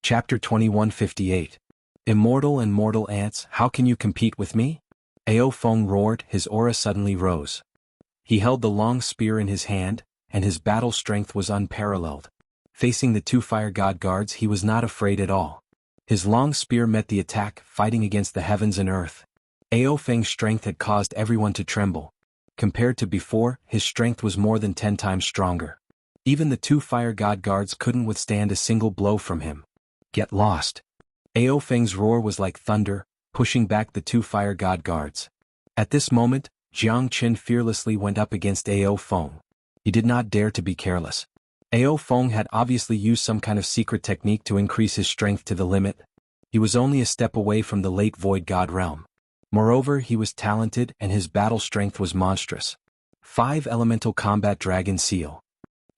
Chapter 2158. Immortal and mortal ants, how can you compete with me? Ao Feng roared, his aura suddenly rose. He held the long spear in his hand, and his battle strength was unparalleled. Facing the two fire god guards, he was not afraid at all. His long spear met the attack, fighting against the heavens and earth. Ao Feng's strength had caused everyone to tremble. Compared to before, his strength was more than 10 times stronger. Even the two fire god guards couldn't withstand a single blow from him. Get lost. Ao Feng's roar was like thunder, pushing back the two fire god guards. At this moment, Jiang Qin fearlessly went up against Ao Feng. He did not dare to be careless. Ao Feng had obviously used some kind of secret technique to increase his strength to the limit. He was only a step away from the late void god realm. Moreover, he was talented and his battle strength was monstrous. 5 Elemental Combat Dragon Seal.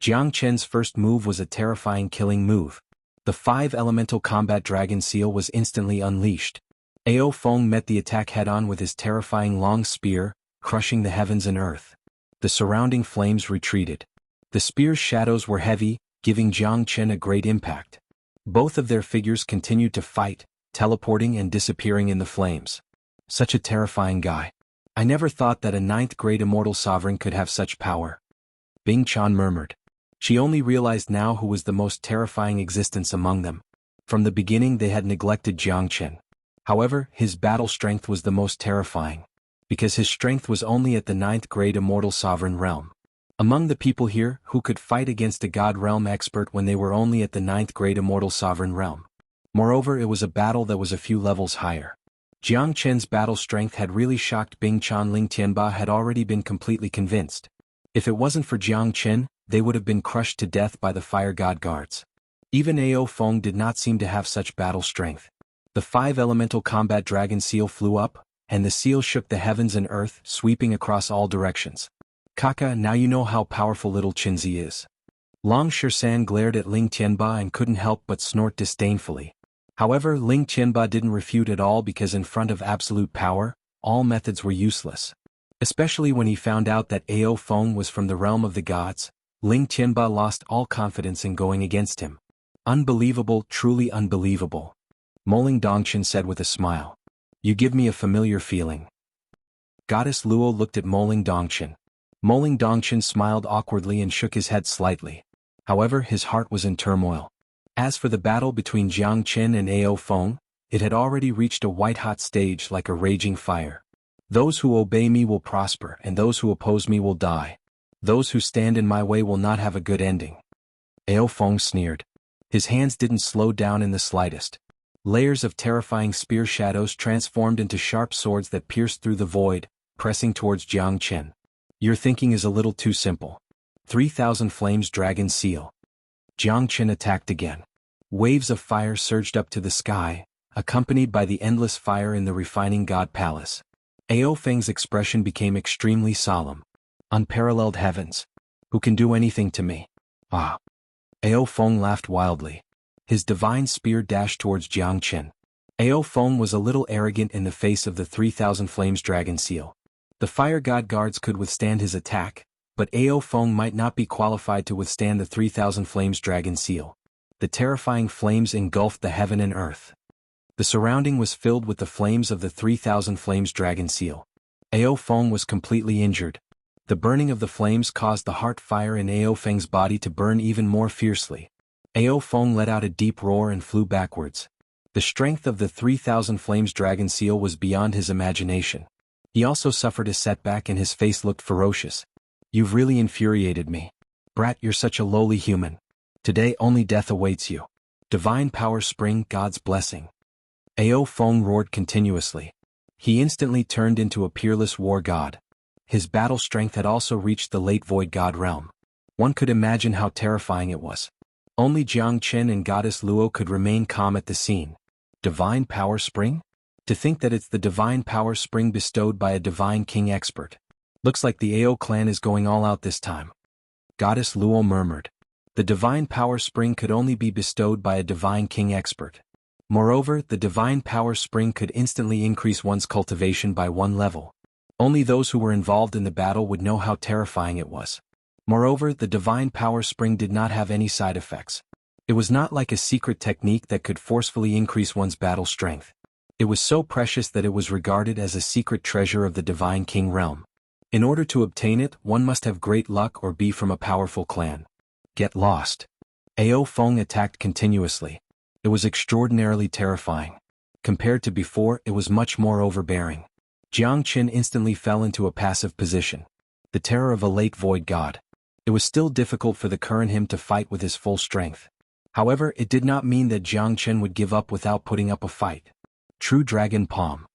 Jiang Qin's first move was a terrifying killing move. The 5 Elemental Combat Dragon Seal was instantly unleashed. Ao Feng met the attack head-on with his terrifying long spear, crushing the heavens and earth. The surrounding flames retreated. The spear's shadows were heavy, giving Jiang Qin a great impact. Both of their figures continued to fight, teleporting and disappearing in the flames. Such a terrifying guy. I never thought that a 9th grade immortal sovereign could have such power. Bing Chan murmured. She only realized now who was the most terrifying existence among them. From the beginning they had neglected Jiang Qin. However, his battle strength was the most terrifying. Because his strength was only at the 9th grade immortal sovereign realm. Among the people here, who could fight against a god realm expert when they were only at the 9th grade immortal sovereign realm? Moreover, it was a battle that was a few levels higher. Jiang Qin's battle strength had really shocked Bing Chan. Ling Tianba had already been completely convinced. If it wasn't for Jiang Qin, they would have been crushed to death by the fire god guards. Even Ao Feng did not seem to have such battle strength. The 5 Elemental Combat Dragon Seal flew up, and the seal shook the heavens and earth, sweeping across all directions. Kaka, now you know how powerful little Qinzi is. Long Shisan glared at Ling Tianba and couldn't help but snort disdainfully. However, Ling Tianba didn't refute at all because in front of absolute power, all methods were useless. Especially when he found out that Ao Feng was from the realm of the gods, Ling Tianba lost all confidence in going against him. Unbelievable, truly unbelievable. Moling Dongchen said with a smile. You give me a familiar feeling. Goddess Luo looked at Moling Dongchen. Moling Dongchen smiled awkwardly and shook his head slightly. However, his heart was in turmoil. As for the battle between Jiang Qin and Ao Feng, it had already reached a white-hot stage like a raging fire. Those who obey me will prosper and those who oppose me will die. Those who stand in my way will not have a good ending. Ao Feng sneered. His hands didn't slow down in the slightest. Layers of terrifying spear shadows transformed into sharp swords that pierced through the void, pressing towards Jiang Qin. Your thinking is a little too simple. 3,000 Flames Dragon Seal. Jiang Qin attacked again. Waves of fire surged up to the sky, accompanied by the endless fire in the refining god palace. Ao Feng's expression became extremely solemn. Unparalleled heavens. Who can do anything to me? Ah. Ao Feng laughed wildly. His divine spear dashed towards Jiang Qin. Ao Feng was a little arrogant in the face of the 3,000 Flames Dragon Seal. The fire god guards could withstand his attack, but Ao Feng might not be qualified to withstand the 3,000 Flames Dragon Seal. The terrifying flames engulfed the heaven and earth. The surrounding was filled with the flames of the 3,000 Flames Dragon Seal. Ao Feng was completely injured. The burning of the flames caused the heart fire in Ao Feng's body to burn even more fiercely. Ao Feng let out a deep roar and flew backwards. The strength of the 3,000 Flames Dragon Seal was beyond his imagination. He also suffered a setback and his face looked ferocious. You've really infuriated me. Brat, you're such a lowly human. Today only death awaits you. Divine Power Spring, God's Blessing. Ao Feng roared continuously. He instantly turned into a peerless war god. His battle strength had also reached the late void god realm. One could imagine how terrifying it was. Only Jiang Qin and Goddess Luo could remain calm at the scene. Divine Power Spring? To think that it's the Divine Power Spring bestowed by a Divine King expert. Looks like the Ao clan is going all out this time. Goddess Luo murmured. The Divine Power Spring could only be bestowed by a Divine King expert. Moreover, the Divine Power Spring could instantly increase one's cultivation by 1 level. Only those who were involved in the battle would know how terrifying it was. Moreover, the Divine Power Spring did not have any side effects. It was not like a secret technique that could forcefully increase one's battle strength. It was so precious that it was regarded as a secret treasure of the Divine King realm. In order to obtain it, one must have great luck or be from a powerful clan. Get lost. Ao Feng attacked continuously. It was extraordinarily terrifying. Compared to before, it was much more overbearing. Jiang Qin instantly fell into a passive position. The terror of a late void god. It was still difficult for the current him to fight with his full strength. However, it did not mean that Jiang Qin would give up without putting up a fight. True Dragon Palm.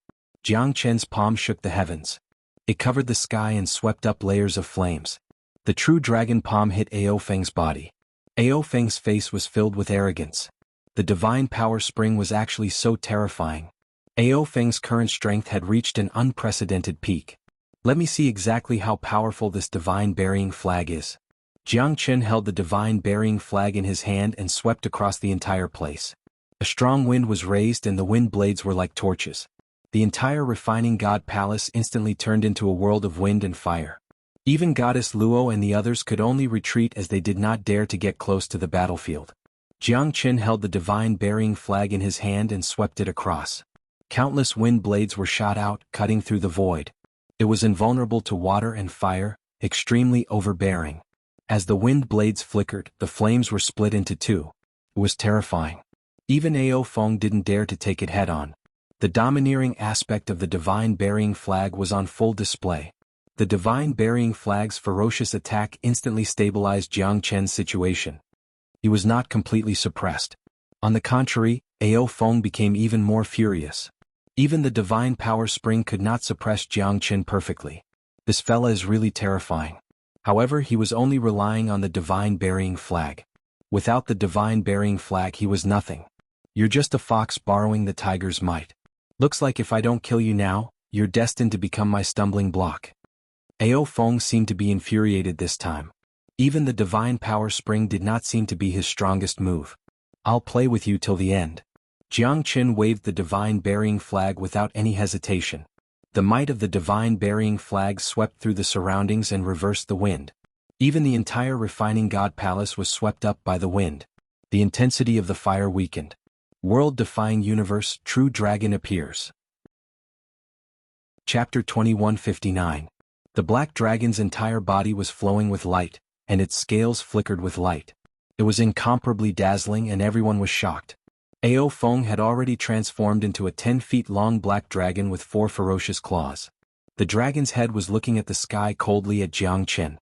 Jiang Qin's palm shook the heavens. It covered the sky and swept up layers of flames. The true dragon palm hit Ao Feng's body. Ao Feng's face was filled with arrogance. The divine power spring was actually so terrifying. Ao Feng's current strength had reached an unprecedented peak. Let me see exactly how powerful this divine burying flag is. Jiang Qin held the divine burying flag in his hand and swept across the entire place. A strong wind was raised and the wind blades were like torches. The entire refining god palace instantly turned into a world of wind and fire. Even Goddess Luo and the others could only retreat as they did not dare to get close to the battlefield. Jiang Qin held the divine burying flag in his hand and swept it across. Countless wind blades were shot out, cutting through the void. It was invulnerable to water and fire, extremely overbearing. As the wind blades flickered, the flames were split into two. It was terrifying. Even Ao Feng didn't dare to take it head-on. The domineering aspect of the divine burying flag was on full display. The divine burying flag's ferocious attack instantly stabilized Jiang Qin's situation. He was not completely suppressed. On the contrary, Ao Feng became even more furious. Even the divine power spring could not suppress Jiang Qin perfectly. This fella is really terrifying. However, he was only relying on the divine burying flag. Without the divine burying flag he was nothing. You're just a fox borrowing the tiger's might. Looks like if I don't kill you now, you're destined to become my stumbling block. Ao Feng seemed to be infuriated this time. Even the divine power spring did not seem to be his strongest move. I'll play with you till the end. Jiang Qin waved the divine burying flag without any hesitation. The might of the divine burying flag swept through the surroundings and reversed the wind. Even the entire refining god palace was swept up by the wind. The intensity of the fire weakened. World-defying universe, true dragon appears. Chapter 2159. The black dragon's entire body was flowing with light, and its scales flickered with light. It was incomparably dazzling and everyone was shocked. Ao Feng had already transformed into a 10-feet-long black dragon with 4 ferocious claws. The dragon's head was looking at the sky coldly at Jiang Qin.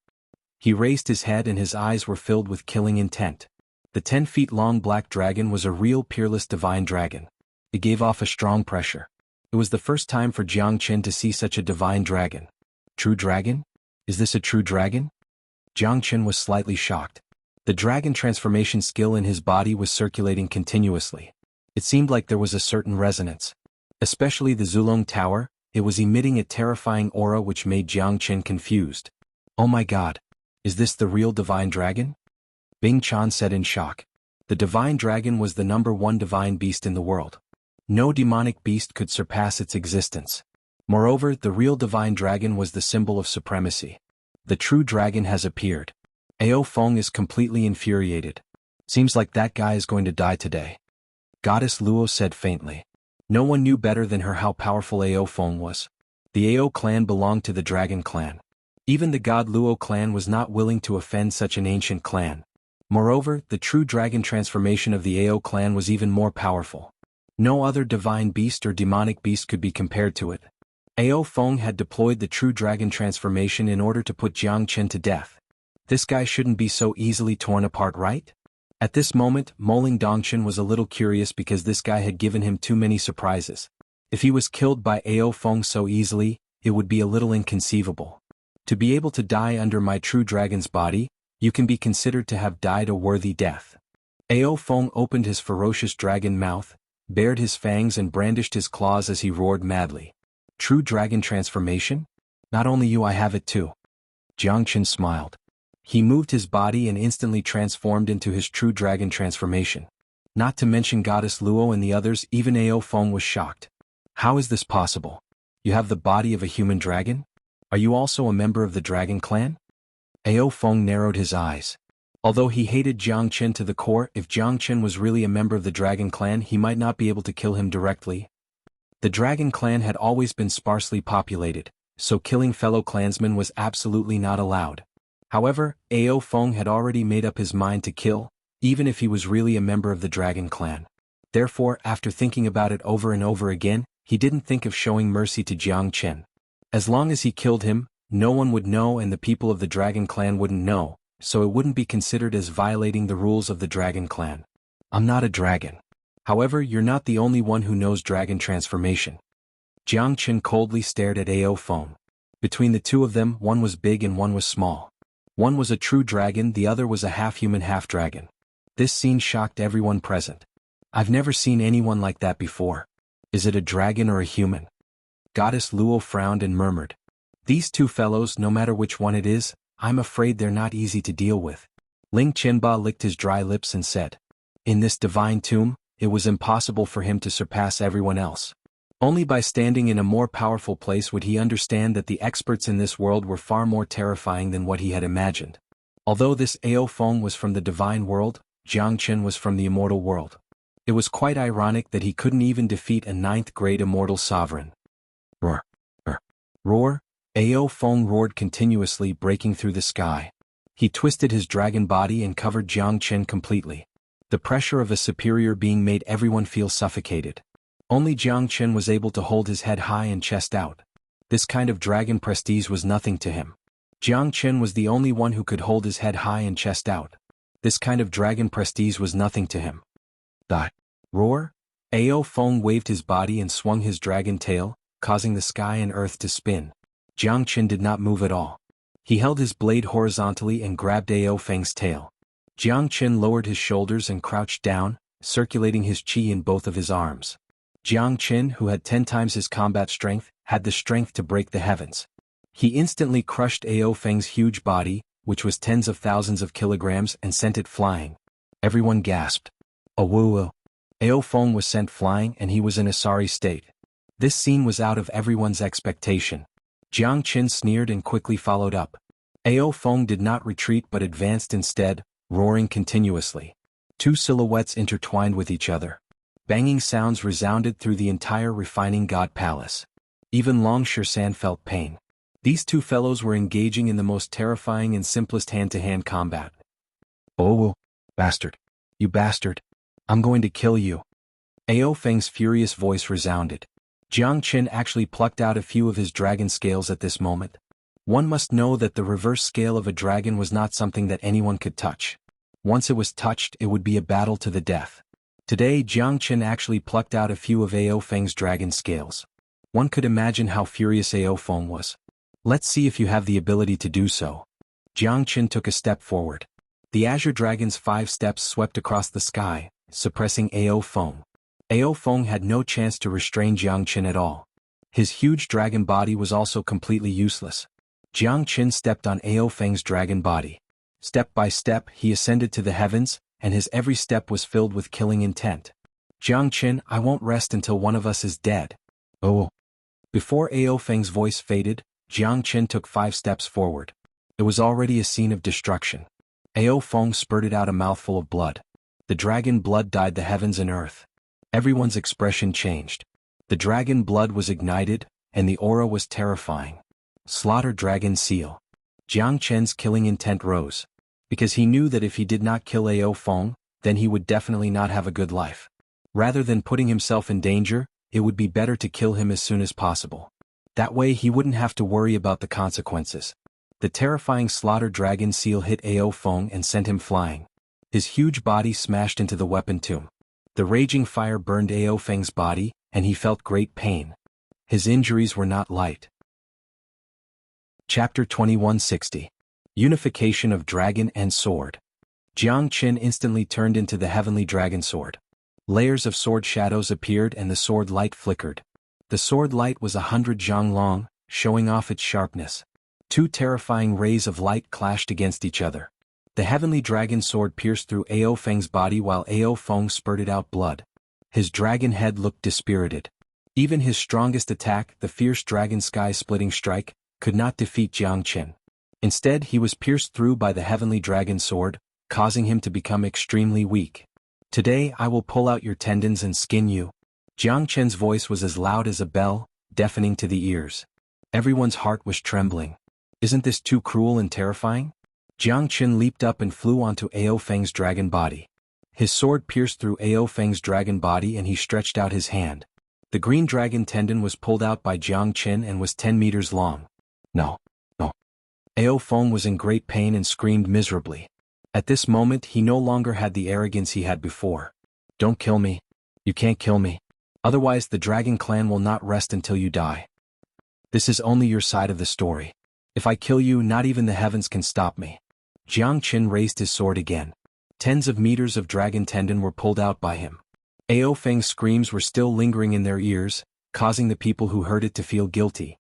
He raised his head and his eyes were filled with killing intent. The 10-feet-long black dragon was a real peerless divine dragon. It gave off a strong pressure. It was the first time for Jiang Qin to see such a divine dragon. True dragon? Is this a true dragon? Jiang Qin was slightly shocked. The dragon transformation skill in his body was circulating continuously. It seemed like there was a certain resonance. Especially the Zulong Tower, it was emitting a terrifying aura which made Jiang Qin confused. Oh my god, is this the real divine dragon? Bing Chan said in shock. The divine dragon was the #1 divine beast in the world. No demonic beast could surpass its existence. Moreover, the real divine dragon was the symbol of supremacy. The true dragon has appeared. Ao Feng is completely infuriated. Seems like that guy is going to die today. Goddess Luo said faintly. No one knew better than her how powerful Ao Feng was. The Ao clan belonged to the Dragon clan. Even the god Luo clan was not willing to offend such an ancient clan. Moreover, the true dragon transformation of the Ao clan was even more powerful. No other divine beast or demonic beast could be compared to it. Ao Feng had deployed the true dragon transformation in order to put Jiang Qin to death. This guy shouldn't be so easily torn apart, right? At this moment, Moling Dongchen was a little curious because this guy had given him too many surprises. If he was killed by Ao Feng so easily, it would be a little inconceivable. To be able to die under my true dragon's body, you can be considered to have died a worthy death. Ao Feng opened his ferocious dragon mouth, bared his fangs and brandished his claws as he roared madly. True dragon transformation? Not only you, I have it too. Jiang Qin smiled. He moved his body and instantly transformed into his true dragon transformation. Not to mention Goddess Luo and the others, even Ao Feng was shocked. How is this possible? You have the body of a human dragon? Are you also a member of the Dragon clan? Ao Feng narrowed his eyes. Although he hated Jiang Chen to the core, if Jiang Chen was really a member of the Dragon Clan, he might not be able to kill him directly. The Dragon Clan had always been sparsely populated, so killing fellow clansmen was absolutely not allowed. However, Ao Feng had already made up his mind to kill, even if he was really a member of the Dragon Clan. Therefore, after thinking about it over and over again, he didn't think of showing mercy to Jiang Chen. As long as he killed him, no one would know and the people of the Dragon Clan wouldn't know, so it wouldn't be considered as violating the rules of the Dragon Clan. I'm not a dragon. However, you're not the only one who knows dragon transformation. Jiang Chen coldly stared at Ao Feng. Between the two of them, one was big and one was small. One was a true dragon, the other was a half-human half-dragon. This scene shocked everyone present. I've never seen anyone like that before. Is it a dragon or a human? Goddess Luo frowned and murmured. These two fellows, no matter which one it is, I'm afraid they're not easy to deal with. Ling Qianba licked his dry lips and said, in this divine tomb, it was impossible for him to surpass everyone else. Only by standing in a more powerful place would he understand that the experts in this world were far more terrifying than what he had imagined. Although this Ao Feng was from the divine world, Jiang Chen was from the immortal world. It was quite ironic that he couldn't even defeat a ninth-grade immortal sovereign. Roar! Roar! Ao Feng roared continuously, breaking through the sky. He twisted his dragon body and covered Jiang Chen completely. The pressure of a superior being made everyone feel suffocated. Only Jiang Chen was able to hold his head high and chest out. This kind of dragon prestige was nothing to him. Jiang Chen was the only one who could hold his head high and chest out. This kind of dragon prestige was nothing to him. Roar! Ao Feng waved his body and swung his dragon tail, causing the sky and earth to spin. Jiang Chen did not move at all. He held his blade horizontally and grabbed Ao Feng's tail. Jiang Chen lowered his shoulders and crouched down, circulating his qi in both of his arms. Jiang Chen, who had 10 times his combat strength, had the strength to break the heavens. He instantly crushed Ao Feng's huge body, which was tens of thousands of kilograms, and sent it flying. Everyone gasped. Oh woo! Ao Feng was sent flying and he was in a sorry state. This scene was out of everyone's expectation. Jiang Chen sneered and quickly followed up. Ao Feng did not retreat but advanced instead, roaring continuously. Two silhouettes intertwined with each other. Banging sounds resounded through the entire refining god palace. Even Long Shisan felt pain. These two fellows were engaging in the most terrifying and simplest hand-to-hand combat. Oh, bastard. You bastard. I'm going to kill you. Ao Feng's furious voice resounded. Jiang Chen actually plucked out a few of his dragon scales at this moment. One must know that the reverse scale of a dragon was not something that anyone could touch. Once it was touched, it would be a battle to the death. Today, Jiang Chen actually plucked out a few of Ao Feng's dragon scales. One could imagine how furious Ao Feng was. Let's see if you have the ability to do so. Jiang Chen took a step forward. The Azure Dragon's 5 steps swept across the sky, suppressing Ao Feng. Ao Feng had no chance to restrain Jiang Chen at all. His huge dragon body was also completely useless. Jiang Chen stepped on Ao Feng's dragon body. Step by step, he ascended to the heavens, and his every step was filled with killing intent. Jiang Chen, I won't rest until one of us is dead. Oh! Before Ao Feng's voice faded, Jiang Chen took 5 steps forward. It was already a scene of destruction. Ao Feng spurted out a mouthful of blood. The dragon blood dyed the heavens and earth. Everyone's expression changed. The dragon blood was ignited, and the aura was terrifying. Slaughter Dragon Seal. Jiang Chen's killing intent rose. Because he knew that if he did not kill Ao Feng, then he would definitely not have a good life. Rather than putting himself in danger, it would be better to kill him as soon as possible. That way he wouldn't have to worry about the consequences. The terrifying Slaughter Dragon Seal hit Ao Feng and sent him flying. His huge body smashed into the weapon tomb. The raging fire burned Ao Feng's body, and he felt great pain. His injuries were not light. Chapter 2160. Unification of Dragon and Sword. Jiang Chen instantly turned into the heavenly dragon sword. Layers of sword shadows appeared and the sword light flickered. The sword light was 100 zhang long, showing off its sharpness. 2 terrifying rays of light clashed against each other. The heavenly dragon sword pierced through Ao Feng's body while Ao Feng spurted out blood. His dragon head looked dispirited. Even his strongest attack, the fierce dragon sky-splitting strike, could not defeat Jiang Chen. Instead, he was pierced through by the heavenly dragon sword, causing him to become extremely weak. Today I will pull out your tendons and skin you. Jiang Chen's voice was as loud as a bell, deafening to the ears. Everyone's heart was trembling. Isn't this too cruel and terrifying? Jiang Chen leaped up and flew onto Ao Feng's dragon body. His sword pierced through Ao Feng's dragon body and he stretched out his hand. The green dragon tendon was pulled out by Jiang Chen and was 10 meters long. No. Ao Feng was in great pain and screamed miserably. At this moment he no longer had the arrogance he had before. Don't kill me. You can't kill me. Otherwise the dragon clan will not rest until you die. This is only your side of the story. If I kill you, not even the heavens can stop me. Jiang Chen raised his sword again. Tens of meters of dragon tendon were pulled out by him. Ao Feng's screams were still lingering in their ears, causing the people who heard it to feel guilty.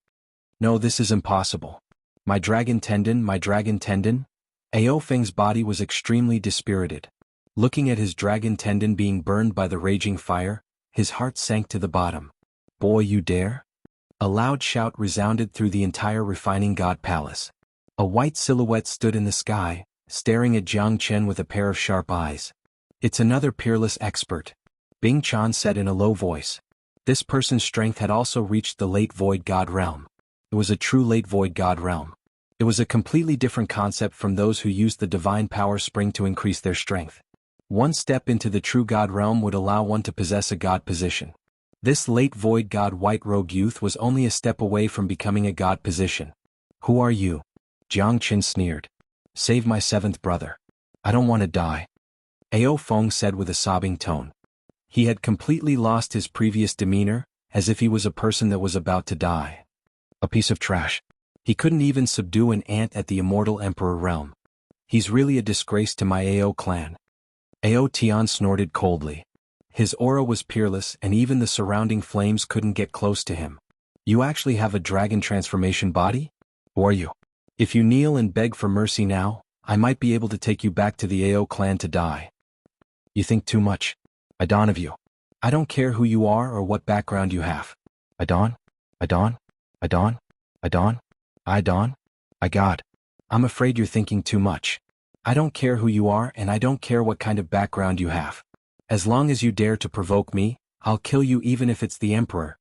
No, this is impossible. My dragon tendon, my dragon tendon? Ao Feng's body was extremely dispirited. Looking at his dragon tendon being burned by the raging fire, his heart sank to the bottom. Boy, you dare? A loud shout resounded through the entire refining god palace. A white silhouette stood in the sky, staring at Jiang Chen with a pair of sharp eyes. It's another peerless expert, Bing Chan said in a low voice. This person's strength had also reached the late void god realm. It was a true late void god realm. It was a completely different concept from those who used the divine power spring to increase their strength. One step into the true god realm would allow one to possess a god position. This late void god white robe youth was only a step away from becoming a god position. Who are you? Jiang Chen sneered. Save my seventh brother. I don't want to die. Ao Feng said with a sobbing tone. He had completely lost his previous demeanor, as if he was a person that was about to die. A piece of trash. He couldn't even subdue an ant at the immortal emperor realm. He's really a disgrace to my Ao clan. Ao Tian snorted coldly. His aura was peerless and even the surrounding flames couldn't get close to him. You actually have a dragon transformation body? Who are you? If you kneel and beg for mercy now, I might be able to take you back to the Ao clan to die. You think too much. Adon of you. I don't care who you are or what background you have. Adon? Adon? Adon? Adon? Idon? I God. I'm afraid you're thinking too much. I don't care who you are and I don't care what kind of background you have. As long as you dare to provoke me, I'll kill you even if it's the emperor.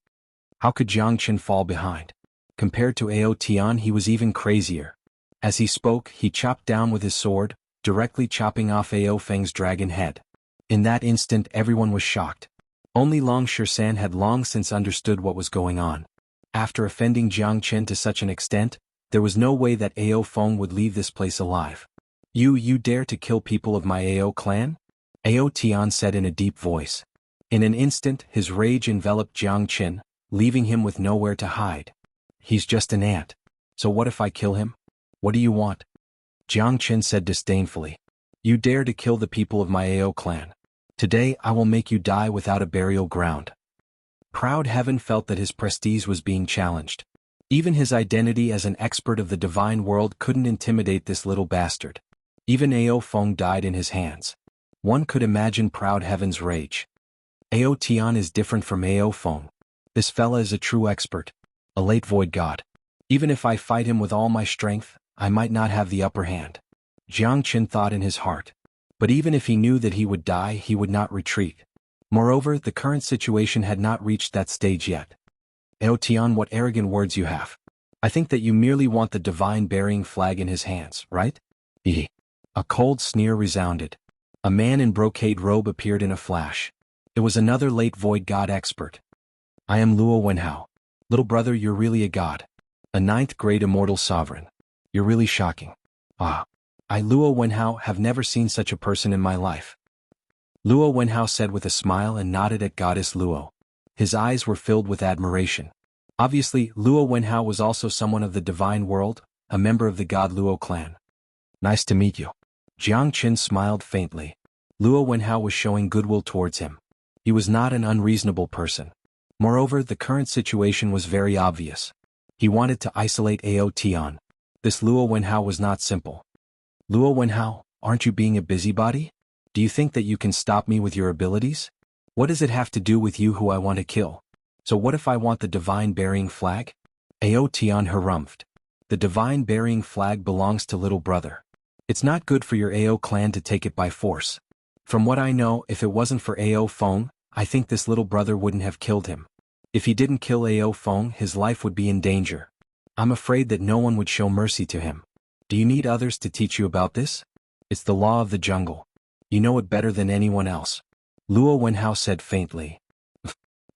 How could Jiang Chen fall behind? Compared to Ao Tian, he was even crazier. As he spoke, he chopped down with his sword, directly chopping off Ao Feng's dragon head. In that instant everyone was shocked. Only Long Shisan had long since understood what was going on. After offending Jiang Chen to such an extent, there was no way that Ao Feng would leave this place alive. You dare to kill people of my Ao clan? Ao Tian said in a deep voice. In an instant his rage enveloped Jiang Chen, leaving him with nowhere to hide. He's just an ant. So what if I kill him? What do you want? Jiang Chen said disdainfully. You dare to kill the people of my Ao clan. Today I will make you die without a burial ground. Proud Heaven felt that his prestige was being challenged. Even his identity as an expert of the divine world couldn't intimidate this little bastard. Even Ao Feng died in his hands. One could imagine Proud Heaven's rage. Ao Tian is different from Ao Feng. This fella is a true expert. A late void god. Even if I fight him with all my strength, I might not have the upper hand. Jiang Chen thought in his heart. But even if he knew that he would die, he would not retreat. Moreover, the current situation had not reached that stage yet. Ao Tian, what arrogant words you have. I think that you merely want the divine burying flag in his hands, right? A cold sneer resounded. A man in brocade robe appeared in a flash. It was another late void god expert. I am Luo Wenhao. Little brother, you're really a god. A 9th grade immortal sovereign. You're really shocking. I, Luo Wenhao, have never seen such a person in my life. Luo Wenhao said with a smile and nodded at goddess Luo. His eyes were filled with admiration. Obviously, Luo Wenhao was also someone of the divine world, a member of the god Luo clan. Nice to meet you. Jiang Chen smiled faintly. Luo Wenhao was showing goodwill towards him. He was not an unreasonable person. Moreover, the current situation was very obvious. He wanted to isolate Ao Tian. This Luo Wenhao was not simple. Luo Wenhao, aren't you being a busybody? Do you think that you can stop me with your abilities? What does it have to do with you who I want to kill? So what if I want the divine burying flag? Ao Tian harumphed. The divine burying flag belongs to little brother. It's not good for your AO clan to take it by force. From what I know, if it wasn't for AO Feng, I think this little brother wouldn't have killed him. If he didn't kill AO Feng, his life would be in danger. I'm afraid that no one would show mercy to him. Do you need others to teach you about this? It's the law of the jungle. You know it better than anyone else. Luo Wenhao said faintly.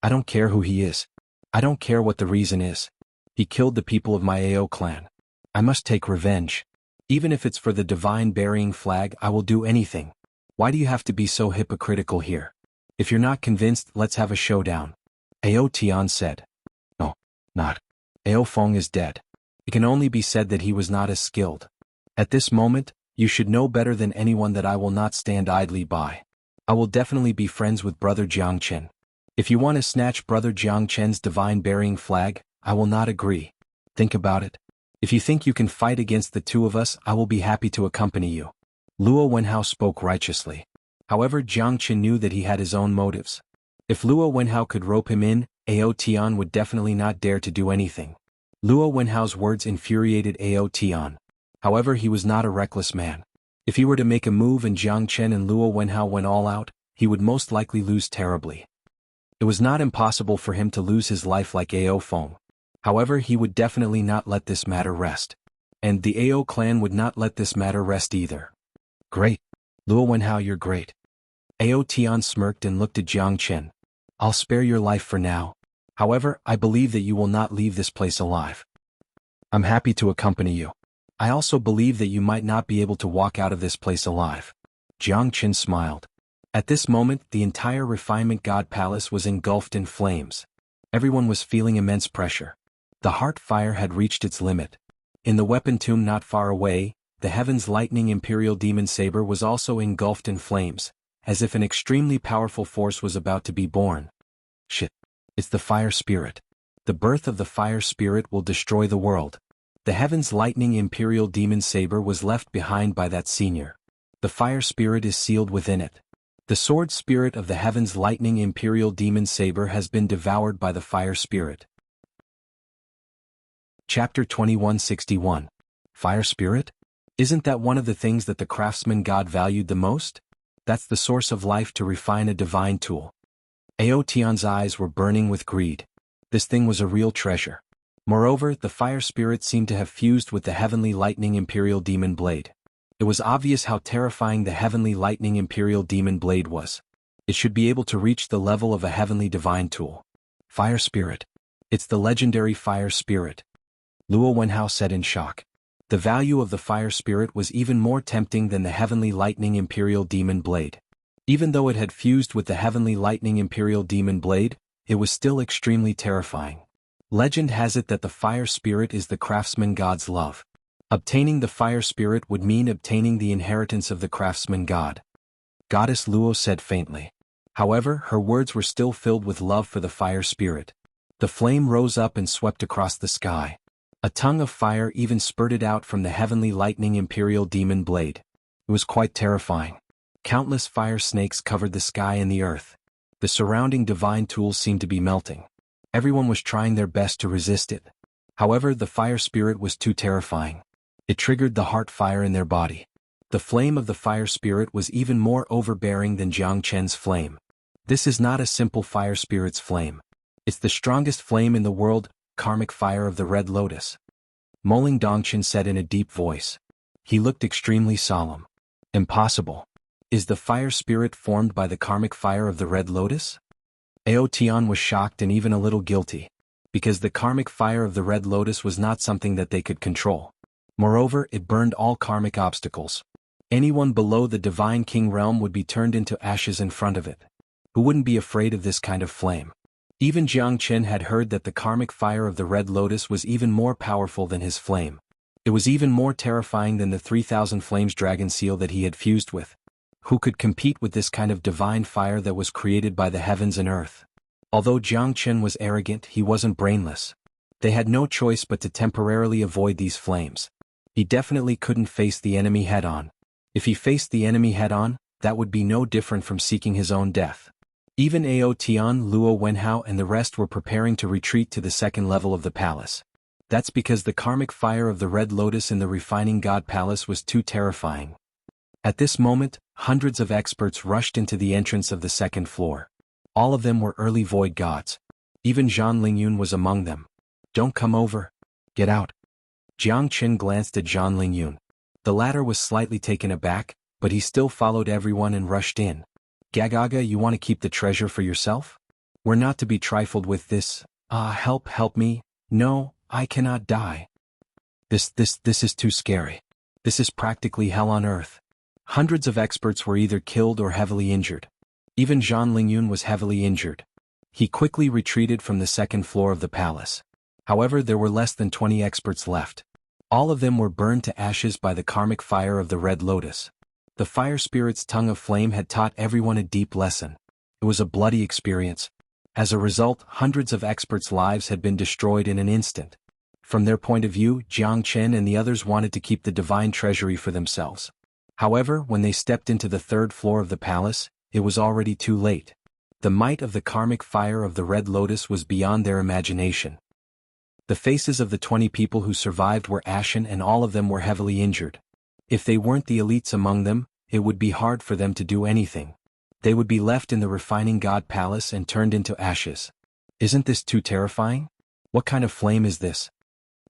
I don't care who he is. I don't care what the reason is. He killed the people of my AO clan. I must take revenge. Even if it's for the divine burying flag, I will do anything. Why do you have to be so hypocritical here? If you're not convinced, let's have a showdown. AO Tian said. No, not. AO Feng is dead. It can only be said that he was not as skilled. At this moment, you should know better than anyone that I will not stand idly by. I will definitely be friends with Brother Jiang Chen. If you want to snatch Brother Jiang Chen's divine burying flag, I will not agree. Think about it. If you think you can fight against the two of us, I will be happy to accompany you. Luo Wenhao spoke righteously. However, Jiang Chen knew that he had his own motives. If Luo Wenhao could rope him in, AO Tian would definitely not dare to do anything. Luo Wenhao's words infuriated AO Tian. However, he was not a reckless man. If he were to make a move and Jiang Chen and Luo Wenhao went all out, he would most likely lose terribly. It was not impossible for him to lose his life like AO Feng. However, he would definitely not let this matter rest. And the AO clan would not let this matter rest either. Great. Luo Wenhao, you're great. AO Tian smirked and looked at Jiang Chen. I'll spare your life for now. However, I believe that you will not leave this place alive. I'm happy to accompany you. I also believe that you might not be able to walk out of this place alive. Jiang Chen smiled. At this moment, the entire Refinement God Palace was engulfed in flames. Everyone was feeling immense pressure. The heart fire had reached its limit. In the weapon tomb not far away, the Heaven's Lightning Imperial Demon Saber was also engulfed in flames, as if an extremely powerful force was about to be born. Shit. It's the fire spirit. The birth of the fire spirit will destroy the world. The Heaven's Lightning Imperial Demon Saber was left behind by that senior. The fire spirit is sealed within it. The sword spirit of the Heaven's Lightning Imperial Demon Saber has been devoured by the fire spirit. Chapter 2161. Fire Spirit? Isn't that one of the things that the craftsman god valued the most? That's the source of life to refine a divine tool. AO Tian's eyes were burning with greed. This thing was a real treasure. Moreover, the fire spirit seemed to have fused with the Heavenly Lightning Imperial Demon Blade. It was obvious how terrifying the Heavenly Lightning Imperial Demon Blade was. It should be able to reach the level of a heavenly divine tool. Fire Spirit. It's the legendary Fire Spirit. Luo Wenhao said in shock. The value of the Fire Spirit was even more tempting than the Heavenly Lightning Imperial Demon Blade. Even though it had fused with the Heavenly Lightning Imperial Demon Blade, it was still extremely terrifying. Legend has it that the fire spirit is the craftsman god's love. Obtaining the fire spirit would mean obtaining the inheritance of the craftsman god. Goddess Luo said faintly. However, her words were still filled with love for the fire spirit. The flame rose up and swept across the sky. A tongue of fire even spurted out from the Heavenly Lightning Imperial Demon Blade. It was quite terrifying. Countless fire snakes covered the sky and the earth. The surrounding divine tools seemed to be melting. Everyone was trying their best to resist it. However, the fire spirit was too terrifying. It triggered the heart fire in their body. The flame of the fire spirit was even more overbearing than Jiang Chen's flame. This is not a simple fire spirit's flame. It's the strongest flame in the world, karmic fire of the Red Lotus. Moling Dongchen said in a deep voice. He looked extremely solemn. Impossible. Is the fire spirit formed by the karmic fire of the Red Lotus? AO Tian was shocked and even a little guilty, because the karmic fire of the Red Lotus was not something that they could control. Moreover, it burned all karmic obstacles. Anyone below the Divine King realm would be turned into ashes in front of it. Who wouldn't be afraid of this kind of flame? Even Jiang Chen had heard that the karmic fire of the Red Lotus was even more powerful than his flame. It was even more terrifying than the 3000 flames dragon seal that he had fused with. Who could compete with this kind of divine fire that was created by the heavens and earth? Although Jiang Chen was arrogant, he wasn't brainless. They had no choice but to temporarily avoid these flames. He definitely couldn't face the enemy head-on. If he faced the enemy head-on, that would be no different from seeking his own death. Even AO Tian, Luo Wenhao and the rest were preparing to retreat to the second level of the palace. That's because the karmic fire of the Red Lotus in the Refining God Palace was too terrifying. At this moment, hundreds of experts rushed into the entrance of the second floor. All of them were early void gods. Even Zhan Lingyun was among them. Don't come over. Get out. Jiang Qin glanced at Zhan Lingyun. The latter was slightly taken aback, but he still followed everyone and rushed in. Gagaga, you want to keep the treasure for yourself? We're not to be trifled with this. Help me. No, I cannot die. This is too scary. This is practically hell on earth. Hundreds of experts were either killed or heavily injured. Even Zhan Lingyun was heavily injured. He quickly retreated from the second floor of the palace. However, there were less than 20 experts left. All of them were burned to ashes by the karmic fire of the Red Lotus. The fire spirit's tongue of flame had taught everyone a deep lesson. It was a bloody experience. As a result, hundreds of experts' lives had been destroyed in an instant. From their point of view, Jiang Qin and the others wanted to keep the divine treasury for themselves. However, when they stepped into the third floor of the palace, it was already too late. The might of the karmic fire of the Red Lotus was beyond their imagination. The faces of the 20 people who survived were ashen and all of them were heavily injured. If they weren't the elites among them, it would be hard for them to do anything. They would be left in the Refining God Palace and turned into ashes. Isn't this too terrifying? What kind of flame is this?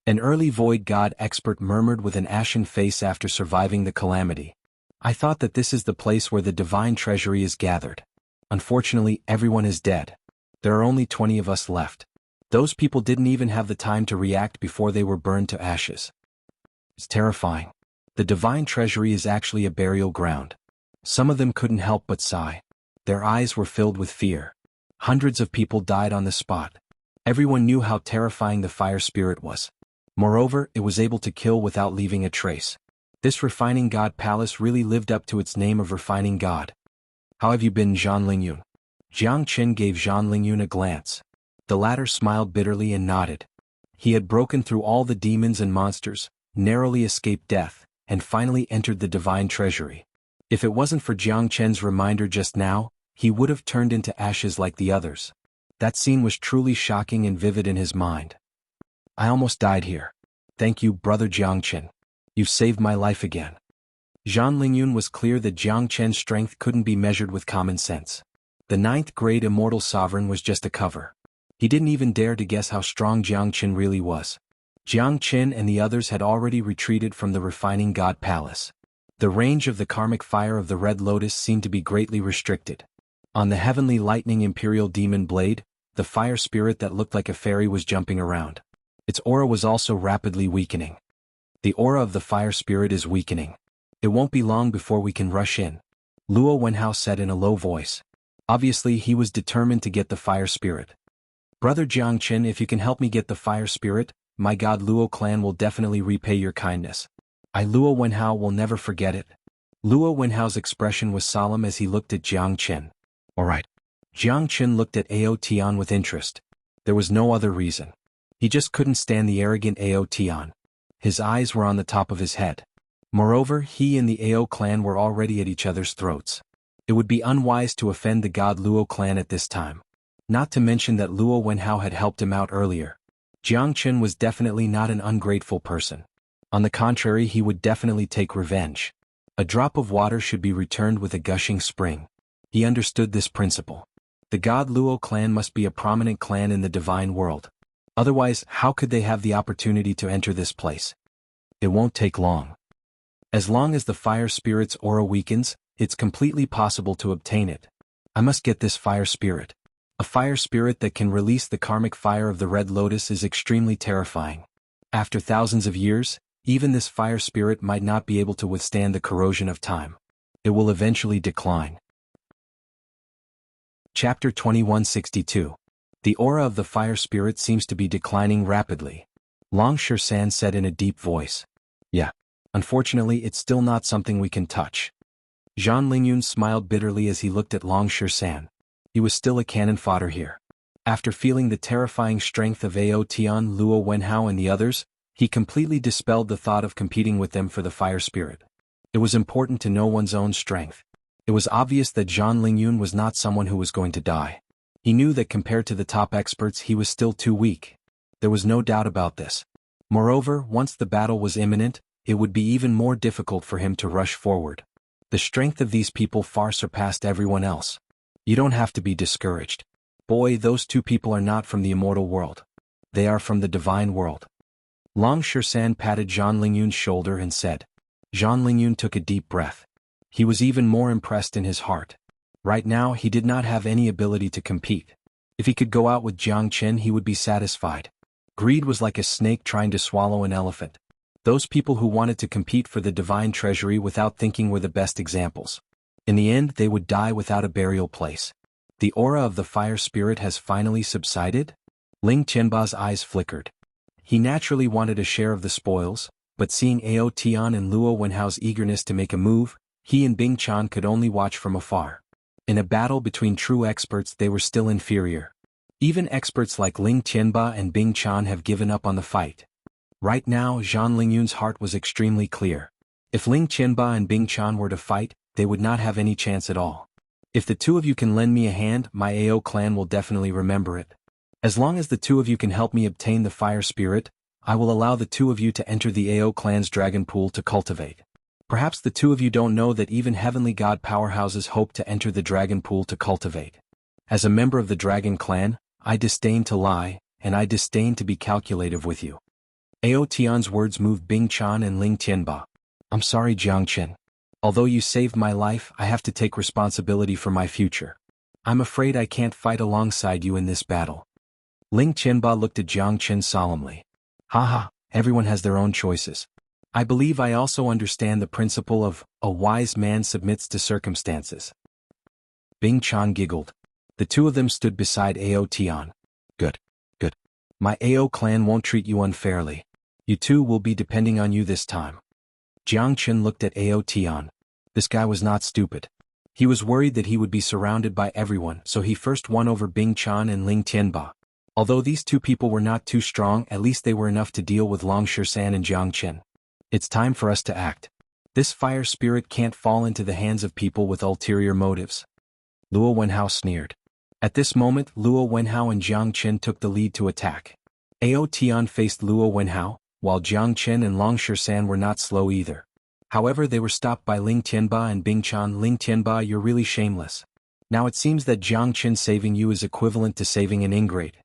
An early void god expert murmured with an ashen face after surviving the calamity. I thought that this is the place where the divine treasury is gathered. Unfortunately, everyone is dead. There are only 20 of us left. Those people didn't even have the time to react before they were burned to ashes. It's terrifying. The divine treasury is actually a burial ground. Some of them couldn't help but sigh. Their eyes were filled with fear. Hundreds of people died on the spot. Everyone knew how terrifying the fire spirit was. Moreover, it was able to kill without leaving a trace. This Refining God Palace really lived up to its name of Refining God. How have you been, Zhan Lingyun? Jiang Qin gave Zhan Lingyun a glance. The latter smiled bitterly and nodded. He had broken through all the demons and monsters, narrowly escaped death, and finally entered the divine treasury. If it wasn't for Jiang Qin's reminder just now, he would have turned into ashes like the others. That scene was truly shocking and vivid in his mind. I almost died here. Thank you, brother Jiang Qin. You've saved my life again. Zhan Lingyun was clear that Jiang Qin's strength couldn't be measured with common sense. The 9th grade immortal sovereign was just a cover. He didn't even dare to guess how strong Jiang Qin really was. Jiang Qin and the others had already retreated from the Refining God Palace. The range of the karmic fire of the Red Lotus seemed to be greatly restricted. On the heavenly lightning imperial demon blade, the fire spirit that looked like a fairy was jumping around. Its aura was also rapidly weakening. The aura of the fire spirit is weakening. It won't be long before we can rush in, Luo Wenhao said in a low voice. Obviously, he was determined to get the fire spirit. Brother Jiang Qin, if you can help me get the fire spirit, my god Luo clan will definitely repay your kindness. I Luo Wenhao will never forget it. Luo Wenhao's expression was solemn as he looked at Jiang Qin. Alright. Jiang Qin looked at Ao Tian with interest. There was no other reason. He just couldn't stand the arrogant Ao Tian. His eyes were on the top of his head. Moreover, he and the Ao clan were already at each other's throats. It would be unwise to offend the god Luo clan at this time. Not to mention that Luo Wenhao had helped him out earlier. Jiang Qin was definitely not an ungrateful person. On the contrary, he would definitely take revenge. A drop of water should be returned with a gushing spring. He understood this principle. The god Luo clan must be a prominent clan in the divine world. Otherwise, how could they have the opportunity to enter this place? It won't take long. As long as the fire spirit's aura weakens, it's completely possible to obtain it. I must get this fire spirit. A fire spirit that can release the karmic fire of the Red Lotus is extremely terrifying. After thousands of years, even this fire spirit might not be able to withstand the corrosion of time. It will eventually decline. Chapter 2162. The aura of the fire spirit seems to be declining rapidly. Long Shisan said in a deep voice. Yeah. Unfortunately, it's still not something we can touch. Zhan Lingyun smiled bitterly as he looked at Long Shisan. He was still a cannon fodder here. After feeling the terrifying strength of Ao Tian, Luo Wenhao and the others, he completely dispelled the thought of competing with them for the fire spirit. It was important to know one's own strength. It was obvious that Zhan Lingyun was not someone who was going to die. He knew that compared to the top experts he was still too weak. There was no doubt about this. Moreover, once the battle was imminent, it would be even more difficult for him to rush forward. The strength of these people far surpassed everyone else. You don't have to be discouraged. Boy, those two people are not from the immortal world. They are from the divine world. Long Shirshan patted Zhang Lingyun's shoulder and said. Zhang Lingyun took a deep breath. He was even more impressed in his heart. Right now he did not have any ability to compete. If he could go out with Jiang Chen, he would be satisfied. Greed was like a snake trying to swallow an elephant. Those people who wanted to compete for the divine treasury without thinking were the best examples. In the end, they would die without a burial place. The aura of the fire spirit has finally subsided? Ling Qianba's eyes flickered. He naturally wanted a share of the spoils, but seeing Ao Tian and Luo Wenhao's eagerness to make a move, he and Bing Chan could only watch from afar. In a battle between true experts, they were still inferior. Even experts like Ling Qianba and Bing Chan have given up on the fight. Right now, Zhang Lingyun's heart was extremely clear. If Ling Qianba and Bing Chan were to fight, they would not have any chance at all. If the two of you can lend me a hand, my Ao clan will definitely remember it. As long as the two of you can help me obtain the fire spirit, I will allow the two of you to enter the Ao clan's dragon pool to cultivate. Perhaps the two of you don't know that even heavenly god powerhouses hope to enter the dragon pool to cultivate. As a member of the dragon clan, I disdain to lie, and I disdain to be calculative with you. Ao Tian's words moved Bing Chan and Ling Tianba. I'm sorry, Jiang Chen. Although you saved my life, I have to take responsibility for my future. I'm afraid I can't fight alongside you in this battle. Ling Tianba looked at Jiang Chen solemnly. Haha, everyone has their own choices. I believe I also understand the principle of, a wise man submits to circumstances. Bing Chan giggled. The two of them stood beside Ao Tian. Good. My Ao clan won't treat you unfairly. You two will be depending on you this time. Jiang Chen looked at Ao Tian. This guy was not stupid. He was worried that he would be surrounded by everyone, so he first won over Bing Chan and Ling Tianba. Although these two people were not too strong, at least they were enough to deal with Long Shirshan and Jiang Chen. It's time for us to act. This fire spirit can't fall into the hands of people with ulterior motives. Luo Wenhao sneered. At this moment, Luo Wenhao and Jiang Chen took the lead to attack. Ao Tian faced Luo Wenhao, while Jiang Chen and Long Shirshan were not slow either. However, they were stopped by Ling Tianba and Bing Chan. Ling Tianba, you're really shameless. Now it seems that Jiang Chen saving you is equivalent to saving an ingrate.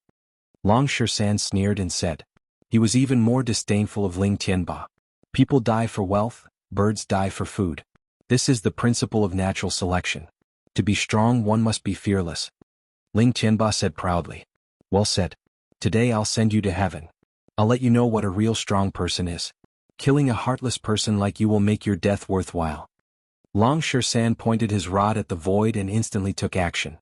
Long Shirshan sneered and said. He was even more disdainful of Ling Tianba. People die for wealth, birds die for food. This is the principle of natural selection. To be strong, one must be fearless. Ling Tianba said proudly. Well said. Today I'll send you to heaven. I'll let you know what a real strong person is. Killing a heartless person like you will make your death worthwhile. Long Shirshan pointed his rod at the void and instantly took action.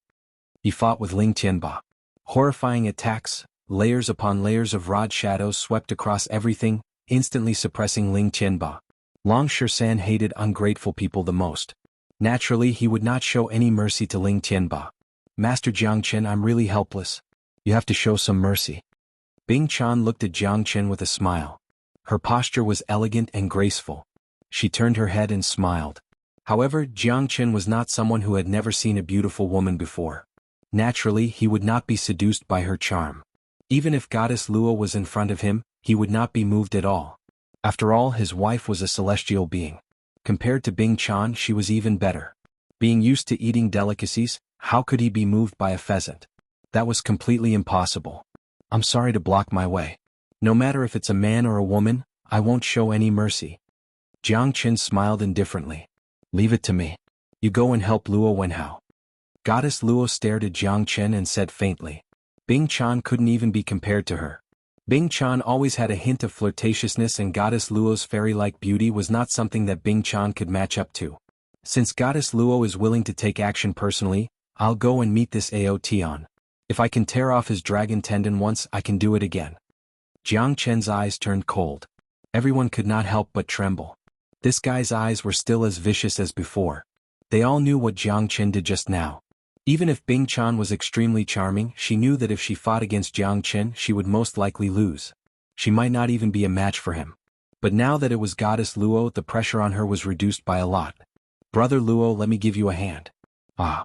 He fought with Ling Tianba. Horrifying attacks, layers upon layers of rod shadows swept across everything, instantly suppressing Ling Tianba. Long Shirshan hated ungrateful people the most. Naturally, he would not show any mercy to Ling Tianba. Master Jiang Chen, I'm really helpless. You have to show some mercy. Bing Chan looked at Jiang Chen with a smile. Her posture was elegant and graceful. She turned her head and smiled. However, Jiang Chen was not someone who had never seen a beautiful woman before. Naturally, he would not be seduced by her charm. Even if Goddess Luo was in front of him, he would not be moved at all. After all, his wife was a celestial being. Compared to Bing Chan, she was even better. Being used to eating delicacies, how could he be moved by a pheasant? That was completely impossible. I'm sorry to block my way. No matter if it's a man or a woman, I won't show any mercy. Jiang Chen smiled indifferently. Leave it to me. You go and help Luo Wenhao. Goddess Luo stared at Jiang Chen and said faintly. Bing Chan couldn't even be compared to her. Bing Chan always had a hint of flirtatiousness, and Goddess Luo's fairy-like beauty was not something that Bing Chan could match up to. Since Goddess Luo is willing to take action personally, I'll go and meet this Ao Tian. If I can tear off his dragon tendon once, I can do it again. Jiang Chen's eyes turned cold. Everyone could not help but tremble. This guy's eyes were still as vicious as before. They all knew what Jiang Chen did just now. Even if Bing Chan was extremely charming, she knew that if she fought against Jiang Chen, she would most likely lose. She might not even be a match for him. But now that it was Goddess Luo, the pressure on her was reduced by a lot. Brother Luo, let me give you a hand. Ah.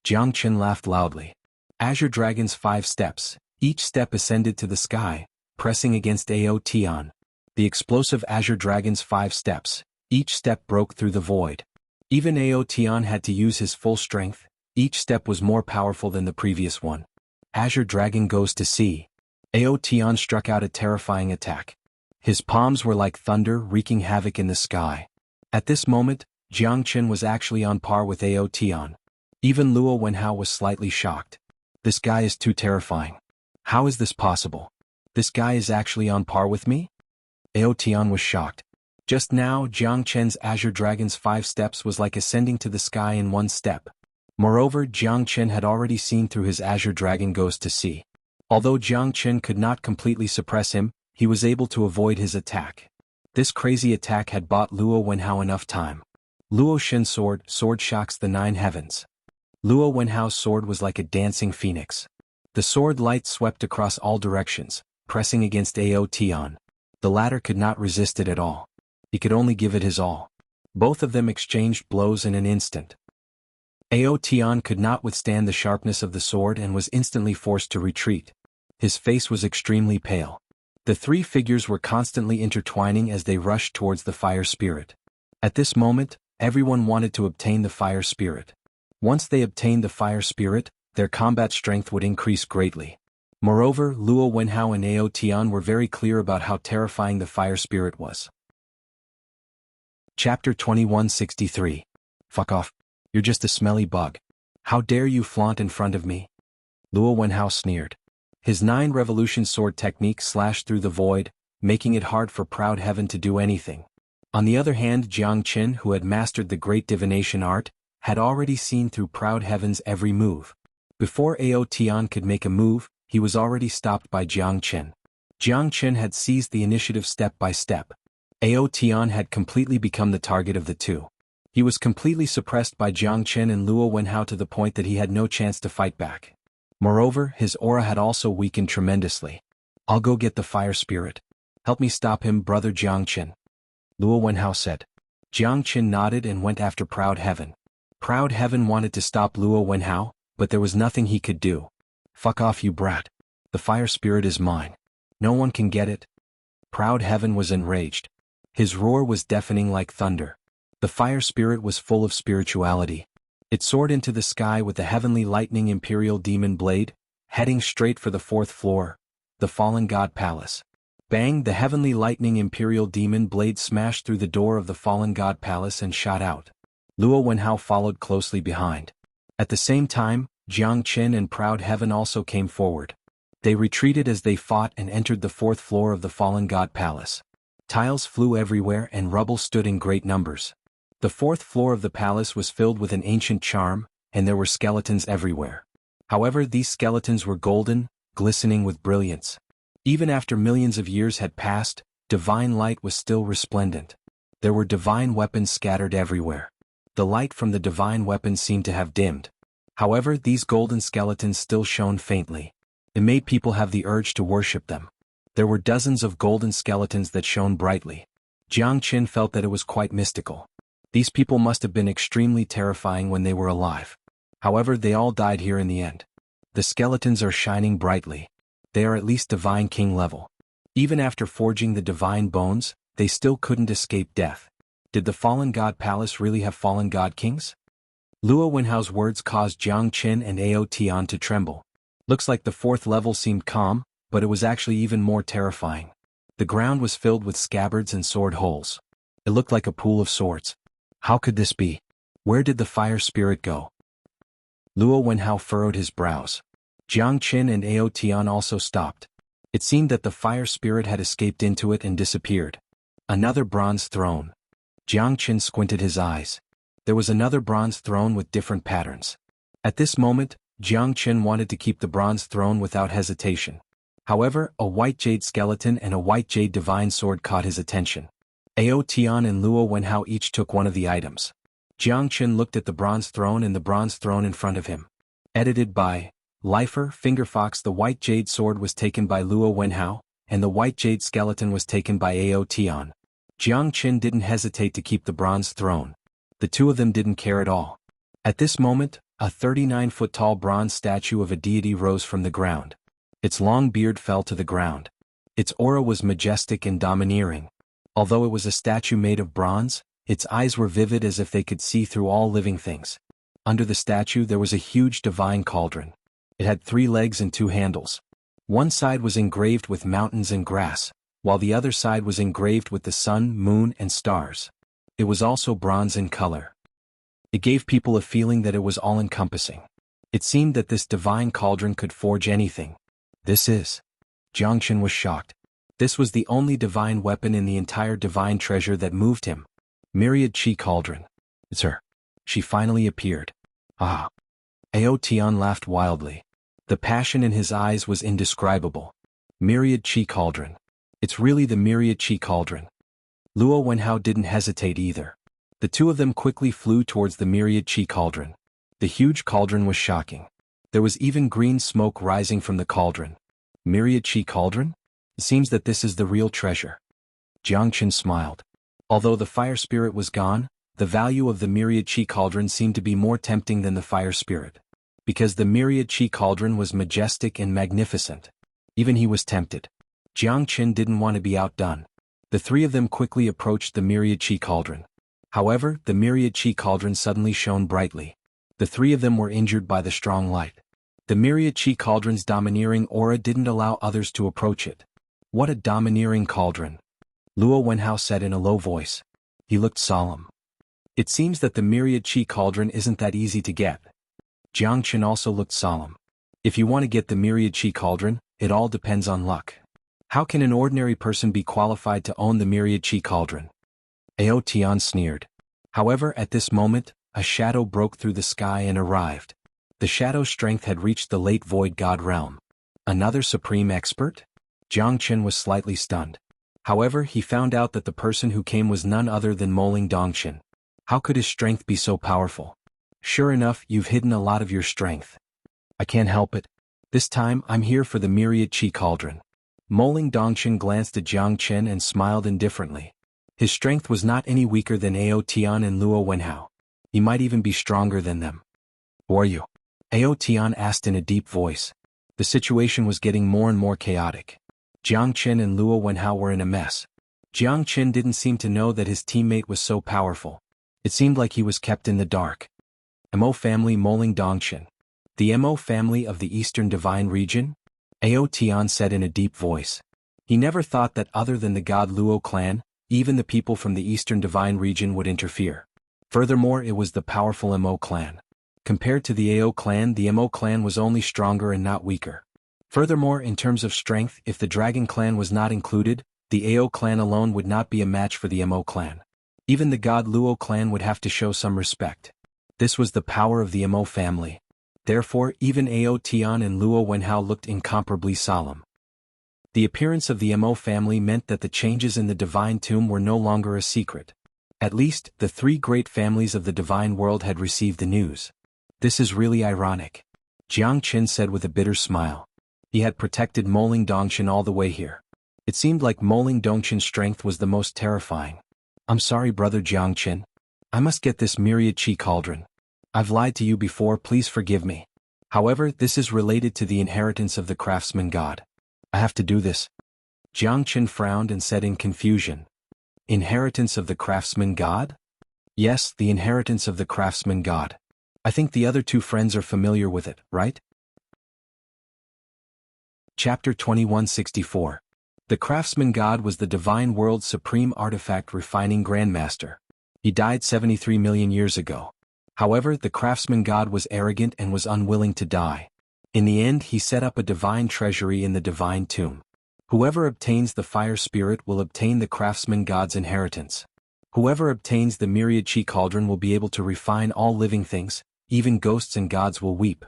Jiang Chen laughed loudly. Azure Dragon's 5 steps, each step ascended to the sky, pressing against Ao Tian. The explosive azure dragon's 5 steps. Each step broke through the void. Even Ao Tian had to use his full strength. Each step was more powerful than the previous one. Azure Dragon goes to sea. Ao Tian struck out a terrifying attack. His palms were like thunder wreaking havoc in the sky. At this moment, Jiangchen was actually on par with Ao Tian. Even Luo Wenhao was slightly shocked. This guy is too terrifying. How is this possible? This guy is actually on par with me? Ao Tian was shocked. Just now, Jiangchen's Azure Dragon's 5 steps was like ascending to the sky in 1 step. Moreover, Jiangchen had already seen through his Azure Dragon goes to sea. Although Jiangchen could not completely suppress him, he was able to avoid his attack. This crazy attack had bought Luo Wenhao enough time. Luo Shen's sword shocks the 9 heavens. Luo Wenhao's sword was like a dancing phoenix. The sword light swept across all directions, pressing against Ao Tian. The latter could not resist it at all. He could only give it his all. Both of them exchanged blows in an instant. Ao Tian could not withstand the sharpness of the sword and was instantly forced to retreat. His face was extremely pale. The 3 figures were constantly intertwining as they rushed towards the fire spirit. At this moment, everyone wanted to obtain the fire spirit. Once they obtained the fire spirit, their combat strength would increase greatly. Moreover, Luo Wenhao and Ao Tian were very clear about how terrifying the fire spirit was. Chapter 2163. Fuck off. You're just a smelly bug. How dare you flaunt in front of me? Luo Wenhao sneered. His 9 revolution sword technique slashed through the void, making it hard for Proud Heaven to do anything. On the other hand, Jiang Qin, who had mastered the great divination art, had already seen through Proud Heaven's every move. Before Ao Tian could make a move, he was already stopped by Jiang Qin. Jiang Qin had seized the initiative step by step. Ao Tian had completely become the target of the 2. He was completely suppressed by Jiang Qin and Luo Wenhao to the point that he had no chance to fight back. Moreover, his aura had also weakened tremendously. I'll go get the fire spirit. Help me stop him, brother Jiang Qin. Luo Wenhao said. Jiang Qin nodded and went after Proud Heaven. Proud Heaven wanted to stop Luo Wenhao, but there was nothing he could do. Fuck off, you brat. The fire spirit is mine. No one can get it. Proud Heaven was enraged. His roar was deafening like thunder. The fire spirit was full of spirituality. It soared into the sky with the heavenly lightning imperial demon blade, heading straight for the 4th floor, the fallen god palace. Bang! The heavenly lightning imperial demon blade smashed through the door of the fallen god palace and shot out. Luo Wenhao followed closely behind. At the same time, Jiang Qin and Proud Heaven also came forward. They retreated as they fought and entered the 4th floor of the fallen god palace. Tiles flew everywhere and rubble stood in great numbers. The 4th floor of the palace was filled with an ancient charm, and there were skeletons everywhere. However, these skeletons were golden, glistening with brilliance. Even after millions of years had passed, divine light was still resplendent. There were divine weapons scattered everywhere. The light from the divine weapons seemed to have dimmed. However, these golden skeletons still shone faintly. It made people have the urge to worship them. There were dozens of golden skeletons that shone brightly. Jiang Qin felt that it was quite mystical. These people must have been extremely terrifying when they were alive. However, they all died here in the end. The skeletons are shining brightly. They are at least divine king level. Even after forging the divine bones, they still couldn't escape death. Did the fallen god palace really have fallen god kings? Luo Wenhao's words caused Jiang Qin and Ao Tian to tremble. Looks like the 4th level seemed calm, but it was actually even more terrifying. The ground was filled with scabbards and sword holes. It looked like a pool of swords. How could this be? Where did the fire spirit go? Luo Wenhao furrowed his brows. Jiang Qin and Ao Tian also stopped. It seemed that the fire spirit had escaped into it and disappeared. Another bronze throne. Jiang Qin squinted his eyes. There was another bronze throne with different patterns. At this moment, Jiang Qin wanted to keep the bronze throne without hesitation. However, a white jade skeleton and a white jade divine sword caught his attention. Ao Tian and Luo Wenhao each took one of the items. Jiang Qin looked at the bronze throne and the bronze throne in front of him. Edited by Lifer Fingerfox. The white jade sword was taken by Luo Wenhao, and the white jade skeleton was taken by Ao Tian. Jiang Qin didn't hesitate to keep the bronze throne. The 2 of them didn't care at all. At this moment, a 39-foot-tall bronze statue of a deity rose from the ground. Its long beard fell to the ground. Its aura was majestic and domineering. Although it was a statue made of bronze, its eyes were vivid as if they could see through all living things. Under the statue there was a huge divine cauldron. It had 3 legs and 2 handles. One side was engraved with mountains and grass, while the other side was engraved with the sun, moon, and stars. It was also bronze in color. It gave people a feeling that it was all-encompassing. It seemed that this divine cauldron could forge anything. This is. Jianghu was shocked. This was the only divine weapon in the entire divine treasure that moved him. Myriad Chi Cauldron. It's her. She finally appeared. Ah. Ao laughed wildly. The passion in his eyes was indescribable. Myriad Chi Cauldron. It's really the Myriad Chi Cauldron. Luo Wenhao didn't hesitate either. The two of them quickly flew towards the Myriad Chi Cauldron. The huge cauldron was shocking. There was even green smoke rising from the cauldron. Myriad Chi Cauldron? It seems that this is the real treasure. Jianghu smiled. Although the fire spirit was gone, the value of the Myriad Chi Cauldron seemed to be more tempting than the fire spirit. Because the Myriad Chi Cauldron was majestic and magnificent. Even he was tempted. Jianghu didn't want to be outdone. The 3 of them quickly approached the Myriad Chi Cauldron. However, the Myriad Chi Cauldron suddenly shone brightly. The 3 of them were injured by the strong light. The Myriad Chi Cauldron's domineering aura didn't allow others to approach it. What a domineering cauldron! Luo Wenhao said in a low voice. He looked solemn. It seems that the Myriad Chi Cauldron isn't that easy to get. Jianghu also looked solemn. If you want to get the Myriad Chi Cauldron, it all depends on luck. How can an ordinary person be qualified to own the Myriad Chi Cauldron? Ao sneered. However, at this moment, a shadow broke through the sky and arrived. The shadow's strength had reached the late void god realm. Another supreme expert? Jianghu was slightly stunned. However, he found out that the person who came was none other than Moling Dongchen. How could his strength be so powerful? Sure enough, you've hidden a lot of your strength. I can't help it. This time, I'm here for the Myriad Chi Cauldron. Moling Dongchen glanced at Jianghu and smiled indifferently. His strength was not any weaker than Ao and Luo Wenhao. He might even be stronger than them. Who are you? Ao asked in a deep voice. The situation was getting more and more chaotic. Jianghu and Luo Wenhao were in a mess. Jianghu didn't seem to know that his teammate was so powerful. It seemed like he was kept in the dark. Mo family Moling Dongchen. The Mo family of the Eastern Divine Region? Ao said in a deep voice. He never thought that other than the god Luo clan, even the people from the Eastern Divine Region would interfere. Furthermore, it was the powerful Mo clan. Compared to the Ao clan, the Mo clan was only stronger and not weaker. Furthermore, in terms of strength, if the Dragon clan was not included, the Ao clan alone would not be a match for the Mo clan. Even the god Luo clan would have to show some respect. This was the power of the Mo family. Therefore, even Ao and Luo Wenhao looked incomparably solemn. The appearance of the Mo family meant that the changes in the divine tomb were no longer a secret. At least, the 3 great families of the divine world had received the news. This is really ironic. Jianghu said with a bitter smile. He had protected Moling Dongchen all the way here. It seemed like Moling Dongchen's strength was the most terrifying. I'm sorry, brother Jianghu. I must get this Myriad Chi Cauldron. I've lied to you before, please forgive me. However, this is related to the inheritance of the craftsman god. I have to do this. Jianghu frowned and said in confusion. Inheritance of the craftsman god? Yes, the inheritance of the craftsman god. I think the other 2 friends are familiar with it, right? Chapter 2164. The craftsman god was the divine world's supreme artifact refining grandmaster. He died 73 million years ago. However, the craftsman god was arrogant and was unwilling to die. In the end, he set up a divine treasury in the divine tomb. Whoever obtains the fire spirit will obtain the craftsman god's inheritance. Whoever obtains the Myriad Chi Cauldron will be able to refine all living things, even ghosts and gods will weep.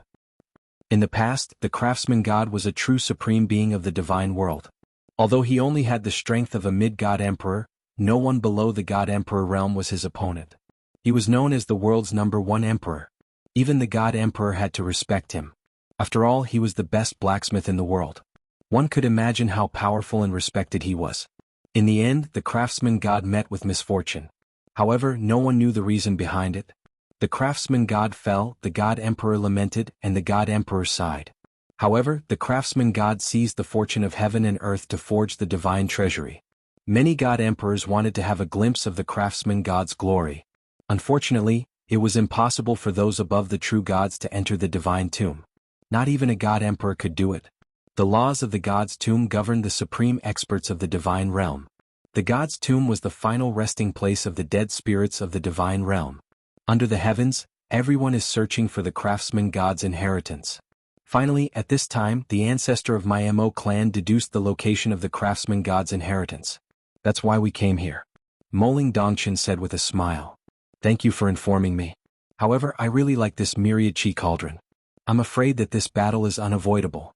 In the past, the craftsman god was a true supreme being of the divine world. Although he only had the strength of a mid-god emperor, no one below the god emperor realm was his opponent. He was known as the world's #1 emperor. Even the god emperor had to respect him. After all, he was the best blacksmith in the world. One could imagine how powerful and respected he was. In the end, the craftsman god met with misfortune. However, no one knew the reason behind it. The craftsman god fell, the god emperor lamented, and the god emperor sighed. However, the craftsman god seized the fortune of heaven and earth to forge the divine treasury. Many god emperors wanted to have a glimpse of the craftsman god's glory. Unfortunately, it was impossible for those above the true gods to enter the divine tomb. Not even a god emperor could do it. The laws of the god's tomb governed the supreme experts of the divine realm. The god's tomb was the final resting place of the dead spirits of the divine realm. Under the heavens, everyone is searching for the craftsman god's inheritance. Finally, at this time, the ancestor of my Mo clan deduced the location of the craftsman god's inheritance. That's why we came here. Moling Dongchen said with a smile. Thank you for informing me. However, I really like this myriad chi cauldron. I'm afraid that this battle is unavoidable.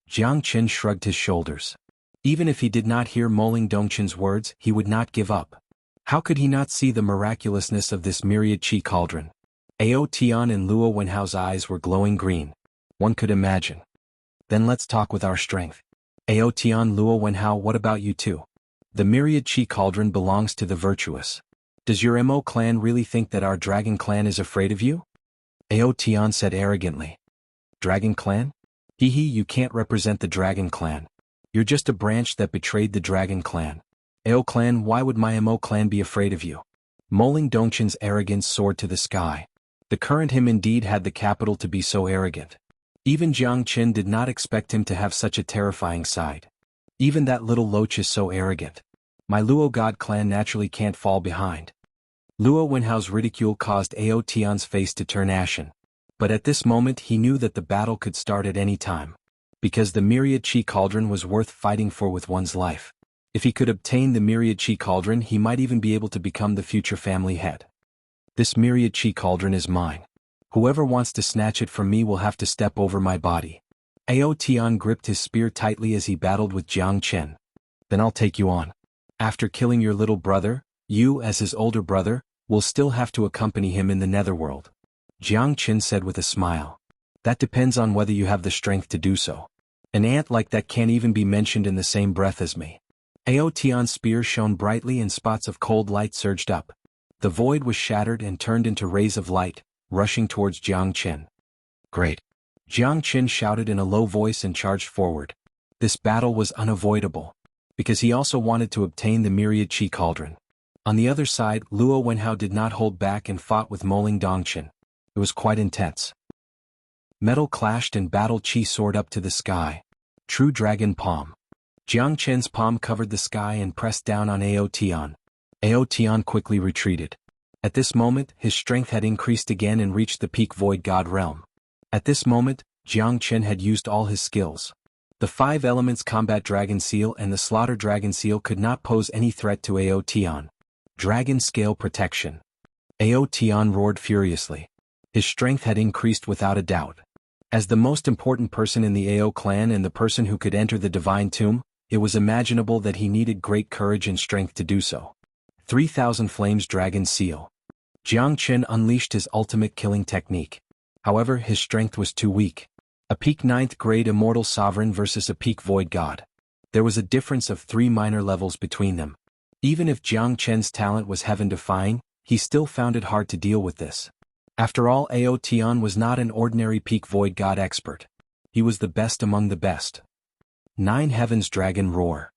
Jiang Qin shrugged his shoulders. Even if he did not hear Moling Dongchen's words, he would not give up. How could he not see the miraculousness of this myriad chi cauldron? Ao Tian and Luo Wenhao's eyes were glowing green. One could imagine. Then let's talk with our strength. Ao Tian, Luo Wenhao, what about you two? The myriad chi cauldron belongs to the virtuous. Does your Mo clan really think that our dragon clan is afraid of you? Ao Tian said arrogantly. Dragon clan? Hee hee, you can't represent the dragon clan. You're just a branch that betrayed the dragon clan. Ao clan, why would my Mo clan be afraid of you? Moling Dongchen's arrogance soared to the sky. The current him indeed had the capital to be so arrogant. Even Jiang Qin did not expect him to have such a terrifying side. Even that little loach is so arrogant. My Luo god clan naturally can't fall behind. Luo Wenhao's ridicule caused Ao Tian's face to turn ashen. But at this moment he knew that the battle could start at any time. Because the myriad chi cauldron was worth fighting for with one's life. If he could obtain the myriad chi cauldron, he might even be able to become the future family head. This myriad chi cauldron is mine. Whoever wants to snatch it from me will have to step over my body. Ao Tian gripped his spear tightly as he battled with Jiang Qin. Then I'll take you on. After killing your little brother, you, as his older brother, will still have to accompany him in the netherworld. Jiang Qin said with a smile. That depends on whether you have the strength to do so. An ant like that can't even be mentioned in the same breath as me. Ao Tian's spear shone brightly and spots of cold light surged up. The void was shattered and turned into rays of light, rushing towards Jiang Qin. Great. Jiang Qin shouted in a low voice and charged forward. This battle was unavoidable. Because he also wanted to obtain the myriad chi cauldron. On the other side, Luo Wenhao did not hold back and fought with Moling Dongchen. It was quite intense. Metal clashed and battle chi soared up to the sky. True dragon palm. Jiang Qin's palm covered the sky and pressed down on Ao Tian. Ao Tian quickly retreated. At this moment, his strength had increased again and reached the peak void god realm. At this moment, Jiang Qin had used all his skills. The 5 elements combat dragon seal and the slaughter dragon seal could not pose any threat to Ao Tian. Dragon scale protection. Ao Tian roared furiously. His strength had increased without a doubt. As the most important person in the Ao clan and the person who could enter the divine tomb, it was imaginable that he needed great courage and strength to do so. 3000 Flames Dragon Seal. Jiang Qin unleashed his ultimate killing technique. However, his strength was too weak. A peak 9th grade immortal sovereign versus a peak void god. There was a difference of 3 minor levels between them. Even if Jiang Qin's talent was heaven-defying, he still found it hard to deal with this. After all, Ao Tian was not an ordinary peak void god expert. He was the best among the best. 9 Heavens Dragon Roar.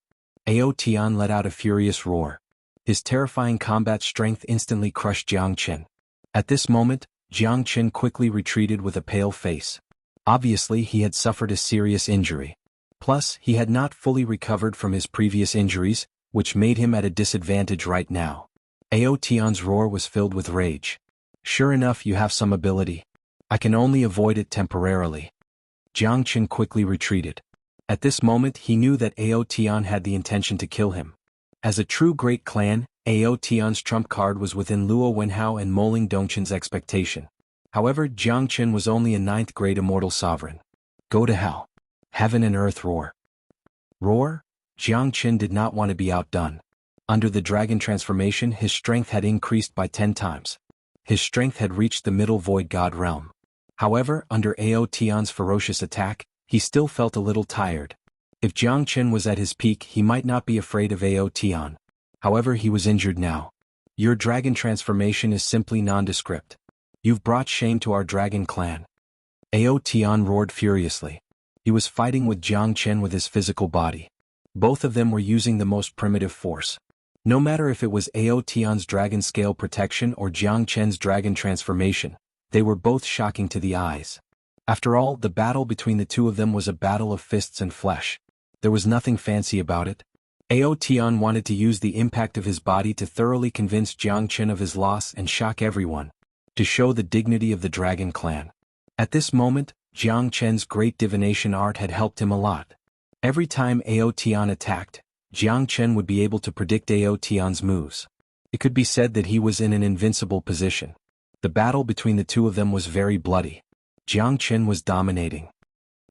Ao Tian let out a furious roar. His terrifying combat strength instantly crushed Jiang Qin. At this moment, Jiang Qin quickly retreated with a pale face. Obviously, he had suffered a serious injury. Plus, he had not fully recovered from his previous injuries, which made him at a disadvantage right now. Ao Tian's roar was filled with rage. Sure enough, you have some ability. I can only avoid it temporarily. Jiang Qin quickly retreated. At this moment, he knew that Ao Tian had the intention to kill him. As a true great clan, Ao Tian's trump card was within Luo Wenhao and Moling Dongchen's expectation. However, Jiang Qin was only a 9th grade immortal sovereign. Go to hell. Heaven and earth roar. Roar? Jiang Qin did not want to be outdone. Under the dragon transformation, his strength had increased by 10 times. His strength had reached the middle void god realm. However, under Ao Tian's ferocious attack, he still felt a little tired. If Jiang Qin was at his peak, he might not be afraid of Ao Tian. However, he was injured now. Your dragon transformation is simply nondescript. You've brought shame to our dragon clan. Ao Tian roared furiously. He was fighting with Jiang Chen with his physical body. Both of them were using the most primitive force. No matter if it was Ao Tian's dragon scale protection or Jiang Chen's dragon transformation, they were both shocking to the eyes. After all, the battle between the two of them was a battle of fists and flesh. There was nothing fancy about it. Ao Tian wanted to use the impact of his body to thoroughly convince Jiang Chen of his loss and shock everyone, to show the dignity of the dragon clan. At this moment, Jiang Chen's great divination art had helped him a lot. Every time Ao Tian attacked, Jiang Chen would be able to predict Ao Tian's moves. It could be said that he was in an invincible position. The battle between the two of them was very bloody. Jiang Chen was dominating.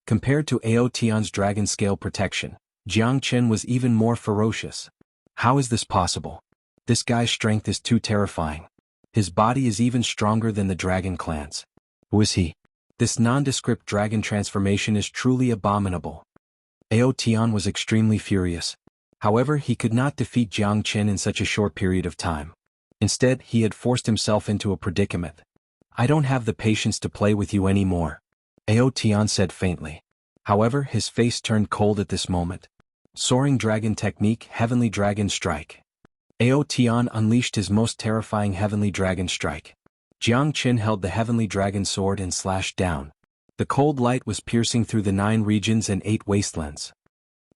Compared to Ao Tian's dragon scale protection, Jiang Chen was even more ferocious. How is this possible? This guy's strength is too terrifying. His body is even stronger than the dragon clans. Who is he? This nondescript dragon transformation is truly abominable. Ao Tian was extremely furious. However, he could not defeat Jiang Chen in such a short period of time. Instead, he had forced himself into a predicament. I don't have the patience to play with you anymore, Ao Tian said faintly. However, his face turned cold at this moment. Soaring Dragon Technique, Heavenly Dragon Strike. Ao Tian unleashed his most terrifying Heavenly Dragon Strike. Jiang Chen held the Heavenly Dragon Sword and slashed down. The cold light was piercing through the 9 regions and 8 wastelands.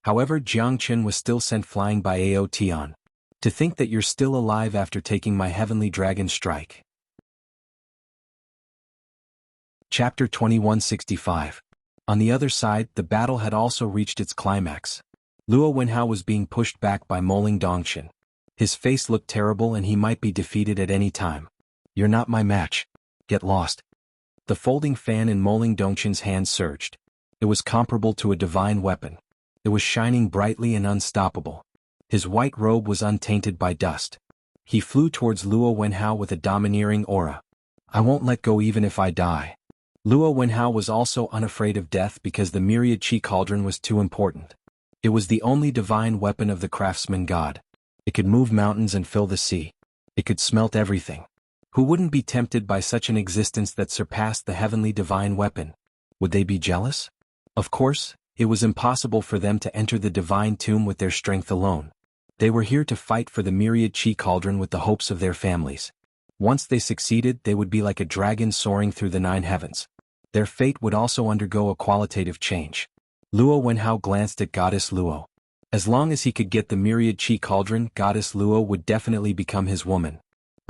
However, Jiang Chen was still sent flying by Ao Tian. To think that you're still alive after taking my Heavenly Dragon Strike. Chapter 2165. On the other side, the battle had also reached its climax. Luo Wenhao was being pushed back by Moling Dongshin. His face looked terrible and he might be defeated at any time. You're not my match. Get lost. The folding fan in Moling Dongshin's hand surged. It was comparable to a divine weapon. It was shining brightly and unstoppable. His white robe was untainted by dust. He flew towards Luo Wenhao with a domineering aura. I won't let go even if I die. Luo Wenhao was also unafraid of death because the myriad chi cauldron was too important. It was the only divine weapon of the craftsman god. It could move mountains and fill the sea. It could smelt everything. Who wouldn't be tempted by such an existence that surpassed the heavenly divine weapon? Would they be jealous? Of course, it was impossible for them to enter the divine tomb with their strength alone. They were here to fight for the myriad chi cauldron with the hopes of their families. Once they succeeded, they would be like a dragon soaring through the 9 heavens. Their fate would also undergo a qualitative change. Luo Wenhao glanced at Goddess Luo. As long as he could get the myriad chi cauldron, Goddess Luo would definitely become his woman.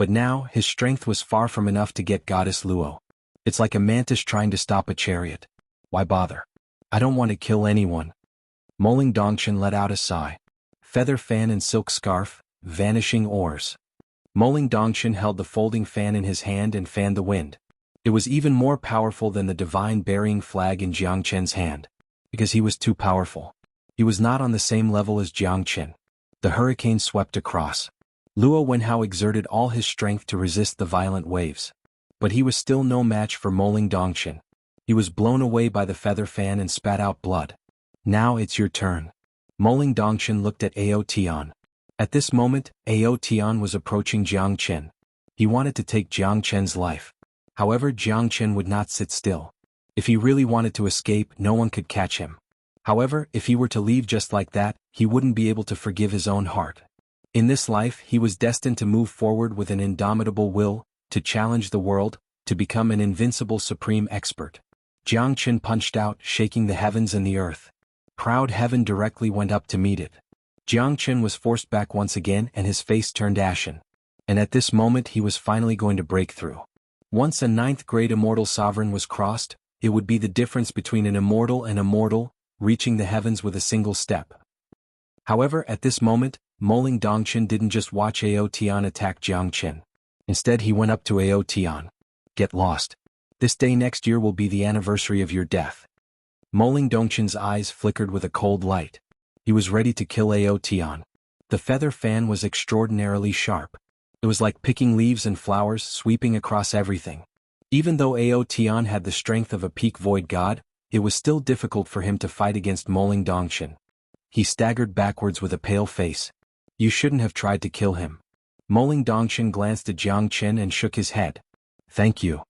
But now, his strength was far from enough to get Goddess Luo. It's like a mantis trying to stop a chariot. Why bother? I don't want to kill anyone. Moling Dongshin let out a sigh. Feather fan and silk scarf, vanishing oars. Moling Dongshin held the folding fan in his hand and fanned the wind. It was even more powerful than the divine burying flag in Jiang Chen's hand. Because he was too powerful. He was not on the same level as Jiang Chen. The hurricane swept across. Luo Wenhao exerted all his strength to resist the violent waves. But he was still no match for Moling Dongshin. He was blown away by the feather fan and spat out blood. Now it's your turn. Moling Dongshin looked at Ao Tian. At this moment, Ao Tian was approaching Jiang Chen. He wanted to take Jiang Chen's life. However, Jiang Chen would not sit still. If he really wanted to escape, no one could catch him. However, if he were to leave just like that, he wouldn't be able to forgive his own heart. In this life, he was destined to move forward with an indomitable will, to challenge the world, to become an invincible supreme expert. Jiang Chen punched out, shaking the heavens and the earth. Proud heaven directly went up to meet it. Jiang Chen was forced back once again and his face turned ashen. And at this moment he was finally going to break through. Once a 9th grade immortal sovereign was crossed, it would be the difference between an immortal and a mortal, reaching the heavens with a single step. However, at this moment, Moling Dongshin didn't just watch Ao Tian attack Jiang Chen. Instead he went up to Ao Tian. Get lost. This day next year will be the anniversary of your death. Moling Dongshin's eyes flickered with a cold light. He was ready to kill Ao Tian. The feather fan was extraordinarily sharp. It was like picking leaves and flowers, sweeping across everything. Even though Ao Tian had the strength of a peak void god, it was still difficult for him to fight against Moling Dongshin. He staggered backwards with a pale face. You shouldn't have tried to kill him. Moling Dongshin glanced at Jiang Chen and shook his head. Thank you.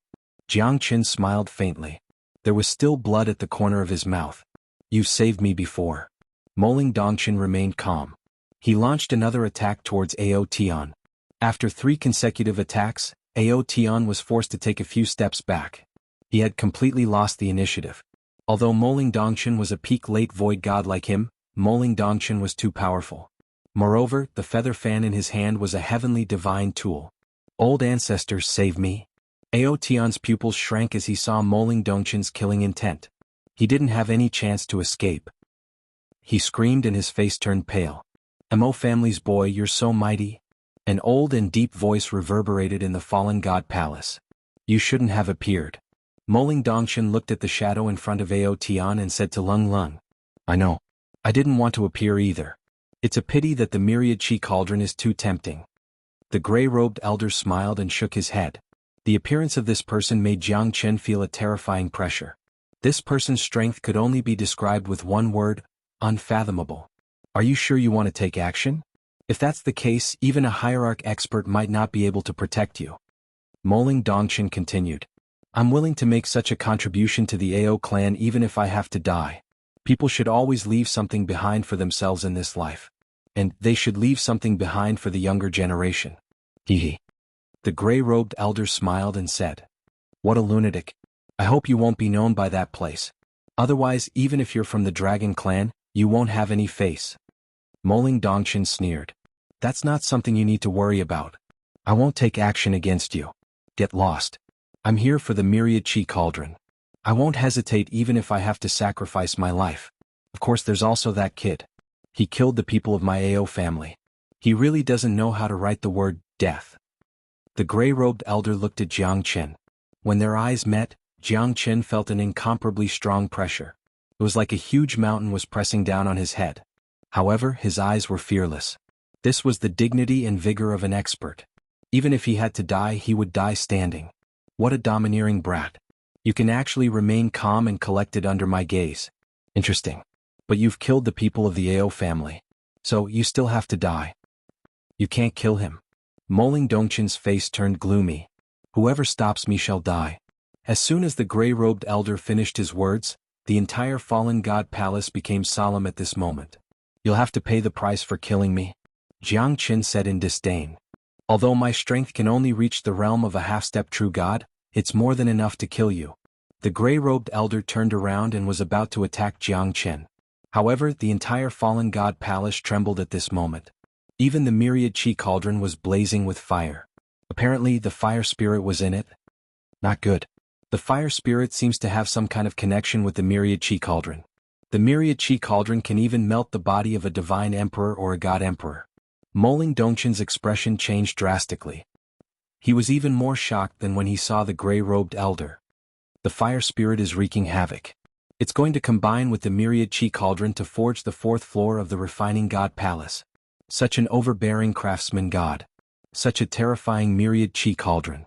Jiang Chen smiled faintly. There was still blood at the corner of his mouth. You've saved me before. Moling Dongchen remained calm. He launched another attack towards Ao Tian. After 3 consecutive attacks, Ao Tian was forced to take a few steps back. He had completely lost the initiative. Although Moling Dongchen was a peak late void god like him, Moling Dongchen was too powerful. Moreover, the feather fan in his hand was a heavenly divine tool. Old ancestors, save me. Ao Tian's pupils shrank as he saw Moling Dongchen's killing intent. He didn't have any chance to escape. He screamed and his face turned pale. Mo family's boy, you're so mighty. An old and deep voice reverberated in the fallen god palace. You shouldn't have appeared. Moling Dongchen looked at the shadow in front of Ao Tian and said to Lung Lung, I know. I didn't want to appear either. It's a pity that the myriad chi cauldron is too tempting. The gray-robed elder smiled and shook his head. The appearance of this person made Jiang Chen feel a terrifying pressure. This person's strength could only be described with one word, unfathomable. Are you sure you want to take action? If that's the case, even a hierarch expert might not be able to protect you. Moling Dongchen continued. I'm willing to make such a contribution to the Ao clan even if I have to die. People should always leave something behind for themselves in this life. And they should leave something behind for the younger generation. Hee. The gray-robed elder smiled and said, what a lunatic. I hope you won't be known by that place. Otherwise, even if you're from the Dragon Clan, you won't have any face. Moling Dongchen sneered. That's not something you need to worry about. I won't take action against you. Get lost. I'm here for the myriad chi cauldron. I won't hesitate even if I have to sacrifice my life. Of course, there's also that kid. He killed the people of my Ao family. He really doesn't know how to write the word death. The gray-robed elder looked at Jiang Chen. When their eyes met, Jiang Chen felt an incomparably strong pressure. It was like a huge mountain was pressing down on his head. However, his eyes were fearless. This was the dignity and vigor of an expert. Even if he had to die, he would die standing. What a domineering brat. You can actually remain calm and collected under my gaze. Interesting. But you've killed the people of the Ao family. So, you still have to die. You can't kill him. Moling Dongchen's face turned gloomy. Whoever stops me shall die. As soon as the gray-robed elder finished his words, the entire fallen god palace became solemn at this moment. You'll have to pay the price for killing me, Jiang Chen said in disdain. Although my strength can only reach the realm of a half-step true god, it's more than enough to kill you. The gray-robed elder turned around and was about to attack Jiang Chen. However, the entire fallen god palace trembled at this moment. Even the myriad chi cauldron was blazing with fire. Apparently, the fire spirit was in it. Not good. The fire spirit seems to have some kind of connection with the myriad chi cauldron. The myriad chi cauldron can even melt the body of a divine emperor or a god emperor. Moling Dongchen's expression changed drastically. He was even more shocked than when he saw the gray-robed elder. The fire spirit is wreaking havoc. It's going to combine with the myriad chi cauldron to forge the 4th floor of the refining god palace. Such an overbearing craftsman god. Such a terrifying myriad chi cauldron.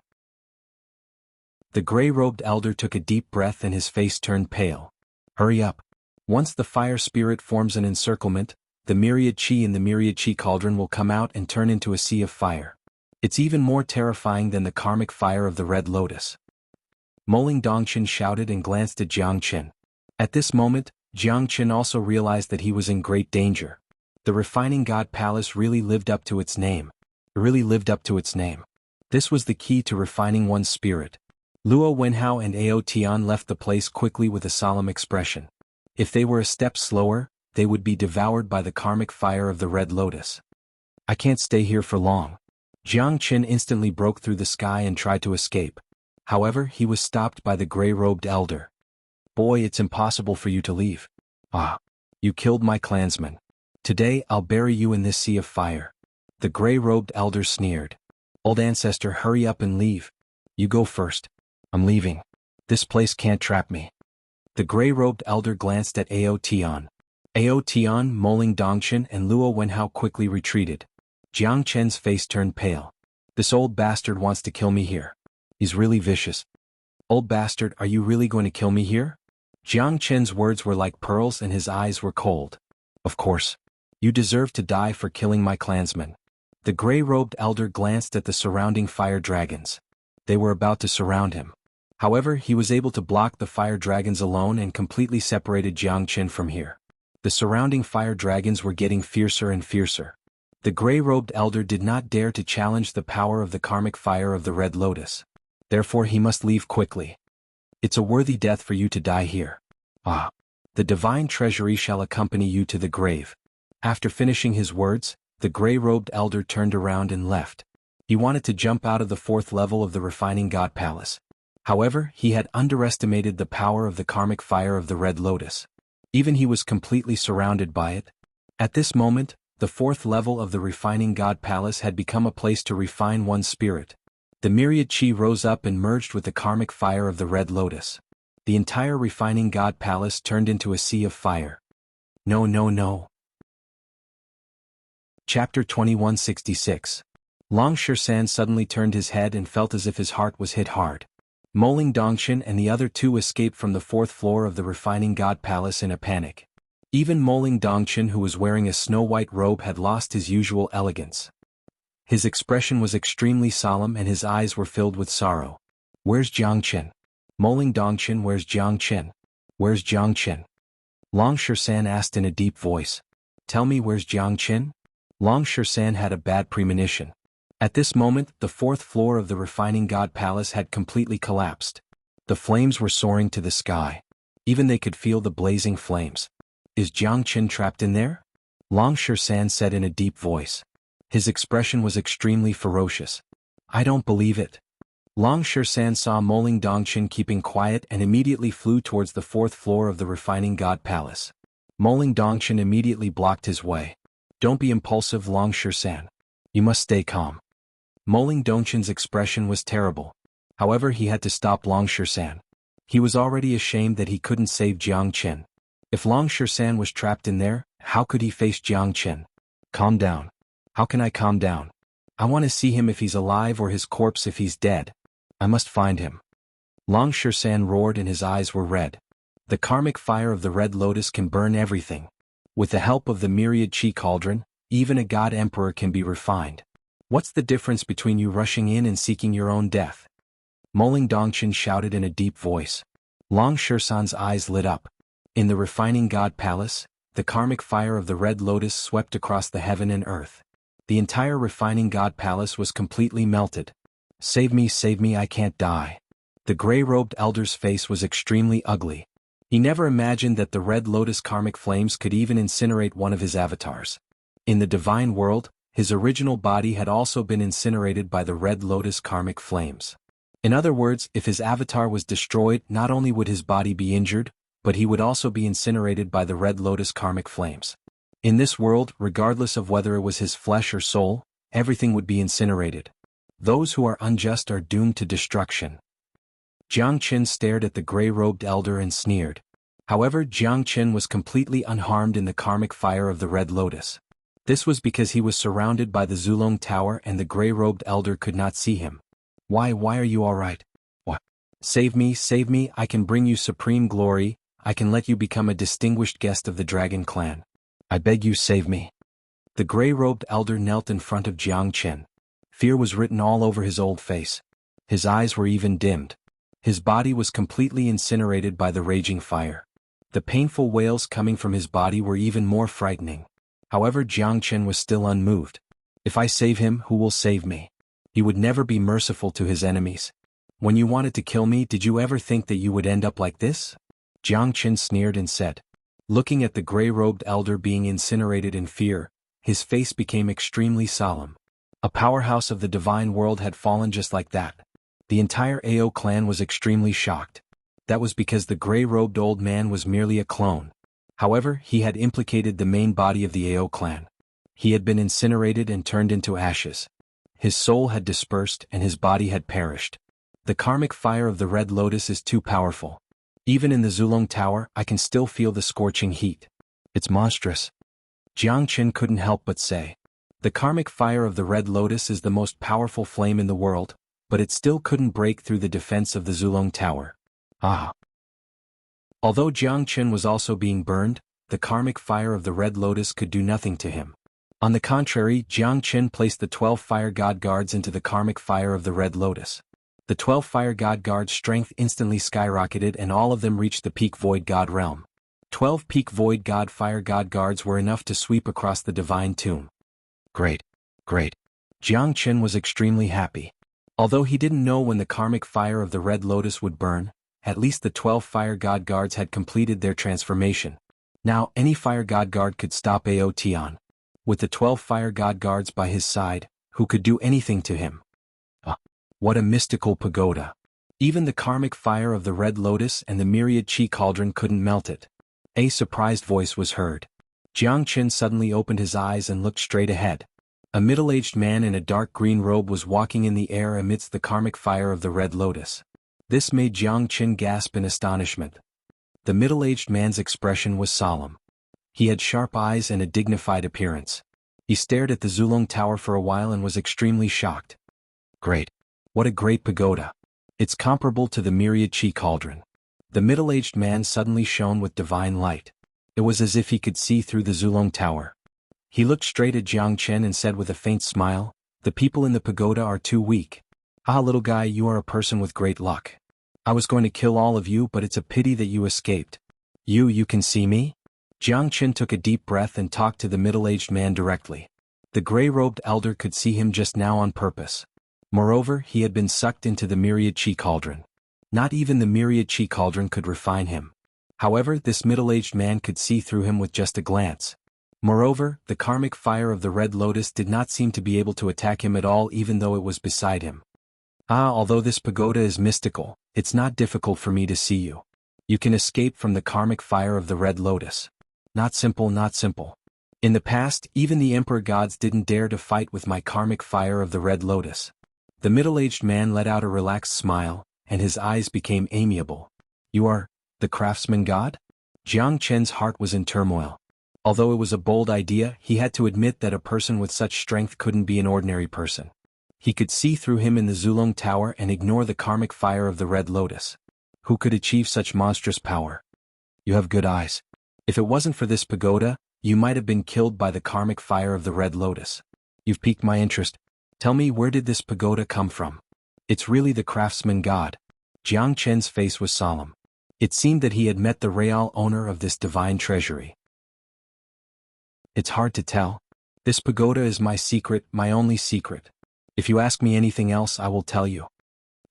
The gray-robed elder took a deep breath and his face turned pale. Hurry up. Once the fire spirit forms an encirclement, the myriad chi in the myriad chi cauldron will come out and turn into a sea of fire. It's even more terrifying than the karmic fire of the Red Lotus. Moling Dongchen shouted and glanced at Jiang Chen. At this moment, Jiang Chen also realized that he was in great danger. The refining god palace really lived up to its name. This was the key to refining one's spirit. Luo Wenhao and Ao Tian left the place quickly with a solemn expression. If they were a step slower, they would be devoured by the karmic fire of the Red Lotus. I can't stay here for long. Jiang Chen instantly broke through the sky and tried to escape. However, he was stopped by the gray-robed elder. Boy, it's impossible for you to leave. Ah, you killed my clansmen. Today I'll bury you in this sea of fire. The gray-robed elder sneered. Old ancestor, hurry up and leave. You go first. I'm leaving. This place can't trap me. The gray-robed elder glanced at Ao Tian. Ao Tian, Moling Dongchen and Luo Wenhao quickly retreated. Jiang Chen's face turned pale. This old bastard wants to kill me here. He's really vicious. Old bastard, are you really going to kill me here? Jiang Chen's words were like pearls and his eyes were cold. Of course. You deserve to die for killing my clansmen. The gray-robed elder glanced at the surrounding fire dragons. They were about to surround him. However, he was able to block the fire dragons alone and completely separated Jiangchen from here. The surrounding fire dragons were getting fiercer and fiercer. The gray-robed elder did not dare to challenge the power of the karmic fire of the Red Lotus. Therefore he must leave quickly. It's a worthy death for you to die here. Ah! The divine treasury shall accompany you to the grave. After finishing his words, the gray-robed elder turned around and left. He wanted to jump out of the 4th level of the refining god palace. However, he had underestimated the power of the karmic fire of the Red Lotus. Even he was completely surrounded by it. At this moment, the 4th level of the refining god palace had become a place to refine one's spirit. The myriad chi rose up and merged with the karmic fire of the Red Lotus. The entire refining god palace turned into a sea of fire. No, no, no. Chapter 2166. Long Shersan suddenly turned his head and felt as if his heart was hit hard. Moling Dongshin and the other two escaped from the 4th floor of the refining god palace in a panic. Even Moling Dongshin, who was wearing a snow-white robe, had lost his usual elegance. His expression was extremely solemn and his eyes were filled with sorrow. Where's Jiangchen? Moling Dongshin, where's Jiangchen? Where's Jiangchen? Long Shersan asked in a deep voice. Tell me, where's Jiangchen? Long Shersan had a bad premonition. At this moment, the 4th floor of the refining god palace had completely collapsed. The flames were soaring to the sky. Even they could feel the blazing flames. Is Jiangchen trapped in there? Long Shersan said in a deep voice. His expression was extremely ferocious. I don't believe it. Long Shersan saw Moling Dongshin keeping quiet and immediately flew towards the 4th floor of the refining god palace. Moling Dongshin immediately blocked his way. Don't be impulsive, Long Shersan. You must stay calm. Moling Dongshin's expression was terrible. However, he had to stop Long Shersan. He was already ashamed that he couldn't save Jiangchen. If Long Shersan was trapped in there, how could he face Jiangchen? Calm down. How can I calm down? I want to see him if he's alive or his corpse if he's dead. I must find him. Long Shersan roared and his eyes were red. The karmic fire of the Red Lotus can burn everything. With the help of the myriad chi cauldron, even a god emperor can be refined. What's the difference between you rushing in and seeking your own death? Moling Dongshin shouted in a deep voice. Long Shersan's eyes lit up. In the refining god palace, the karmic fire of the Red Lotus swept across the heaven and earth. The entire refining god palace was completely melted. Save me, I can't die. The gray-robed elder's face was extremely ugly. He never imagined that the Red Lotus karmic flames could even incinerate one of his avatars. In the divine world, his original body had also been incinerated by the Red Lotus karmic flames. In other words, if his avatar was destroyed, not only would his body be injured, but he would also be incinerated by the Red Lotus karmic flames. In this world, regardless of whether it was his flesh or soul, everything would be incinerated. Those who are unjust are doomed to destruction. Jiangchen stared at the gray-robed elder and sneered. However, Jiangchen was completely unharmed in the karmic fire of the Red Lotus. This was because he was surrounded by the Zulong Tower and the gray-robed elder could not see him. Why are you alright? What? Save me, I can bring you supreme glory, I can let you become a distinguished guest of the Dragon Clan. I beg you, save me. The gray-robed elder knelt in front of Jiangchen. Fear was written all over his old face. His eyes were even dimmed. His body was completely incinerated by the raging fire. The painful wails coming from his body were even more frightening. However, Jiangchen was still unmoved. If I save him, who will save me? He would never be merciful to his enemies. When you wanted to kill me, did you ever think that you would end up like this? Jiangchen sneered and said. Looking at the gray-robed elder being incinerated in fear, his face became extremely solemn. A powerhouse of the divine world had fallen just like that. The entire Ao clan was extremely shocked. That was because the gray-robed old man was merely a clone. However, he had implicated the main body of the Ao clan. He had been incinerated and turned into ashes. His soul had dispersed and his body had perished. The karmic fire of the Red Lotus is too powerful. Even in the Zulong Tower, I can still feel the scorching heat. It's monstrous. Jiangchen couldn't help but say. The karmic fire of the Red Lotus is the most powerful flame in the world, but it still couldn't break through the defense of the Zulong Tower. Ah. Although Jiangchen was also being burned, the karmic fire of the Red Lotus could do nothing to him. On the contrary, Jiangchen placed the 12 fire god guards into the karmic fire of the Red Lotus. The 12 fire god guards' strength instantly skyrocketed and all of them reached the peak void god realm. 12 peak void god fire god guards were enough to sweep across the divine tomb. Great. Great. Jiang Qin was extremely happy. Although he didn't know when the karmic fire of the Red Lotus would burn, at least the 12 fire god guards had completed their transformation. Now any fire god guard could stop Ao Tian. With the 12 fire god guards by his side, who could do anything to him? What a mystical pagoda. Even the karmic fire of the Red Lotus and the myriad chi cauldron couldn't melt it. A surprised voice was heard. Jiang Qin suddenly opened his eyes and looked straight ahead. A middle-aged man in a dark green robe was walking in the air amidst the karmic fire of the Red Lotus. This made Jiang Qin gasp in astonishment. The middle-aged man's expression was solemn. He had sharp eyes and a dignified appearance. He stared at the Zulong Tower for a while and was extremely shocked. Great. What a great pagoda. It's comparable to the myriad chi cauldron. The middle-aged man suddenly shone with divine light. It was as if he could see through the Zulong Tower. He looked straight at Jiang Qin and said with a faint smile, "The people in the pagoda are too weak. Ah, little guy, you are a person with great luck. I was going to kill all of you, but it's a pity that you escaped. You can see me?" Jiang Qin took a deep breath and talked to the middle-aged man directly. The gray-robed elder could see him just now on purpose. Moreover, he had been sucked into the myriad chi cauldron. Not even the myriad chi cauldron could refine him. However, this middle-aged man could see through him with just a glance. Moreover, the karmic fire of the Red Lotus did not seem to be able to attack him at all even though it was beside him. Although this pagoda is mystical, it's not difficult for me to see you. You can escape from the karmic fire of the Red Lotus. Not simple, not simple. In the past, even the emperor gods didn't dare to fight with my karmic fire of the Red Lotus. The middle-aged man let out a relaxed smile, and his eyes became amiable. You are the craftsman god? Jiang Qin's heart was in turmoil. Although it was a bold idea, he had to admit that a person with such strength couldn't be an ordinary person. He could see through him in the Zulong Tower and ignore the karmic fire of the Red Lotus. Who could achieve such monstrous power? You have good eyes. If it wasn't for this pagoda, you might have been killed by the karmic fire of the Red Lotus. You've piqued my interest. Tell me, where did this pagoda come from? It's really the craftsman god. Jiang Qin's face was solemn. It seemed that he had met the real owner of this divine treasury. It's hard to tell. This pagoda is my secret, my only secret. If you ask me anything else, I will tell you.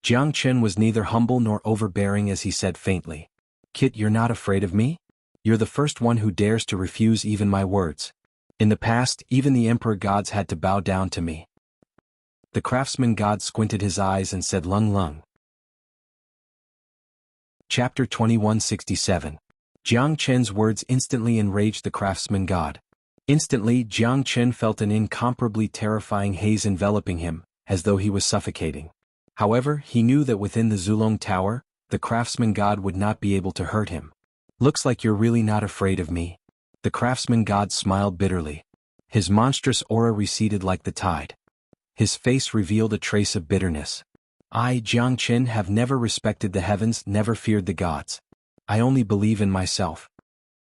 Jiang Qin was neither humble nor overbearing as he said faintly. Kit, you're not afraid of me? You're the first one who dares to refuse even my words. In the past, even the emperor gods had to bow down to me. The craftsman god squinted his eyes and said lung lung. Chapter 2167. Jiang Qin's words instantly enraged the craftsman god. Instantly, Jiang Qin felt an incomparably terrifying haze enveloping him, as though he was suffocating. However, he knew that within the Zulong Tower, the craftsman god would not be able to hurt him. Looks like you're really not afraid of me. The craftsman god smiled bitterly. His monstrous aura receded like the tide. His face revealed a trace of bitterness. I, Jiang Qin, have never respected the heavens, never feared the gods. I only believe in myself.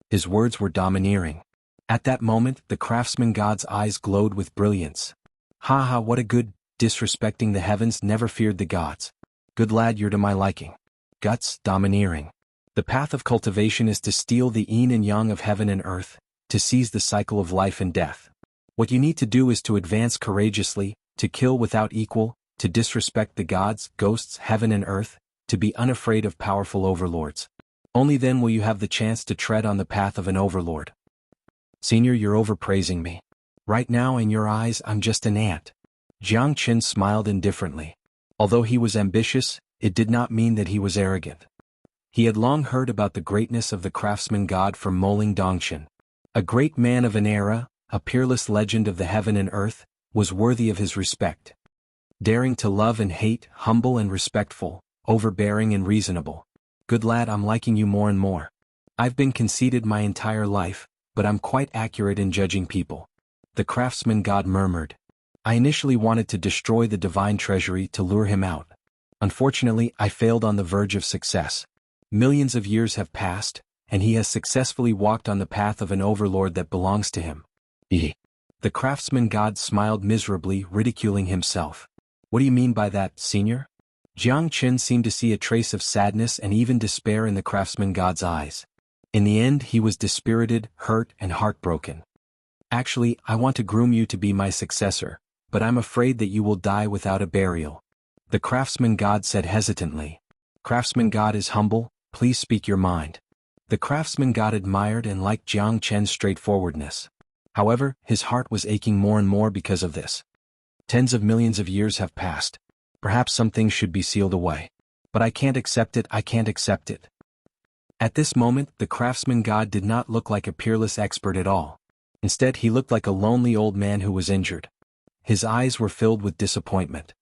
His words were domineering. At that moment, the craftsman god's eyes glowed with brilliance. Ha, what a good, disrespecting the heavens, never feared the gods. Good lad, you're to my liking. Guts, domineering. The path of cultivation is to steal the yin and yang of heaven and earth, to seize the cycle of life and death. What you need to do is to advance courageously, to kill without equal, to disrespect the gods, ghosts, heaven and earth, to be unafraid of powerful overlords. Only then will you have the chance to tread on the path of an overlord. Senior, you're overpraising me. Right now in your eyes I'm just an ant. Jiang Qin smiled indifferently. Although he was ambitious, it did not mean that he was arrogant. He had long heard about the greatness of the craftsman god from Moling Dongshan. A great man of an era, a peerless legend of the heaven and earth, was worthy of his respect. Daring to love and hate, humble and respectful, overbearing and reasonable. Good lad, I'm liking you more and more. I've been conceited my entire life, but I'm quite accurate in judging people. The craftsman god murmured. I initially wanted to destroy the divine treasury to lure him out. Unfortunately, I failed on the verge of success. Millions of years have passed, and he has successfully walked on the path of an overlord that belongs to him. The craftsman god smiled miserably, ridiculing himself. What do you mean by that, senior? Jiang Qin seemed to see a trace of sadness and even despair in the craftsman god's eyes. In the end, he was dispirited, hurt, and heartbroken. Actually, I want to groom you to be my successor, but I'm afraid that you will die without a burial. The craftsman god said hesitantly. Craftsman god is humble, please speak your mind. The craftsman god admired and liked Jiang Qin's straightforwardness. However, his heart was aching more and more because of this. Tens of millions of years have passed. Perhaps some things should be sealed away. But I can't accept it, I can't accept it. At this moment, the craftsman god did not look like a peerless expert at all. Instead, he looked like a lonely old man who was injured. His eyes were filled with disappointment.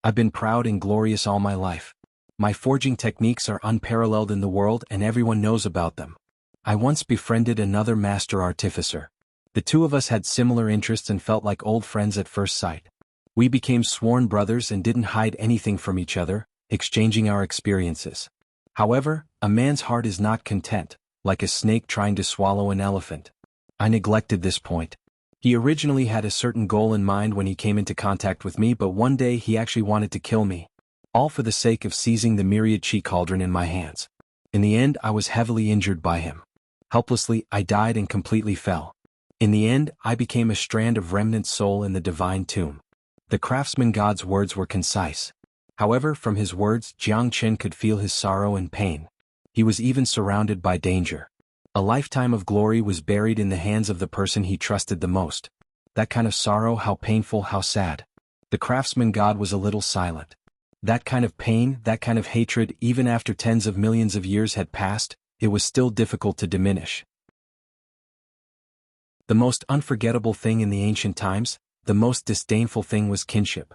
I've been proud and glorious all my life. My forging techniques are unparalleled in the world and everyone knows about them. I once befriended another master artificer. The two of us had similar interests and felt like old friends at first sight. We became sworn brothers and didn't hide anything from each other, exchanging our experiences. However, a man's heart is not content, like a snake trying to swallow an elephant. I neglected this point. He originally had a certain goal in mind when he came into contact with me, but one day he actually wanted to kill me. All for the sake of seizing the myriad chi cauldron in my hands. In the end, I was heavily injured by him. Helplessly, I died and completely fell. In the end, I became a strand of remnant soul in the divine tomb. The craftsman god's words were concise. However, from his words, Jiang Qin could feel his sorrow and pain. He was even surrounded by danger. A lifetime of glory was buried in the hands of the person he trusted the most. That kind of sorrow, how painful, how sad. The craftsman god was a little silent. That kind of pain, that kind of hatred, even after tens of millions of years had passed, it was still difficult to diminish. The most unforgettable thing in the ancient times, the most disdainful thing was kinship.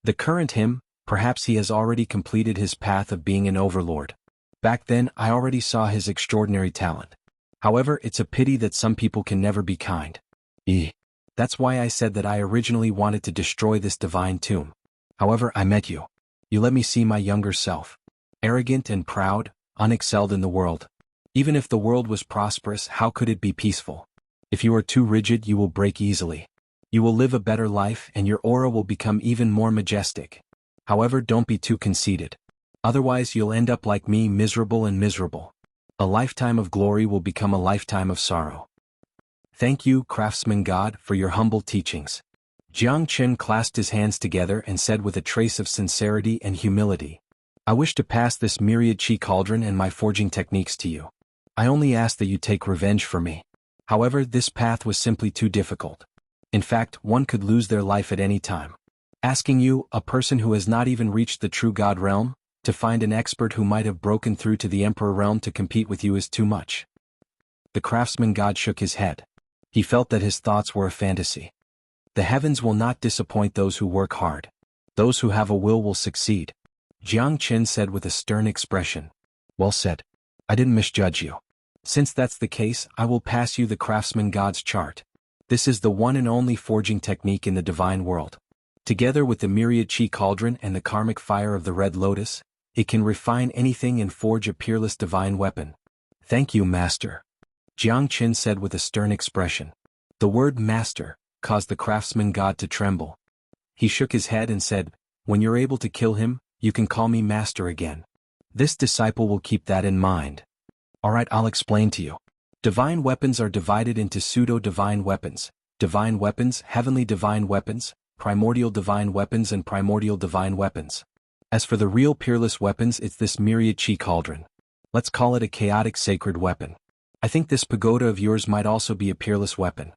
The current him, perhaps he has already completed his path of being an overlord. Back then, I already saw his extraordinary talent. However, it's a pity that some people can never be kind. That's why I said that I originally wanted to destroy this divine tomb. However, I met you. You let me see my younger self. Arrogant and proud, unexcelled in the world. Even if the world was prosperous, how could it be peaceful? If you are too rigid, you will break easily. You will live a better life and your aura will become even more majestic. However, don't be too conceited. Otherwise, you'll end up like me, miserable and miserable. A lifetime of glory will become a lifetime of sorrow. Thank you, craftsman god, for your humble teachings. Jiang Qin clasped his hands together and said with a trace of sincerity and humility, I wish to pass this myriad chi cauldron and my forging techniques to you. I only ask that you take revenge for me. However, this path was simply too difficult. In fact, one could lose their life at any time. Asking you, a person who has not even reached the true god realm, to find an expert who might have broken through to the emperor realm to compete with you is too much. The craftsman god shook his head. He felt that his thoughts were a fantasy. The heavens will not disappoint those who work hard. Those who have a will succeed. Jiang Qin said with a stern expression. Well said. I didn't misjudge you. Since that's the case, I will pass you the craftsman god's chart. This is the one and only forging technique in the divine world. Together with the myriad chi cauldron and the karmic fire of the red lotus, it can refine anything and forge a peerless divine weapon. Thank you, master. Jiang Qin said with a stern expression. The word master caused the craftsman god to tremble. He shook his head and said, when you're able to kill him, you can call me master again. This disciple will keep that in mind. Alright, I'll explain to you. Divine weapons are divided into pseudo-divine weapons, divine weapons, heavenly divine weapons, primordial divine weapons and primordial divine weapons. As for the real peerless weapons, it's this myriad chi cauldron. Let's call it a chaotic sacred weapon. I think this pagoda of yours might also be a peerless weapon.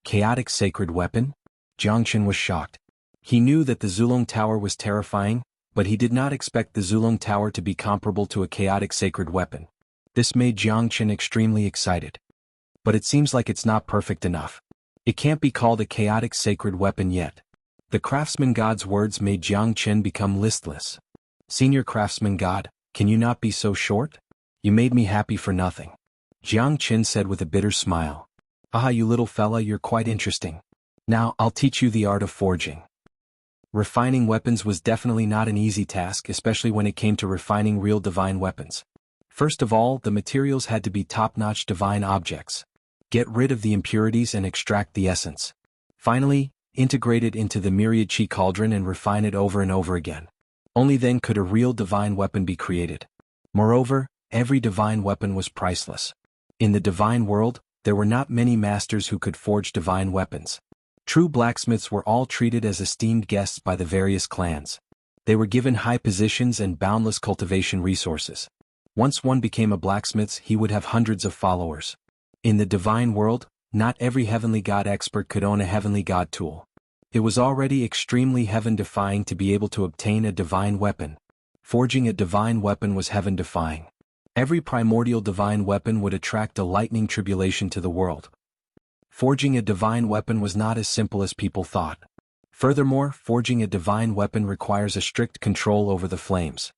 Chaotic sacred weapon? Jiang Qin was shocked. He knew that the Zulong Tower was terrifying, but he did not expect the Zulong Tower to be comparable to a chaotic sacred weapon. This made Jiang Qin extremely excited. But it seems like it's not perfect enough. It can't be called a chaotic sacred weapon yet. The craftsman god's words made Jiang Qin become listless. Senior craftsman god, can you not be so short? You made me happy for nothing. Jiang Qin said with a bitter smile. Ah, you little fella, you're quite interesting. Now, I'll teach you the art of forging. Refining weapons was definitely not an easy task, especially when it came to refining real divine weapons. First of all, the materials had to be top-notch divine objects. Get rid of the impurities and extract the essence. Finally, integrate it into the myriad chi cauldron and refine it over and over again. Only then could a real divine weapon be created. Moreover, every divine weapon was priceless. In the divine world, there were not many masters who could forge divine weapons. True blacksmiths were all treated as esteemed guests by the various clans. They were given high positions and boundless cultivation resources. Once one became a blacksmith, he would have hundreds of followers. In the divine world, not every heavenly god expert could own a heavenly god tool. It was already extremely heaven-defying to be able to obtain a divine weapon. Forging a divine weapon was heaven-defying. Every primordial divine weapon would attract a lightning tribulation to the world. Forging a divine weapon was not as simple as people thought. Furthermore, forging a divine weapon requires a strict control over the flames.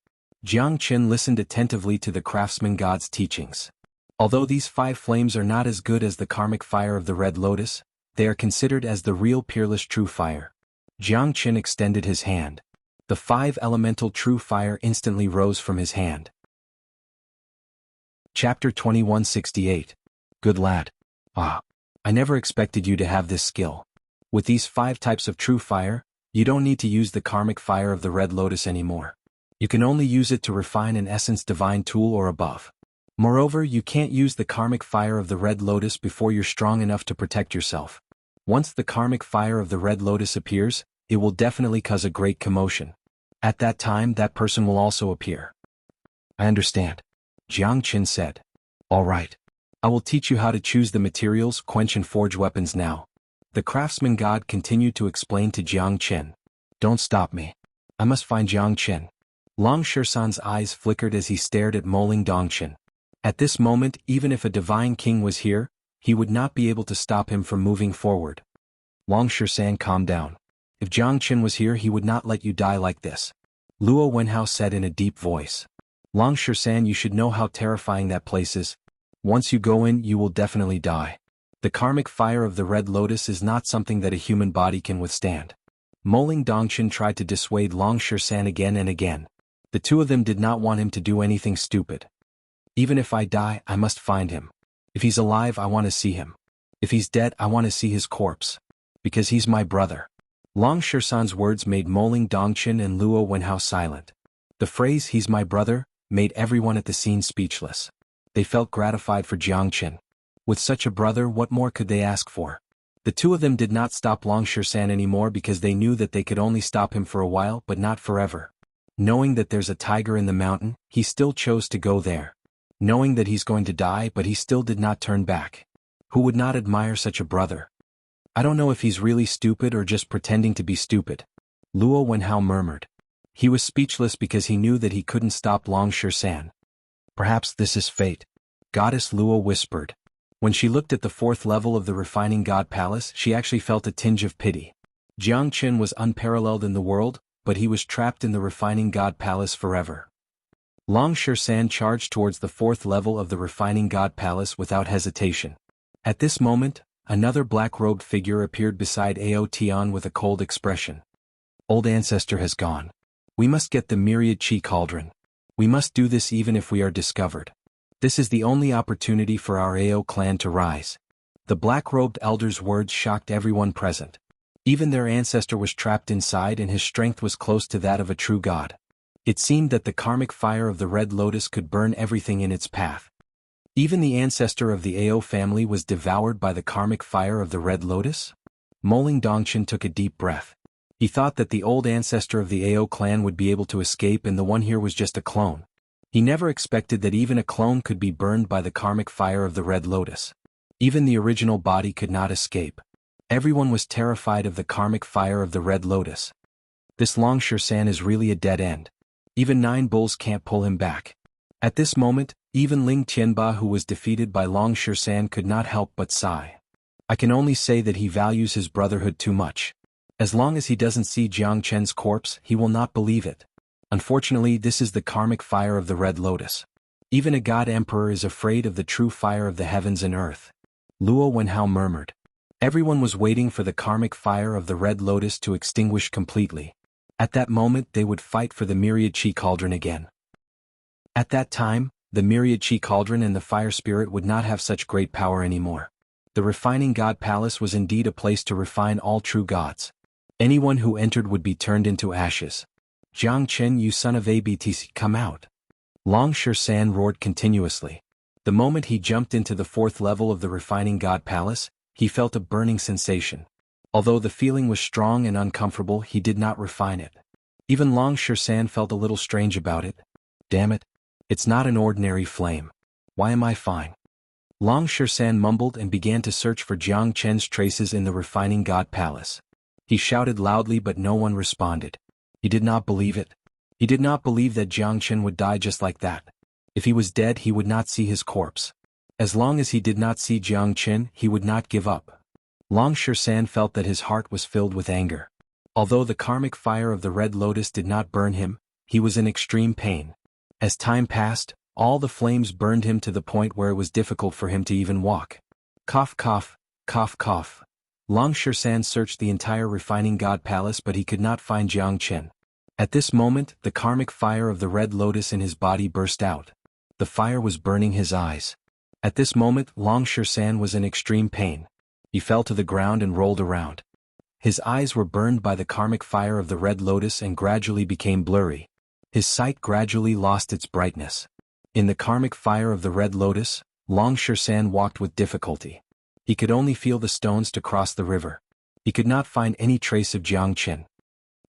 Jiang listened attentively to the craftsman god's teachings. Although these 5 flames are not as good as the karmic fire of the red lotus, they are considered as the real peerless true fire. Jiang extended his hand. The 5 elemental true fire instantly rose from his hand. Chapter 2168. Good lad. Ah. I never expected you to have this skill. With these 5 types of true fire, you don't need to use the karmic fire of the red lotus anymore. You can only use it to refine an essence divine tool or above. Moreover, you can't use the karmic fire of the red lotus before you're strong enough to protect yourself. Once the karmic fire of the red lotus appears, it will definitely cause a great commotion. At that time, that person will also appear. I understand. Jiang said. All right. I will teach you how to choose the materials, quench and forge weapons now. The craftsman god continued to explain to Jiang. Don't stop me. I must find Jiang. Long Shisan's eyes flickered as he stared at Moling Dongchen. At this moment, even if a divine king was here, he would not be able to stop him from moving forward. Long Shisan, calm down. If Jiang was here, he would not let you die like this. Luo Wenhao said in a deep voice. Long Shisan, you should know how terrifying that place is. Once you go in, you will definitely die. The karmic fire of the red lotus is not something that a human body can withstand. Moling Dongchen tried to dissuade Long Shisan again and again. The two of them did not want him to do anything stupid. Even if I die, I must find him. If he's alive, I want to see him. If he's dead, I want to see his corpse. Because he's my brother. Long Shisan's words made Moling Dongchen and Luo Wenhao silent. The phrase, he's my brother, made everyone at the scene speechless. They felt gratified for Jiang. With such a brother, what more could they ask for? The two of them did not stop Long Shisan anymore because they knew that they could only stop him for a while but not forever. Knowing that there's a tiger in the mountain, he still chose to go there. Knowing that he's going to die, but he still did not turn back. Who would not admire such a brother? I don't know if he's really stupid or just pretending to be stupid. Luo Wenhao murmured. He was speechless because he knew that he couldn't stop Long Shisan. Perhaps this is fate. Goddess Luo whispered. When she looked at the 4th level of the refining god palace, she actually felt a tinge of pity. Jiang was unparalleled in the world, but he was trapped in the refining god palace forever. Long Shisan charged towards the 4th level of the refining god palace without hesitation. At this moment, another black-robed figure appeared beside Ao Tian with a cold expression. Old ancestor has gone. We must get the myriad chi cauldron. We must do this even if we are discovered. This is the only opportunity for our Ao clan to rise. The black-robed elder's words shocked everyone present. Even their ancestor was trapped inside and his strength was close to that of a true god. It seemed that the karmic fire of the red lotus could burn everything in its path. Even the ancestor of the Ao family was devoured by the karmic fire of the red lotus? Moling Dongchen took a deep breath. He thought that the old ancestor of the Ao clan would be able to escape and the one here was just a clone. He never expected that even a clone could be burned by the karmic fire of the red lotus. Even the original body could not escape. Everyone was terrified of the karmic fire of the red lotus. This Long Shisan is really a dead end. Even 9 bulls can't pull him back. At this moment, even Ling Tianba, who was defeated by Long Shisan, could not help but sigh. I can only say that he values his brotherhood too much. As long as he doesn't see Jiang corpse, he will not believe it. Unfortunately, this is the karmic fire of the red lotus. Even a god emperor is afraid of the true fire of the heavens and earth. Luo Wenhao murmured. Everyone was waiting for the karmic fire of the red lotus to extinguish completely. At that moment they would fight for the myriad chi cauldron again. At that time, the myriad chi cauldron and the fire spirit would not have such great power anymore. The refining god palace was indeed a place to refine all true gods. Anyone who entered would be turned into ashes. Jiang Chen, you son of a BTC, come out. Long San roared continuously. The moment he jumped into the fourth level of the refining god palace, he felt a burning sensation. Although the feeling was strong and uncomfortable, he did not refine it. Even Long San felt a little strange about it. Damn it. It's not an ordinary flame. Why am I fine? Long San mumbled and began to search for Jiang Chen's traces in the refining god palace. He shouted loudly, but no one responded. He did not believe it. He did not believe that Jiang Chen would die just like that. If he was dead, he would not see his corpse. As long as he did not see Jiang Chen, he would not give up. Long San felt that his heart was filled with anger. Although the karmic fire of the Red Lotus did not burn him, he was in extreme pain. As time passed, all the flames burned him to the point where it was difficult for him to even walk. Cough, cough, cough, cough. Long San searched the entire refining god palace, but he could not find Jiang Chen. At this moment, the karmic fire of the Red Lotus in his body burst out. The fire was burning his eyes. At this moment, Long San was in extreme pain. He fell to the ground and rolled around. His eyes were burned by the karmic fire of the Red Lotus and gradually became blurry. His sight gradually lost its brightness. In the karmic fire of the Red Lotus, Long San walked with difficulty. He could only feel the stones to cross the river. He could not find any trace of Jiang Chen.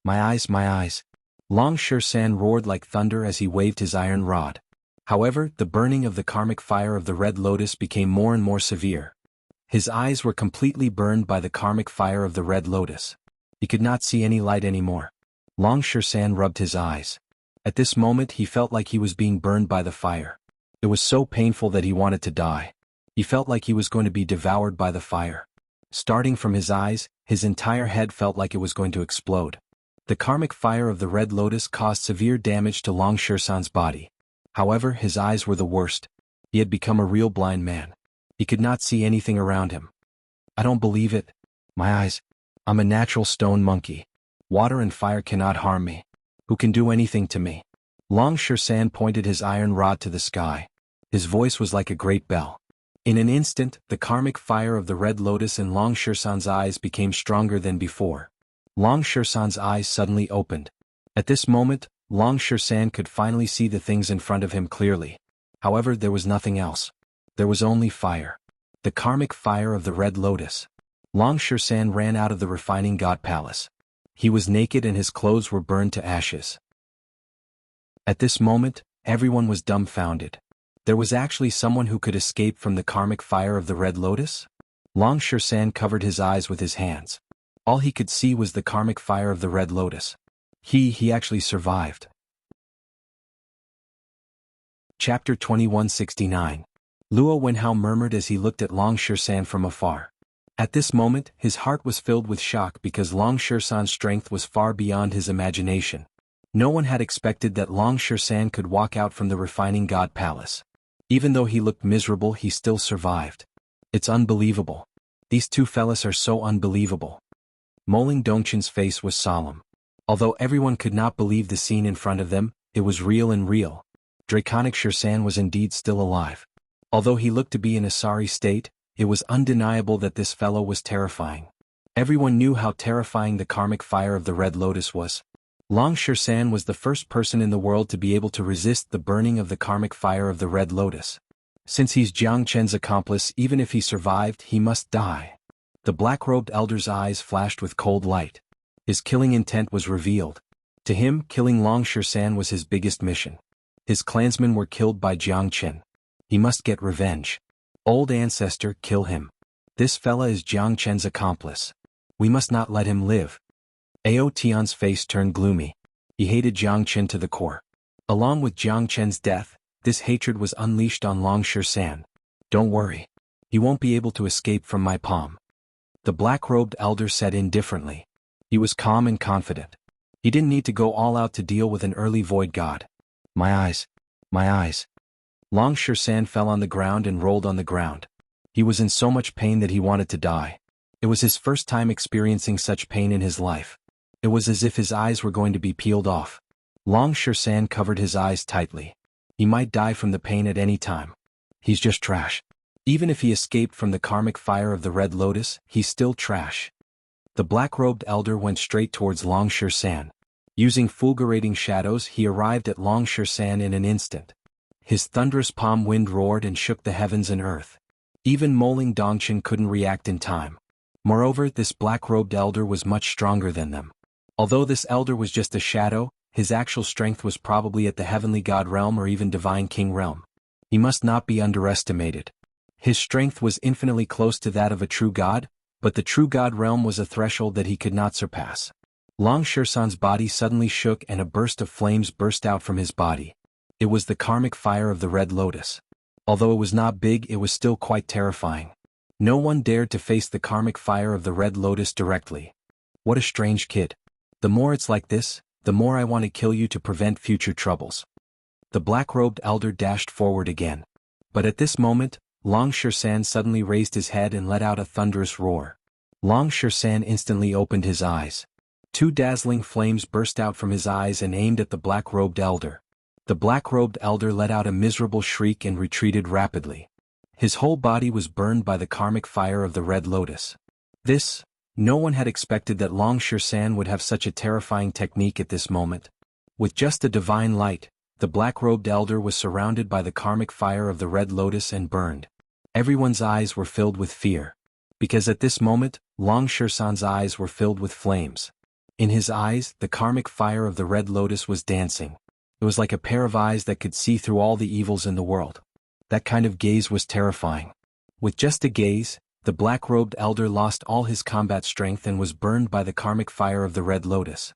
My eyes, my eyes. Long San roared like thunder as he waved his iron rod. However, the burning of the karmic fire of the Red Lotus became more and more severe. His eyes were completely burned by the karmic fire of the Red Lotus. He could not see any light anymore. Long San rubbed his eyes. At this moment he felt like he was being burned by the fire. It was so painful that he wanted to die. He felt like he was going to be devoured by the fire. Starting from his eyes, his entire head felt like it was going to explode. The karmic fire of the Red Lotus caused severe damage to Long San's body. However, his eyes were the worst. He had become a real blind man. He could not see anything around him. I don't believe it. My eyes. I'm a natural stone monkey. Water and fire cannot harm me. Who can do anything to me? Long San pointed his iron rod to the sky. His voice was like a great bell. In an instant, the karmic fire of the Red Lotus in Long San's eyes became stronger than before. Long San's eyes suddenly opened. At this moment, Long San could finally see the things in front of him clearly. However, there was nothing else. There was only fire. The karmic fire of the Red Lotus. Long San ran out of the refining god palace. He was naked and his clothes were burned to ashes. At this moment, everyone was dumbfounded. There was actually someone who could escape from the karmic fire of the Red Lotus? Long San covered his eyes with his hands. All he could see was the karmic fire of the Red Lotus. He actually survived. Chapter 2169. Luo Wenhao murmured as he looked at Long San from afar. At this moment, his heart was filled with shock because Long San's strength was far beyond his imagination. No one had expected that Long San could walk out from the refining god palace. Even though he looked miserable, he still survived. It's unbelievable. These two fellas are so unbelievable. Moling Dongchen's face was solemn. Although everyone could not believe the scene in front of them, it was real and real. Draconic San was indeed still alive. Although he looked to be in a sorry state, it was undeniable that this fellow was terrifying. Everyone knew how terrifying the karmic fire of the Red Lotus was. Long San was the first person in the world to be able to resist the burning of the karmic fire of the Red Lotus. Since he's Jiang Chen's accomplice, even if he survived, he must die. The black-robed elder's eyes flashed with cold light. His killing intent was revealed. To him, killing Long San was his biggest mission. His clansmen were killed by Jiang Chen. He must get revenge. Old ancestor, kill him. This fella is Jiang Chen's accomplice. We must not let him live. Ao Tian's face turned gloomy. He hated Jiang Chen to the core. Along with Jiang Chen's death, this hatred was unleashed on Long San. Don't worry. He won't be able to escape from my palm. The black-robed elder said indifferently. He was calm and confident. He didn't need to go all out to deal with an early void god. My eyes. My eyes. Long San fell on the ground and rolled on the ground. He was in so much pain that he wanted to die. It was his first time experiencing such pain in his life. It was as if his eyes were going to be peeled off. Long San covered his eyes tightly. He might die from the pain at any time. He's just trash. Even if he escaped from the karmic fire of the Red Lotus, he's still trash. The black-robed elder went straight towards Long San. Using fulgurating shadows, he arrived at Long Shan in an instant. His thunderous palm wind roared and shook the heavens and earth. Even Moling Dongchen couldn't react in time. Moreover, this black-robed elder was much stronger than them. Although this elder was just a shadow, his actual strength was probably at the heavenly god realm or even divine king realm. He must not be underestimated. His strength was infinitely close to that of a true god, but the true god realm was a threshold that he could not surpass. Long Shan's body suddenly shook and a burst of flames burst out from his body. It was the karmic fire of the Red Lotus. Although it was not big, it was still quite terrifying. No one dared to face the karmic fire of the Red Lotus directly. What a strange kid. The more it's like this, the more I want to kill you to prevent future troubles. The black-robed elder dashed forward again. But at this moment, Long Shan suddenly raised his head and let out a thunderous roar. Long Shan instantly opened his eyes. Two dazzling flames burst out from his eyes and aimed at the black-robed elder. The black-robed elder let out a miserable shriek and retreated rapidly. His whole body was burned by the karmic fire of the Red Lotus. No one had expected that Long Shan would have such a terrifying technique at this moment. With just a divine light, the black-robed elder was surrounded by the karmic fire of the Red Lotus and burned. Everyone's eyes were filled with fear. Because at this moment, Long Shan's eyes were filled with flames. In his eyes, the karmic fire of the Red Lotus was dancing. It was like a pair of eyes that could see through all the evils in the world. That kind of gaze was terrifying. With just a gaze, the black-robed elder lost all his combat strength and was burned by the karmic fire of the Red Lotus.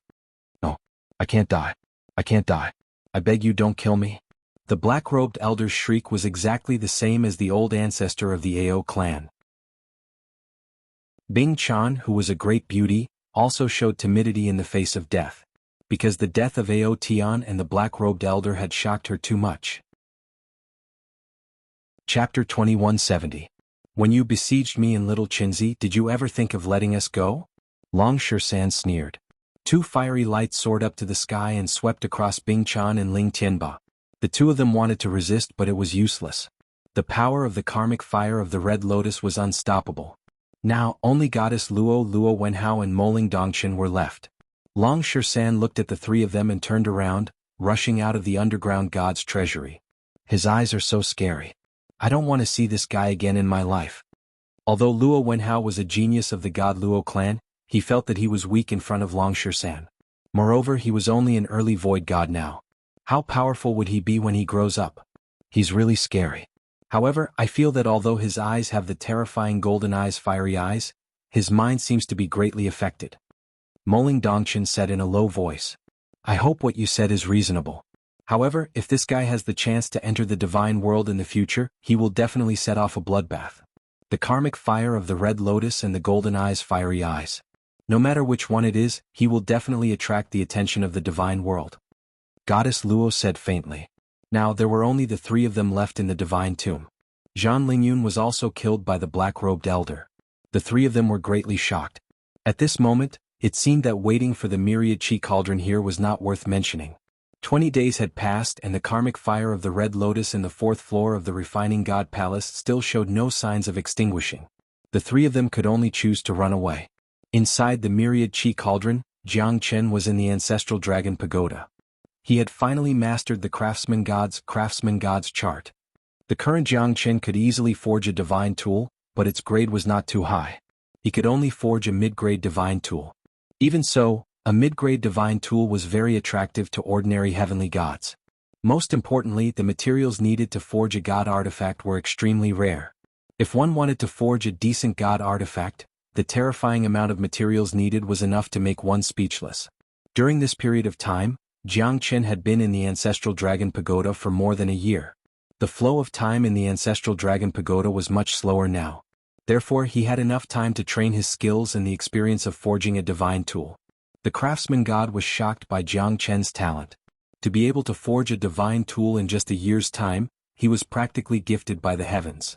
No, I can't die. I can't die. I beg you, don't kill me. The black-robed elder's shriek was exactly the same as the old ancestor of the Ao clan. Bing Chan, who was a great beauty, also showed timidity in the face of death. Because the death of Ao Tian and the black-robed elder had shocked her too much. Chapter 2170. When you besieged me in Little Chinzi, did you ever think of letting us go? Long Shan sneered. Two fiery lights soared up to the sky and swept across Bing Chan and Ling Tianba. The two of them wanted to resist, but it was useless. The power of the karmic fire of the Red Lotus was unstoppable. Now, only goddess Luo Wenhao and Moling Dongchen were left. Long Shan looked at the three of them and turned around, rushing out of the underground god's treasury. His eyes are so scary. I don't want to see this guy again in my life. Although Luo Wenhao was a genius of the god Luo clan, he felt that he was weak in front of Long Shan. Moreover, he was only an early void god now. How powerful would he be when he grows up? He's really scary. However, I feel that although his eyes have the terrifying golden eyes, fiery eyes, his mind seems to be greatly affected. Moling Dongchen said in a low voice. I hope what you said is reasonable. However, if this guy has the chance to enter the divine world in the future, he will definitely set off a bloodbath. The karmic fire of the Red Lotus and the golden eyes, fiery eyes. No matter which one it is, he will definitely attract the attention of the divine world. Goddess Luo said faintly. Now there were only the three of them left in the divine tomb. Zhan Lingyun was also killed by the black-robed elder. The three of them were greatly shocked. At this moment, it seemed that waiting for the myriad chi cauldron here was not worth mentioning. 20 days had passed and the karmic fire of the Red Lotus in the fourth floor of the refining god palace still showed no signs of extinguishing. The three of them could only choose to run away. Inside the myriad chi cauldron, Jiang Chen was in the ancestral dragon pagoda. He had finally mastered the craftsman god's chart. The current Jiang Chen could easily forge a divine tool, but its grade was not too high. He could only forge a mid-grade divine tool. Even so, a mid-grade divine tool was very attractive to ordinary heavenly gods. Most importantly, the materials needed to forge a god artifact were extremely rare. If one wanted to forge a decent god artifact, the terrifying amount of materials needed was enough to make one speechless. During this period of time, Jiang Chen had been in the ancestral dragon pagoda for more than a year. The flow of time in the ancestral dragon pagoda was much slower now. Therefore, he had enough time to train his skills and the experience of forging a divine tool. The craftsman god was shocked by Jiang Chen's talent. To be able to forge a divine tool in just a year's time, he was practically gifted by the heavens.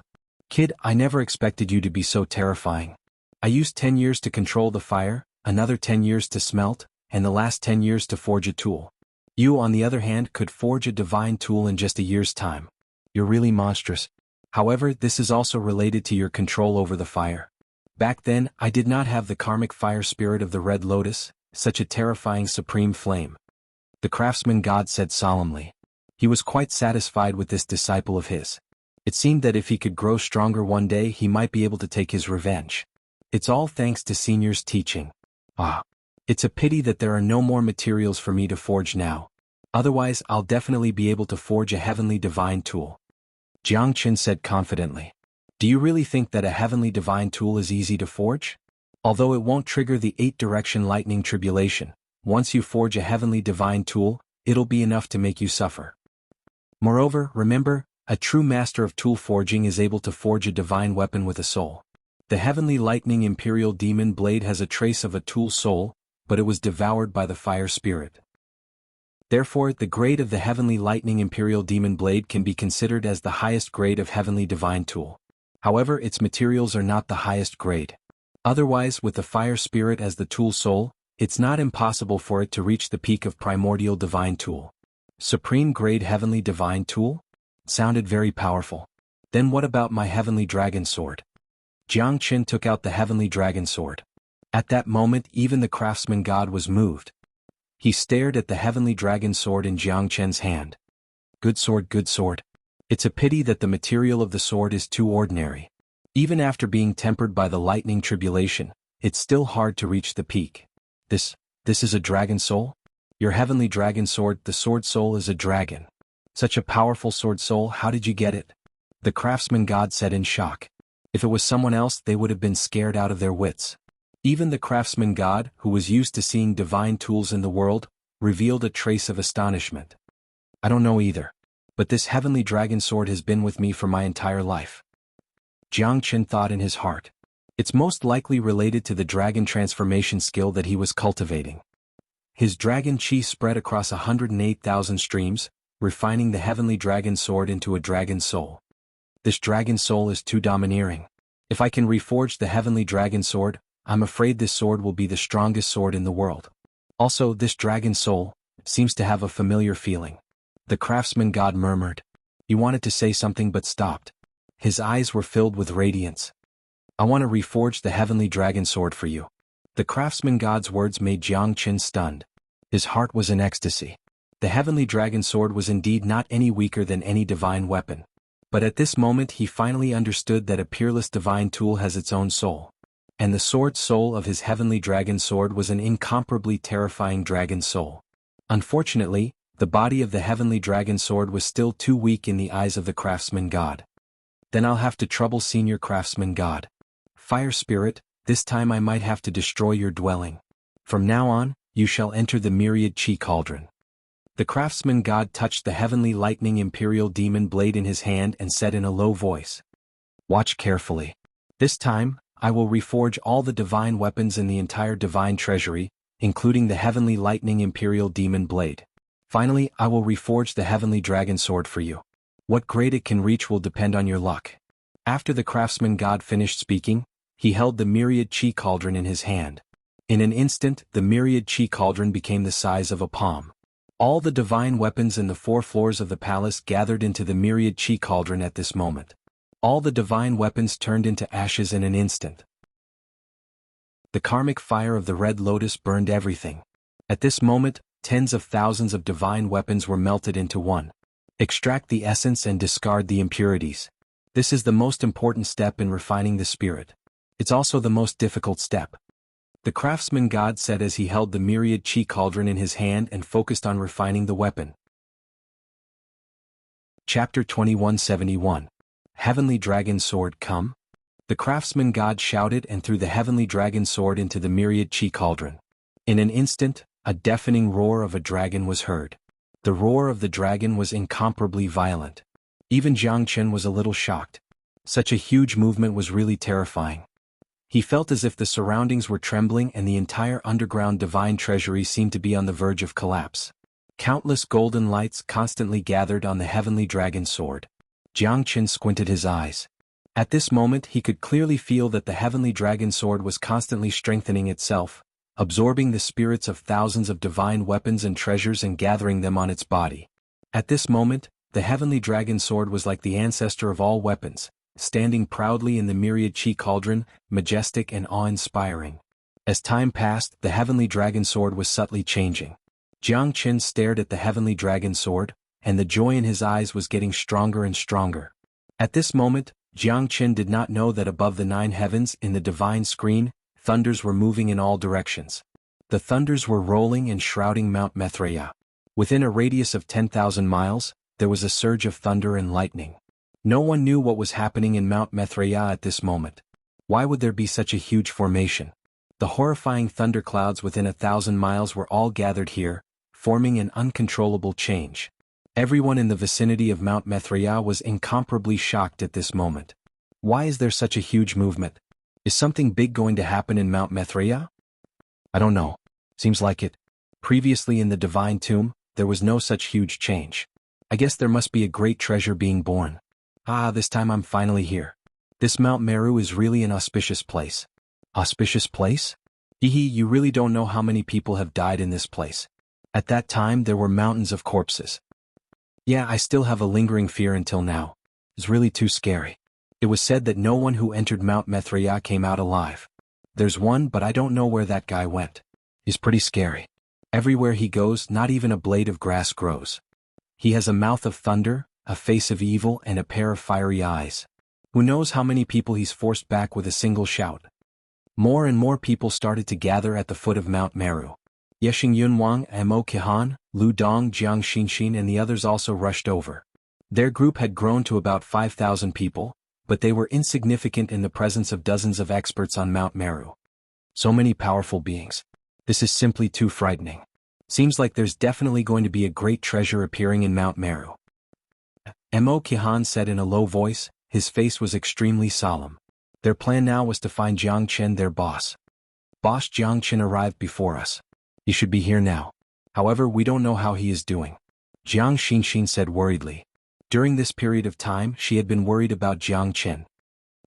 Kid, I never expected you to be so terrifying. I used 10 years to control the fire, another 10 years to smelt, and the last 10 years to forge a tool. You, on the other hand, could forge a divine tool in just a year's time. You're really monstrous. However, this is also related to your control over the fire. Back then, I did not have the karmic fire spirit of the Red Lotus, such a terrifying supreme flame. The craftsman god said solemnly. He was quite satisfied with this disciple of his. It seemed that if he could grow stronger one day he might be able to take his revenge. It's all thanks to Senior's teaching. Ah. It's a pity that there are no more materials for me to forge now. Otherwise I'll definitely be able to forge a heavenly divine tool. Jianghu said confidently. Do you really think that a heavenly divine tool is easy to forge? Although it won't trigger the 8-direction lightning tribulation, once you forge a heavenly divine tool, it'll be enough to make you suffer. Moreover, remember, a true master of tool forging is able to forge a divine weapon with a soul. The heavenly lightning imperial demon blade has a trace of a tool soul, but it was devoured by the fire spirit. Therefore, the grade of the heavenly lightning imperial demon blade can be considered as the highest grade of heavenly divine tool. However, its materials are not the highest grade. Otherwise, with the fire spirit as the tool soul, it's not impossible for it to reach the peak of primordial divine tool. Supreme grade heavenly divine tool? Sounded very powerful. Then what about my heavenly dragon sword? Jianghu took out the heavenly dragon sword. At that moment even the craftsman god was moved. He stared at the heavenly dragon sword in Jianghu's hand. Good sword, good sword. It's a pity that the material of the sword is too ordinary. Even after being tempered by the lightning tribulation, it's still hard to reach the peak. This is a dragon soul? Your heavenly dragon sword, the sword soul is a dragon. Such a powerful sword soul, how did you get it? The craftsman god said in shock. If it was someone else they would have been scared out of their wits. Even the craftsman god, who was used to seeing divine tools in the world, revealed a trace of astonishment. I don't know either. But this heavenly dragon sword has been with me for my entire life. Jianghu thought in his heart. It's most likely related to the dragon transformation skill that he was cultivating. His dragon chi spread across 108,000 streams, refining the heavenly dragon sword into a dragon soul. This dragon soul is too domineering. If I can reforge the heavenly dragon sword, I'm afraid this sword will be the strongest sword in the world. Also, this dragon soul seems to have a familiar feeling. The craftsman god murmured. He wanted to say something but stopped. His eyes were filled with radiance. I want to reforge the heavenly dragon sword for you. The craftsman god's words made Jianghu stunned. His heart was in ecstasy. The heavenly dragon sword was indeed not any weaker than any divine weapon. But at this moment he finally understood that a peerless divine tool has its own soul. And the sword soul of his heavenly dragon sword was an incomparably terrifying dragon soul. Unfortunately, the body of the heavenly dragon sword was still too weak in the eyes of the craftsman god. Then I'll have to trouble senior craftsman god. Fire spirit, this time I might have to destroy your dwelling. From now on, you shall enter the myriad chi cauldron. The craftsman god touched the heavenly lightning imperial demon blade in his hand and said in a low voice. Watch carefully. This time, I will reforge all the divine weapons in the entire divine treasury, including the heavenly lightning imperial demon blade. Finally, I will reforge the heavenly dragon sword for you. What grade it can reach will depend on your luck. After the craftsman god finished speaking, he held the myriad chi cauldron in his hand. In an instant, the myriad chi cauldron became the size of a palm. All the divine weapons in the 4 floors of the palace gathered into the myriad chi cauldron at this moment. All the divine weapons turned into ashes in an instant. The karmic fire of the red lotus burned everything. At this moment, tens of thousands of divine weapons were melted into one. Extract the essence and discard the impurities. This is the most important step in refining the spirit. It's also the most difficult step. The craftsman god said as he held the myriad chi cauldron in his hand and focused on refining the weapon. Chapter 2171. Heavenly Dragon Sword, come. The craftsman god shouted and threw the heavenly dragon sword into the myriad chi cauldron. In an instant, a deafening roar of a dragon was heard. The roar of the dragon was incomparably violent. Even Jianghu was a little shocked. Such a huge movement was really terrifying. He felt as if the surroundings were trembling and the entire underground divine treasury seemed to be on the verge of collapse. Countless golden lights constantly gathered on the heavenly dragon sword. Jianghu squinted his eyes. At this moment he could clearly feel that the heavenly dragon sword was constantly strengthening itself, absorbing the spirits of thousands of divine weapons and treasures and gathering them on its body. At this moment, the heavenly dragon sword was like the ancestor of all weapons, standing proudly in the myriad chi cauldron, majestic and awe-inspiring. As time passed, the heavenly dragon sword was subtly changing. Jiang Qin stared at the heavenly dragon sword, and the joy in his eyes was getting stronger and stronger. At this moment, Jiang Qin did not know that above the 9 heavens in the divine screen, thunders were moving in all directions. The thunders were rolling and shrouding Mount Mithraea. Within a radius of 10,000 miles, there was a surge of thunder and lightning. No one knew what was happening in Mount Mithraea at this moment. Why would there be such a huge formation? The horrifying thunderclouds within 1,000 miles were all gathered here, forming an uncontrollable change. Everyone in the vicinity of Mount Mithraea was incomparably shocked at this moment. Why is there such a huge movement? Is something big going to happen in Mount Mithraea? I don't know. Seems like it. Previously in the divine tomb, there was no such huge change. I guess there must be a great treasure being born. This time I'm finally here. This Mount Meru is really an auspicious place. Auspicious place? You really don't know how many people have died in this place. At that time there were mountains of corpses. Yeah, I still have a lingering fear until now. It's really too scary. It was said that no one who entered Mount Mithraea came out alive. There's one, but I don't know where that guy went. He's pretty scary. Everywhere he goes, not even a blade of grass grows. He has a mouth of thunder, a face of evil, and a pair of fiery eyes. Who knows how many people he's forced back with a single shout. More and more people started to gather at the foot of Mount Meru. Xuanhuan, Mo Qihan, Lu Dong, Jiang Xinxin and the others also rushed over. Their group had grown to about 5,000 people, but they were insignificant in the presence of dozens of experts on Mount Meru. So many powerful beings. This is simply too frightening. Seems like there's definitely going to be a great treasure appearing in Mount Meru. Mo Qihan said in a low voice, his face was extremely solemn. Their plan now was to find Jiang Chen, their boss. Boss Jiang Chen arrived before us. He should be here now. However, we don't know how he is doing. Jiang Xinxin said worriedly. During this period of time, she had been worried about Jiang Chen.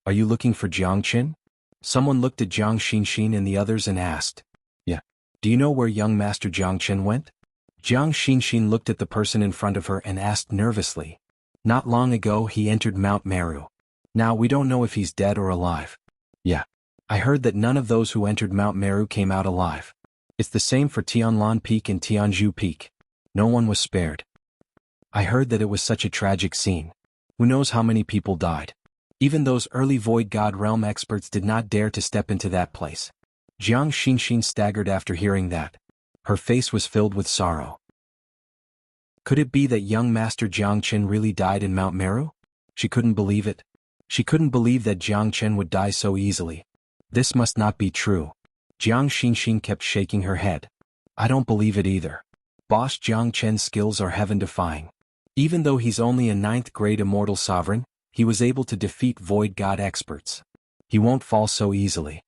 Are you looking for Jiang Chen? Someone looked at Jiang Xinxin and the others and asked. Yeah. Do you know where young Master Jiang Chen went? Jiang Xinxin looked at the person in front of her and asked nervously. Not long ago he entered Mount Meru. Now we don't know if he's dead or alive. Yeah. I heard that none of those who entered Mount Meru came out alive. It's the same for Tianlan Peak and Tianzhu Peak. No one was spared. I heard that it was such a tragic scene. Who knows how many people died. Even those early Void God Realm experts did not dare to step into that place. Jiang Xinxin staggered after hearing that. Her face was filled with sorrow. Could it be that young Master Jiang Chen really died in Mount Meru? She couldn't believe it. She couldn't believe that Jiang Chen would die so easily. This must not be true. Jiang Xinxin kept shaking her head. I don't believe it either. Boss Jiang Chen's skills are heaven-defying. Even though he's only a 9th grade immortal sovereign, he was able to defeat Void God experts. He won't fall so easily.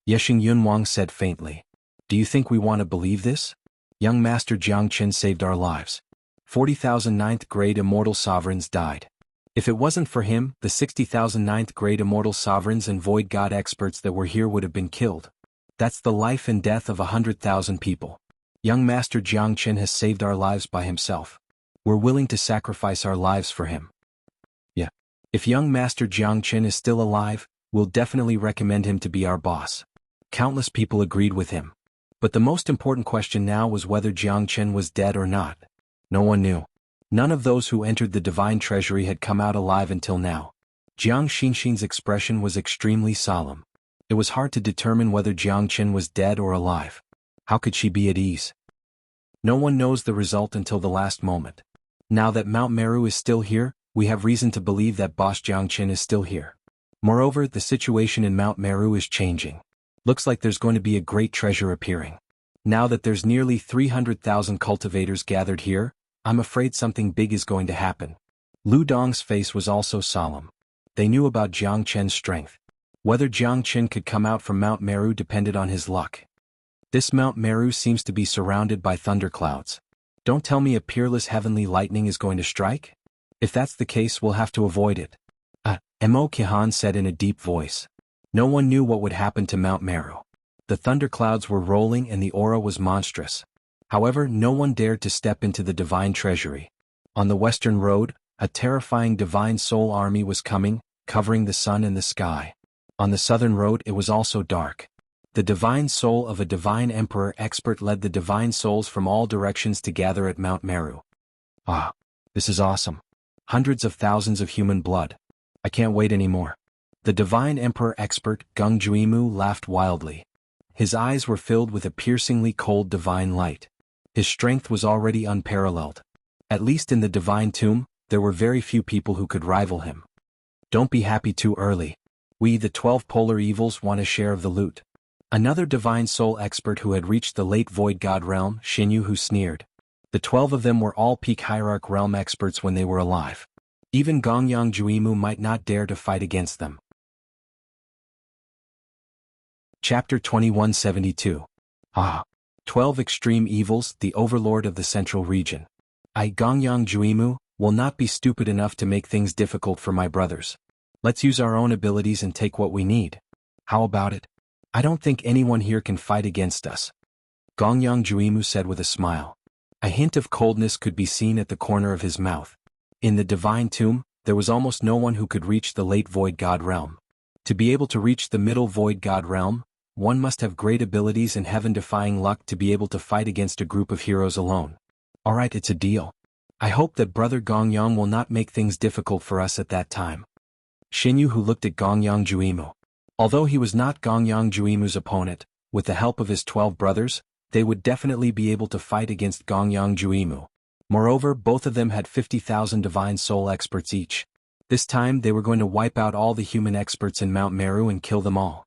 Xuanhuan said faintly. Do you think we want to believe this? Young Master Jiang Chen saved our lives. 40,000 9th grade immortal sovereigns died. If it wasn't for him, the 60,000 9th grade immortal sovereigns and Void God experts that were here would have been killed. That's the life and death of 100,000 people. Young Master Jiang Chen has saved our lives by himself. We're willing to sacrifice our lives for him. Yeah. If young Master Jiang Chen is still alive, we'll definitely recommend him to be our boss. Countless people agreed with him. But the most important question now was whether Jiang Chen was dead or not. No one knew. None of those who entered the divine treasury had come out alive until now. Jiang Xinxin's expression was extremely solemn. It was hard to determine whether Jiang Chen was dead or alive. How could she be at ease? No one knows the result until the last moment. Now that Mount Meru is still here, we have reason to believe that Boss Jiang Chen is still here. Moreover, the situation in Mount Meru is changing. Looks like there's going to be a great treasure appearing. Now that there's nearly 300,000 cultivators gathered here, I'm afraid something big is going to happen. Lu Dong's face was also solemn. They knew about Jiang Chen's strength. Whether Jiang Chen could come out from Mount Meru depended on his luck. This Mount Meru seems to be surrounded by thunderclouds. Don't tell me a peerless heavenly lightning is going to strike? If that's the case, we'll have to avoid it. Mo Qihan said in a deep voice. No one knew what would happen to Mount Meru. The thunderclouds were rolling and the aura was monstrous. However, no one dared to step into the divine treasury. On the western road, a terrifying divine soul army was coming, covering the sun and the sky. On the southern road it was also dark. The divine soul of a divine emperor expert led the divine souls from all directions to gather at Mount Meru. Ah, this is awesome. Hundreds of thousands of human blood. I can't wait anymore. The divine emperor expert, Gung Juimu, laughed wildly. His eyes were filled with a piercingly cold divine light. His strength was already unparalleled. At least in the divine tomb, there were very few people who could rival him. Don't be happy too early. We, the 12 polar evils, want a share of the loot. Another divine soul expert who had reached the late void god realm, Xianhu, sneered. The 12 of them were all peak hierarch realm experts when they were alive. Even Gongyang Juimu might not dare to fight against them. Chapter 2172. 12 Extreme Evils, the Overlord of the Central Region. I, Gongyang Juimu, will not be stupid enough to make things difficult for my brothers. Let's use our own abilities and take what we need. How about it? I don't think anyone here can fight against us. Gongyang Juimu said with a smile. A hint of coldness could be seen at the corner of his mouth. In the divine tomb, there was almost no one who could reach the late void god realm. To be able to reach the middle void god realm, one must have great abilities and heaven-defying luck to be able to fight against a group of heroes alone. Alright, it's a deal. I hope that Brother Gongyang will not make things difficult for us at that time. Xianhu looked at Gongyang Juimu. Although he was not Gongyang Juimu's opponent, with the help of his 12 brothers, they would definitely be able to fight against Gongyang Juimu. Moreover, both of them had 50,000 divine soul experts each. This time they were going to wipe out all the human experts in Mount Meru and kill them all.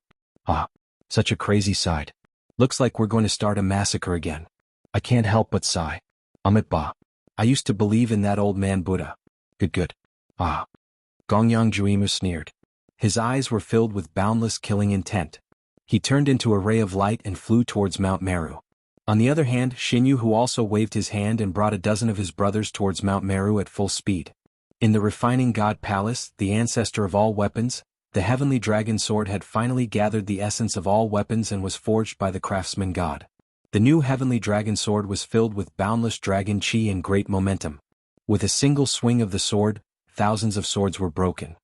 Such a crazy sight. Looks like we're going to start a massacre again. I can't help but sigh. Ba. I used to believe in that old man Buddha. Good. Gongyang Juimu sneered. His eyes were filled with boundless killing intent. He turned into a ray of light and flew towards Mount Meru. On the other hand, Xianhu also waved his hand and brought a dozen of his brothers towards Mount Meru at full speed. In the refining god palace, the ancestor of all weapons, the heavenly dragon sword had finally gathered the essence of all weapons and was forged by the craftsman god. The new heavenly dragon sword was filled with boundless dragon chi and great momentum. With a single swing of the sword, thousands of swords were broken.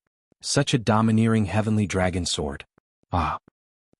Such a domineering heavenly dragon sword. Jiang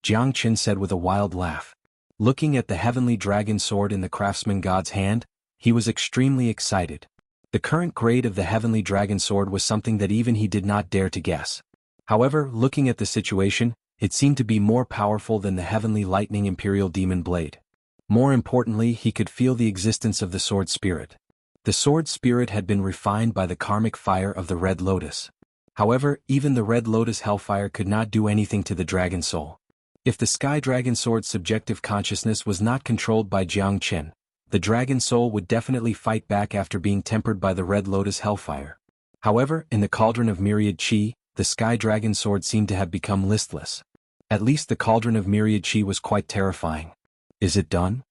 Qin said with a wild laugh. Looking at the heavenly dragon sword in the craftsman god's hand, he was extremely excited. The current grade of the heavenly dragon sword was something that even he did not dare to guess. However, looking at the situation, it seemed to be more powerful than the heavenly lightning imperial demon blade. More importantly, he could feel the existence of the sword spirit. The sword spirit had been refined by the karmic fire of the Red Lotus. However, even the Red Lotus hellfire could not do anything to the dragon soul. If the Sky Dragon Sword's subjective consciousness was not controlled by Jiang Qin, the dragon soul would definitely fight back after being tempered by the Red Lotus hellfire. However, in the cauldron of myriad chi, the Sky Dragon Sword seemed to have become listless. At least the cauldron of myriad chi was quite terrifying. Is it done?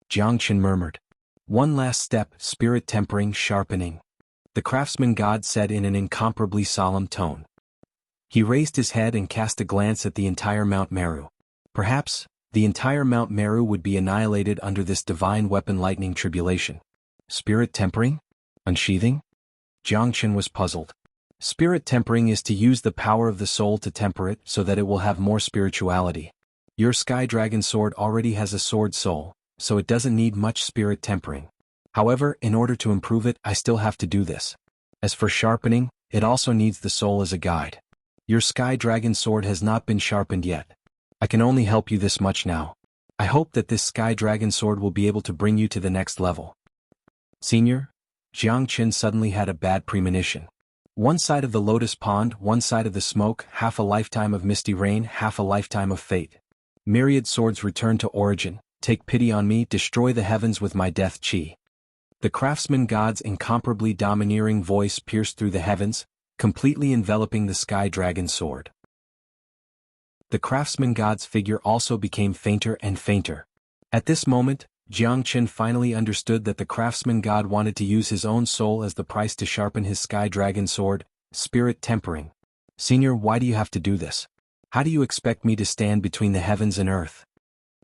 Jiang Qin murmured. One last step, spirit tempering, sharpening. The craftsman god said in an incomparably solemn tone. He raised his head and cast a glance at the entire Mount Meru. Perhaps, the entire Mount Meru would be annihilated under this divine weapon lightning tribulation. Spirit tempering? Unsheathing? Jiang Qin was puzzled. Spirit tempering is to use the power of the soul to temper it so that it will have more spirituality. Your Sky Dragon Sword already has a sword soul, so it doesn't need much spirit tempering. However, in order to improve it, I still have to do this. As for sharpening, it also needs the soul as a guide. Your Sky Dragon Sword has not been sharpened yet. I can only help you this much now. I hope that this Sky Dragon Sword will be able to bring you to the next level. Senior? Jiang Qin suddenly had a bad premonition. One side of the lotus pond, one side of the smoke, half a lifetime of misty rain, half a lifetime of fate. Myriad swords return to origin, take pity on me, destroy the heavens with my death chi. The craftsman god's incomparably domineering voice pierced through the heavens, completely enveloping the Sky Dragon Sword. The craftsman god's figure also became fainter and fainter. At this moment, Jiang Qin finally understood that the craftsman god wanted to use his own soul as the price to sharpen his Sky Dragon Sword, spirit tempering. Senior, why do you have to do this? How do you expect me to stand between the heavens and earth?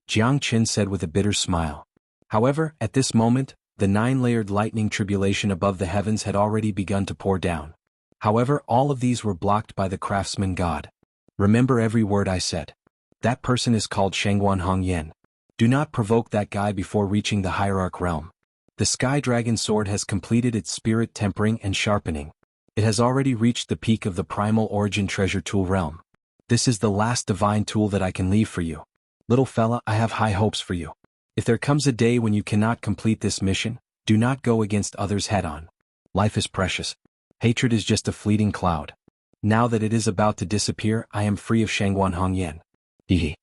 Jiang Qin said with a bitter smile. However, at this moment, the 9-layered lightning tribulation above the heavens had already begun to pour down. However, all of these were blocked by the craftsman god. Remember every word I said. That person is called xuanhuan. Do not provoke that guy before reaching the hierarch realm. The sky dragon sword has completed its spirit tempering and sharpening. It has already reached the peak of the primal origin treasure tool realm. This is the last divine tool that I can leave for you. Little fella, I have high hopes for you. If there comes a day when you cannot complete this mission, do not go against others head-on. Life is precious. Hatred is just a fleeting cloud. Now that it is about to disappear, I am free of xuanhuan. Hehe.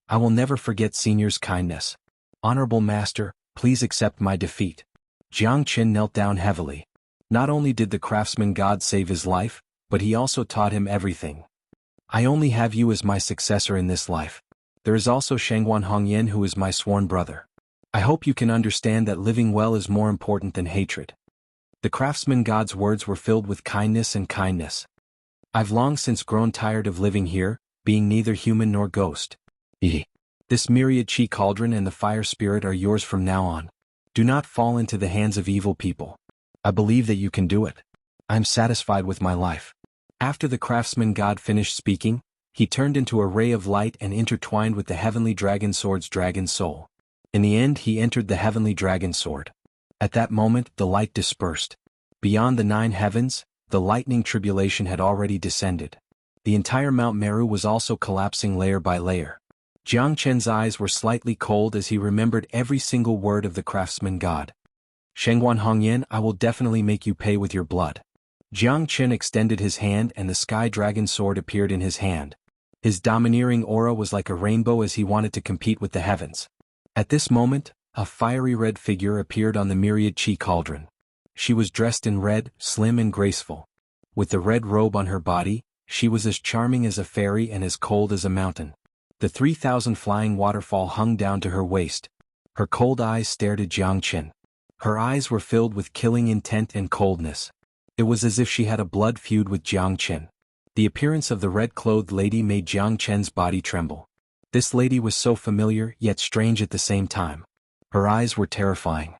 I will never forget Senior's kindness. Honorable Master, please accept my defeat. Jiang Qin knelt down heavily. Not only did the craftsman god save his life, but he also taught him everything. I only have you as my successor in this life. There is also xuanhuan who is my sworn brother. I hope you can understand that living well is more important than hatred. The craftsman god's words were filled with kindness and kindness. I've long since grown tired of living here, being neither human nor ghost. This myriad chi cauldron and the fire spirit are yours from now on. Do not fall into the hands of evil people. I believe that you can do it. I am satisfied with my life. After the craftsman god finished speaking, he turned into a ray of light and intertwined with the heavenly dragon sword's dragon soul. In the end he entered the heavenly dragon sword. At that moment the light dispersed. Beyond the 9 heavens, the lightning tribulation had already descended. The entire Mount Meru was also collapsing layer by layer. Jiang Chen's eyes were slightly cold as he remembered every single word of the craftsman god. xuanhuan, I will definitely make you pay with your blood. Jiang Chen extended his hand and the sky dragon sword appeared in his hand. His domineering aura was like a rainbow as he wanted to compete with the heavens. At this moment, a fiery red figure appeared on the myriad chi cauldron. She was dressed in red, slim and graceful. With the red robe on her body, she was as charming as a fairy and as cold as a mountain. The 3,000 flying waterfall hung down to her waist. Her cold eyes stared at Jiang Chen. Her eyes were filled with killing intent and coldness. It was as if she had a blood feud with Jiang Chen. The appearance of the red-clothed lady made Jiang Chen's body tremble. This lady was so familiar yet strange at the same time. Her eyes were terrifying.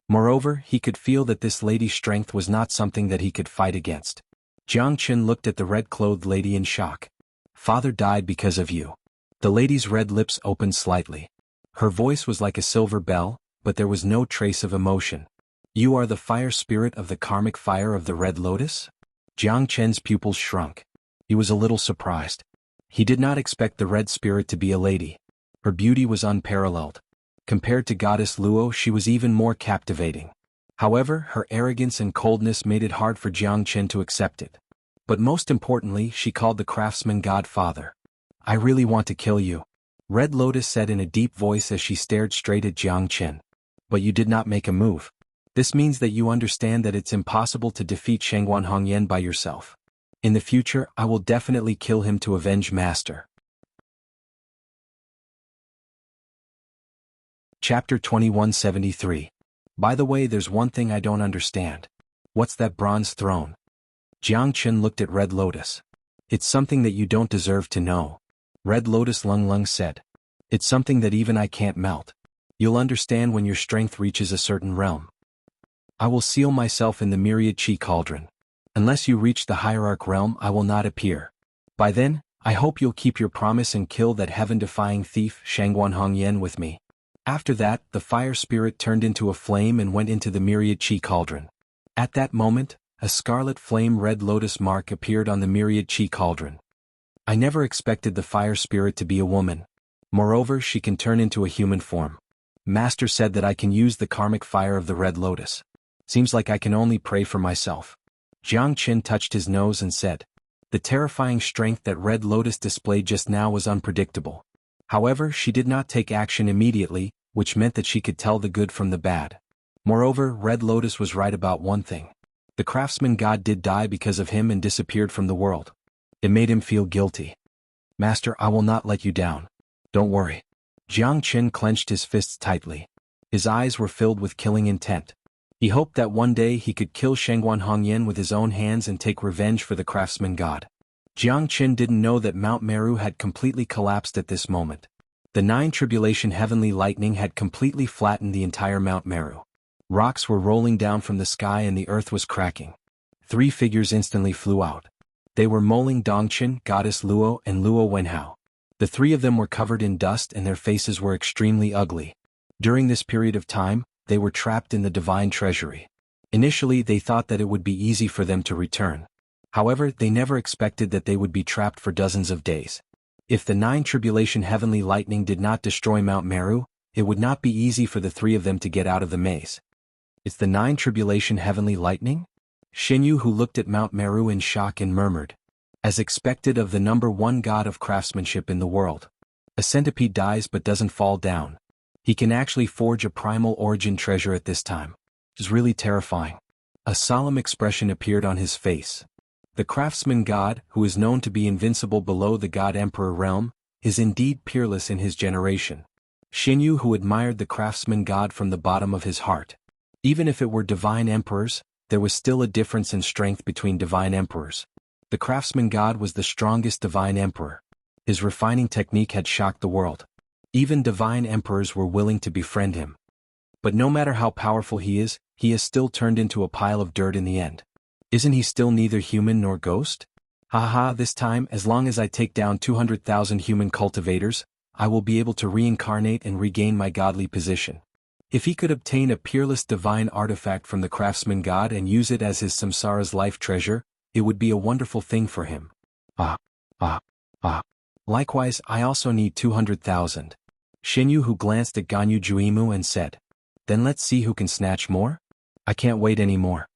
Moreover, he could feel that this lady's strength was not something that he could fight against. Jiang Chen looked at the red-clothed lady in shock. Father died because of you. The lady's red lips opened slightly. Her voice was like a silver bell, but there was no trace of emotion. You are the fire spirit of the karmic fire of the Red Lotus? Jiang Chen's pupils shrunk. He was a little surprised. He did not expect the red spirit to be a lady. Her beauty was unparalleled. Compared to goddess Luo, she was even more captivating. However, her arrogance and coldness made it hard for Jiang Chen to accept it. But most importantly, she called the craftsman god father. I really want to kill you. Red Lotus said in a deep voice as she stared straight at Jiang Chen. But you did not make a move. This means that you understand that it's impossible to defeat xuanhuan by yourself. In the future, I will definitely kill him to avenge Master. Chapter 2173. By the way, there's one thing I don't understand. What's that bronze throne? Jiang Chen looked at Red Lotus. It's something that you don't deserve to know. Red Lotus Lung said. It's something that even I can't melt. You'll understand when your strength reaches a certain realm. I will seal myself in the myriad chi cauldron. Unless you reach the hierarch realm, I will not appear. By then, I hope you'll keep your promise and kill that heaven-defying thief xuanhuan with me. After that, the fire spirit turned into a flame and went into the myriad chi cauldron. At that moment, a scarlet flame red lotus mark appeared on the myriad chi cauldron. I never expected the fire spirit to be a woman. Moreover, she can turn into a human form. Master said that I can use the karmic fire of the red lotus. Seems like I can only pray for myself. Jiang Chen touched his nose and said. The terrifying strength that Red Lotus displayed just now was unpredictable. However, she did not take action immediately, which meant that she could tell the good from the bad. Moreover, Red Lotus was right about one thing. The craftsman god did die because of him and disappeared from the world. It made him feel guilty. Master, I will not let you down. Don't worry. Jiang Chen clenched his fists tightly. His eyes were filled with killing intent. He hoped that one day he could kill xuanhuan with his own hands and take revenge for the craftsman god. Jiang Chen didn't know that Mount Meru had completely collapsed at this moment. The 9 tribulation heavenly lightning had completely flattened the entire Mount Meru. Rocks were rolling down from the sky and the earth was cracking. 3 figures instantly flew out. They were Moling Dongchen, Goddess Luo, and Luo Wenhao. The three of them were covered in dust and their faces were extremely ugly. During this period of time, they were trapped in the divine treasury. Initially, they thought that it would be easy for them to return. However, they never expected that they would be trapped for dozens of days. If the 9 tribulation heavenly lightning did not destroy Mount Meru, it would not be easy for the three of them to get out of the maze. It's the 9 tribulation heavenly lightning? Xianyu, who looked at Mount Meru in shock and murmured. As expected of the number 1 god of craftsmanship in the world. A centipede dies but doesn't fall down. He can actually forge a primal origin treasure at this time. It's really terrifying. A solemn expression appeared on his face. The craftsman god, who is known to be invincible below the god-emperor realm, is indeed peerless in his generation. Xianyu, who admired the craftsman god from the bottom of his heart. Even if it were divine emperors, there was still a difference in strength between divine emperors. The craftsman god was the strongest divine emperor. His refining technique had shocked the world. Even divine emperors were willing to befriend him. But no matter how powerful he is still turned into a pile of dirt in the end. Isn't he still neither human nor ghost? Haha, this time, as long as I take down 200,000 human cultivators, I will be able to reincarnate and regain my godly position. If he could obtain a peerless divine artifact from the craftsman god and use it as his samsara's life treasure, it would be a wonderful thing for him. Likewise, I also need 200,000. Xianyu, who glanced at Ganyu Juimu and said, "Then let's see who can snatch more? I can't wait anymore."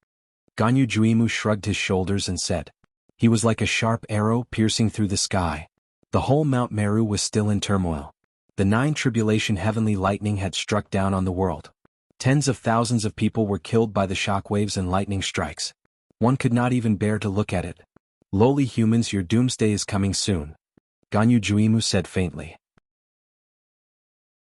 Ganyu Juimu shrugged his shoulders and said. He was like a sharp arrow piercing through the sky. The whole Mount Meru was still in turmoil. The 9 tribulation heavenly lightning had struck down on the world. Tens of thousands of people were killed by the shockwaves and lightning strikes. One could not even bear to look at it. Lowly humans, your doomsday is coming soon. Ganyu Juimu said faintly.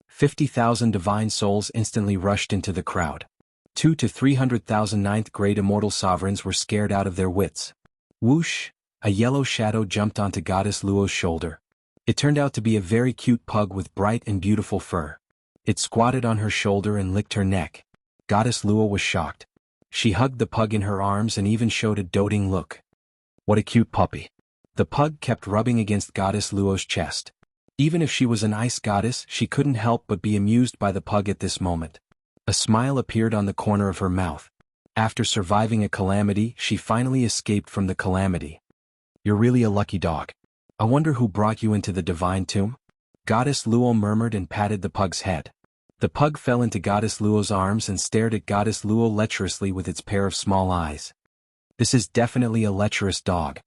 50,000 divine souls instantly rushed into the crowd. 2 to 300,000 ninth grade immortal sovereigns were scared out of their wits. Whoosh! A yellow shadow jumped onto Goddess Luo's shoulder. It turned out to be a very cute pug with bright and beautiful fur. It squatted on her shoulder and licked her neck. Goddess Luo was shocked. She hugged the pug in her arms and even showed a doting look. What a cute puppy. The pug kept rubbing against Goddess Luo's chest. Even if she was an ice goddess, she couldn't help but be amused by the pug at this moment. A smile appeared on the corner of her mouth. After surviving a calamity, she finally escaped from the calamity. You're really a lucky dog. I wonder who brought you into the divine tomb? Goddess Luo murmured and patted the pug's head. The pug fell into Goddess Luo's arms and stared at Goddess Luo lecherously with its pair of small eyes. This is definitely a lecherous dog.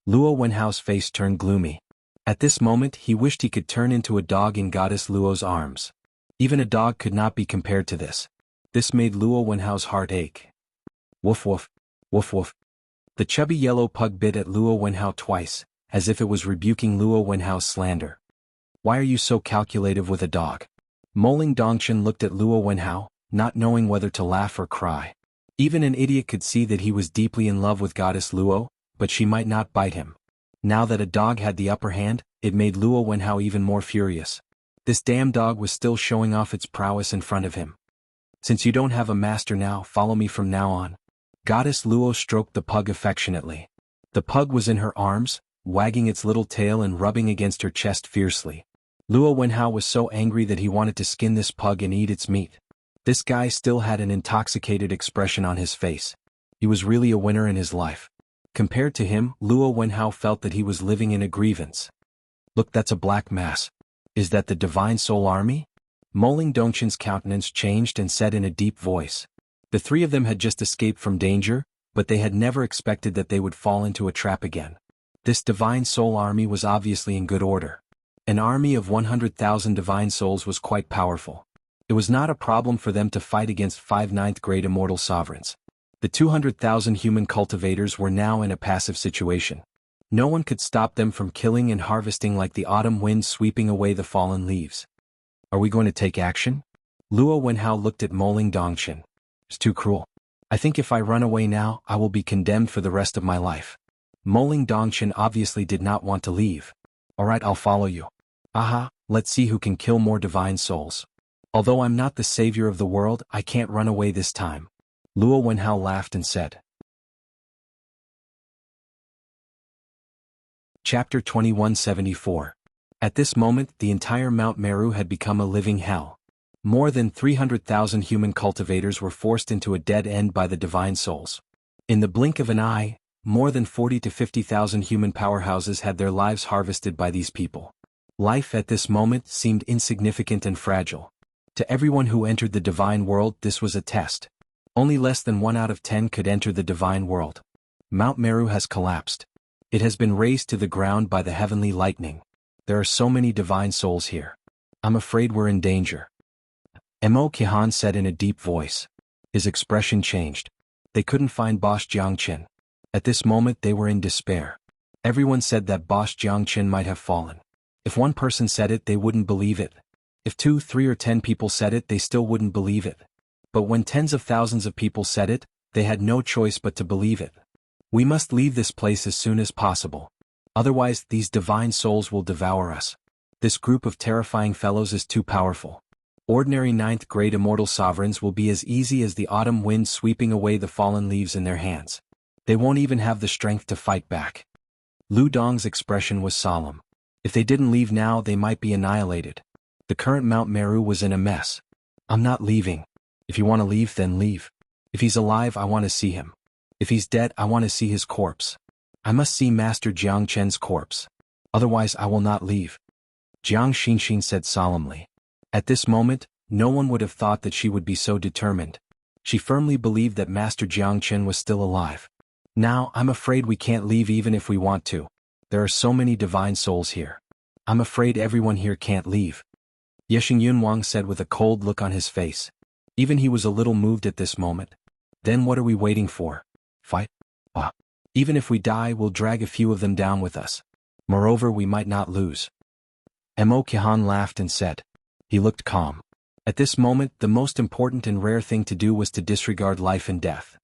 Luo Wenhao's face turned gloomy. At this moment, he wished he could turn into a dog in Goddess Luo's arms. Even a dog could not be compared to this. This made Luo Wenhao's heart ache. Woof woof, woof woof. The chubby yellow pug bit at Luo Wenhao twice, as if it was rebuking Luo Wenhao's slander. Why are you so calculative with a dog? Moling Dongchen looked at Luo Wenhao, not knowing whether to laugh or cry. Even an idiot could see that he was deeply in love with Goddess Luo, but she might not bite him. Now that a dog had the upper hand, it made Luo Wenhao even more furious. This damn dog was still showing off its prowess in front of him. Since you don't have a master now, follow me from now on. Goddess Luo stroked the pug affectionately. The pug was in her arms, wagging its little tail and rubbing against her chest fiercely. Luo Wenhao was so angry that he wanted to skin this pug and eat its meat. This guy still had an intoxicated expression on his face. He was really a winner in his life. Compared to him, Luo Wenhao felt that he was living in a grievance. Look, that's a black mass. Is that the Divine Soul Army? Moling Dongchen's countenance changed and said in a deep voice. The three of them had just escaped from danger, but they had never expected that they would fall into a trap again. This Divine Soul Army was obviously in good order. An army of 100,000 divine souls was quite powerful. It was not a problem for them to fight against 5 ninth-grade immortal sovereigns. The 200,000 human cultivators were now in a passive situation. No one could stop them from killing and harvesting like the autumn wind sweeping away the fallen leaves. Are we going to take action? Luo Wenhao looked at Moling Dongchen. It's too cruel. I think if I run away now, I will be condemned for the rest of my life. Moling Dongchen obviously did not want to leave. Alright, I'll follow you. Aha, let's see who can kill more divine souls. Although I'm not the savior of the world, I can't run away this time. Luo Wenhao laughed and said. Chapter 2174. At this moment, the entire Mount Meru had become a living hell. More than 300,000 human cultivators were forced into a dead end by the divine souls. In the blink of an eye, more than 40 to 50,000 human powerhouses had their lives harvested by these people. Life at this moment seemed insignificant and fragile. To everyone who entered the divine world, this was a test. Only less than 1 out of 10 could enter the divine world. Mount Meru has collapsed. It has been razed to the ground by the heavenly lightning. There are so many divine souls here. I'm afraid we're in danger. Xuanhuan said in a deep voice. His expression changed. They couldn't find Boss Jiangchen. At this moment they were in despair. Everyone said that Boss Jiangchen might have fallen. If one person said it, they wouldn't believe it. If 2, 3 or 10 people said it, they still wouldn't believe it. But when tens of thousands of people said it, they had no choice but to believe it. We must leave this place as soon as possible. Otherwise, these divine souls will devour us. This group of terrifying fellows is too powerful. Ordinary 9th grade immortal sovereigns will be as easy as the autumn wind sweeping away the fallen leaves in their hands. They won't even have the strength to fight back. Lu Dong's expression was solemn. If they didn't leave now, they might be annihilated. The current Mount Meru was in a mess. I'm not leaving. If you want to leave, then leave. If he's alive, I want to see him. If he's dead, I want to see his corpse. I must see Master Jiangchen's corpse. Otherwise, I will not leave. Jiang Xinxin said solemnly. At this moment, no one would have thought that she would be so determined. She firmly believed that Master Jiangchen was still alive. Now, I'm afraid we can't leave even if we want to. There are so many divine souls here. I'm afraid everyone here can't leave. Xuanhuan said with a cold look on his face. Even he was a little moved at this moment. Then what are we waiting for? Fight? Even if we die, we'll drag a few of them down with us. Moreover, we might not lose. Xuanhuan laughed and said. He looked calm. At this moment, the most important and rare thing to do was to disregard life and death.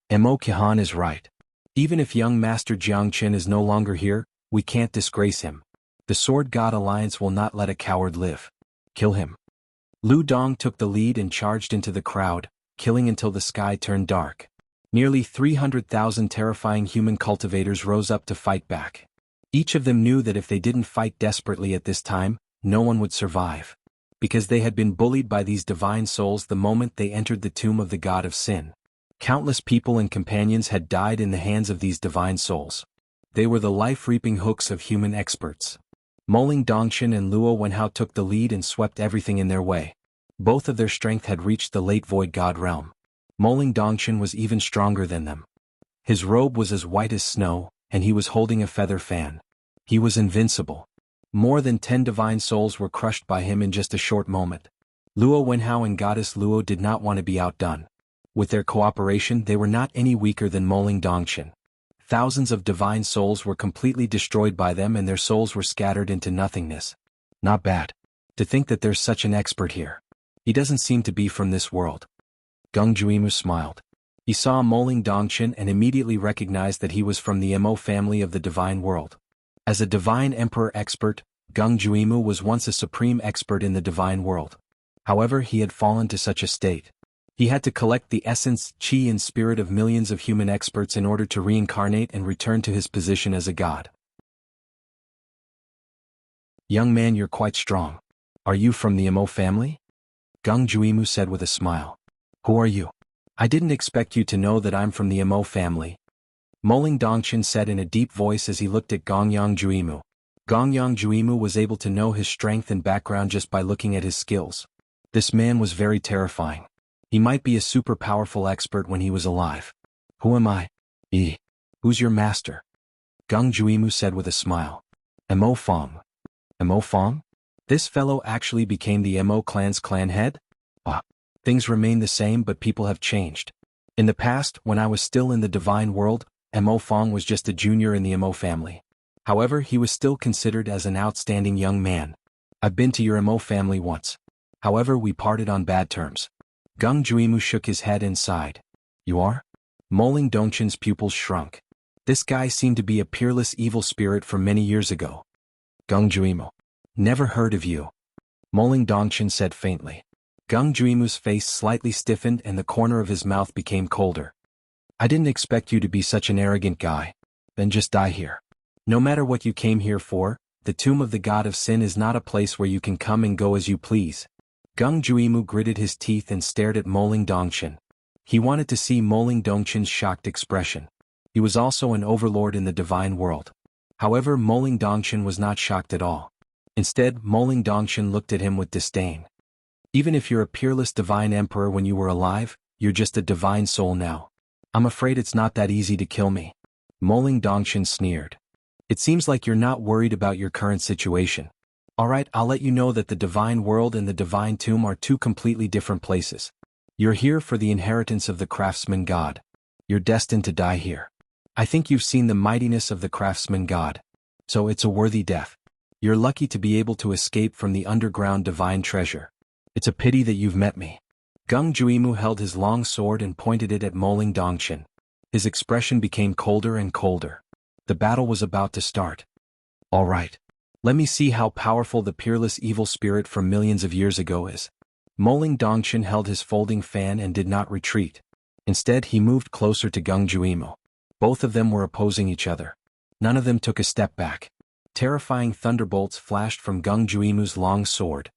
Xuanhuan is right. Even if young Master Jiangchen is no longer here, we can't disgrace him. The Sword God Alliance will not let a coward live. Kill him. Lu Dong took the lead and charged into the crowd, killing until the sky turned dark. Nearly 300,000 terrifying human cultivators rose up to fight back. Each of them knew that if they didn't fight desperately at this time, no one would survive. Because they had been bullied by these divine souls the moment they entered the tomb of the god of sin. Countless people and companions had died in the hands of these divine souls. They were the life-reaping hooks of human experts. Moling Dongchen and Luo Wenhao took the lead and swept everything in their way. Both of their strength had reached the late void god realm. Moling Dongchen was even stronger than them. His robe was as white as snow, and he was holding a feather fan. He was invincible. More than 10 divine souls were crushed by him in just a short moment. Luo Wenhao and Goddess Luo did not want to be outdone. With their cooperation, they were not any weaker than Moling Dongchen. Thousands of divine souls were completely destroyed by them and their souls were scattered into nothingness. Not bad. To think that there's such an expert here. He doesn't seem to be from this world. Gung Juimu smiled. He saw Moling Dongchen and immediately recognized that he was from the Mo family of the divine world. As a divine emperor expert, Gung Juimu was once a supreme expert in the divine world. However, he had fallen to such a state. He had to collect the essence, chi and spirit of millions of human experts in order to reincarnate and return to his position as a god. Young man, you're quite strong. Are you from the Mo family? Gung Juimu said with a smile. Who are you? I didn't expect you to know that I'm from the Mo family. Moling Dongchen said in a deep voice as he looked at Gongyang Juimu. Gongyang Juimu was able to know his strength and background just by looking at his skills. This man was very terrifying. He might be a super powerful expert when he was alive. Who am I? Who's your master? Gung Juimu said with a smile. Mo Fong. Mo Fong? This fellow actually became the Mo clan's clan head? Things remain the same but people have changed. In the past, when I was still in the divine world, Mo Fong was just a junior in the Mo family. However, he was still considered as an outstanding young man. I've been to your Mo family once. However, we parted on bad terms. Gung Juimu shook his head and sighed. You are? Moling Dongchen's pupils shrunk. This guy seemed to be a peerless evil spirit from many years ago. Gung Juimu. Never heard of you. Moling Dongchen said faintly. Gung Juimu's face slightly stiffened and the corner of his mouth became colder. I didn't expect you to be such an arrogant guy. Then just die here. No matter what you came here for, the tomb of the god of sin is not a place where you can come and go as you please. Gung Juimu gritted his teeth and stared at Moling Dongchen. He wanted to see Moling Dongchen's shocked expression. He was also an overlord in the divine world. However, Moling Dongchen was not shocked at all. Instead, Moling Dongchen looked at him with disdain. Even if you're a peerless divine emperor when you were alive, you're just a divine soul now. I'm afraid it's not that easy to kill me. Moling Dongchen sneered. It seems like you're not worried about your current situation. Alright, I'll let you know that the divine world and the divine tomb are two completely different places. You're here for the inheritance of the craftsman god. You're destined to die here. I think you've seen the mightiness of the craftsman god. So it's a worthy death. You're lucky to be able to escape from the underground divine treasure. It's a pity that you've met me. Gung Juimu held his long sword and pointed it at Moling Dongchen. His expression became colder and colder. The battle was about to start. All right. Let me see how powerful the peerless evil spirit from millions of years ago is. Moling Dongchen held his folding fan and did not retreat. Instead, he moved closer to Gung Juimu. Both of them were opposing each other. None of them took a step back. Terrifying thunderbolts flashed from Gung Juimu's long sword.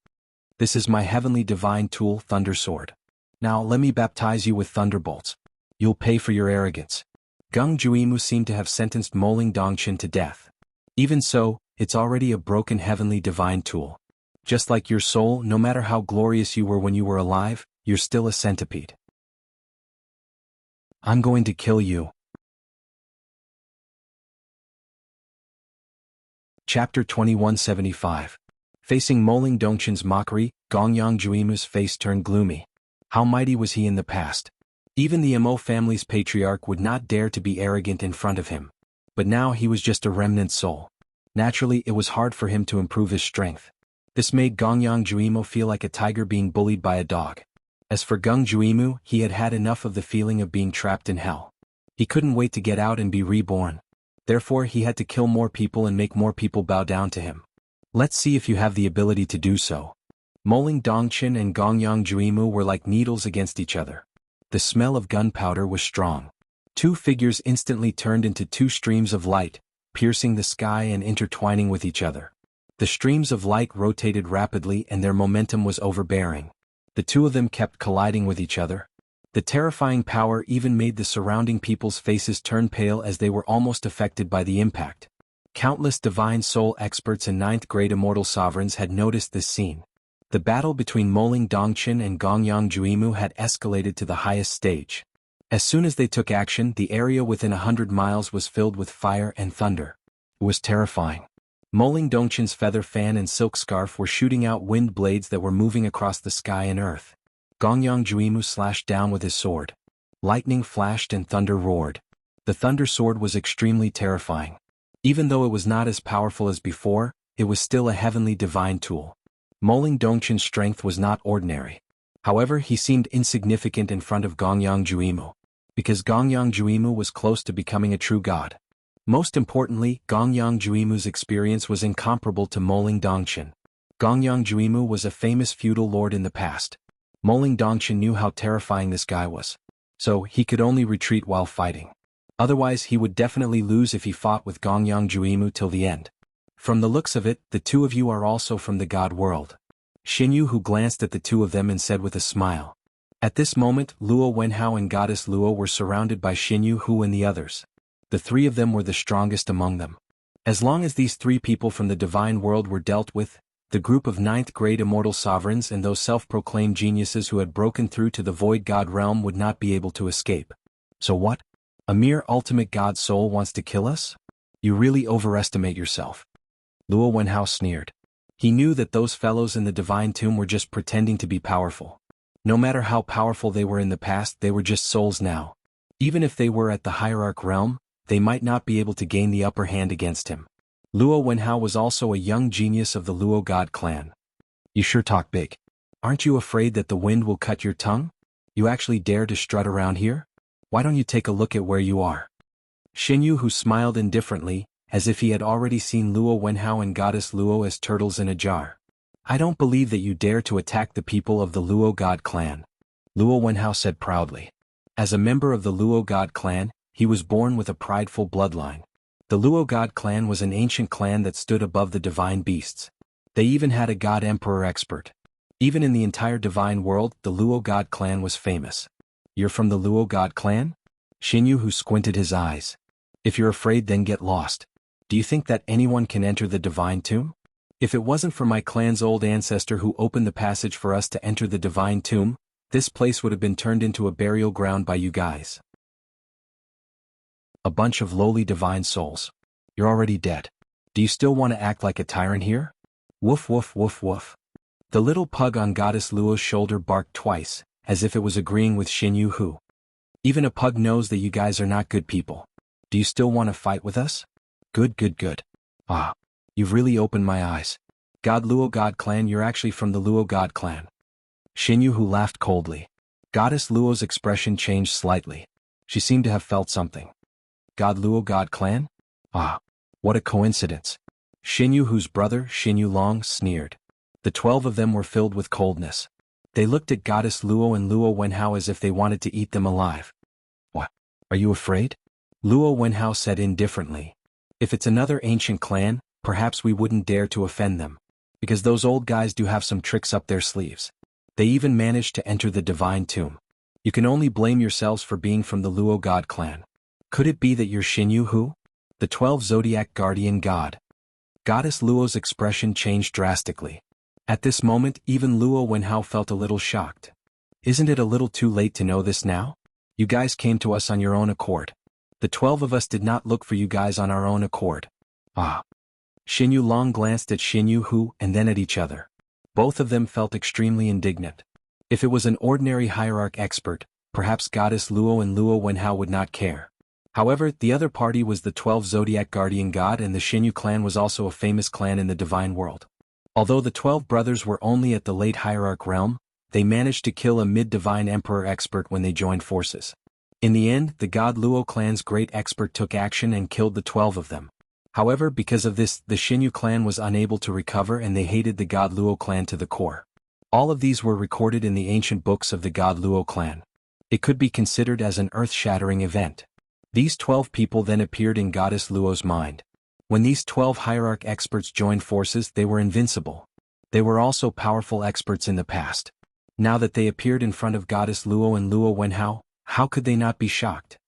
This is my heavenly divine tool, Thunder Sword. Now let me baptize you with thunderbolts. You'll pay for your arrogance. Gung Juimu seemed to have sentenced Moling Dongchen to death. Even so, it's already a broken heavenly divine tool. Just like your soul, no matter how glorious you were when you were alive, you're still a centipede. I'm going to kill you. Chapter 2175. Facing Moling Dongchen's mockery, Gongyang Juimu's face turned gloomy. How mighty was he in the past? Even the Mo family's patriarch would not dare to be arrogant in front of him. But now he was just a remnant soul. Naturally, it was hard for him to improve his strength. This made Gongyang Juimu feel like a tiger being bullied by a dog. As for Gung Juimu, he had had enough of the feeling of being trapped in hell. He couldn't wait to get out and be reborn. Therefore, he had to kill more people and make more people bow down to him. Let's see if you have the ability to do so. Moling Dongchen and Gongyang Juimu were like needles against each other. The smell of gunpowder was strong. Two figures instantly turned into two streams of light, piercing the sky and intertwining with each other. The streams of light rotated rapidly and their momentum was overbearing. The two of them kept colliding with each other. The terrifying power even made the surrounding people's faces turn pale as they were almost affected by the impact. Countless divine soul experts and ninth-grade immortal sovereigns had noticed this scene. The battle between Moling Dongchen and Gongyang Juimu had escalated to the highest stage. As soon as they took action, the area within 100 miles was filled with fire and thunder. It was terrifying. Moling Dongchen's feather fan and silk scarf were shooting out wind blades that were moving across the sky and earth. Gongyang Juimu slashed down with his sword. Lightning flashed and thunder roared. The thunder sword was extremely terrifying. Even though it was not as powerful as before, it was still a heavenly divine tool. Moling Dongchen's strength was not ordinary. However, he seemed insignificant in front of Gongyang Juimu. Because Gongyang Juimu was close to becoming a true god. Most importantly, Gongyang Juimu's experience was incomparable to Moling Dongchen. Gongyang Juimu was a famous feudal lord in the past. Moling Dongchen knew how terrifying this guy was. So, he could only retreat while fighting. Otherwise, he would definitely lose if he fought with Gongyang Juimu till the end. From the looks of it, the two of you are also from the god world. Xuanhuan glanced at the two of them and said with a smile. At this moment, Luo Wenhao and Goddess Luo were surrounded by Xuanhuan and the others. The three of them were the strongest among them. As long as these three people from the divine world were dealt with, the group of ninth-grade immortal sovereigns and those self-proclaimed geniuses who had broken through to the void god realm would not be able to escape. So what? A mere ultimate god soul wants to kill us? You really overestimate yourself. Luo Wenhao sneered. He knew that those fellows in the divine tomb were just pretending to be powerful. No matter how powerful they were in the past, they were just souls now. Even if they were at the hierarch realm, they might not be able to gain the upper hand against him. Luo Wenhao was also a young genius of the Luo god clan. You sure talk big. Aren't you afraid that the wind will cut your tongue? You actually dare to strut around here? Why don't you take a look at where you are? Xuanhuan smiled indifferently, as if he had already seen Luo Wenhao and Goddess Luo as turtles in a jar. I don't believe that you dare to attack the people of the Luo god clan. Luo Wenhao said proudly. As a member of the Luo god clan, he was born with a prideful bloodline. The Luo god clan was an ancient clan that stood above the divine beasts. They even had a god emperor expert. Even in the entire divine world, the Luo god clan was famous. You're from the Luo god clan? Xianhu squinted his eyes. If you're afraid, then get lost. Do you think that anyone can enter the divine tomb? If it wasn't for my clan's old ancestor who opened the passage for us to enter the divine tomb, this place would have been turned into a burial ground by you guys. A bunch of lowly divine souls. You're already dead. Do you still want to act like a tyrant here? Woof woof woof woof. The little pug on Goddess Luo's shoulder barked twice, as if it was agreeing with Xianhu. Even a pug knows that you guys are not good people. Do you still want to fight with us? Good good good. Ah, you've really opened my eyes. God Luo god clan, you're actually from the Luo god clan. Xianhu laughed coldly. Goddess Luo's expression changed slightly. She seemed to have felt something. God Luo god clan? Ah, what a coincidence. Xianhu's brother, Xianhu sneered. The 12 of them were filled with coldness. They looked at Goddess Luo and Luo Wenhao as if they wanted to eat them alive. What? Are you afraid? Luo Wenhao said indifferently. If it's another ancient clan, perhaps we wouldn't dare to offend them. Because those old guys do have some tricks up their sleeves. They even managed to enter the divine tomb. You can only blame yourselves for being from the Luo god clan. Could it be that you're Xianhu? The 12 zodiac guardian god. Goddess Luo's expression changed drastically. At this moment, even Luo Wenhao felt a little shocked. Isn't it a little too late to know this now? You guys came to us on your own accord. The 12 of us did not look for you guys on our own accord. Ah. Xianhu glanced at Xianhu and then at each other. Both of them felt extremely indignant. If it was an ordinary hierarch expert, perhaps Goddess Luo and Luo Wenhao would not care. However, the other party was the 12 zodiac guardian god, and the Xianhu clan was also a famous clan in the divine world. Although the 12 brothers were only at the late hierarch realm, they managed to kill a mid-divine emperor expert when they joined forces. In the end, the god Luo clan's great expert took action and killed the 12 of them. However, because of this, the Xianhu clan was unable to recover and they hated the god Luo clan to the core. All of these were recorded in the ancient books of the god Luo clan. It could be considered as an earth-shattering event. These 12 people then appeared in Goddess Luo's mind. When these 12 hierarch experts joined forces, they were invincible. They were also powerful experts in the past. Now that they appeared in front of Goddess Luo and Luo Wenhao, how could they not be shocked?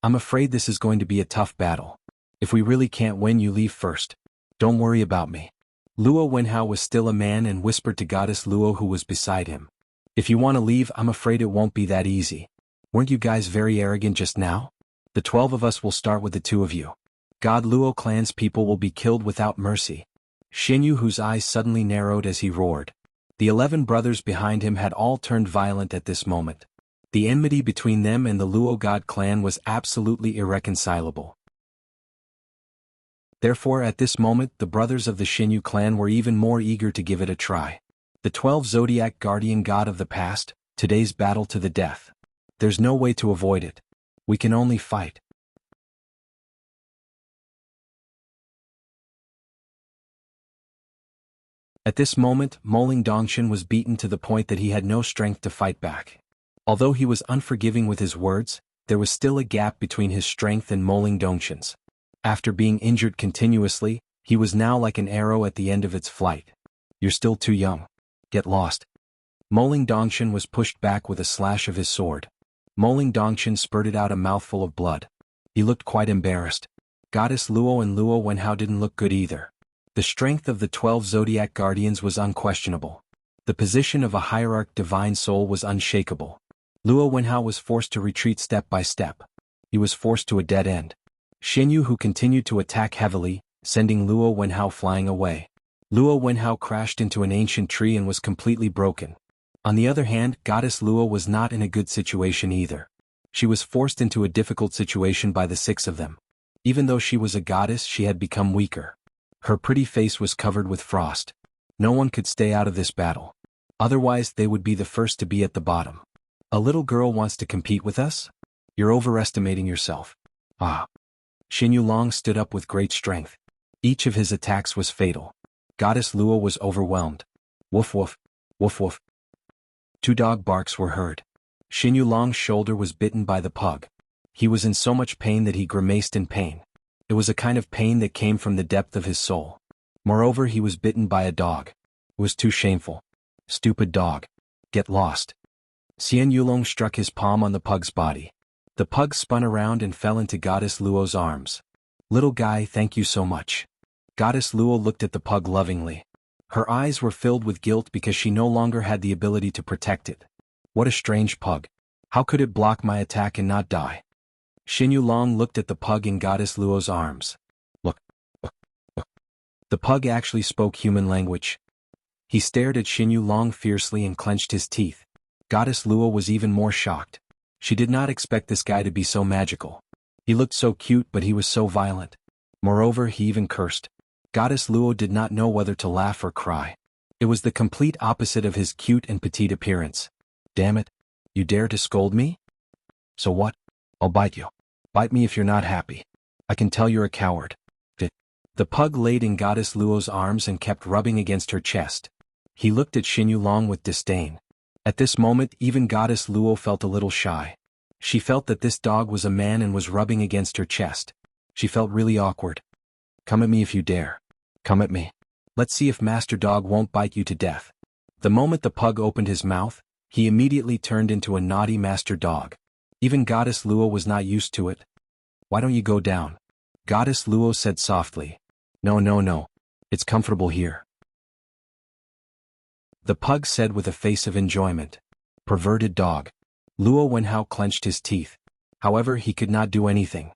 I'm afraid this is going to be a tough battle. If we really can't win, you leave first. Don't worry about me. Luo Wenhao was still a man and whispered to Goddess Luo who was beside him. If you want to leave, I'm afraid it won't be that easy. Weren't you guys very arrogant just now? The 12 of us will start with the 2 of you. God Luo clan's people will be killed without mercy. Xianhu's eyes suddenly narrowed as he roared. The 11 brothers behind him had all turned violent at this moment. The enmity between them and the Luo god clan was absolutely irreconcilable. Therefore, at this moment, the brothers of the Xianhu clan were even more eager to give it a try. The 12 zodiac guardian god of the past, today's battle to the death. There's no way to avoid it. We can only fight. At this moment, Moling Dongshan was beaten to the point that he had no strength to fight back. Although he was unforgiving with his words, there was still a gap between his strength and Moling Dongshan's. After being injured continuously, he was now like an arrow at the end of its flight. You're still too young. Get lost. Moling Dongshan was pushed back with a slash of his sword. Moling Dongshan spurted out a mouthful of blood. He looked quite embarrassed. Goddess Luo and Luo Wenhao didn't look good either. The strength of the 12 zodiac guardians was unquestionable. The position of a hierarch divine soul was unshakable. Luo Wenhao was forced to retreat step by step. He was forced to a dead end. Xianhu continued to attack heavily, sending Luo Wenhao flying away. Luo Wenhao crashed into an ancient tree and was completely broken. On the other hand, Goddess Luo was not in a good situation either. She was forced into a difficult situation by the 6 of them. Even though she was a goddess, she had become weaker. Her pretty face was covered with frost. No one could stay out of this battle. Otherwise, they would be the first to be at the bottom. A little girl wants to compete with us? You're overestimating yourself. Ah. Xianhu stood up with great strength. Each of his attacks was fatal. Goddess Luo was overwhelmed. Woof woof, woof woof. 2 dog barks were heard. Xianhu's shoulder was bitten by the pug. He was in so much pain that he grimaced in pain. It was a kind of pain that came from the depth of his soul. Moreover, he was bitten by a dog. It was too shameful. Stupid dog. Get lost. Xianhuan struck his palm on the pug's body. The pug spun around and fell into Goddess Luo's arms. Little guy, thank you so much. Goddess Luo looked at the pug lovingly. Her eyes were filled with guilt because she no longer had the ability to protect it. What a strange pug. How could it block my attack and not die? Xianhuan looked at the pug in Goddess Luo's arms. Look. The pug actually spoke human language. He stared at Xianhuan fiercely and clenched his teeth. Goddess Luo was even more shocked. She did not expect this guy to be so magical. He looked so cute, but he was so violent. Moreover, he even cursed. Goddess Luo did not know whether to laugh or cry. It was the complete opposite of his cute and petite appearance. Damn it. You dare to scold me? So what? I'll bite you. Bite me if you're not happy. I can tell you're a coward. The pug laid in Goddess Luo's arms and kept rubbing against her chest. He looked at Xianhuan with disdain. At this moment, even Goddess Luo felt a little shy. She felt that this dog was a man and was rubbing against her chest. She felt really awkward. Come at me if you dare. Come at me. Let's see if Master Dog won't bite you to death. The moment the pug opened his mouth, he immediately turned into a naughty Master Dog. Even Goddess Luo was not used to it. Why don't you go down? Goddess Luo said softly. No. It's comfortable here. The pug said with a face of enjoyment. Perverted dog. Luo Wenhao clenched his teeth. However, he could not do anything.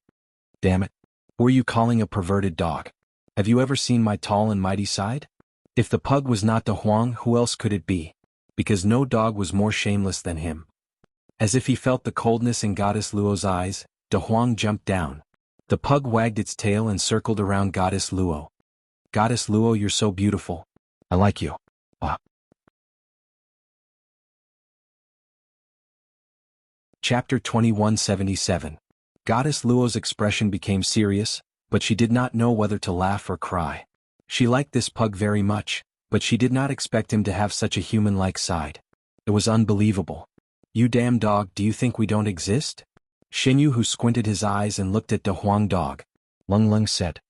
Damn it. Who are you calling a perverted dog? Have you ever seen my tall and mighty side? If the pug was not De Huang, who else could it be? Because no dog was more shameless than him. As if he felt the coldness in Goddess Luo's eyes, De Huang jumped down. The pug wagged its tail and circled around Goddess Luo. Goddess Luo, you're so beautiful. I like you. Chapter 2177. Goddess Luo's expression became serious, but she did not know whether to laugh or cry. She liked this pug very much, but she did not expect him to have such a human-like side. It was unbelievable. You damn dog, do you think we don't exist? Xinyu, who squinted his eyes and looked at De Huang dog. Lung said.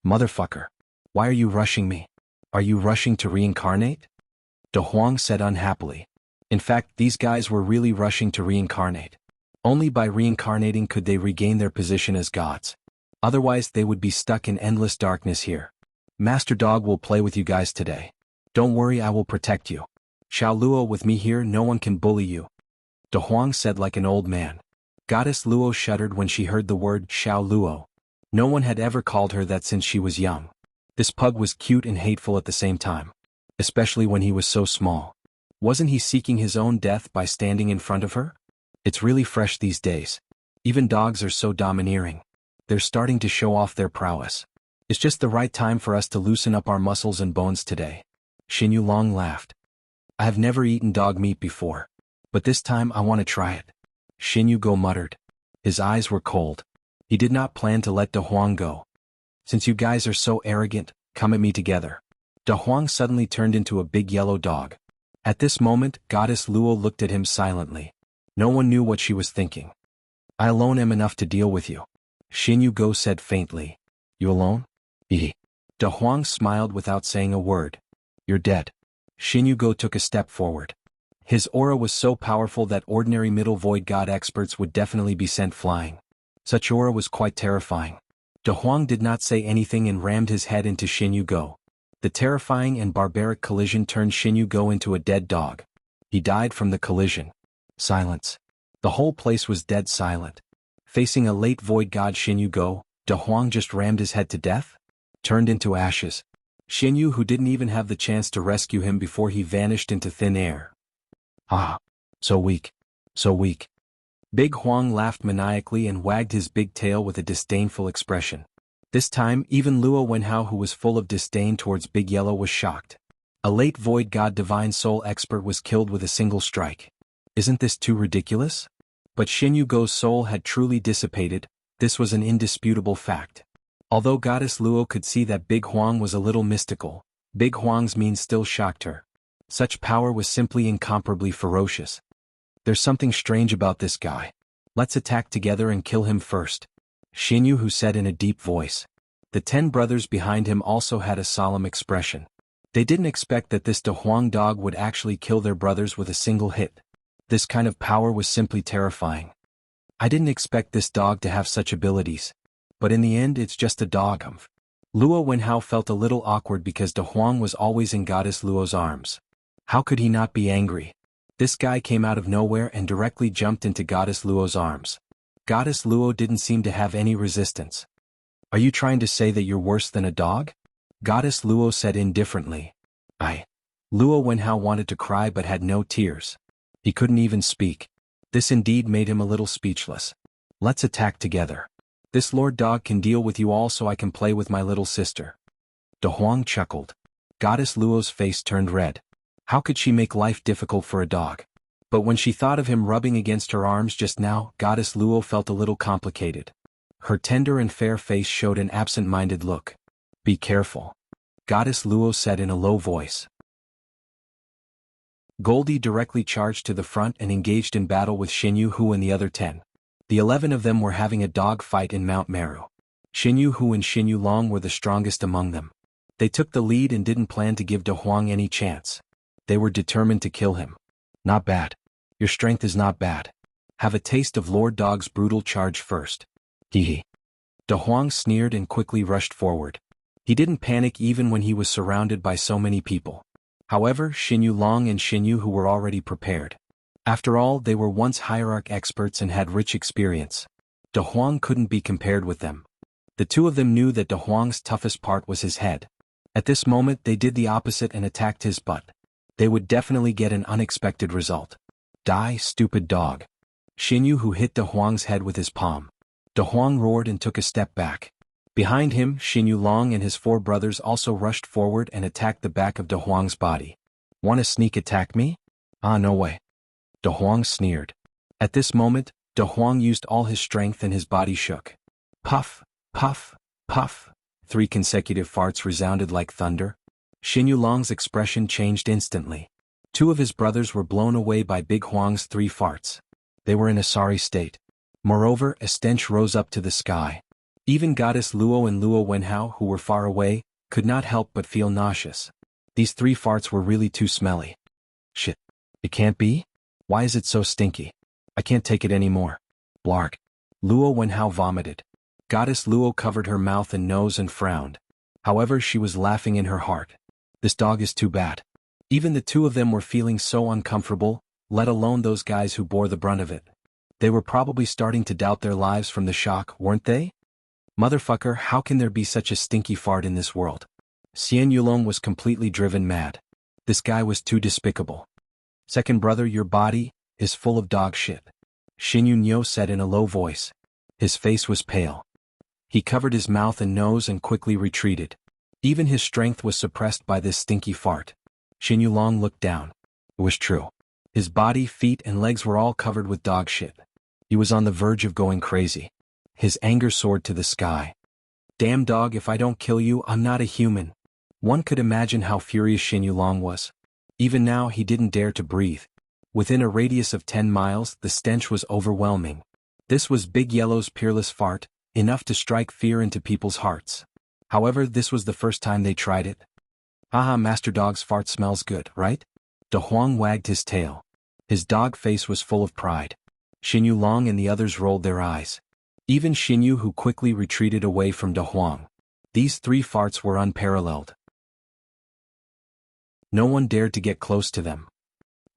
Motherfucker. Why are you rushing me? Are you rushing to reincarnate? De Huang said unhappily. In fact, these guys were really rushing to reincarnate. Only by reincarnating could they regain their position as gods. Otherwise they would be stuck in endless darkness here. Master Dog will play with you guys today. Don't worry, I will protect you. Xiao Luo, with me here no one can bully you. De Huang said like an old man. Goddess Luo shuddered when she heard the word Xiao Luo. No one had ever called her that since she was young. This pug was cute and hateful at the same time. Especially when he was so small. Wasn't he seeking his own death by standing in front of her? It's really fresh these days. Even dogs are so domineering. They're starting to show off their prowess. It's just the right time for us to loosen up our muscles and bones today. Xianhuan laughed. I have never eaten dog meat before. But this time I want to try it. Xianhuan muttered. His eyes were cold. He did not plan to let De Huang go. Since you guys are so arrogant, come at me together. De Huang suddenly turned into a big yellow dog. At this moment, Goddess Luo looked at him silently. No one knew what she was thinking. I alone am enough to deal with you. Xianhuan said faintly. You alone? De Huang smiled without saying a word. You're dead. Xianhuan took a step forward. His aura was so powerful that ordinary middle void god experts would definitely be sent flying. Such aura was quite terrifying. De Huang did not say anything and rammed his head into Xianhuan. The terrifying and barbaric collision turned Xianhuan into a dead dog. He died from the collision. Silence. The whole place was dead silent. Facing a late void god Xianhuan, De Huang just rammed his head to death? Turned into ashes. Xianhuan, who didn't even have the chance to rescue him before he vanished into thin air. Ah. So weak. So weak. Big Huang laughed maniacally and wagged his big tail with a disdainful expression. This time, even Luo Wenhao, who was full of disdain towards Big Yellow, was shocked. A late void god divine soul expert was killed with a single strike. Isn't this too ridiculous? But Xianhuan's soul had truly dissipated. This was an indisputable fact. Although Goddess Luo could see that Big Huang was a little mystical, Big Huang's mien still shocked her. Such power was simply incomparably ferocious. There's something strange about this guy. Let's attack together and kill him first. Xianhuan said in a deep voice. The 10 brothers behind him also had a solemn expression. They didn't expect that this De Huang dog would actually kill their brothers with a single hit. This kind of power was simply terrifying. I didn't expect this dog to have such abilities. But in the end it's just a dog. Luo Wenhao felt a little awkward because De Huang was always in Goddess Luo's arms. How could he not be angry? This guy came out of nowhere and directly jumped into Goddess Luo's arms. Goddess Luo didn't seem to have any resistance. Are you trying to say that you're worse than a dog? Goddess Luo said indifferently. Luo Wenhao wanted to cry but had no tears. He couldn't even speak. This indeed made him a little speechless. Let's attack together. This lord dog can deal with you all so I can play with my little sister. De Huang chuckled. Goddess Luo's face turned red. How could she make life difficult for a dog? But when she thought of him rubbing against her arms just now, Goddess Luo felt a little complicated. Her tender and fair face showed an absent-minded look. Be careful. Goddess Luo said in a low voice. Goldie directly charged to the front and engaged in battle with Xuanhuan and the other 10. The 11 of them were having a dog fight in Mount Meru. Xuanhuan and Xuanhuan were the strongest among them. They took the lead and didn't plan to give De Huang any chance. They were determined to kill him. Not bad. Your strength is not bad. Have a taste of Lord Dog's brutal charge first. Hee. De Huang sneered and quickly rushed forward. He didn't panic even when he was surrounded by so many people. However, Xuanhuan and Xuanhu were already prepared. After all, they were once hierarch experts and had rich experience. De Huang couldn't be compared with them. The two of them knew that De Huang's toughest part was his head. At this moment they did the opposite and attacked his butt. They would definitely get an unexpected result. Die, stupid dog. Xuanhu hit De Huang's head with his palm. De Huang roared and took a step back. Behind him, Xuanhuan and his 4 brothers also rushed forward and attacked the back of De Huang's body. Want to sneak attack me? No way. De Huang sneered. At this moment, De Huang used all his strength and his body shook. Puff, puff, puff. 3 consecutive farts resounded like thunder. Xuanhuan's expression changed instantly. 2 of his brothers were blown away by Big Huang's 3 farts. They were in a sorry state. Moreover, a stench rose up to the sky. Even Goddess Luo and Luo Wenhao, who were far away, could not help but feel nauseous. These 3 farts were really too smelly. Shit. It can't be? Why is it so stinky? I can't take it anymore. Blarg. Luo Wenhao vomited. Goddess Luo covered her mouth and nose and frowned. However, she was laughing in her heart. This dog is too bad. Even the 2 of them were feeling so uncomfortable, let alone those guys who bore the brunt of it. They were probably starting to doubt their lives from the shock, weren't they? Motherfucker, how can there be such a stinky fart in this world? Xianhuan was completely driven mad. This guy was too despicable. Second brother, your body is full of dog shit. Xuanhuan said in a low voice. His face was pale. He covered his mouth and nose and quickly retreated. Even his strength was suppressed by this stinky fart. Xuanhuan looked down. It was true. His body, feet, and legs were all covered with dog shit. He was on the verge of going crazy. His anger soared to the sky. Damn dog, if I don't kill you, I'm not a human. One could imagine how furious Xuanhuan was. Even now he didn't dare to breathe. Within a radius of 10 miles, the stench was overwhelming. This was Big Yellow's peerless fart, enough to strike fear into people's hearts. However, this was the first time they tried it. Haha, Master Dog's fart smells good, right? De Huang wagged his tail. His dog face was full of pride. Xuanhuan and the others rolled their eyes. Even Xuanhu, who quickly retreated away from De Huang. These 3 farts were unparalleled. No one dared to get close to them.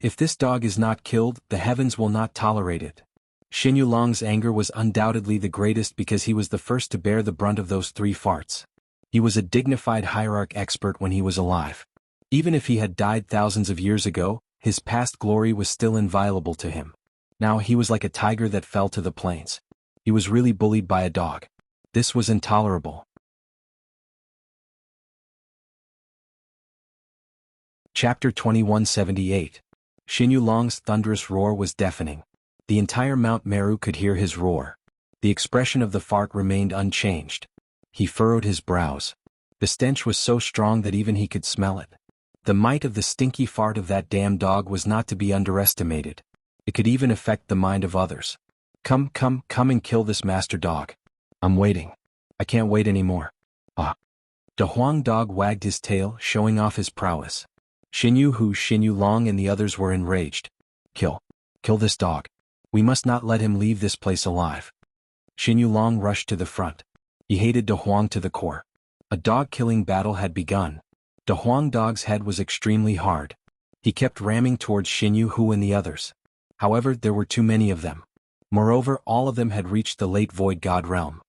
If this dog is not killed, the heavens will not tolerate it. Xuanhuan's anger was undoubtedly the greatest because he was the first to bear the brunt of those 3 farts. He was a dignified hierarch expert when he was alive. Even if he had died thousands of years ago, his past glory was still inviolable to him. Now he was like a tiger that fell to the plains. He was really bullied by a dog. This was intolerable. Chapter 2178. Xuanhuan's thunderous roar was deafening. The entire Mount Meru could hear his roar. The expression of the fart remained unchanged. He furrowed his brows. The stench was so strong that even he could smell it. The might of the stinky fart of that damn dog was not to be underestimated. It could even affect the mind of others. Come and kill this master dog. I'm waiting. I can't wait anymore. Ah! De Huang dog wagged his tail, showing off his prowess. Xinyu Long and the others were enraged. Kill this dog. We must not let him leave this place alive. Xinyu Long rushed to the front. He hated De Huang to the core. A dog-killing battle had begun. De Huang dog's head was extremely hard. He kept ramming towards Xinyu and the others. However, there were too many of them. Moreover, all of them had reached the late void god realm.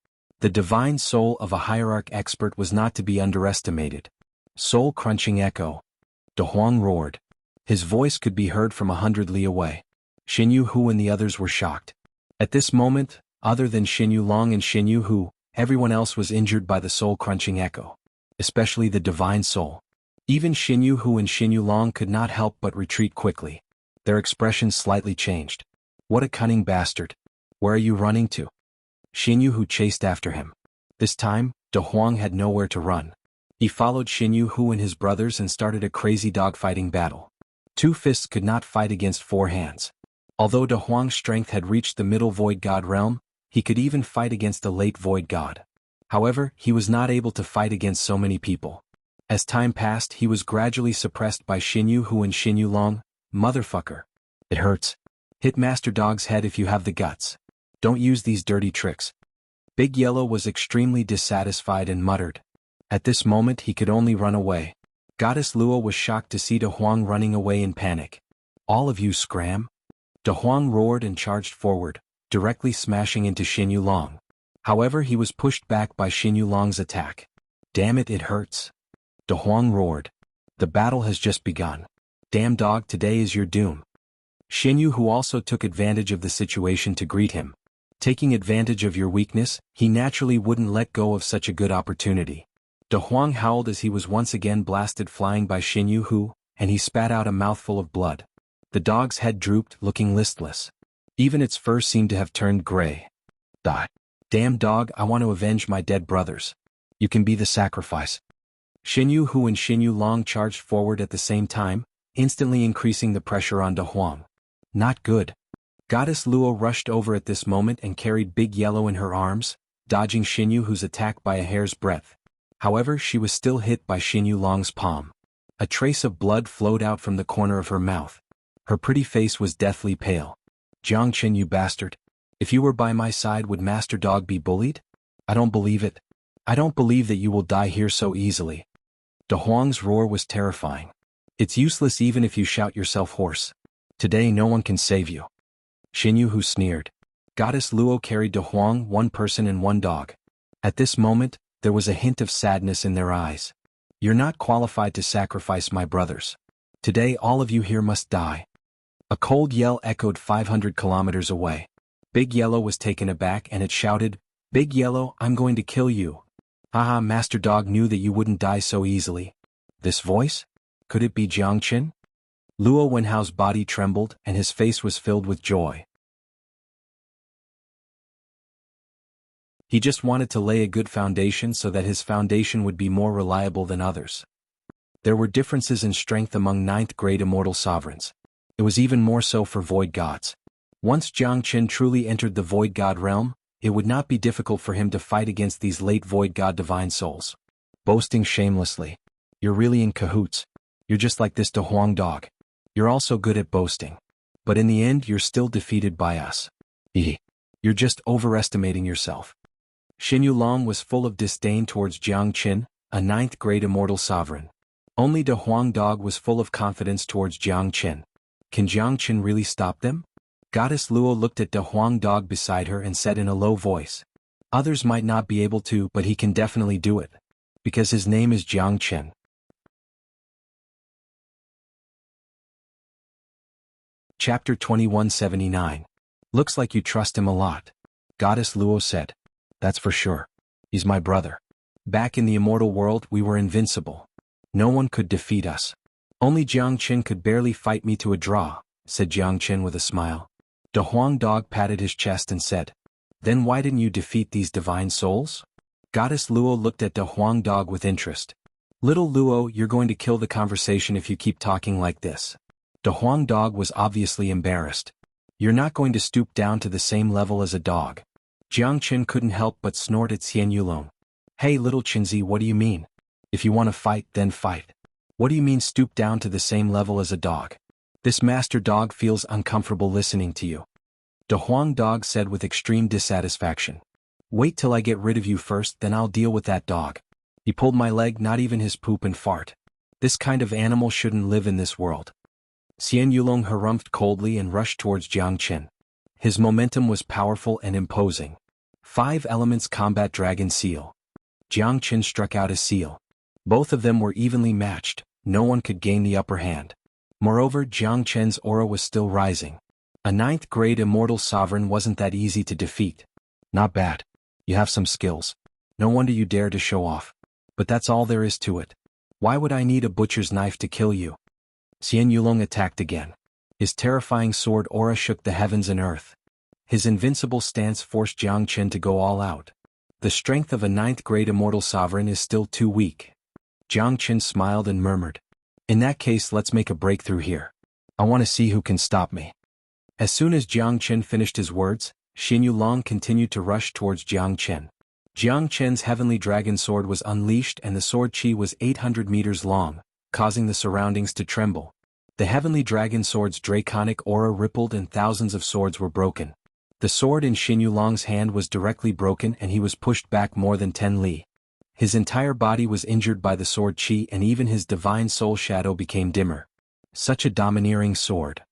The divine soul of a hierarch expert was not to be underestimated. Soul-crunching echo. De Huang roared. His voice could be heard from 100 li away. Xinyu and the others were shocked. At this moment, other than Xinyu Long and Xinyu, everyone else was injured by the soul-crunching echo. Especially the divine soul. Even Xinyu and Xinyu Long could not help but retreat quickly. Their expressions slightly changed. What a cunning bastard. Where are you running to? Xinyu chased after him. This time, De Huang had nowhere to run. He followed Xinyu and his brothers and started a crazy dogfighting battle. 2 fists could not fight against 4 hands. Although De Huang's strength had reached the middle void god realm, he could even fight against the late void god. However, he was not able to fight against so many people. As time passed, he was gradually suppressed by Xinyu and Xinyu Long. Motherfucker. It hurts. Hit Master Dog's head if you have the guts. Don't use these dirty tricks. Big Yellow was extremely dissatisfied and muttered. At this moment he could only run away. Goddess Luo was shocked to see De Huang running away in panic. All of you scram? De Huang roared and charged forward, directly smashing into Xinyu Long. However, he was pushed back by Xinyu Long's attack. Damn it, it hurts. De Huang roared. The battle has just begun. Damn dog, today is your doom. Xinyu also took advantage of the situation to greet him. Taking advantage of your weakness, he naturally wouldn't let go of such a good opportunity. De Huang howled as he was once again blasted flying by Xinyu, and he spat out a mouthful of blood. The dog's head drooped, looking listless. Even its fur seemed to have turned gray. Die. Damn dog, I want to avenge my dead brothers. You can be the sacrifice. Xinyu and Xinyu Long charged forward at the same time, instantly increasing the pressure on De Huang. Not good. Goddess Luo rushed over at this moment and carried Big Yellow in her arms, dodging Xinyu's attack by a hair's breadth. However, she was still hit by Xinyu Long's palm. A trace of blood flowed out from the corner of her mouth. Her pretty face was deathly pale. Jiangchen, you bastard. If you were by my side, would Master Dog be bullied? I don't believe it. I don't believe that you will die here so easily. De Huang's roar was terrifying. It's useless even if you shout yourself hoarse. Today no one can save you. Xinyu sneered. Goddess Luo carried De Huang, 1 person and 1 dog. At this moment, there was a hint of sadness in their eyes. You're not qualified to sacrifice my brothers. Today all of you here must die. A cold yell echoed 500 kilometers away. Big Yellow was taken aback and it shouted, Big Yellow, I'm going to kill you. Haha, Master Dog knew that you wouldn't die so easily. This voice? Could it be Jiangchen? Luo Wenhao's body trembled and his face was filled with joy. He just wanted to lay a good foundation so that his foundation would be more reliable than others. There were differences in strength among 9th grade immortal sovereigns. It was even more so for void gods. Once Jiangchen truly entered the void god realm, it would not be difficult for him to fight against these late void god divine souls. Boasting shamelessly. You're really in cahoots. You're just like this De Huang dog. You're also good at boasting. But in the end you're still defeated by us. You're just overestimating yourself. Xinyu Long was full of disdain towards Jiangchen, a 9th grade immortal sovereign. Only De Huang dog was full of confidence towards Jiangchen. Can Jiangchen really stop them? Goddess Luo looked at De Huang dog beside her and said in a low voice. Others might not be able to, but he can definitely do it. Because his name is Jiangchen. Chapter 2179. Looks like you trust him a lot. Goddess Luo said. That's for sure. He's my brother. Back in the immortal world we were invincible. No one could defeat us. Only Jiangchen could barely fight me to a draw, said Jiangchen with a smile. De Huang dog patted his chest and said, Then why didn't you defeat these divine souls? Goddess Luo looked at De Huang dog with interest. Little Luo, you're going to kill the conversation if you keep talking like this. De Huang dog was obviously embarrassed. You're not going to stoop down to the same level as a dog. Jiangchen couldn't help but snort at Xianyulong. Hey little Chinzi, what do you mean? If you want to fight, then fight. What do you mean stoop down to the same level as a dog? This master dog feels uncomfortable listening to you. The Huang dog said with extreme dissatisfaction. Wait till I get rid of you first, then I'll deal with that dog. He pulled my leg, not even his poop and fart. This kind of animal shouldn't live in this world. Xian Yulong harumphed coldly and rushed towards Jiang Qin. His momentum was powerful and imposing. 5 elements combat dragon seal. Jiang Qin struck out his seal. Both of them were evenly matched, no one could gain the upper hand. Moreover, Jiang Qin's aura was still rising. A 9th grade immortal sovereign wasn't that easy to defeat. Not bad. You have some skills. No wonder you dare to show off. But that's all there is to it. Why would I need a butcher's knife to kill you? Xian Yulong attacked again. His terrifying sword aura shook the heavens and earth. His invincible stance forced Jiang Qin to go all out. The strength of a 9th grade immortal sovereign is still too weak. Jiang Qin smiled and murmured. In that case, let's make a breakthrough here. I want to see who can stop me. As soon as Jiang Qin finished his words, Xian Yulong continued to rush towards Jiang Qin. Jiang Qin's heavenly dragon sword was unleashed and the sword chi was 800 meters long, causing the surroundings to tremble. The heavenly dragon sword's draconic aura rippled and thousands of swords were broken. The sword in Xian Yulong's hand was directly broken and he was pushed back more than 10 li. His entire body was injured by the sword chi and even his divine soul shadow became dimmer. Such a domineering sword.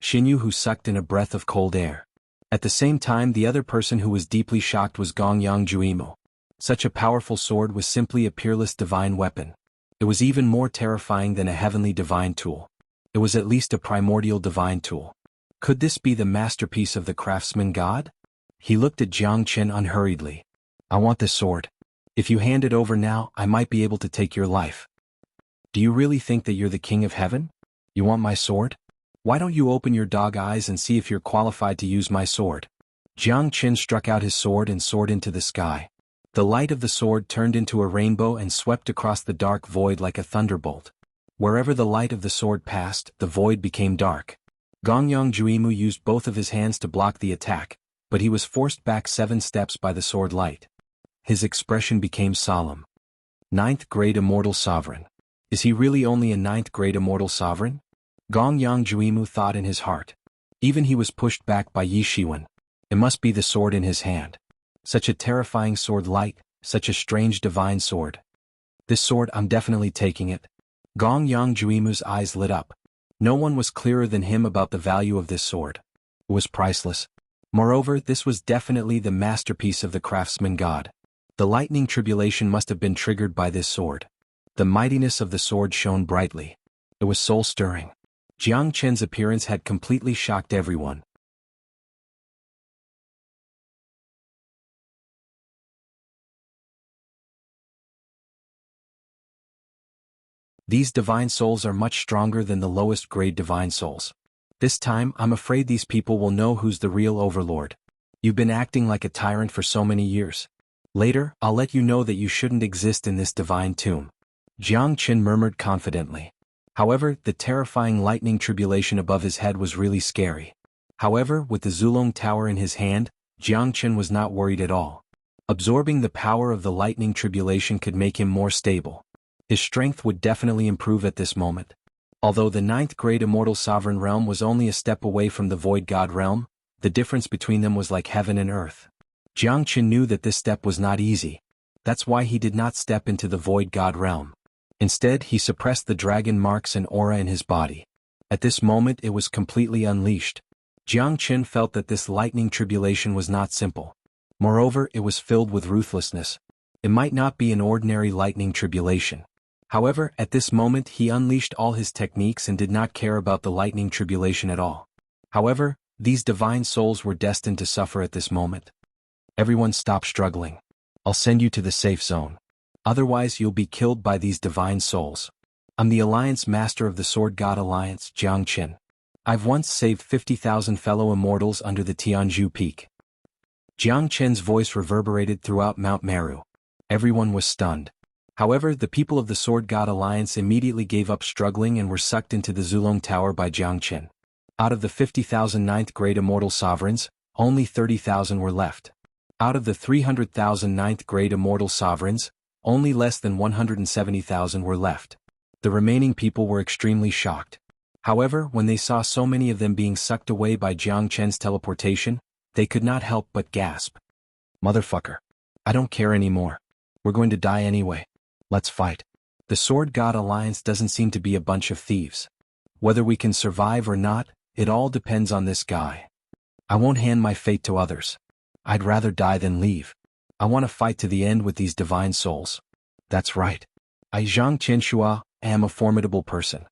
Xinyu sucked in a breath of cold air. At the same time, the other person who was deeply shocked was Gongyang Juimo. Such a powerful sword was simply a peerless divine weapon. It was even more terrifying than a heavenly divine tool. It was at least a primordial divine tool. Could this be the masterpiece of the craftsman god? He looked at Jiang Qin unhurriedly. I want this sword. If you hand it over now, I might be able to take your life. Do you really think that you're the king of heaven? You want my sword? Why don't you open your dog eyes and see if you're qualified to use my sword? Jiang Qin struck out his sword and soared into the sky. The light of the sword turned into a rainbow and swept across the dark void like a thunderbolt. Wherever the light of the sword passed, the void became dark. Gongyang Juimu used both of his hands to block the attack, but he was forced back 7 steps by the sword light. His expression became solemn. 9th grade immortal sovereign. Is he really only a 9th grade immortal sovereign? Gongyang Juimu thought in his heart. Even he was pushed back by Yi Shiwen. It must be the sword in his hand. Such a terrifying sword light, such a strange divine sword. This sword, I'm definitely taking it. Gongyang Juimu's eyes lit up. No one was clearer than him about the value of this sword. It was priceless. Moreover, this was definitely the masterpiece of the craftsman god. The lightning tribulation must have been triggered by this sword. The mightiness of the sword shone brightly. It was soul-stirring. Jiang Qin's appearance had completely shocked everyone. These divine souls are much stronger than the lowest grade divine souls. This time, I'm afraid these people will know who's the real overlord. You've been acting like a tyrant for so many years. Later, I'll let you know that you shouldn't exist in this divine tomb. Jiang Qin murmured confidently. However, the terrifying lightning tribulation above his head was really scary. However, with the Zulong Tower in his hand, Jiang Qin was not worried at all. Absorbing the power of the lightning tribulation could make him more stable. His strength would definitely improve at this moment. Although the 9th grade immortal sovereign realm was only a step away from the void god realm, the difference between them was like heaven and earth. Jiang Qin knew that this step was not easy. That's why he did not step into the void god realm. Instead, he suppressed the dragon marks and aura in his body. At this moment, it was completely unleashed. Jiang Qin felt that this lightning tribulation was not simple. Moreover, it was filled with ruthlessness. It might not be an ordinary lightning tribulation. However, at this moment he unleashed all his techniques and did not care about the lightning tribulation at all. However, these divine souls were destined to suffer at this moment. Everyone stop struggling. I'll send you to the safe zone. Otherwise you'll be killed by these divine souls. I'm the Alliance Master of the Sword God Alliance, Jiang Qin. I've once saved 50,000 fellow immortals under the Tianzhu Peak. Jiang Qin's voice reverberated throughout Mount Meru. Everyone was stunned. However, the people of the Sword God Alliance immediately gave up struggling and were sucked into the Zulong Tower by Jiang Qin. Out of the 50,000 9th grade immortal sovereigns, only 30,000 were left. Out of the 300,000 ninth grade immortal sovereigns, only less than 170,000 were left. The remaining people were extremely shocked. However, when they saw so many of them being sucked away by Jiang Chen's teleportation, they could not help but gasp. Motherfucker. I don't care anymore. We're going to die anyway. Let's fight. The Sword God Alliance doesn't seem to be a bunch of thieves. Whether we can survive or not, it all depends on this guy. I won't hand my fate to others. I'd rather die than leave. I want to fight to the end with these divine souls. That's right. I xianxia am a formidable person.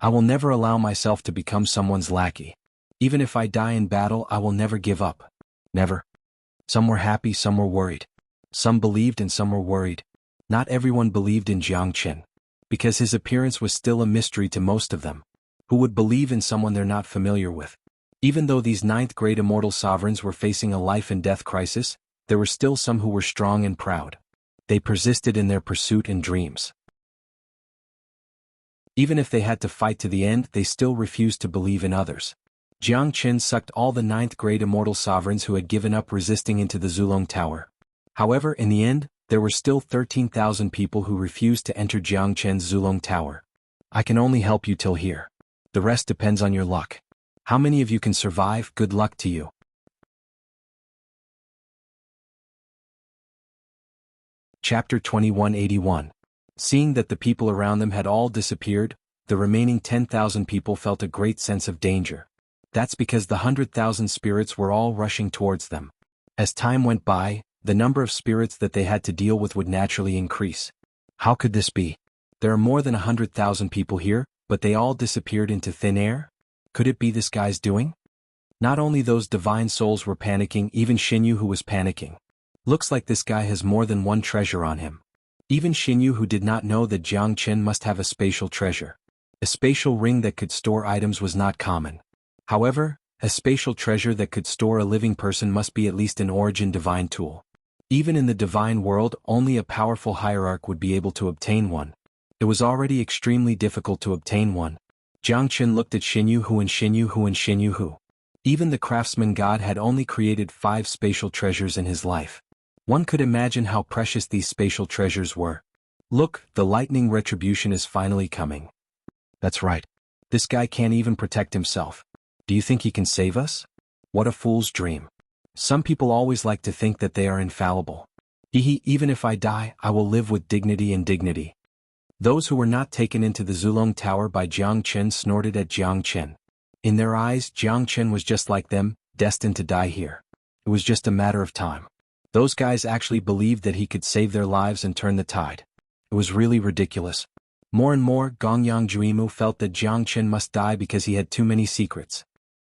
I will never allow myself to become someone's lackey. Even if I die in battle, I will never give up. Never. Some were happy, some were worried. Some believed and some were worried. Not everyone believed in Jiang Chen, because his appearance was still a mystery to most of them. Who would believe in someone they're not familiar with? Even though these ninth grade immortal sovereigns were facing a life and death crisis, there were still some who were strong and proud. They persisted in their pursuit and dreams. Even if they had to fight to the end, they still refused to believe in others. Jiang Chen sucked all the ninth grade immortal sovereigns who had given up resisting into the Zulong Tower. However, in the end, there were still 13,000 people who refused to enter Jiang Chen's Zulong Tower. I can only help you till here. The rest depends on your luck. How many of you can survive? Good luck to you. Chapter 2181. Seeing that the people around them had all disappeared, the remaining 10,000 people felt a great sense of danger. That's because the 100,000 spirits were all rushing towards them. As time went by, the number of spirits that they had to deal with would naturally increase. How could this be? There are more than 100,000 people here, but they all disappeared into thin air? Could it be this guy's doing? Not only those divine souls were panicking, even Xianyu was panicking. Looks like this guy has more than one treasure on him. Even Xianyu who did not know that Jiang Chen must have a spatial treasure. A spatial ring that could store items was not common. However, a spatial treasure that could store a living person must be at least an origin divine tool. Even in the divine world, only a powerful hierarch would be able to obtain one. It was already extremely difficult to obtain one. Jiang Chen looked at Xianyu and Xianyu and Xianyu. Even the craftsman god had only created 5 spatial treasures in his life. One could imagine how precious these spatial treasures were. Look, the lightning retribution is finally coming. That's right. This guy can't even protect himself. Do you think he can save us? What a fool's dream. Some people always like to think that they are infallible. Even if I die, I will live with dignity and dignity. Those who were not taken into the Zulong Tower by Jiang Chen snorted at Jiang Chen. In their eyes, Jiang Chen was just like them, destined to die here. It was just a matter of time. Those guys actually believed that he could save their lives and turn the tide. It was really ridiculous. More and more, Gongyang Juimu felt that Jiang Chen must die because he had too many secrets.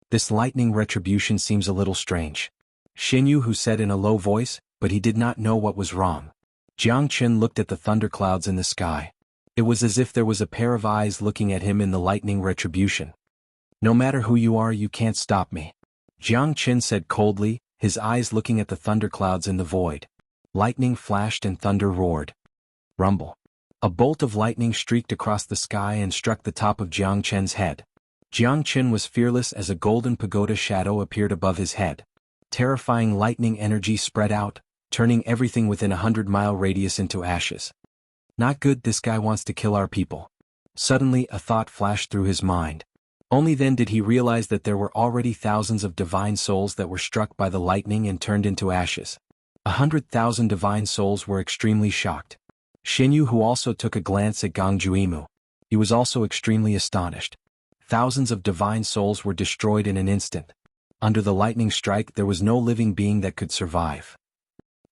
This lightning retribution seems a little strange. Xianyu said in a low voice, but he did not know what was wrong. Jiang Chen looked at the thunderclouds in the sky. It was as if there was a pair of eyes looking at him in the lightning retribution. No matter who you are, you can't stop me. Jiang Chen said coldly, his eyes looking at the thunderclouds in the void. Lightning flashed and thunder roared. Rumble. A bolt of lightning streaked across the sky and struck the top of Jiang Chen's head. Jiang Chen was fearless as a golden pagoda shadow appeared above his head. Terrifying lightning energy spread out, turning everything within a 100-mile radius into ashes. Not good, this guy wants to kill our people. Suddenly, a thought flashed through his mind. Only then did he realize that there were already thousands of divine souls that were struck by the lightning and turned into ashes. 100,000 divine souls were extremely shocked. Xianyu also took a glance at Gong Juimu. He was also extremely astonished. Thousands of divine souls were destroyed in an instant. Under the lightning strike, there was no living being that could survive.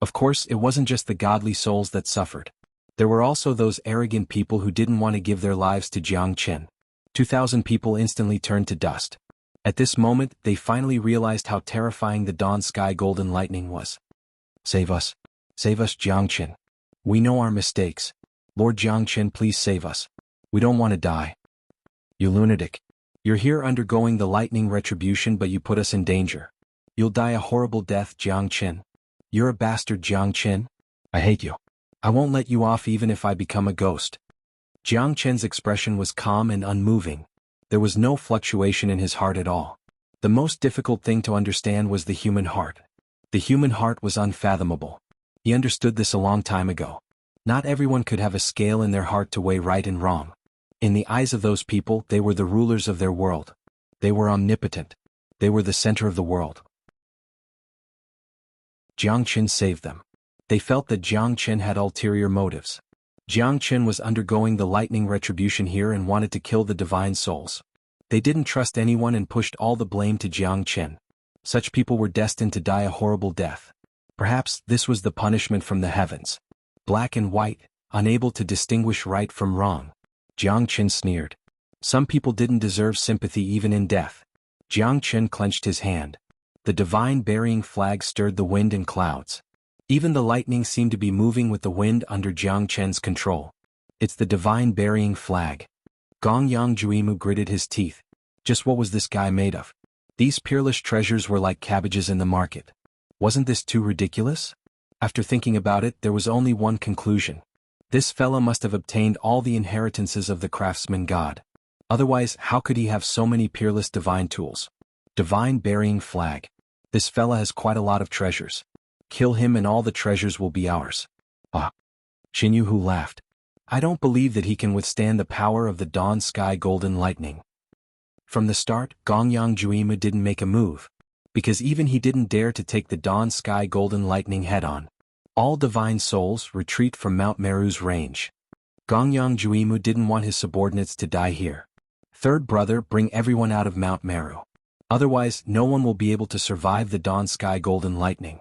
Of course, it wasn't just the godly souls that suffered. There were also those arrogant people who didn't want to give their lives to Jiang Chen. 2,000 people instantly turned to dust. At this moment, they finally realized how terrifying the dawn sky golden lightning was. Save us. Save us, Jiang Chen. We know our mistakes. Lord Jiang Chen, please save us. We don't want to die. You lunatic. You're here undergoing the lightning retribution, but you put us in danger. You'll die a horrible death, Jiang Chen. You're a bastard, Jiang Chen. I hate you. I won't let you off even if I become a ghost. Jiang Chen's expression was calm and unmoving. There was no fluctuation in his heart at all. The most difficult thing to understand was the human heart. The human heart was unfathomable. He understood this a long time ago. Not everyone could have a scale in their heart to weigh right and wrong. In the eyes of those people, they were the rulers of their world. They were omnipotent. They were the center of the world. Jiang Qin saved them. They felt that Jiang Qin had ulterior motives. Jiang Qin was undergoing the lightning retribution here and wanted to kill the divine souls. They didn't trust anyone and pushed all the blame to Jiang Qin. Such people were destined to die a horrible death. Perhaps this was the punishment from the heavens. Black and white, unable to distinguish right from wrong. Jiang Qin sneered. Some people didn't deserve sympathy even in death. Jiang Qin clenched his hand. The divine burying flag stirred the wind and clouds. Even the lightning seemed to be moving with the wind under Jiang Qin's control. It's the divine burying flag. Gongyang Juimu gritted his teeth. Just what was this guy made of? These peerless treasures were like cabbages in the market. Wasn't this too ridiculous? After thinking about it, there was only one conclusion. This fella must have obtained all the inheritances of the craftsman god. Otherwise, how could he have so many peerless divine tools? Divine burying flag. This fella has quite a lot of treasures. Kill him and all the treasures will be ours. Ah. Xuanhuan laughed. I don't believe that he can withstand the power of the dawn sky golden lightning. From the start, Gongyang Juimu didn't make a move. Because even he didn't dare to take the dawn sky golden lightning head-on. All divine souls retreat from Mount Meru's range. Gongyang Juimu didn't want his subordinates to die here. Third brother, bring everyone out of Mount Meru. Otherwise, no one will be able to survive the dawn sky golden lightning.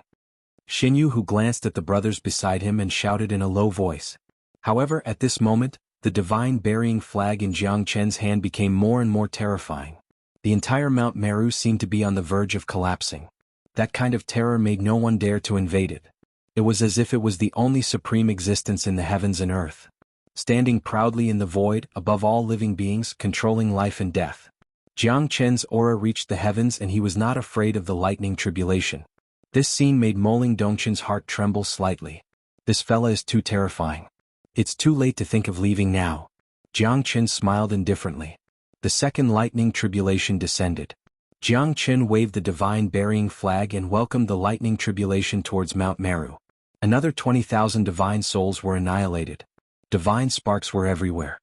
Xuanhuan glanced at the brothers beside him and shouted in a low voice. However, at this moment, the divine burying flag in Jiang Qin's hand became more and more terrifying. The entire Mount Meru seemed to be on the verge of collapsing. That kind of terror made no one dare to invade it. It was as if it was the only supreme existence in the heavens and earth. Standing proudly in the void, above all living beings, controlling life and death. Jiang Qin's aura reached the heavens and he was not afraid of the lightning tribulation. This scene made Moling Dongqin's heart tremble slightly. This fella is too terrifying. It's too late to think of leaving now. Jiang Qin smiled indifferently. The second lightning tribulation descended. Jiang Qin waved the divine burying flag and welcomed the lightning tribulation towards Mount Meru. Another 20,000 divine souls were annihilated. Divine sparks were everywhere.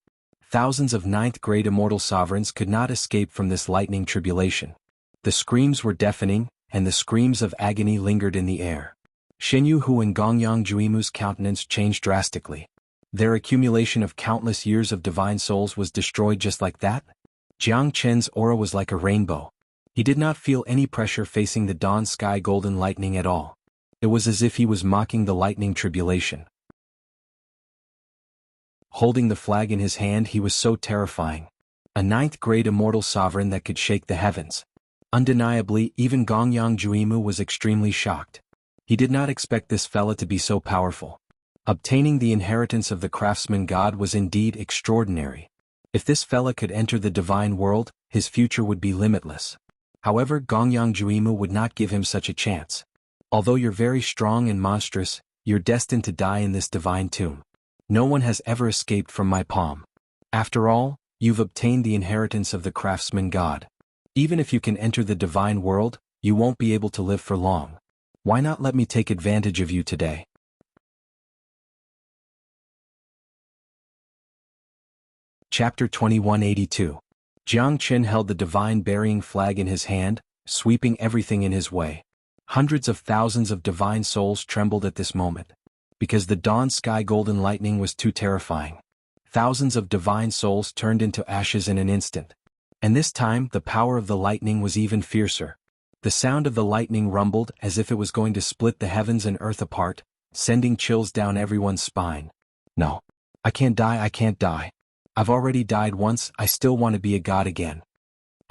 Thousands of ninth-grade immortal sovereigns could not escape from this lightning tribulation. The screams were deafening, and the screams of agony lingered in the air. Xuanhuan and Gongyang Juimu's countenance changed drastically. Their accumulation of countless years of divine souls was destroyed just like that? Jiang Qin's aura was like a rainbow. He did not feel any pressure facing the dawn sky golden lightning at all. It was as if he was mocking the lightning tribulation. Holding the flag in his hand, he was so terrifying. A ninth-grade immortal sovereign that could shake the heavens. Undeniably, even Gongyang Juimu was extremely shocked. He did not expect this fella to be so powerful. Obtaining the inheritance of the craftsman god was indeed extraordinary. If this fella could enter the divine world, his future would be limitless. However, Gongyang Juimu would not give him such a chance. Although you're very strong and monstrous, you're destined to die in this divine tomb. No one has ever escaped from my palm. After all, you've obtained the inheritance of the craftsman god. Even if you can enter the divine world, you won't be able to live for long. Why not let me take advantage of you today? Chapter 2182. Jiang Qin held the divine burying flag in his hand, sweeping everything in his way. Hundreds of thousands of divine souls trembled at this moment. Because the dawn sky golden lightning was too terrifying. Thousands of divine souls turned into ashes in an instant. And this time, the power of the lightning was even fiercer. The sound of the lightning rumbled as if it was going to split the heavens and earth apart, sending chills down everyone's spine. No. I can't die. I've already died once, I still want to be a god again.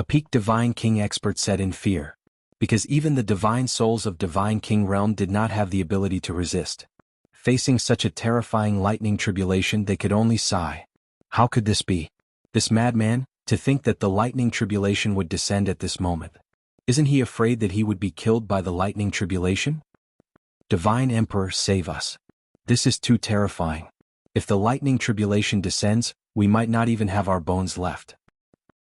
A peak divine king expert said in fear. Because even the divine souls of divine king realm did not have the ability to resist. Facing such a terrifying lightning tribulation, they could only sigh. How could this be? This madman, to think that the lightning tribulation would descend at this moment. Isn't he afraid that he would be killed by the lightning tribulation? Divine Emperor, save us. This is too terrifying. If the lightning tribulation descends, we might not even have our bones left.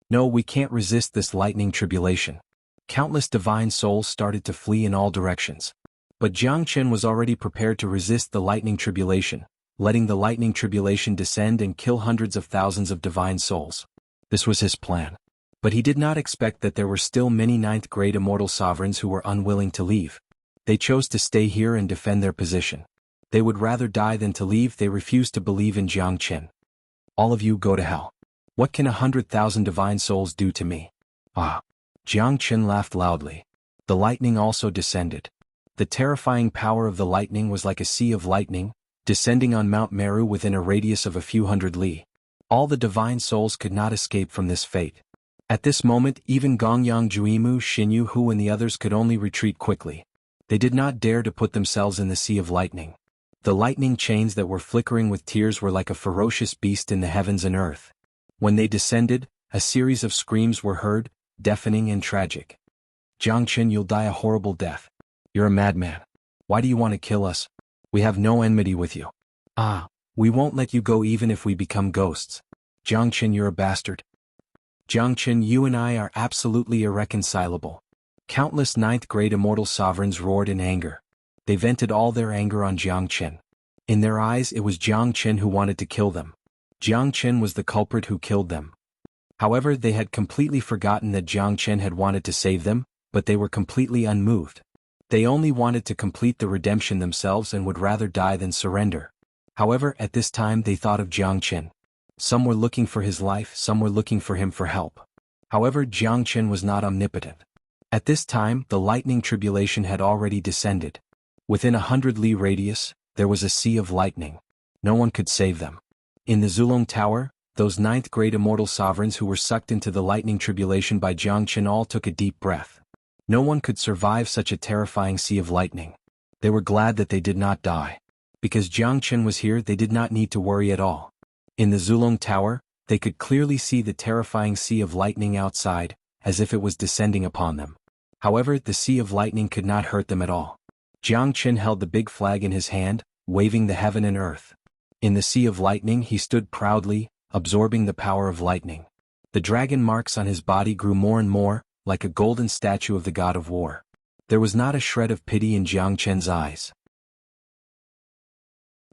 No, we can't resist this lightning tribulation. Countless divine souls started to flee in all directions. But Jiang Chen was already prepared to resist the lightning tribulation, letting the lightning tribulation descend and kill hundreds of thousands of divine souls. This was his plan. But he did not expect that there were still many ninth-grade immortal sovereigns who were unwilling to leave. They chose to stay here and defend their position. They would rather die than to leave. They refused to believe in Jiang Chen. All of you go to hell. What can 100,000 divine souls do to me? Ah! Jiang Chen laughed loudly. The lightning also descended. The terrifying power of the lightning was like a sea of lightning, descending on Mount Meru within a radius of a few hundred li. All the divine souls could not escape from this fate. At this moment, even Gongyang Juimu, Xinyu and the others could only retreat quickly. They did not dare to put themselves in the sea of lightning. The lightning chains that were flickering with tears were like a ferocious beast in the heavens and earth. When they descended, a series of screams were heard, deafening and tragic. Jiang Chen, you'll die a horrible death. You're a madman. Why do you want to kill us? We have no enmity with you. Ah, we won't let you go even if we become ghosts. Jiang Chen, you're a bastard. Jiang Chen, you and I are absolutely irreconcilable. Countless ninth-grade immortal sovereigns roared in anger. They vented all their anger on Jiang Chen. In their eyes it was Jiang Chen who wanted to kill them. Jiang Chen was the culprit who killed them. However, they had completely forgotten that Jiang Chen had wanted to save them, but they were completely unmoved. They only wanted to complete the redemption themselves and would rather die than surrender. However, at this time they thought of Jiang Chen. Some were looking for his life, some were looking for him for help. However, Jiang Chen was not omnipotent. At this time, the lightning tribulation had already descended. Within 100 li radius, there was a sea of lightning. No one could save them. In the Zulong Tower, those ninth-grade immortal sovereigns who were sucked into the lightning tribulation by Jiang Chen all took a deep breath. No one could survive such a terrifying sea of lightning. They were glad that they did not die. Because Jiang Chen was here, they did not need to worry at all. In the Zulong Tower, they could clearly see the terrifying sea of lightning outside, as if it was descending upon them. However, the sea of lightning could not hurt them at all. Jiang Chen held the big flag in his hand, waving the heaven and earth. In the sea of lightning he stood proudly, absorbing the power of lightning. The dragon marks on his body grew more and more, like a golden statue of the god of war. There was not a shred of pity in Jiang Chen's eyes.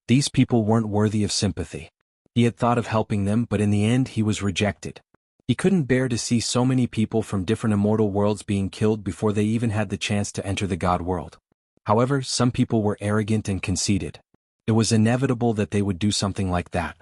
These people weren't worthy of sympathy. He had thought of helping them, but in the end he was rejected. He couldn't bear to see so many people from different immortal worlds being killed before they even had the chance to enter the god world. However, some people were arrogant and conceited. It was inevitable that they would do something like that.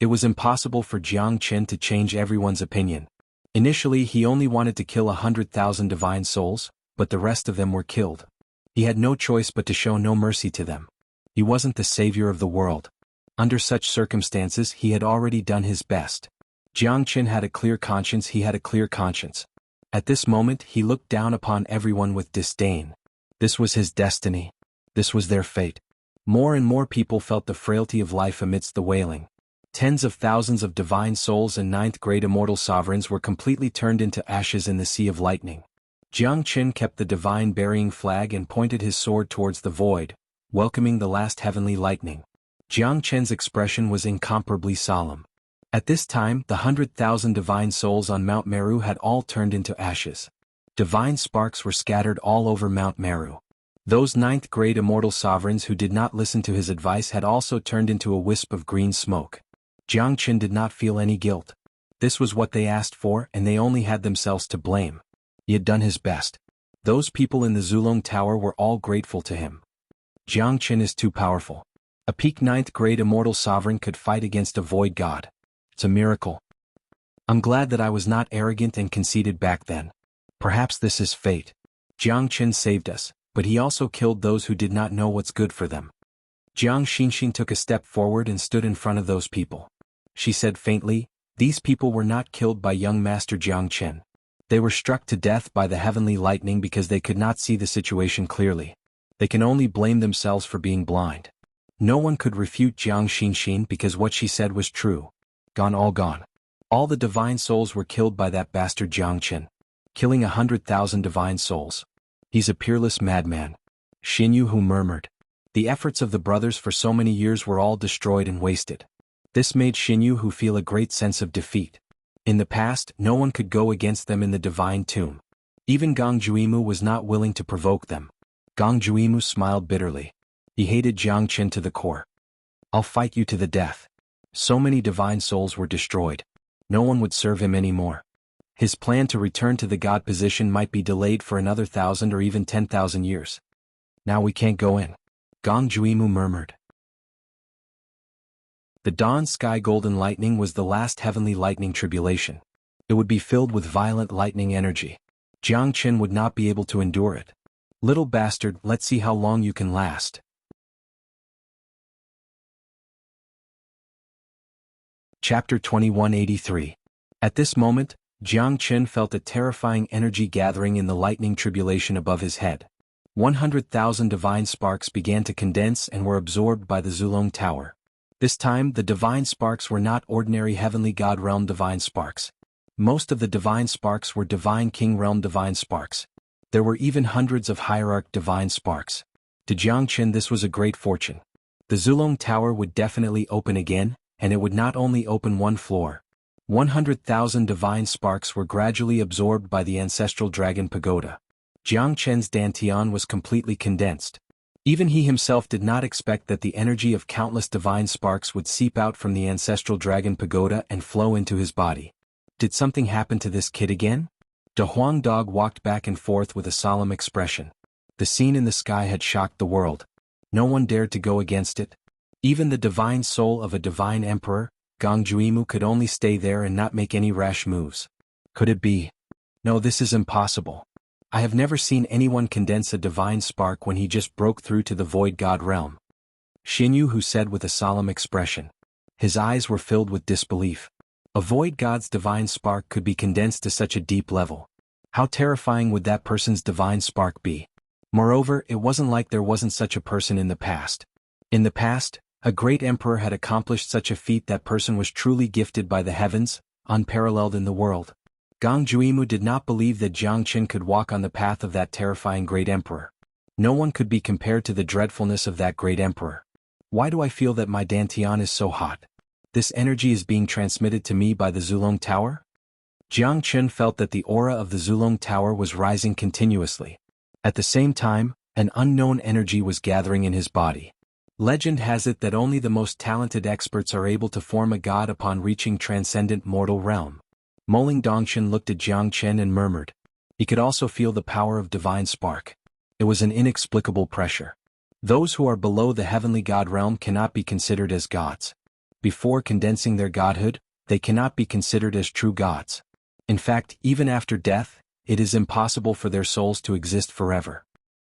It was impossible for Jiang Chen to change everyone's opinion. Initially he only wanted to kill 100,000 divine souls, but the rest of them were killed. He had no choice but to show no mercy to them. He wasn't the savior of the world. Under such circumstances he had already done his best. Jiang Chen had a clear conscience. He had a clear conscience. At this moment he looked down upon everyone with disdain. This was his destiny. This was their fate. More and more people felt the frailty of life amidst the wailing. Tens of thousands of divine souls and ninth-grade immortal sovereigns were completely turned into ashes in the sea of lightning. Jiang Chen kept the divine burying flag and pointed his sword towards the void, welcoming the last heavenly lightning. Jiang Chen's expression was incomparably solemn. At this time, the 100,000 divine souls on Mount Meru had all turned into ashes. Divine sparks were scattered all over Mount Meru. Those ninth-grade immortal sovereigns who did not listen to his advice had also turned into a wisp of green smoke. Jiang Chen did not feel any guilt. This was what they asked for, and they only had themselves to blame. He had done his best. Those people in the Zulong Tower were all grateful to him. Jiang Chen is too powerful. A peak ninth-grade immortal sovereign could fight against a void god. It's a miracle. I'm glad that I was not arrogant and conceited back then. Perhaps this is fate. Jiang Chen saved us, but he also killed those who did not know what's good for them. Jiang Xinxin took a step forward and stood in front of those people. She said faintly, "These people were not killed by young Master Jiang Chen. They were struck to death by the heavenly lightning because they could not see the situation clearly. They can only blame themselves for being blind." No one could refute Jiang Xinxin because what she said was true. Gone, all gone. All the divine souls were killed by that bastard Jiang Chen. Killing 100,000 divine souls. He's a peerless madman. Xinyu murmured. The efforts of the brothers for so many years were all destroyed and wasted. This made Xinyu feel a great sense of defeat. In the past, no one could go against them in the divine tomb. Even Gong Juimu was not willing to provoke them. Gong Juimu smiled bitterly. He hated Jiang Qin to the core. I'll fight you to the death. So many divine souls were destroyed. No one would serve him anymore. His plan to return to the god position might be delayed for another 1,000 or even 10,000 years. Now we can't go in. Gong Juimu murmured. The dawn sky golden lightning was the last heavenly lightning tribulation. It would be filled with violent lightning energy. Jiang Qin would not be able to endure it. Little bastard, let's see how long you can last. Chapter 2183. At this moment, Jiang Qin felt a terrifying energy gathering in the lightning tribulation above his head. 100,000 divine sparks began to condense and were absorbed by the Zulong Tower. This time, the divine sparks were not ordinary heavenly god realm divine sparks. Most of the divine sparks were divine king realm divine sparks. There were even hundreds of hierarch divine sparks. To Jiang Qin this was a great fortune. The Zulong Tower would definitely open again, and it would not only open one floor. 100,000 divine sparks were gradually absorbed by the ancestral dragon pagoda. Jiang Qin's dantian was completely condensed. Even he himself did not expect that the energy of countless divine sparks would seep out from the ancestral dragon pagoda and flow into his body. Did something happen to this kid again? De Huang Dog walked back and forth with a solemn expression. The scene in the sky had shocked the world. No one dared to go against it. Even the divine soul of a divine emperor, Gong Juimu, could only stay there and not make any rash moves. Could it be? No, this is impossible. I have never seen anyone condense a divine spark when he just broke through to the void god realm. Xuanhuan said with a solemn expression. His eyes were filled with disbelief. A void god's divine spark could be condensed to such a deep level. How terrifying would that person's divine spark be? Moreover, it wasn't like there wasn't such a person in the past. In the past, a great emperor had accomplished such a feat. That person was truly gifted by the heavens, unparalleled in the world. Gong Juimu did not believe that Jiang Qin could walk on the path of that terrifying great emperor. No one could be compared to the dreadfulness of that great emperor. Why do I feel that my dantian is so hot? This energy is being transmitted to me by the Zulong Tower? Jiang Qin felt that the aura of the Zulong Tower was rising continuously. At the same time, an unknown energy was gathering in his body. Legend has it that only the most talented experts are able to form a god upon reaching transcendent mortal realm. Moling Dongshan looked at Jiang Qin and murmured. He could also feel the power of divine spark. It was an inexplicable pressure. Those who are below the heavenly god realm cannot be considered as gods. Before condensing their godhood, they cannot be considered as true gods. In fact, even after death, it is impossible for their souls to exist forever.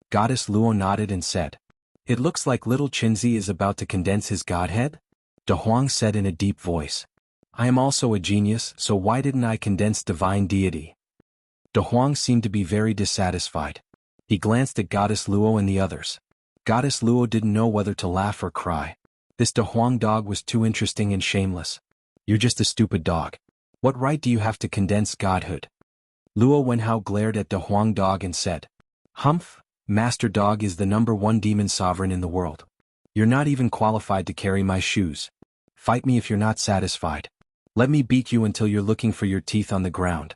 Goddess Luo nodded and said, "It looks like little Qinzi is about to condense his godhead?" De Huang said in a deep voice. "I am also a genius, so why didn't I condense divine deity?" De Huang seemed to be very dissatisfied. He glanced at Goddess Luo and the others. Goddess Luo didn't know whether to laugh or cry. This De Huang dog was too interesting and shameless. "You're just a stupid dog. What right do you have to condense godhood?" Luo Wenhao glared at De Huang dog and said, "Humph, Master Dog is the #1 demon sovereign in the world. You're not even qualified to carry my shoes. Fight me if you're not satisfied. Let me beat you until you're looking for your teeth on the ground."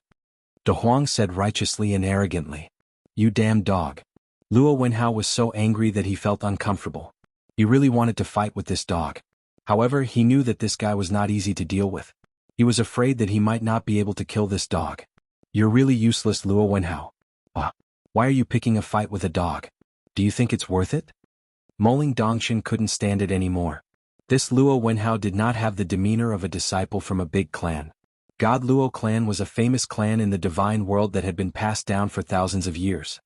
De Huang said righteously and arrogantly. "You damn dog." Luo Wenhao was so angry that he felt uncomfortable. He really wanted to fight with this dog. However, he knew that this guy was not easy to deal with. He was afraid that he might not be able to kill this dog. "You're really useless, Luo Wenhao. Why are you picking a fight with a dog? Do you think it's worth it?" Moling Dongshan couldn't stand it anymore. This Luo Wenhao did not have the demeanor of a disciple from a big clan. God Luo clan was a famous clan in the divine world that had been passed down for thousands of years.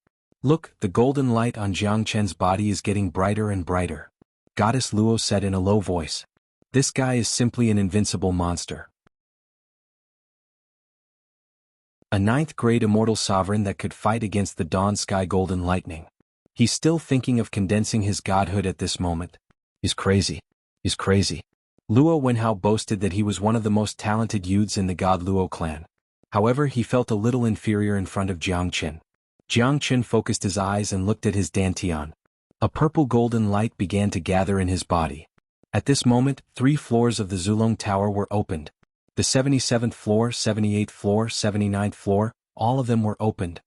"Look, the golden light on Jiang Chen's body is getting brighter and brighter," Goddess Luo said in a low voice. "This guy is simply an invincible monster. A 9th grade immortal sovereign that could fight against the dawn sky golden lightning. He's still thinking of condensing his godhood at this moment. He's crazy. He's crazy." Luo Wenhao boasted that he was one of the most talented youths in the God Luo clan. However, he felt a little inferior in front of Jiang Qin. Jiang Qin focused his eyes and looked at his dantian. A purple golden light began to gather in his body. At this moment, 3 floors of the Zulong Tower were opened. The 77th floor, 78th floor, 79th floor, all of them were opened.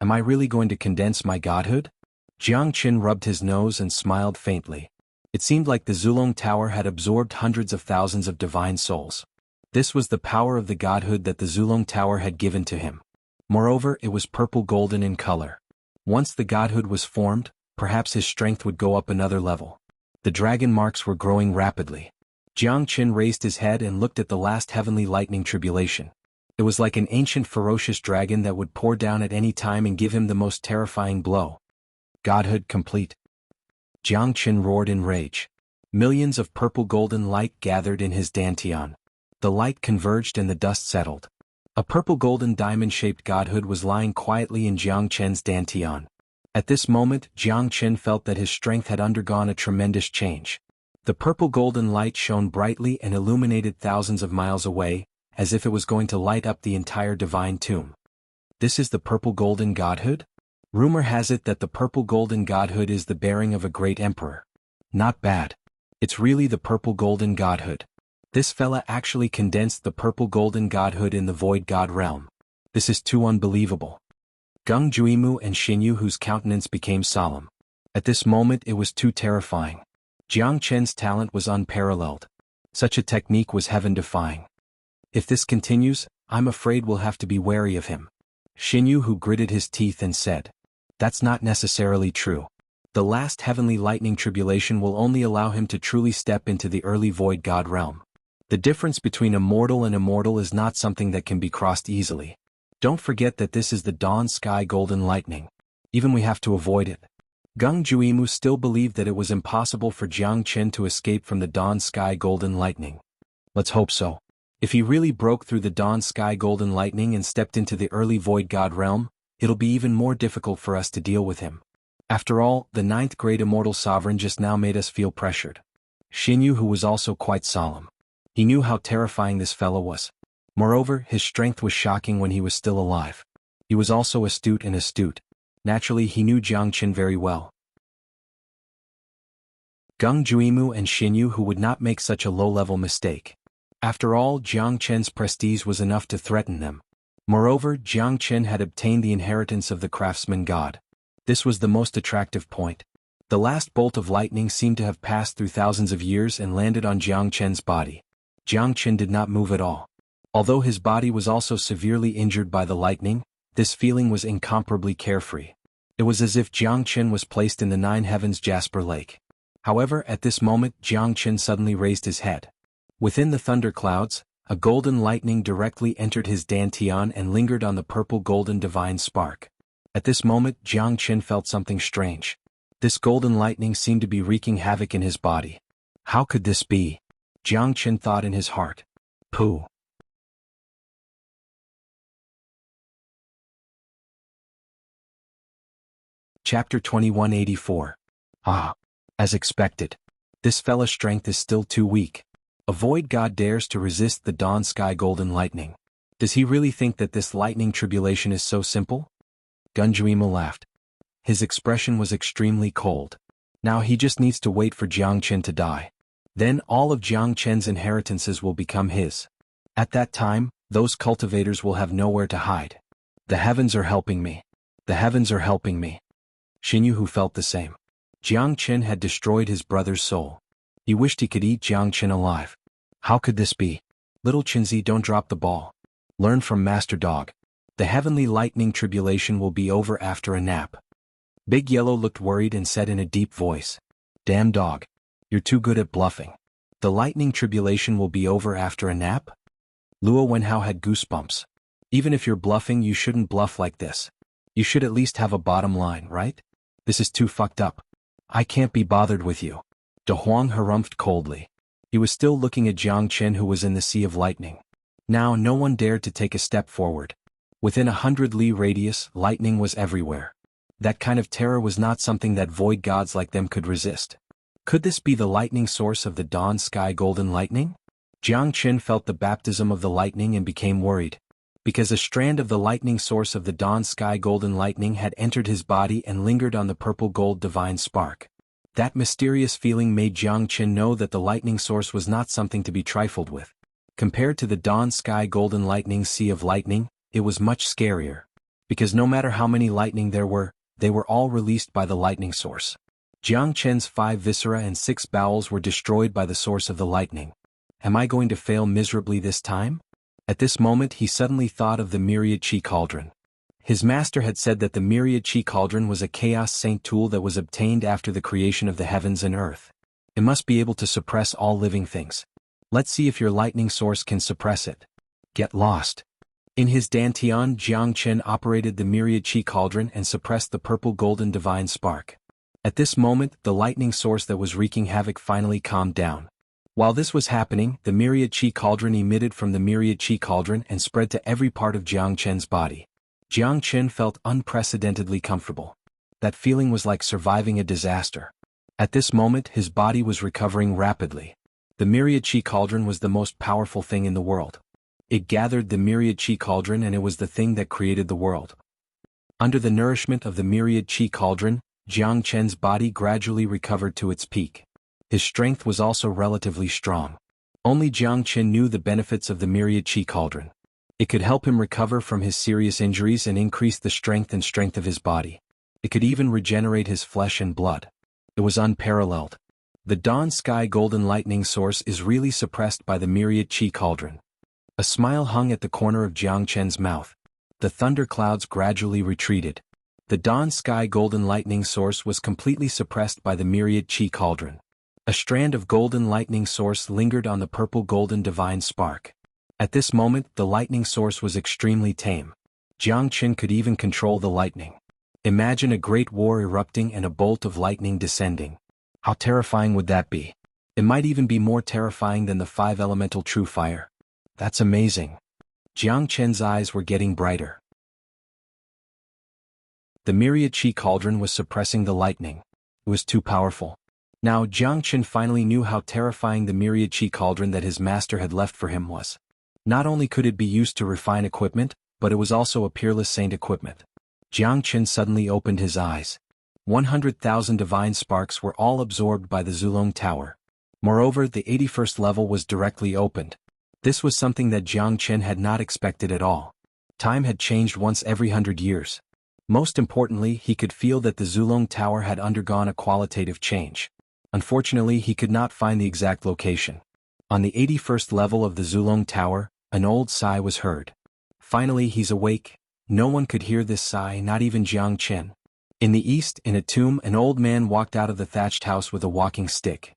Am I really going to condense my godhood? Jiang Qin rubbed his nose and smiled faintly. It seemed like the Zulong Tower had absorbed hundreds of thousands of divine souls. This was the power of the godhood that the Zulong Tower had given to him. Moreover, it was purple-golden in color. Once the godhood was formed, perhaps his strength would go up another level. The dragon marks were growing rapidly. Jiang Qin raised his head and looked at the last heavenly lightning tribulation. It was like an ancient ferocious dragon that would pour down at any time and give him the most terrifying blow. Godhood complete. Jiang Qin roared in rage. Millions of purple-golden light gathered in his dantian. The light converged and the dust settled. A purple-golden diamond-shaped godhood was lying quietly in Jiang Qin's dantian. At this moment, Jiang Qin felt that his strength had undergone a tremendous change. The purple-golden light shone brightly and illuminated thousands of miles away, as if it was going to light up the entire divine tomb. This is the purple-golden godhood? Rumor has it that the purple-golden godhood is the bearing of a great emperor. Not bad. It's really the purple-golden godhood. This fella actually condensed the purple-golden godhood in the void god realm. This is too unbelievable. Gung Juimu and Xinyu, whose countenance became solemn. At this moment it was too terrifying. Jiang Qin's talent was unparalleled. Such a technique was heaven-defying. If this continues, I'm afraid we'll have to be wary of him. Xinyu, who gritted his teeth and said, "That's not necessarily true. The last heavenly lightning tribulation will only allow him to truly step into the early void god realm. The difference between a mortal and immortal is not something that can be crossed easily. Don't forget that this is the dawn sky golden lightning. Even we have to avoid it." Gung Juimu still believed that it was impossible for Jiang Qin to escape from the dawn sky golden lightning. Let's hope so. If he really broke through the dawn sky golden lightning and stepped into the early void god realm, it'll be even more difficult for us to deal with him. After all, the ninth great immortal sovereign just now made us feel pressured. Xinyu, who was also quite solemn. He knew how terrifying this fellow was. Moreover, his strength was shocking when he was still alive. He was also astute. Naturally, he knew Jiang Qin very well. Gung Juimu and Xinyu, who would not make such a low-level mistake. After all, Jiang Qin's prestige was enough to threaten them. Moreover, Jiang Qin had obtained the inheritance of the craftsman god. This was the most attractive point. The last bolt of lightning seemed to have passed through thousands of years and landed on Jiang Qin's body. Jiang Qin did not move at all. Although his body was also severely injured by the lightning, this feeling was incomparably carefree. It was as if Jiang Qin was placed in the nine heavens Jasper Lake. However, at this moment Jiang Qin suddenly raised his head. Within the thunderclouds, a golden lightning directly entered his dantian and lingered on the purple-golden divine spark. At this moment Jiang Qin felt something strange. This golden lightning seemed to be wreaking havoc in his body. How could this be? Jiang Qin thought in his heart. Pooh. Chapter 2184. Ah. As expected. This fella's strength is still too weak. A void god dares to resist the dawn sky golden lightning. Does he really think that this lightning tribulation is so simple? Gunjuima laughed. His expression was extremely cold. Now he just needs to wait for Jiang Qin to die. Then all of Jiang Qin's inheritances will become his. At that time, those cultivators will have nowhere to hide. The heavens are helping me. The heavens are helping me. Xinyu, who felt the same. Jiang Qin had destroyed his brother's soul. He wished he could eat Jiang Qin alive. How could this be? Little Qinzi, don't drop the ball. Learn from Master Dog. The heavenly lightning tribulation will be over after a nap. Big Yellow looked worried and said in a deep voice. Damn dog. You're too good at bluffing. The lightning tribulation will be over after a nap? Luo Wenhao had goosebumps. Even if you're bluffing, you shouldn't bluff like this. You should at least have a bottom line, right? This is too fucked up. I can't be bothered with you. De Huang harumphed coldly. He was still looking at Jiang Qin, who was in the sea of lightning. Now no one dared to take a step forward. Within 100 li radius, lightning was everywhere. That kind of terror was not something that void gods like them could resist. Could this be the lightning source of the dawn sky golden lightning? Jiang Qin felt the baptism of the lightning and became worried. Because a strand of the lightning source of the dawn sky golden lightning had entered his body and lingered on the purple gold divine spark. That mysterious feeling made Jiang Qin know that the lightning source was not something to be trifled with. Compared to the dawn sky golden lightning sea of lightning, it was much scarier. Because no matter how many lightning there were, they were all released by the lightning source. Jiang Chen's 5 viscera and 6 bowels were destroyed by the source of the lightning. Am I going to fail miserably this time? At this moment he suddenly thought of the myriad chi cauldron. His master had said that the myriad chi cauldron was a chaos saint tool that was obtained after the creation of the heavens and earth. It must be able to suppress all living things. Let's see if your lightning source can suppress it. Get lost. In his dantian, Jiang Chen operated the myriad chi cauldron and suppressed the purple golden divine spark. At this moment, the lightning source that was wreaking havoc finally calmed down. While this was happening, the myriad chi cauldron emitted from the myriad chi cauldron and spread to every part of Jiang Chen's body. Jiang Chen felt unprecedentedly comfortable. That feeling was like surviving a disaster. At this moment, his body was recovering rapidly. The myriad chi cauldron was the most powerful thing in the world. It gathered the myriad chi cauldron and it was the thing that created the world. Under the nourishment of the myriad chi cauldron, Jiang Chen's body gradually recovered to its peak. His strength was also relatively strong. Only Jiang Chen knew the benefits of the myriad chi cauldron. It could help him recover from his serious injuries and increase the strength of his body. It could even regenerate his flesh and blood. It was unparalleled. The dawn sky golden lightning source is really suppressed by the myriad chi cauldron. A smile hung at the corner of Jiang Chen's mouth. The thunder clouds gradually retreated. The dawn sky golden lightning source was completely suppressed by the myriad chi cauldron. A strand of golden lightning source lingered on the purple golden divine spark. At this moment, the lightning source was extremely tame. Jiang Chen could even control the lightning. Imagine a great war erupting and a bolt of lightning descending. How terrifying would that be? It might even be more terrifying than the 5 elemental true fire. That's amazing. Jiang Chen's eyes were getting brighter. The myriad chi cauldron was suppressing the lightning. It was too powerful. Now Jiang Chen finally knew how terrifying the myriad chi cauldron that his master had left for him was. Not only could it be used to refine equipment, but it was also a peerless saint equipment. Jiang Chen suddenly opened his eyes. 100,000 divine sparks were all absorbed by the Zulong Tower. Moreover, the 81st level was directly opened. This was something that Jiang Chen had not expected at all. Time had changed once every 100 years. Most importantly, he could feel that the Zulong Tower had undergone a qualitative change. Unfortunately, he could not find the exact location. On the 81st level of the Zulong Tower, an old sigh was heard. Finally, he's awake. No one could hear this sigh, not even Jiang Chen. In the east, in a tomb, an old man walked out of the thatched house with a walking stick.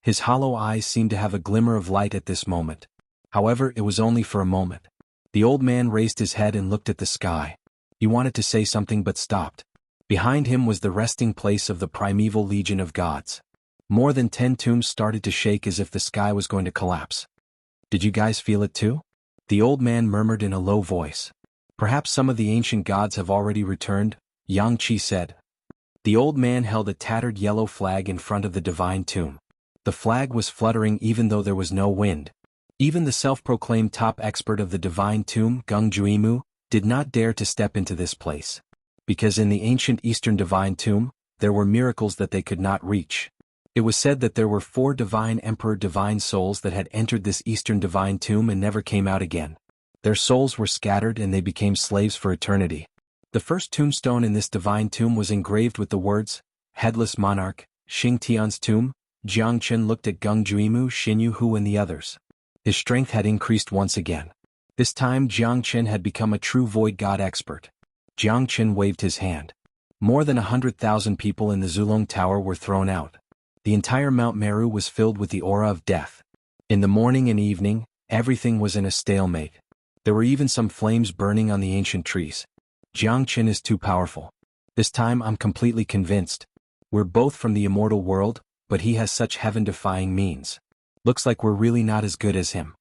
His hollow eyes seemed to have a glimmer of light at this moment. However, it was only for a moment. The old man raised his head and looked at the sky. He wanted to say something but stopped. Behind him was the resting place of the primeval legion of gods. More than 10 tombs started to shake as if the sky was going to collapse. Did you guys feel it too? The old man murmured in a low voice. Perhaps some of the ancient gods have already returned, Yang Qi said. The old man held a tattered yellow flag in front of the divine tomb. The flag was fluttering even though there was no wind. Even the self-proclaimed top expert of the divine tomb, Gung Juimu, did not dare to step into this place. Because in the ancient Eastern divine tomb, there were miracles that they could not reach. It was said that there were 4 divine emperor divine souls that had entered this Eastern divine tomb and never came out again. Their souls were scattered and they became slaves for eternity. The first tombstone in this divine tomb was engraved with the words, Headless Monarch, Xing Tian's tomb. Jiang Chen looked at Gung Juimu, Xuanhuan and the others. His strength had increased once again. This time Jiang Chen had become a true void god expert. Jiang Chen waved his hand. More than 100,000 people in the Zulong Tower were thrown out. The entire Mount Meru was filled with the aura of death. In the morning and evening, everything was in a stalemate. There were even some flames burning on the ancient trees. Jiang Chen is too powerful. This time I'm completely convinced. We're both from the immortal world, but he has such heaven-defying means. Looks like we're really not as good as him.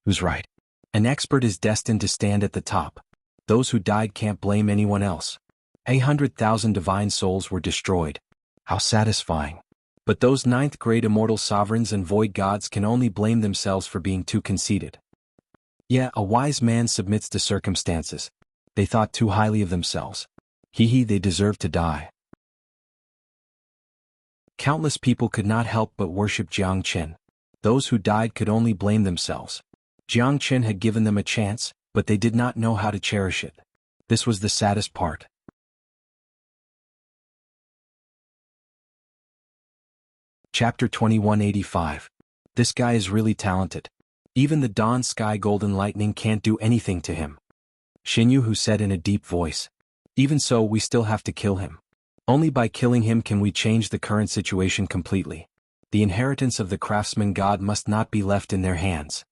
Who's right? An expert is destined to stand at the top. Those who died can't blame anyone else. 100,000 divine souls were destroyed. How satisfying. But those 9th grade immortal sovereigns and void gods can only blame themselves for being too conceited. Yeah, a wise man submits to circumstances. They thought too highly of themselves. They deserve to die. Countless people could not help but worship Jiang Chen. Those who died could only blame themselves. Jiang Chen had given them a chance, but they did not know how to cherish it. This was the saddest part. Chapter 2185. This guy is really talented. Even the dawn sky golden lightning can't do anything to him. Xianhu said in a deep voice. Even so, we still have to kill him. Only by killing him can we change the current situation completely. The inheritance of the craftsman god must not be left in their hands.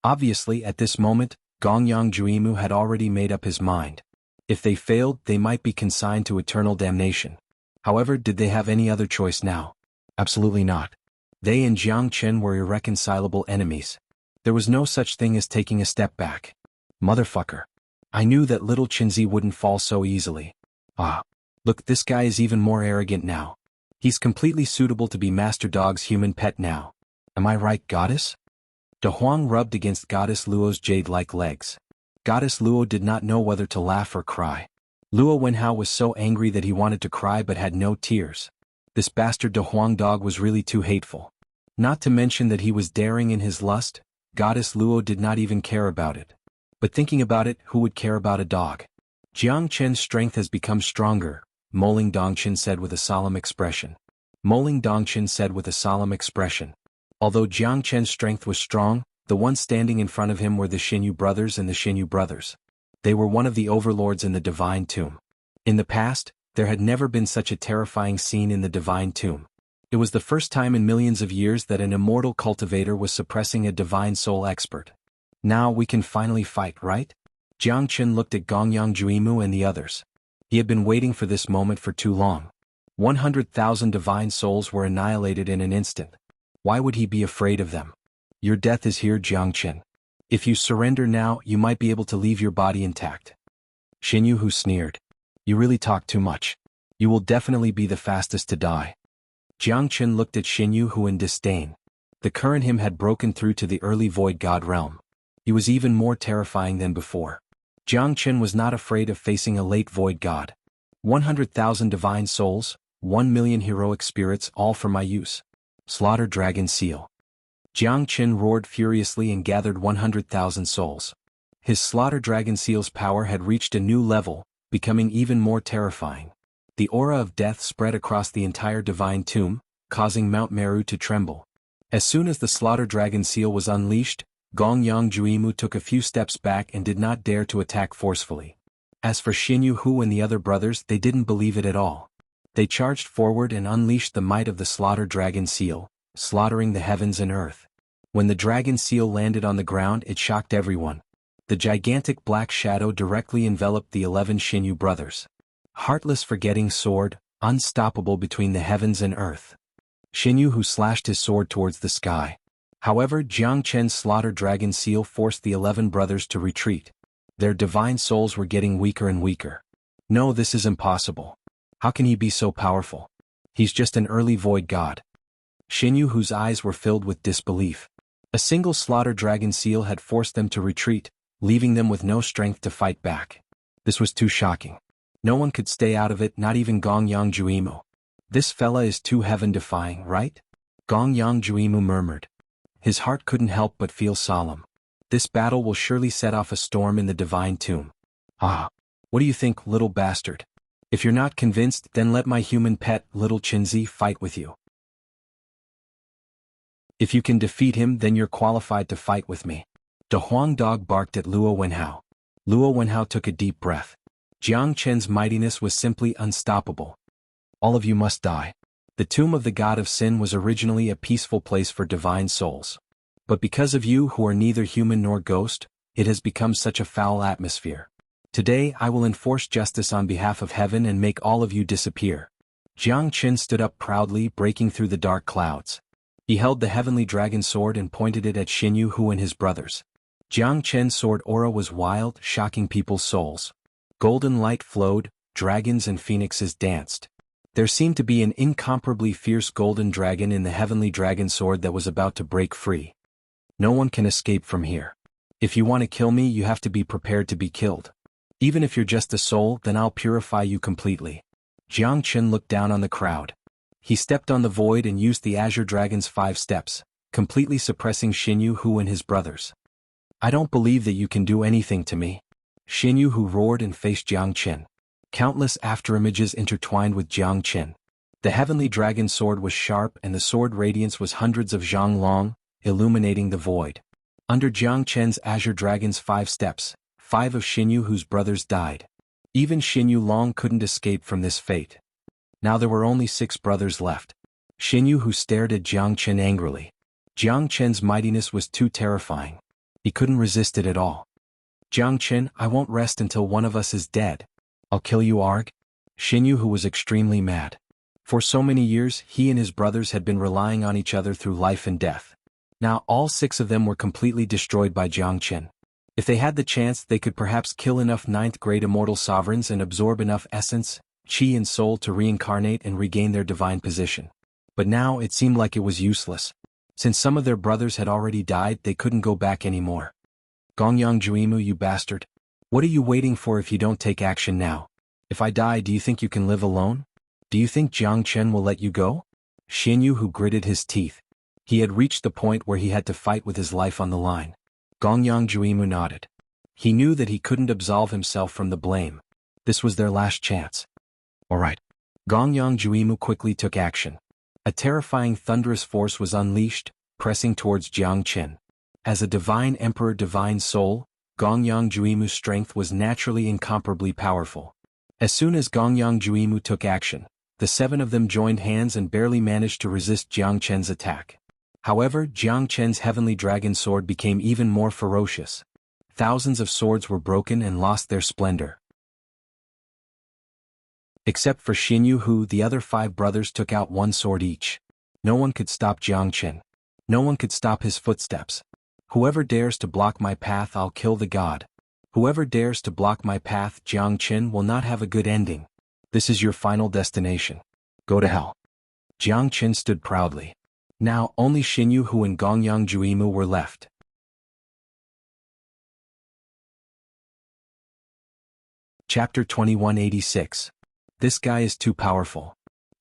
Obviously, at this moment, Gongyang had already made up his mind. If they failed, they might be consigned to eternal damnation. However, did they have any other choice now? Absolutely not. They and Jiang Chen were irreconcilable enemies. There was no such thing as taking a step back. Motherfucker. I knew that little Qinzi wouldn't fall so easily. Ah. Look, this guy is even more arrogant now. He's completely suitable to be Master Dog's human pet now. Am I right, goddess? De Huang rubbed against Goddess Luo's jade-like legs. Goddess Luo did not know whether to laugh or cry. Luo Wenhao was so angry that he wanted to cry but had no tears. This bastard De Huang dog was really too hateful. Not to mention that he was daring in his lust, Goddess Luo did not even care about it. But thinking about it, who would care about a dog? Jiang Chen's strength has become stronger, Moling Dongchen said with a solemn expression. Moling Dongchen said with a solemn expression. Although Jiang Chen's strength was strong, the ones standing in front of him were the Xianyu brothers and the Xianyu brothers. They were one of the overlords in the Divine Tomb. In the past, there had never been such a terrifying scene in the Divine Tomb. It was the first time in millions of years that an immortal cultivator was suppressing a divine soul expert. Now we can finally fight, right? Jiang Chen looked at Gongyang and the others. He had been waiting for this moment for too long. 100,000 divine souls were annihilated in an instant. Why would he be afraid of them? Your death is here, Jiang Chen. If you surrender now, you might be able to leave your body intact. Xianyu sneered. You really talk too much. You will definitely be the fastest to die. Jiang Chen looked at Xianyu in disdain. The current him had broken through to the early void god realm. He was even more terrifying than before. Jiang Chen was not afraid of facing a late void god. 100,000 divine souls, 1 million heroic spirits, all for my use. Slaughter Dragon Seal. Jiang Chen roared furiously and gathered 100,000 souls. His Slaughter Dragon Seal's power had reached a new level, becoming even more terrifying. The aura of death spread across the entire Divine Tomb, causing Mount Meru to tremble. As soon as the Slaughter Dragon Seal was unleashed, Gongyang took a few steps back and did not dare to attack forcefully. As for Xianyu and the other brothers, they didn't believe it at all. They charged forward and unleashed the might of the Slaughter Dragon Seal, slaughtering the heavens and earth. When the Dragon Seal landed on the ground, it shocked everyone. The gigantic black shadow directly enveloped the 11 Xianyu brothers. Heartless forgetting sword, unstoppable between the heavens and earth. Xianyu slashed his sword towards the sky. However, Jiang Chen's Slaughter Dragon Seal forced the 11 brothers to retreat. Their divine souls were getting weaker and weaker. No, this is impossible. How can he be so powerful? He's just an early void god. Xianyu's eyes were filled with disbelief. A single Slaughter Dragon Seal had forced them to retreat, leaving them with no strength to fight back. This was too shocking. No one could stay out of it, not even Gongyang. This fella is too heaven-defying, right? Gongyang murmured. His heart couldn't help but feel solemn. This battle will surely set off a storm in the Divine Tomb. Ah. What do you think, little bastard? If you're not convinced, then let my human pet, little Qinzi, fight with you. If you can defeat him, then you're qualified to fight with me. De Huang dog barked at Luo Wenhao. Luo Wenhao took a deep breath. Jiang Chen's mightiness was simply unstoppable. All of you must die. The tomb of the god of sin was originally a peaceful place for divine souls. But because of you who are neither human nor ghost, it has become such a foul atmosphere. Today I will enforce justice on behalf of heaven and make all of you disappear. Jiang Chen stood up proudly, breaking through the dark clouds. He held the heavenly dragon sword and pointed it at Xianyu and his brothers. Jiang Chen's sword aura was wild, shocking people's souls. Golden light flowed, dragons and phoenixes danced. There seemed to be an incomparably fierce golden dragon in the heavenly dragon sword that was about to break free. No one can escape from here. If you want to kill me, you have to be prepared to be killed. Even if you're just a soul, then I'll purify you completely. Jiang Chen looked down on the crowd. He stepped on the void and used the Azure Dragon's 5 steps, completely suppressing Xianyu and his brothers. I don't believe that you can do anything to me. Xianyu roared and faced Jiang Chen. Countless afterimages intertwined with Jiang Chen. The heavenly dragon sword was sharp and the sword radiance was hundreds of zhang long, illuminating the void. Under Jiang Chen's azure dragon's 5 steps, 5 of Xinyu whose brothers died. Even Xinyu Long couldn't escape from this fate. Now there were only 6 brothers left. Xinyu who stared at Jiang Chen angrily. Jiang Chen's mightiness was too terrifying. He couldn't resist it at all. Jiang Chen, I won't rest until one of us is dead. I'll kill you, Arg. Xinyu who was extremely mad. For so many years he and his brothers had been relying on each other through life and death. Now all 6 of them were completely destroyed by Jiang Chen. If they had the chance they could perhaps kill enough 9th grade immortal sovereigns and absorb enough essence, chi and soul to reincarnate and regain their divine position. But now it seemed like it was useless. Since some of their brothers had already died they couldn't go back anymore. Gongyang Juimu, you bastard. What are you waiting for if you don't take action now? If I die, do you think you can live alone? Do you think Jiang Chen will let you go? Xinyu who gritted his teeth. He had reached the point where he had to fight with his life on the line. Gongyang Juimu nodded. He knew that he couldn't absolve himself from the blame. This was their last chance. Alright. Gongyang Juimu quickly took action. A terrifying thunderous force was unleashed, pressing towards Jiang Chen. As a divine emperor divine soul, Gongyang Juimu's strength was naturally incomparably powerful. As soon as Gongyang Juimu took action, the 7 of them joined hands and barely managed to resist Jiang Chen's attack. However, Jiang Chen's heavenly dragon sword became even more ferocious. Thousands of swords were broken and lost their splendor. Except for Xinyu who the other 5 brothers took out 1 sword each. No one could stop Jiang Chen. No one could stop his footsteps. Whoever dares to block my path, I'll kill the god. Whoever dares to block my path, Jiang Chen will not have a good ending. This is your final destination. Go to hell. Jiang Chen stood proudly. Now, only Xinyu Hu and Gongyang Juimu were left. Chapter 2186. This guy is too powerful.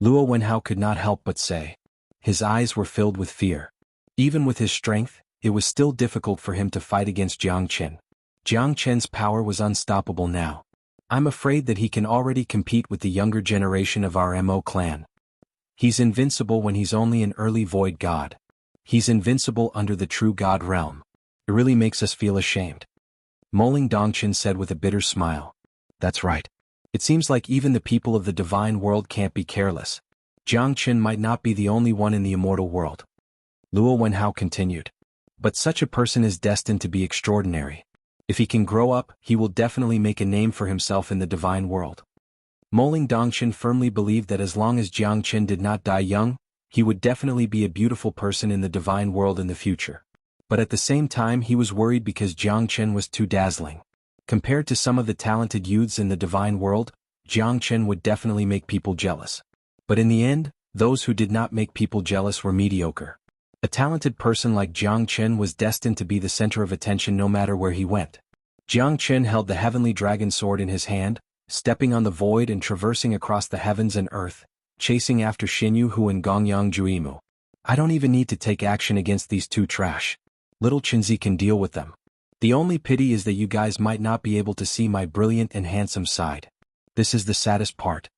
Luo Wenhao could not help but say. His eyes were filled with fear. Even with his strength, it was still difficult for him to fight against Jiang Chen. Jiang Chen's power was unstoppable now. I'm afraid that he can already compete with the younger generation of our Mo clan. He's invincible when he's only an early void god. He's invincible under the true god realm. It really makes us feel ashamed. Moling Dongchen said with a bitter smile. That's right. It seems like even the people of the divine world can't be careless. Jiang Chen might not be the only one in the immortal world. Luo Wenhao continued. But such a person is destined to be extraordinary. If he can grow up, he will definitely make a name for himself in the divine world. Moling Dongchen firmly believed that as long as Jiang Chen did not die young, he would definitely be a beautiful person in the divine world in the future. But at the same time he was worried because Jiang Chen was too dazzling. Compared to some of the talented youths in the divine world, Jiang Chen would definitely make people jealous. But in the end, those who did not make people jealous were mediocre. A talented person like Jiang Chen was destined to be the center of attention no matter where he went. Jiang Chen held the heavenly dragon sword in his hand, stepping on the void and traversing across the heavens and earth, chasing after Xinyu Hu and Gongyang Juimu. I don't even need to take action against these 2 trash. Little Chinzi can deal with them. The only pity is that you guys might not be able to see my brilliant and handsome side. This is the saddest part.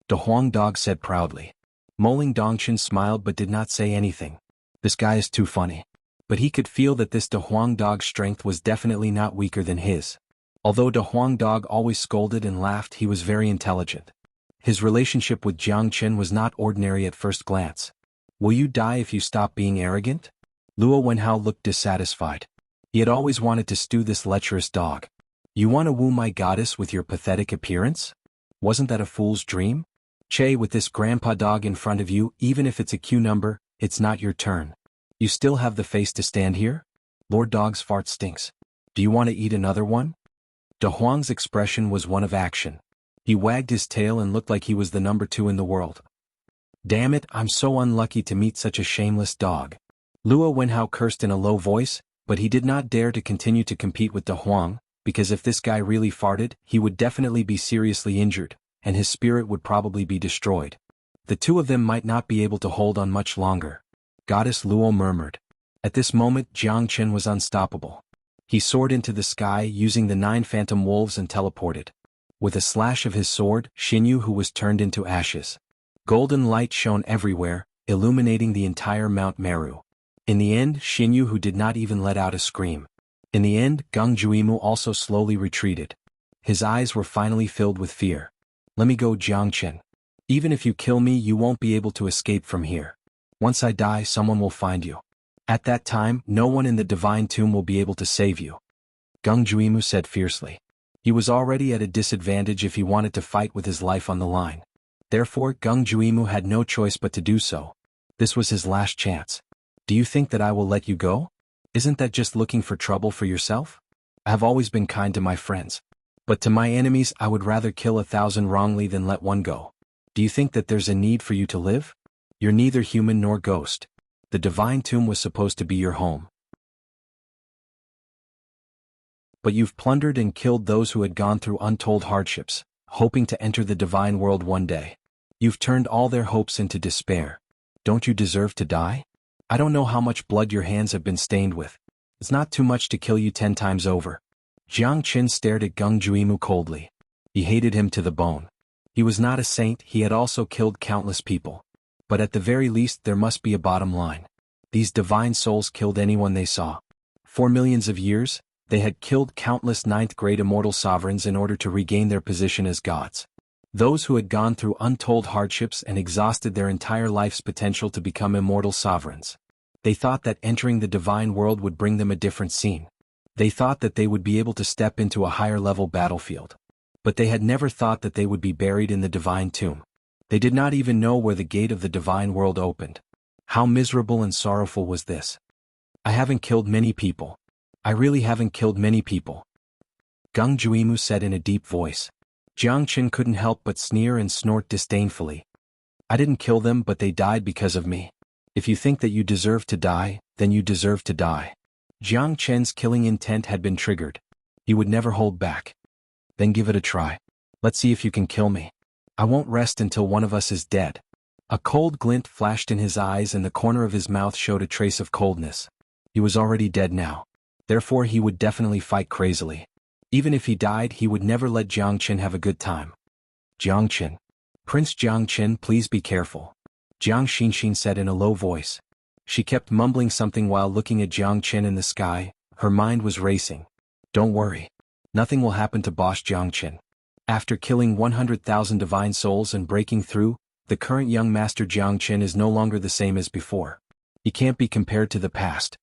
De Huang Dog said proudly. Moling Dongchen smiled but did not say anything. This guy is too funny. But he could feel that this De Huang Dog's strength was definitely not weaker than his. Although De Huang Dog always scolded and laughed, he was very intelligent. His relationship with Jiang Chen was not ordinary at first glance. Will you die if you stop being arrogant? Luo Wenhao looked dissatisfied. He had always wanted to stew this lecherous dog. You want to woo my goddess with your pathetic appearance? Wasn't that a fool's dream? Che, with this grandpa dog in front of you, even if it's a Q number, it's not your turn. You still have the face to stand here? Lord Dog's fart stinks. Do you want to eat another one? De Huang's expression was one of action. He wagged his tail and looked like he was the number 2 in the world. Damn it, I'm so unlucky to meet such a shameless dog. Luo Wenhao cursed in a low voice, but he did not dare to continue to compete with De Huang, because if this guy really farted, he would definitely be seriously injured, and his spirit would probably be destroyed. The 2 of them might not be able to hold on much longer. Goddess Luo murmured. At this moment Jiang Chen was unstoppable. He soared into the sky using the 9 phantom wolves and teleported. With a slash of his sword, Xinyu Hu was turned into ashes. Golden light shone everywhere, illuminating the entire Mount Meru. In the end, Xinyu did not even let out a scream. In the end, Gengjuimu also slowly retreated. His eyes were finally filled with fear. Let me go, Jiangchen. Even if you kill me, you won't be able to escape from here. Once I die, someone will find you. At that time, no one in the divine tomb will be able to save you. Gengjuimu said fiercely. He was already at a disadvantage if he wanted to fight with his life on the line. Therefore, Gengjuimu had no choice but to do so. This was his last chance. Do you think that I will let you go? Isn't that just looking for trouble for yourself? I have always been kind to my friends. But to my enemies, I would rather kill 1,000 wrongly than let one go. Do you think that there's a need for you to live? You're neither human nor ghost. The divine tomb was supposed to be your home. But you've plundered and killed those who had gone through untold hardships, hoping to enter the divine world one day. You've turned all their hopes into despair. Don't you deserve to die? I don't know how much blood your hands have been stained with. It's not too much to kill you 10 times over. Jiang Qin stared at Gengjuimu coldly. He hated him to the bone. He was not a saint, he had also killed countless people. But at the very least there must be a bottom line. These divine souls killed anyone they saw. For millions of years, they had killed countless ninth-grade immortal sovereigns in order to regain their position as gods. Those who had gone through untold hardships and exhausted their entire life's potential to become immortal sovereigns. They thought that entering the divine world would bring them a different scene. They thought that they would be able to step into a higher-level battlefield. But they had never thought that they would be buried in the divine tomb. They did not even know where the gate of the divine world opened. How miserable and sorrowful was this? I haven't killed many people. I really haven't killed many people. Gengjuimu said in a deep voice. Jiang Qin couldn't help but sneer and snort disdainfully. I didn't kill them, but they died because of me. If you think that you deserve to die, then you deserve to die. Jiang Chen's killing intent had been triggered. He would never hold back. Then give it a try. Let's see if you can kill me. I won't rest until one of us is dead. A cold glint flashed in his eyes and the corner of his mouth showed a trace of coldness. He was already dead now. Therefore he would definitely fight crazily. Even if he died, he would never let Jiang Qin have a good time. Jiang Qin. Prince Jiang Qin, please be careful. Jiang Xinxin said in a low voice. She kept mumbling something while looking at Jiang Qin in the sky. Her mind was racing. Don't worry. Nothing will happen to boss Jiang Qin. After killing 100,000 divine souls and breaking through, the current young master Jiang Qin is no longer the same as before. He can't be compared to the past.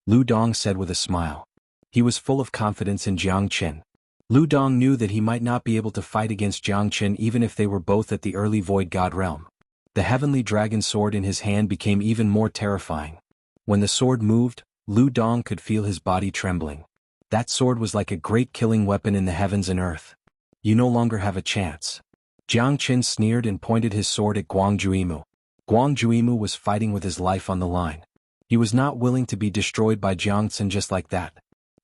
Lu Dong said with a smile. He was full of confidence in Jiang Qin. Lu Dong knew that he might not be able to fight against Jiang Qin even if they were both at the early void god realm. The heavenly dragon sword in his hand became even more terrifying. When the sword moved, Lu Dong could feel his body trembling. That sword was like a great killing weapon in the heavens and earth. You no longer have a chance. Jiang Qin sneered and pointed his sword at Gengjuimu. Gengjuimu was fighting with his life on the line. He was not willing to be destroyed by Jiang Qin just like that.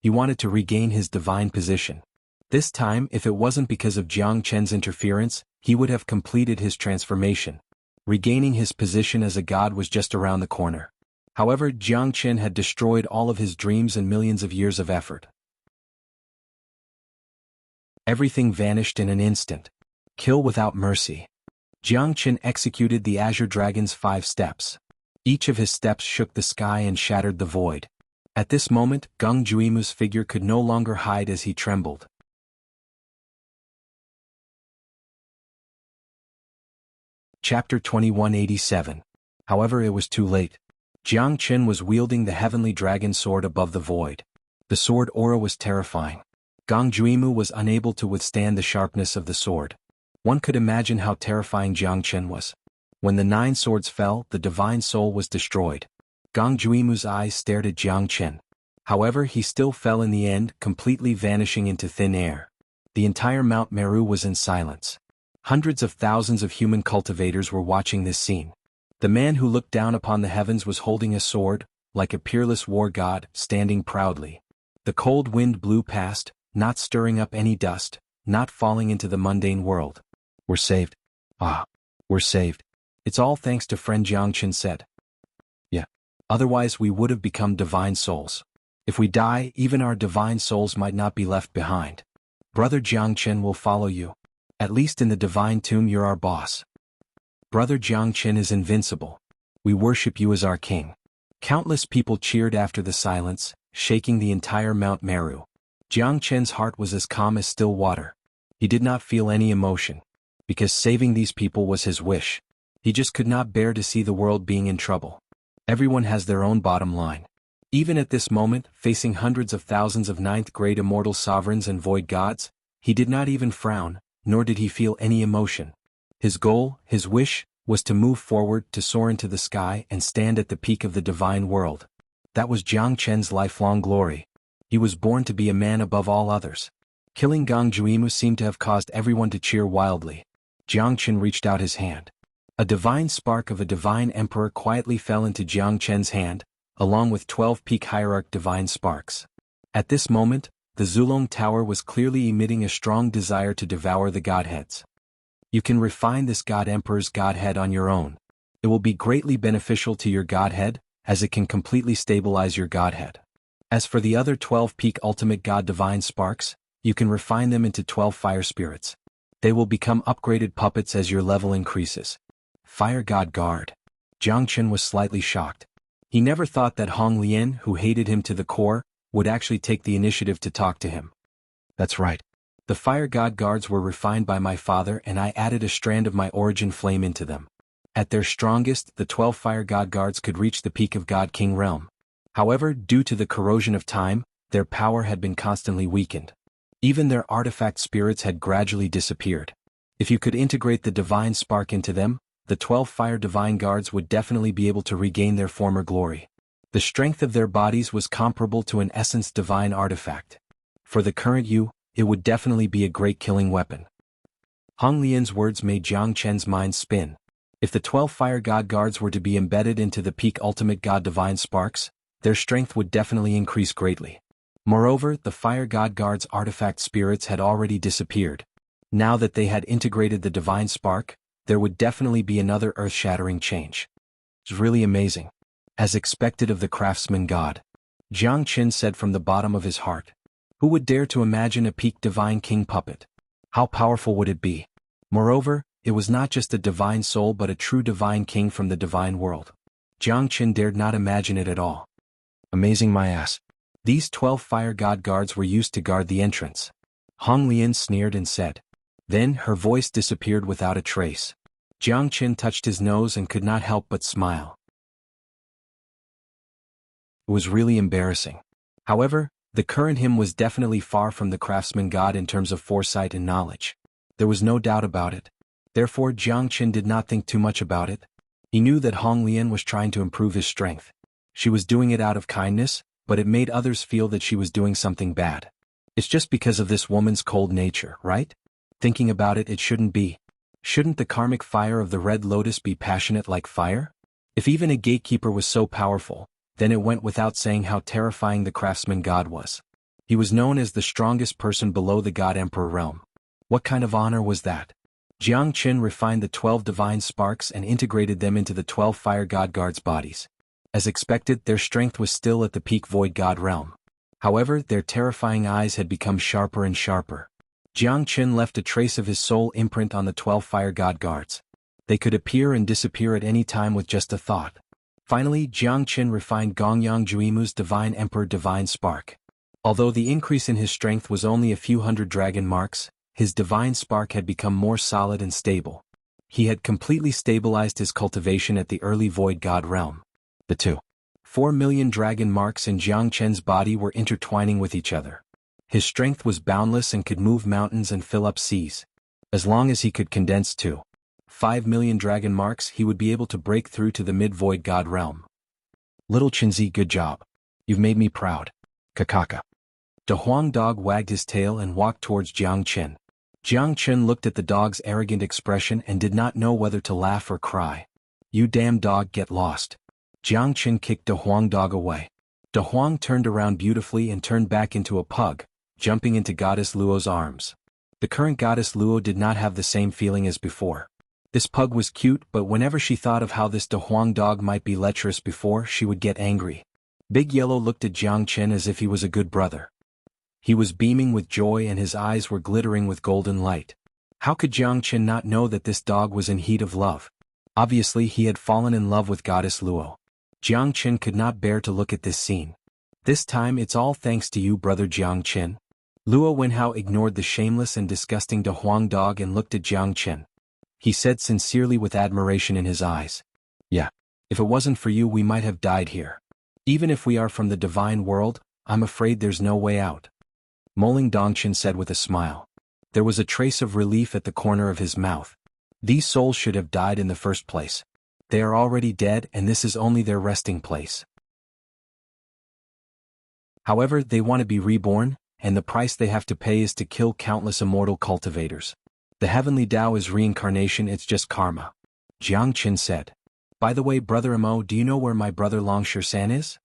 He wanted to regain his divine position. This time, if it wasn't because of Jiang Qin's interference, he would have completed his transformation. Regaining his position as a god was just around the corner. However, Jiang Qin had destroyed all of his dreams and millions of years of effort. Everything vanished in an instant. Kill without mercy. Jiang Qin executed the Azure Dragon's 5 steps. Each of his steps shook the sky and shattered the void. At this moment, Gengjuimu's figure could no longer hide as he trembled. Chapter 2187. However, it was too late. Jiang Qin was wielding the heavenly dragon sword above the void. The sword aura was terrifying. Gengjuimu was unable to withstand the sharpness of the sword. One could imagine how terrifying Jiang Qin was. When the 9 swords fell, the divine soul was destroyed. Gengjuimu's eyes stared at Jiang Qin. However, he still fell in the end, completely vanishing into thin air. The entire Mount Meru was in silence. Hundreds of thousands of human cultivators were watching this scene. The man who looked down upon the heavens was holding a sword, like a peerless war god, standing proudly. The cold wind blew past, not stirring up any dust, not falling into the mundane world. We're saved. Ah, we're saved. It's all thanks to friend Jiang Qin said. Yeah. Otherwise we would have become divine souls. If we die, even our divine souls might not be left behind. Brother Jiang Qin will follow you. At least in the divine tomb you're our boss. Brother Jiangchen is invincible. We worship you as our king. Countless people cheered after the silence, shaking the entire Mount Meru. Jiangchen's heart was as calm as still water. He did not feel any emotion, because saving these people was his wish. He just could not bear to see the world being in trouble. Everyone has their own bottom line. Even at this moment, facing hundreds of thousands of ninth-grade immortal sovereigns and void gods, he did not even frown, nor did he feel any emotion. His goal, his wish, was to move forward, to soar into the sky and stand at the peak of the divine world. That was Jiangchen's lifelong glory. He was born to be a man above all others. Killing Gong Juimu seemed to have caused everyone to cheer wildly. Jiangchen reached out his hand. A divine spark of a divine emperor quietly fell into Jiangchen's hand, along with 12 peak hierarch divine sparks. At this moment, the Zulong Tower was clearly emitting a strong desire to devour the godheads. You can refine this God Emperor's godhead on your own. It will be greatly beneficial to your godhead, as it can completely stabilize your godhead. As for the other 12 peak ultimate god divine sparks, you can refine them into 12 fire spirits. They will become upgraded puppets as your level increases. Fire God Guard. Jiangchen was slightly shocked. He never thought that Hong Lian, who hated him to the core, would actually take the initiative to talk to him. That's right. The Fire God Guards were refined by my father, and I added a strand of my origin flame into them. At their strongest, the 12 Fire God Guards could reach the peak of God King realm. However, due to the corrosion of time, their power had been constantly weakened. Even their artifact spirits had gradually disappeared. If you could integrate the divine spark into them, the 12 Fire Divine Guards would definitely be able to regain their former glory. The strength of their bodies was comparable to an essence divine artifact. For the current you, it would definitely be a great killing weapon. Hong Lian's words made Jiangchen's mind spin. If the 12 Fire God Guards were to be embedded into the peak ultimate God divine sparks, their strength would definitely increase greatly. Moreover, the Fire God Guards' artifact spirits had already disappeared. Now that they had integrated the divine spark, there would definitely be another earth-shattering change. It's really amazing. As expected of the craftsman god. Jiangchen said from the bottom of his heart. Who would dare to imagine a peak divine king puppet? How powerful would it be? Moreover, it was not just a divine soul but a true divine king from the divine world. Jiangchen dared not imagine it at all. Amazing my ass. These 12 Fire God Guards were used to guard the entrance. Hong Lian sneered and said. Then her voice disappeared without a trace. Jiangchen touched his nose and could not help but smile. It was really embarrassing. However, the current him was definitely far from the craftsman god in terms of foresight and knowledge. There was no doubt about it. Therefore Jiangchen did not think too much about it. He knew that Hong Lian was trying to improve his strength. She was doing it out of kindness, but it made others feel that she was doing something bad. It's just because of this woman's cold nature, right? Thinking about it, it shouldn't be. Shouldn't the karmic fire of the Red Lotus be passionate like fire? If even a gatekeeper was so powerful, then it went without saying how terrifying the craftsman god was. He was known as the strongest person below the God Emperor realm. What kind of honor was that? Jiangchen refined the 12 divine sparks and integrated them into the 12 Fire God Guards' bodies. As expected, their strength was still at the peak void god realm. However, their terrifying eyes had become sharper and sharper. Jiangchen left a trace of his soul imprint on the 12 Fire God Guards. They could appear and disappear at any time with just a thought. Finally, Jiangchen refined Gongyang Juimu's Divine Emperor Divine Spark. Although the increase in his strength was only a few hundred dragon marks, his divine spark had become more solid and stable. He had completely stabilized his cultivation at the early void god realm. The 4 million dragon marks in Jiangchen's body were intertwining with each other. His strength was boundless and could move mountains and fill up seas. As long as he could condense 5 million dragon marks, he would be able to break through to the mid-void god realm. Little Chinzi, good job. You've made me proud. Kakaka. De Huang dog wagged his tail and walked towards Jiangchen. Jiangchen looked at the dog's arrogant expression and did not know whether to laugh or cry. You damn dog, get lost. Jiangchen kicked De Huang dog away. De Huang turned around beautifully and turned back into a pug, jumping into Goddess Luo's arms. The current Goddess Luo did not have the same feeling as before. This pug was cute, but whenever she thought of how this De Huang dog might be lecherous before, she would get angry. Big Yellow looked at Jiangchen as if he was a good brother. He was beaming with joy and his eyes were glittering with golden light. How could Jiangchen not know that this dog was in heat of love? Obviously he had fallen in love with goddess Luo. Jiangqin could not bear to look at this scene. This time it's all thanks to you, brother Jiangqin. Luo Wenhao ignored the shameless and disgusting De Huang dog and looked at Jiangqin. He said sincerely with admiration in his eyes. Yeah. If it wasn't for you we might have died here. Even if we are from the divine world, I'm afraid there's no way out. Moling Dongqin said with a smile. There was a trace of relief at the corner of his mouth. These souls should have died in the first place. They are already dead and this is only their resting place. However, they want to be reborn, and the price they have to pay is to kill countless immortal cultivators. The heavenly Tao is reincarnation, it's just karma. Jiangqin said. By the way, brother Mo, do you know where my brother Longshan is?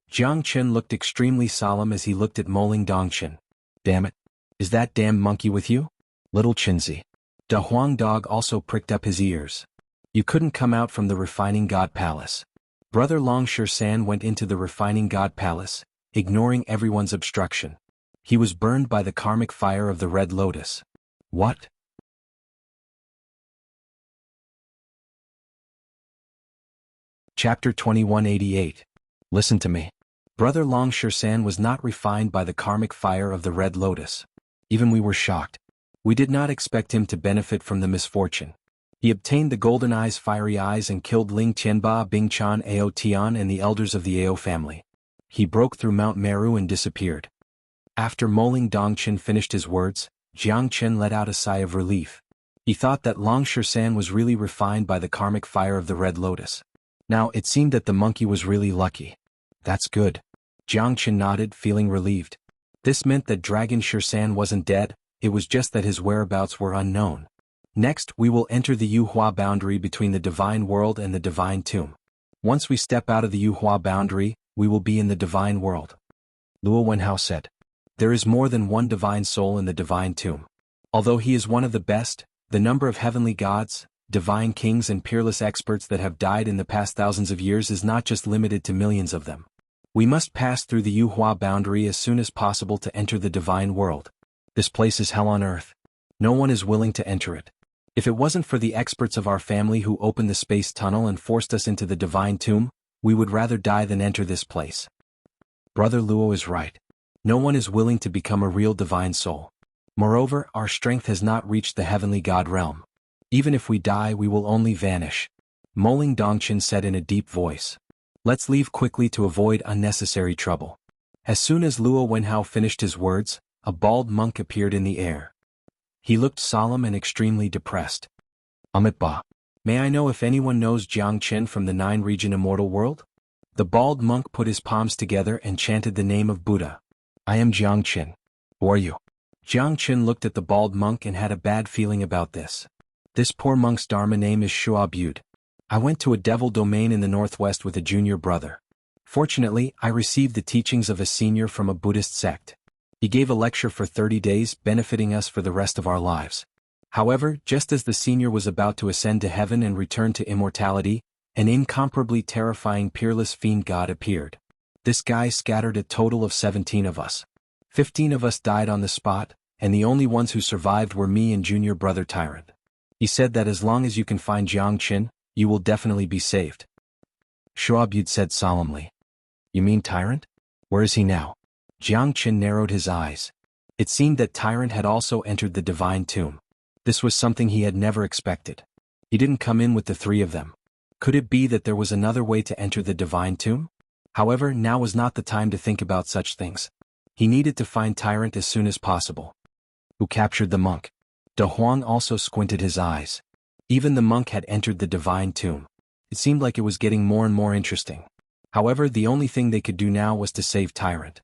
Jiangqin looked extremely solemn as he looked at Moling Dongqin. Damn it. Is that damn monkey with you? Little Chinzi. De Huang dog also pricked up his ears. You couldn't come out from the refining god palace. Brother Longshan went into the refining god palace, ignoring everyone's obstruction. He was burned by the karmic fire of the red lotus. What? Chapter 2188. Listen to me. Brother Longshan was not refined by the karmic fire of the red lotus. Even we were shocked. We did not expect him to benefit from the misfortune. He obtained the golden eyes, fiery eyes, and killed Ling Tianba, Bing Chan, Ao Tian, and the elders of the Ao family. He broke through Mount Meru and disappeared. After Moling Dongqin finished his words, Jiangqin let out a sigh of relief. He thought that Longshan was really refined by the karmic fire of the red lotus. Now it seemed that the monkey was really lucky. That's good. Jiangqin nodded, feeling relieved. This meant that Dragon Shan wasn't dead, it was just that his whereabouts were unknown. Next, we will enter the Yuhua boundary between the divine world and the divine tomb. Once we step out of the Yuhua boundary, we will be in the divine world. Luo Wenhao said. There is more than one divine soul in the divine tomb. Although he is one of the best, the number of heavenly gods, divine kings and peerless experts that have died in the past thousands of years is not just limited to millions of them. We must pass through the Yuhua boundary as soon as possible to enter the divine world. This place is hell on earth. No one is willing to enter it. If it wasn't for the experts of our family who opened the space tunnel and forced us into the divine tomb, we would rather die than enter this place. Brother Luo is right. No one is willing to become a real divine soul. Moreover, our strength has not reached the heavenly god realm. Even if we die, we will only vanish. Moling Dongqin said in a deep voice. Let's leave quickly to avoid unnecessary trouble. As soon as Luo Wenhao finished his words, a bald monk appeared in the air. He looked solemn and extremely depressed. Amitba. May I know if anyone knows Jiangqin from the 9-region immortal world? The bald monk put his palms together and chanted the name of Buddha. I am Jiangqin. Who are you? Jiangqin looked at the bald monk and had a bad feeling about this. This poor monk's dharma name is Shuabud. I went to a devil domain in the northwest with a junior brother. Fortunately, I received the teachings of a senior from a Buddhist sect. He gave a lecture for 30 days, benefiting us for the rest of our lives. However, just as the senior was about to ascend to heaven and return to immortality, an incomparably terrifying peerless fiend god appeared. This guy scattered a total of 17 of us. 15 of us died on the spot, and the only ones who survived were me and junior brother Tyrant. He said that as long as you can find Jiangqin, you will definitely be saved. Shuabud said solemnly. You mean Tyrant? Where is he now? Jiangqin narrowed his eyes. It seemed that Tyrant had also entered the divine tomb. This was something he had never expected. He didn't come in with the 3 of them. Could it be that there was another way to enter the divine tomb? However, now was not the time to think about such things. He needed to find Tyrant as soon as possible. Who captured the monk? De Huang also squinted his eyes. Even the monk had entered the divine tomb. It seemed like it was getting more and more interesting. However, the only thing they could do now was to save Tyrant.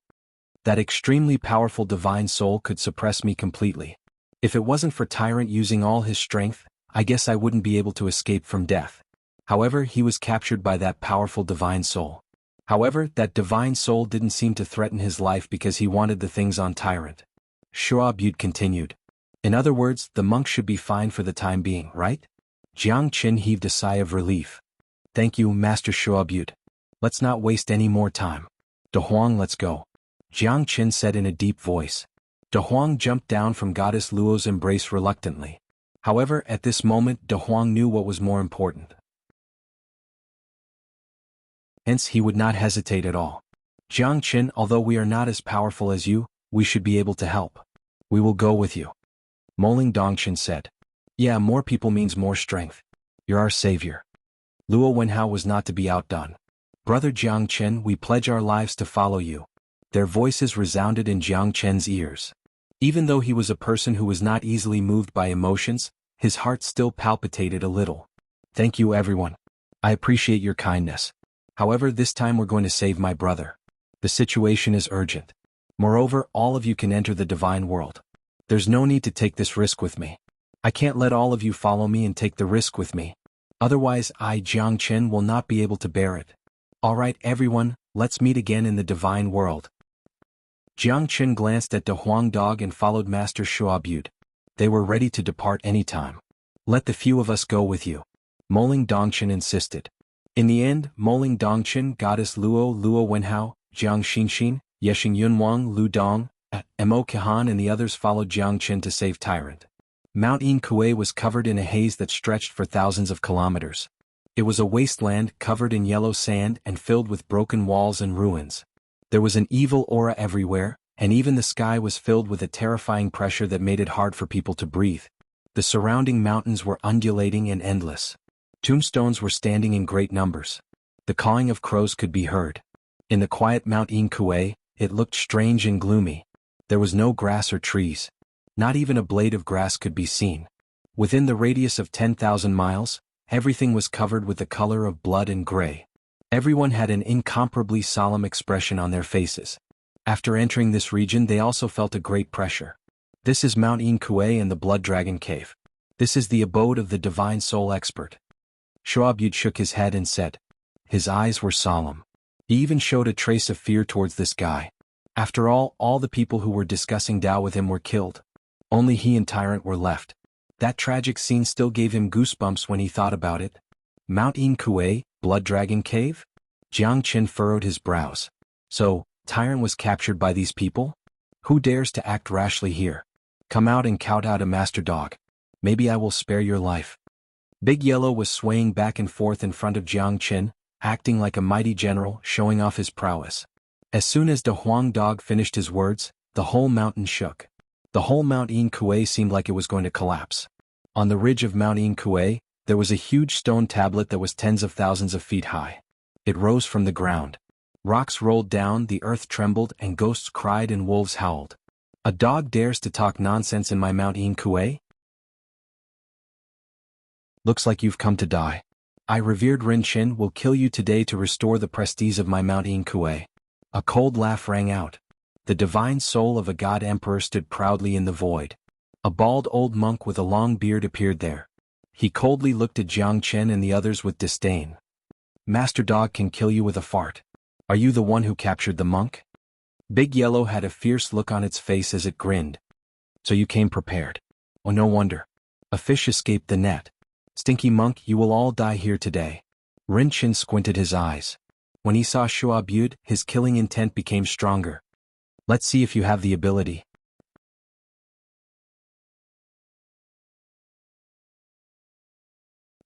That extremely powerful divine soul could suppress me completely. If it wasn't for Tyrant using all his strength, I guess I wouldn't be able to escape from death. However, he was captured by that powerful divine soul. However, that divine soul didn't seem to threaten his life because he wanted the things on Tyrant. Shuabud continued. In other words, the monk should be fine for the time being, right? Jiangqin heaved a sigh of relief. Thank you, Master Shuabud. Let's not waste any more time. De Huang, let's go. Jiangqin said in a deep voice. De Huang jumped down from Goddess Luo's embrace reluctantly. However, at this moment De Huang knew what was more important. Hence he would not hesitate at all. Jiang Qin, although we are not as powerful as you, we should be able to help. We will go with you. Moling Dongchen said. Yeah, more people means more strength. You're our savior. Luo Wenhao was not to be outdone. Brother Jiang Chen, we pledge our lives to follow you. Their voices resounded in Jiang Chen's ears. Even though he was a person who was not easily moved by emotions, his heart still palpitated a little. Thank you, everyone. I appreciate your kindness. However, this time we're going to save my brother. The situation is urgent. Moreover, all of you can enter the divine world. There's no need to take this risk with me. I can't let all of you follow me and take the risk with me. Otherwise, I, Jiang Chen, will not be able to bear it. All right, everyone, let's meet again in the divine world. Jiang Chen glanced at De Huang Dog and followed Master Shuabude. They were ready to depart any time. Let the few of us go with you. Moling Dongchen insisted. In the end, Moling Dongchen, Goddess Luo Wenhao, Jiang Xinxin, Yexing Yunwang Lu Dong, Mo Kahan and the others followed Jiang Chen to save Tyrant. Mount Inkue was covered in a haze that stretched for thousands of kilometers. It was a wasteland covered in yellow sand and filled with broken walls and ruins. There was an evil aura everywhere, and even the sky was filled with a terrifying pressure that made it hard for people to breathe. The surrounding mountains were undulating and endless. Tombstones were standing in great numbers. The cawing of crows could be heard. In the quiet Mount Inkue, it looked strange and gloomy. There was no grass or trees. Not even a blade of grass could be seen. Within the radius of 10,000 miles, everything was covered with the color of blood and gray. Everyone had an incomparably solemn expression on their faces. After entering this region, they also felt a great pressure. This is Mount Inkue and the Blood Dragon Cave. This is the abode of the Divine Soul Expert. Shuabude shook his head and said. His eyes were solemn. He even showed a trace of fear towards this guy. After all the people who were discussing Tao with him were killed. Only he and Tyrant were left. That tragic scene still gave him goosebumps when he thought about it. Mount Inkue, Blood Dragon Cave? Jiang Chen furrowed his brows. So, Tyrant was captured by these people? Who dares to act rashly here? Come out and kowtow to Master Dog. Maybe I will spare your life. Big Yellow was swaying back and forth in front of Jiang Chen, acting like a mighty general, showing off his prowess. As soon as De Huang Dog finished his words, the whole mountain shook. The whole Mount Inkue seemed like it was going to collapse. On the ridge of Mount Inkue, there was a huge stone tablet that was tens of thousands of feet high. It rose from the ground. Rocks rolled down, the earth trembled, and ghosts cried and wolves howled. A dog dares to talk nonsense in my Mount Inkue? Looks like you've come to die. I, revered Rin Qin, will kill you today to restore the prestige of my Mount Inkue. A cold laugh rang out. The divine soul of a god emperor stood proudly in the void. A bald old monk with a long beard appeared there. He coldly looked at Jiang Chen and the others with disdain. Master Dog can kill you with a fart. Are you the one who captured the monk? Big Yellow had a fierce look on its face as it grinned. So you came prepared. Oh, no wonder. A fish escaped the net. Stinky monk, you will all die here today. Rin Qin squinted his eyes. When he saw Shuabude, his killing intent became stronger. Let's see if you have the ability.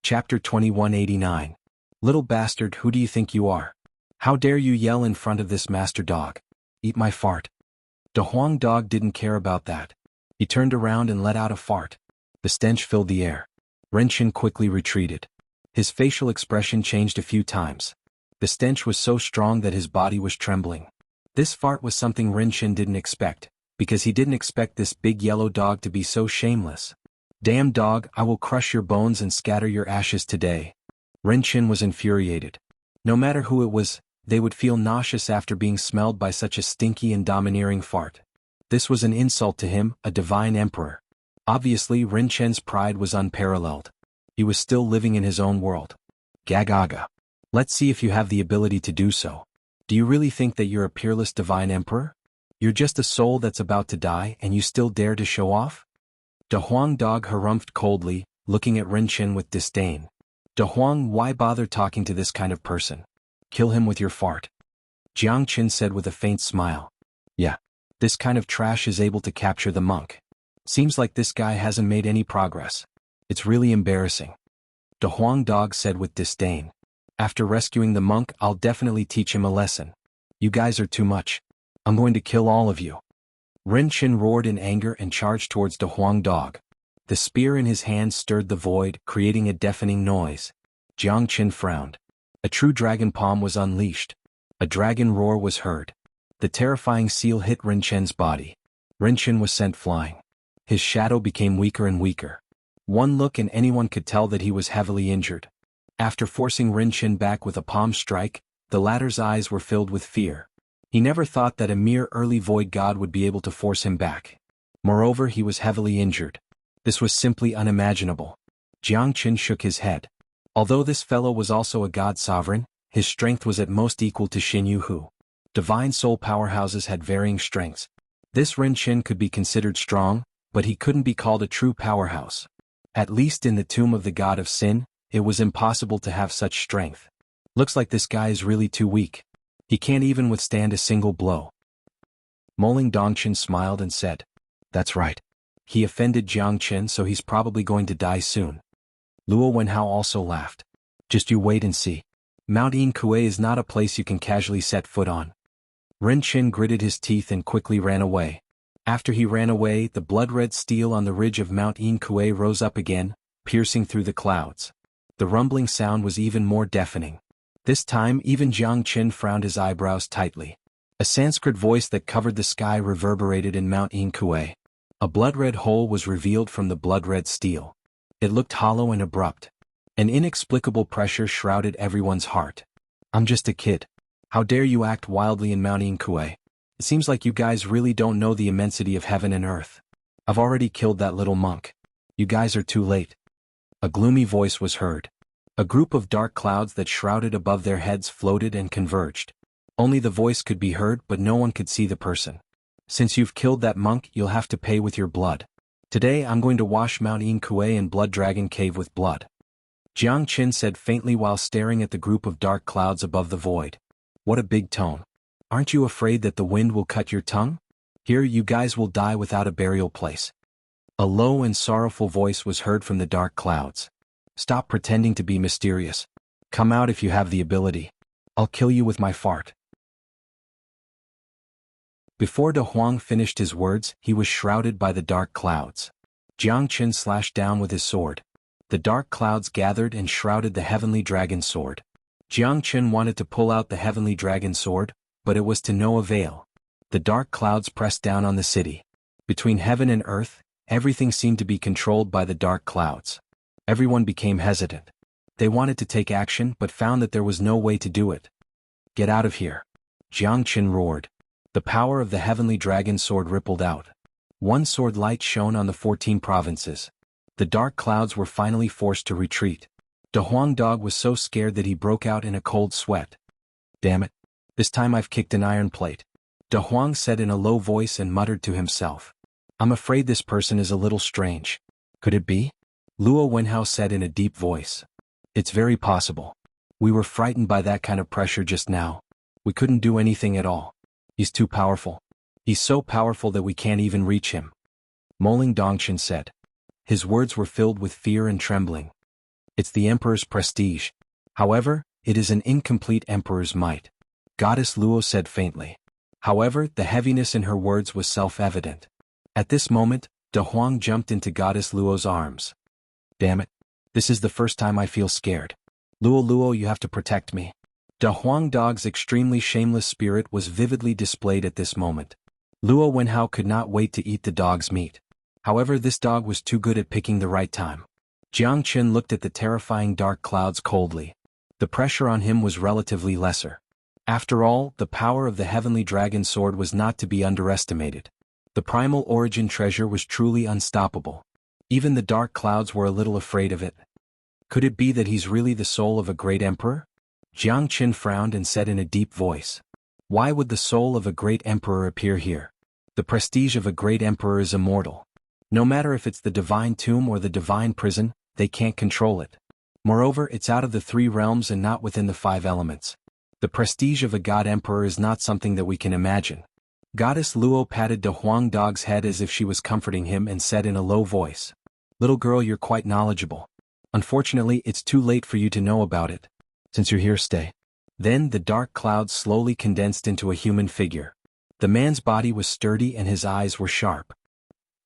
Chapter 2189. Little bastard, who do you think you are? How dare you yell in front of this Master Dog? Eat my fart. De Huang Dog didn't care about that. He turned around and let out a fart. The stench filled the air. Rin Qin quickly retreated. His facial expression changed a few times. The stench was so strong that his body was trembling. This fart was something Rin Qin didn't expect, because he didn't expect this big yellow dog to be so shameless. Damn dog, I will crush your bones and scatter your ashes today. Rin Qin was infuriated. No matter who it was, they would feel nauseous after being smelled by such a stinky and domineering fart. This was an insult to him, a divine emperor. Obviously, Rin Qin's pride was unparalleled. He was still living in his own world. Gagaga. Let's see if you have the ability to do so. Do you really think that you're a peerless divine emperor? You're just a soul that's about to die and you still dare to show off? De Huang Dog harumphed coldly, looking at Rin Qin with disdain. De Huang, why bother talking to this kind of person? Kill him with your fart. Jiang Qin said with a faint smile. Yeah. This kind of trash is able to capture the monk. Seems like this guy hasn't made any progress. It's really embarrassing. De Huang Dog said with disdain. After rescuing the monk, I'll definitely teach him a lesson. You guys are too much. I'm going to kill all of you. Rin Chen roared in anger and charged towards the Huang dog. The spear in his hand stirred the void, creating a deafening noise. Jiang Chen frowned. A true dragon palm was unleashed. A dragon roar was heard. The terrifying seal hit Rin Chen's body. Rin Chen was sent flying. His shadow became weaker and weaker. One look and anyone could tell that he was heavily injured. After forcing Rin Chen back with a palm strike, the latter's eyes were filled with fear. He never thought that a mere early void god would be able to force him back. Moreover, he was heavily injured. This was simply unimaginable. Jiang Chen shook his head. Although this fellow was also a god sovereign, his strength was at most equal to Xuanhuan. Divine soul powerhouses had varying strengths. This Rin Chen could be considered strong, but he couldn't be called a true powerhouse. At least in the tomb of the god of sin, it was impossible to have such strength. Looks like this guy is really too weak. He can't even withstand a single blow. Moling Dongchen smiled and said, "That's right. He offended Jiang Chen, so he's probably going to die soon." Luo Wenhao also laughed. "Just you wait and see. Mount Inkue is not a place you can casually set foot on." Rin Chen gritted his teeth and quickly ran away. After he ran away, the blood-red steel on the ridge of Mount Inkue rose up again, piercing through the clouds. The rumbling sound was even more deafening. This time even Jiang Chen frowned his eyebrows tightly. A Sanskrit voice that covered the sky reverberated in Mount Inkue. A blood-red hole was revealed from the blood-red steel. It looked hollow and abrupt. An inexplicable pressure shrouded everyone's heart. "I'm just a kid. How dare you act wildly in Mount Inkue? It seems like you guys really don't know the immensity of heaven and earth. I've already killed that little monk. You guys are too late." A gloomy voice was heard. A group of dark clouds that shrouded above their heads floated and converged. Only the voice could be heard, but no one could see the person. "Since you've killed that monk, you'll have to pay with your blood. Today I'm going to wash Mount Inkue and Blood Dragon Cave with blood." Jiang Chen said faintly while staring at the group of dark clouds above the void. "What a big tone. Aren't you afraid that the wind will cut your tongue? Here you guys will die without a burial place." A low and sorrowful voice was heard from the dark clouds. "Stop pretending to be mysterious. Come out if you have the ability. I'll kill you with my fart." Before De Huang finished his words, he was shrouded by the dark clouds. Jiang Chen slashed down with his sword. The dark clouds gathered and shrouded the heavenly dragon sword. Jiang Chen wanted to pull out the heavenly dragon sword, but it was to no avail. The dark clouds pressed down on the city. Between heaven and earth, everything seemed to be controlled by the dark clouds. Everyone became hesitant. They wanted to take action but found that there was no way to do it. "Get out of here!" Jiang Chen roared. The power of the heavenly dragon sword rippled out. One sword light shone on the 14 provinces. The dark clouds were finally forced to retreat. De Huang dog was so scared that he broke out in a cold sweat. "Damn it. This time I've kicked an iron plate," De Huang said in a low voice and muttered to himself. "I'm afraid this person is a little strange. Could it be?" Luo Wenhao said in a deep voice. "It's very possible. We were frightened by that kind of pressure just now. We couldn't do anything at all. He's too powerful. He's so powerful that we can't even reach him," Moling Dongchen said. His words were filled with fear and trembling. "It's the Emperor's prestige. However, it is an incomplete Emperor's might," Goddess Luo said faintly. However, the heaviness in her words was self-evident. At this moment, De Huang jumped into Goddess Luo's arms. "Damn it. This is the first time I feel scared. Luo, you have to protect me." De Huang dog's extremely shameless spirit was vividly displayed at this moment. Luo Wenhao could not wait to eat the dog's meat. However, this dog was too good at picking the right time. Jiang Chen looked at the terrifying dark clouds coldly. The pressure on him was relatively lesser. After all, the power of the heavenly dragon sword was not to be underestimated. The primal origin treasure was truly unstoppable. Even the dark clouds were a little afraid of it. Could it be that he's really the soul of a great emperor? Jiang Chen frowned and said in a deep voice. "Why would the soul of a great emperor appear here? The prestige of a great emperor is immortal. No matter if it's the divine tomb or the divine prison, they can't control it. Moreover, it's out of the 3 realms and not within the 5 elements. The prestige of a god emperor is not something that we can imagine." Goddess Luo patted De Huang dog's head as if she was comforting him and said in a low voice, "Little girl, you're quite knowledgeable. Unfortunately, it's too late for you to know about it. Since you're here, stay. Then the dark clouds slowly condensed into a human figure. The man's body was sturdy and his eyes were sharp.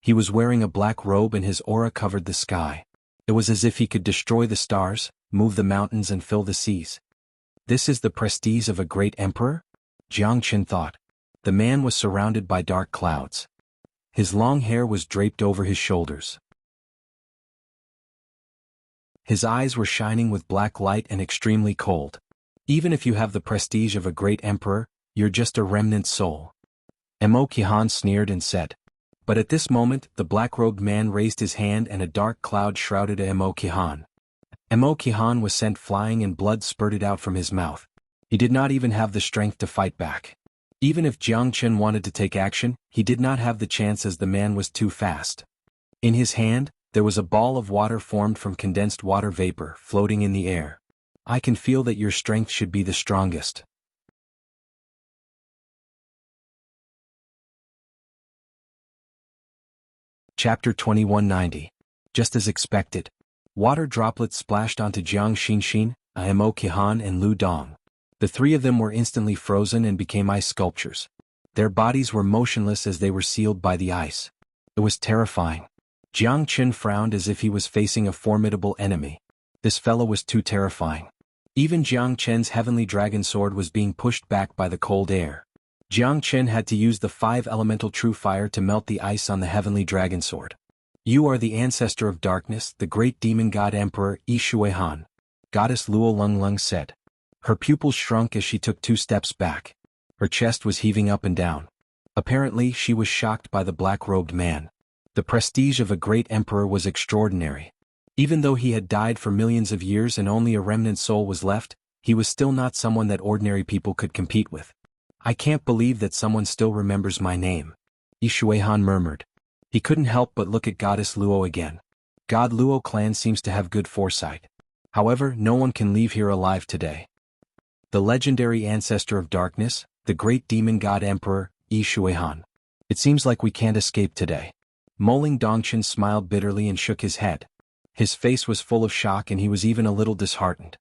He was wearing a black robe and his aura covered the sky. It was as if he could destroy the stars, move the mountains and fill the seas. This is the prestige of a great emperor? Jiang Qin thought. The man was surrounded by dark clouds. His long hair was draped over his shoulders. His eyes were shining with black light and extremely cold. Even if you have the prestige of a great emperor, you're just a remnant soul. Xuanhuan sneered and said. But at this moment, the black-robed man raised his hand and a dark cloud shrouded Xuanhuan. Xuanhuan was sent flying and blood spurted out from his mouth. He did not even have the strength to fight back. Even if Jiang Qin wanted to take action, he did not have the chance as the man was too fast. In his hand, there was a ball of water formed from condensed water vapor floating in the air. I can feel that your strength should be the strongest. Chapter 2190. Just as expected. Water droplets splashed onto Jiang Xinxin, Xuanhuan and Lu Dong. The three of them were instantly frozen and became ice sculptures. Their bodies were motionless as they were sealed by the ice. It was terrifying. Jiang Qin frowned as if he was facing a formidable enemy. This fellow was too terrifying. Even Jiang Qin's heavenly dragon sword was being pushed back by the cold air. Jiang Qin had to use the 5-elemental true fire to melt the ice on the heavenly dragon sword. You are the ancestor of darkness, the great demon god emperor Xuanhuan, goddess Luo Lunglung said. Her pupils shrunk as she took 2 steps back. Her chest was heaving up and down. Apparently she was shocked by the black-robed man. The prestige of a great emperor was extraordinary. Even though he had died for millions of years and only a remnant soul was left, he was still not someone that ordinary people could compete with. I can't believe that someone still remembers my name, Xuanhuan murmured. He couldn't help but look at goddess Luo again. God Luo clan seems to have good foresight. However, no one can leave here alive today. The legendary ancestor of darkness, the great demon god emperor, Xuanhuan. It seems like we can't escape today. Moling Dongchen smiled bitterly and shook his head. His face was full of shock and he was even a little disheartened.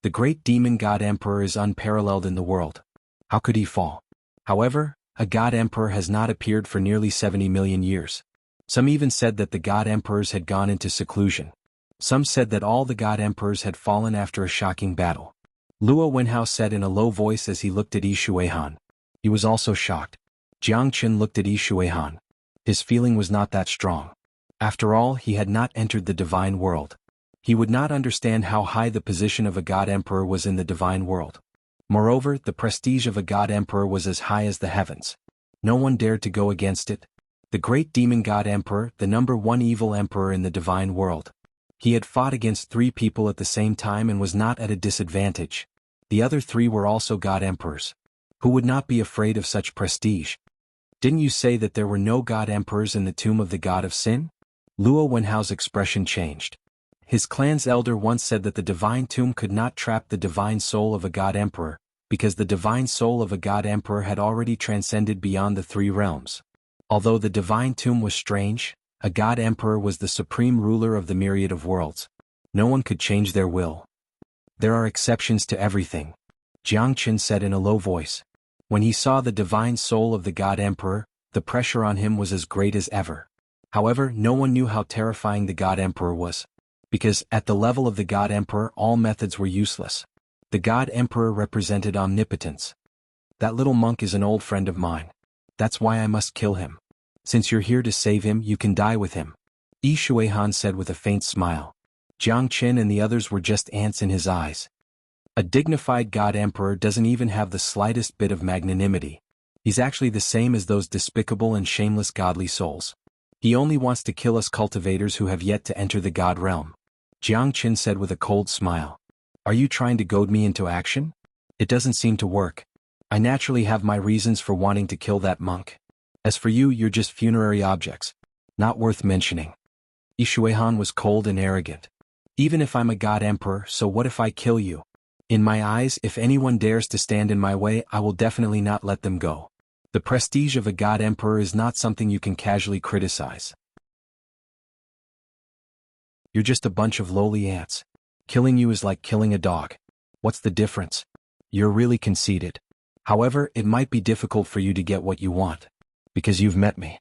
The great demon god emperor is unparalleled in the world. How could he fall? However, a god emperor has not appeared for nearly 70 million years. Some even said that the god emperors had gone into seclusion. Some said that all the god emperors had fallen after a shocking battle. Luo Wenhao said in a low voice as he looked at Xuanhuan. He was also shocked. Jiang Qin looked at Xuanhuan. His feeling was not that strong. After all, he had not entered the divine world. He would not understand how high the position of a god emperor was in the divine world. Moreover, the prestige of a god emperor was as high as the heavens. No one dared to go against it. The great demon god emperor, the #1 evil emperor in the divine world. He had fought against 3 people at the same time and was not at a disadvantage. The other 3 were also god emperors. Who would not be afraid of such prestige? Didn't you say that there were no god emperors in the tomb of the god of sin? Luo Wenhao's expression changed. His clan's elder once said that the divine tomb could not trap the divine soul of a god emperor, because the divine soul of a god emperor had already transcended beyond the 3 realms. Although the divine tomb was strange, a god emperor was the supreme ruler of the myriad of worlds. No one could change their will. There are exceptions to everything, Jiang Qin said in a low voice. When he saw the divine soul of the god emperor, the pressure on him was as great as ever. However, no one knew how terrifying the god emperor was. Because, at the level of the god emperor, all methods were useless. The god emperor represented omnipotence. That little monk is an old friend of mine. That's why I must kill him. Since you're here to save him, you can die with him, Xuanhuan said with a faint smile. Jiang Qin and the others were just ants in his eyes. A dignified god emperor doesn't even have the slightest bit of magnanimity. He's actually the same as those despicable and shameless godly souls. He only wants to kill us cultivators who have yet to enter the god realm, Jiang Qin said with a cold smile. Are you trying to goad me into action? It doesn't seem to work. I naturally have my reasons for wanting to kill that monk. As for you, you're just funerary objects. Not worth mentioning. Xuanhuan was cold and arrogant. Even if I'm a god emperor, so what if I kill you? In my eyes, if anyone dares to stand in my way, I will definitely not let them go. The prestige of a god emperor is not something you can casually criticize. You're just a bunch of lowly ants. Killing you is like killing a dog. What's the difference? You're really conceited. However, it might be difficult for you to get what you want. Because you've met me.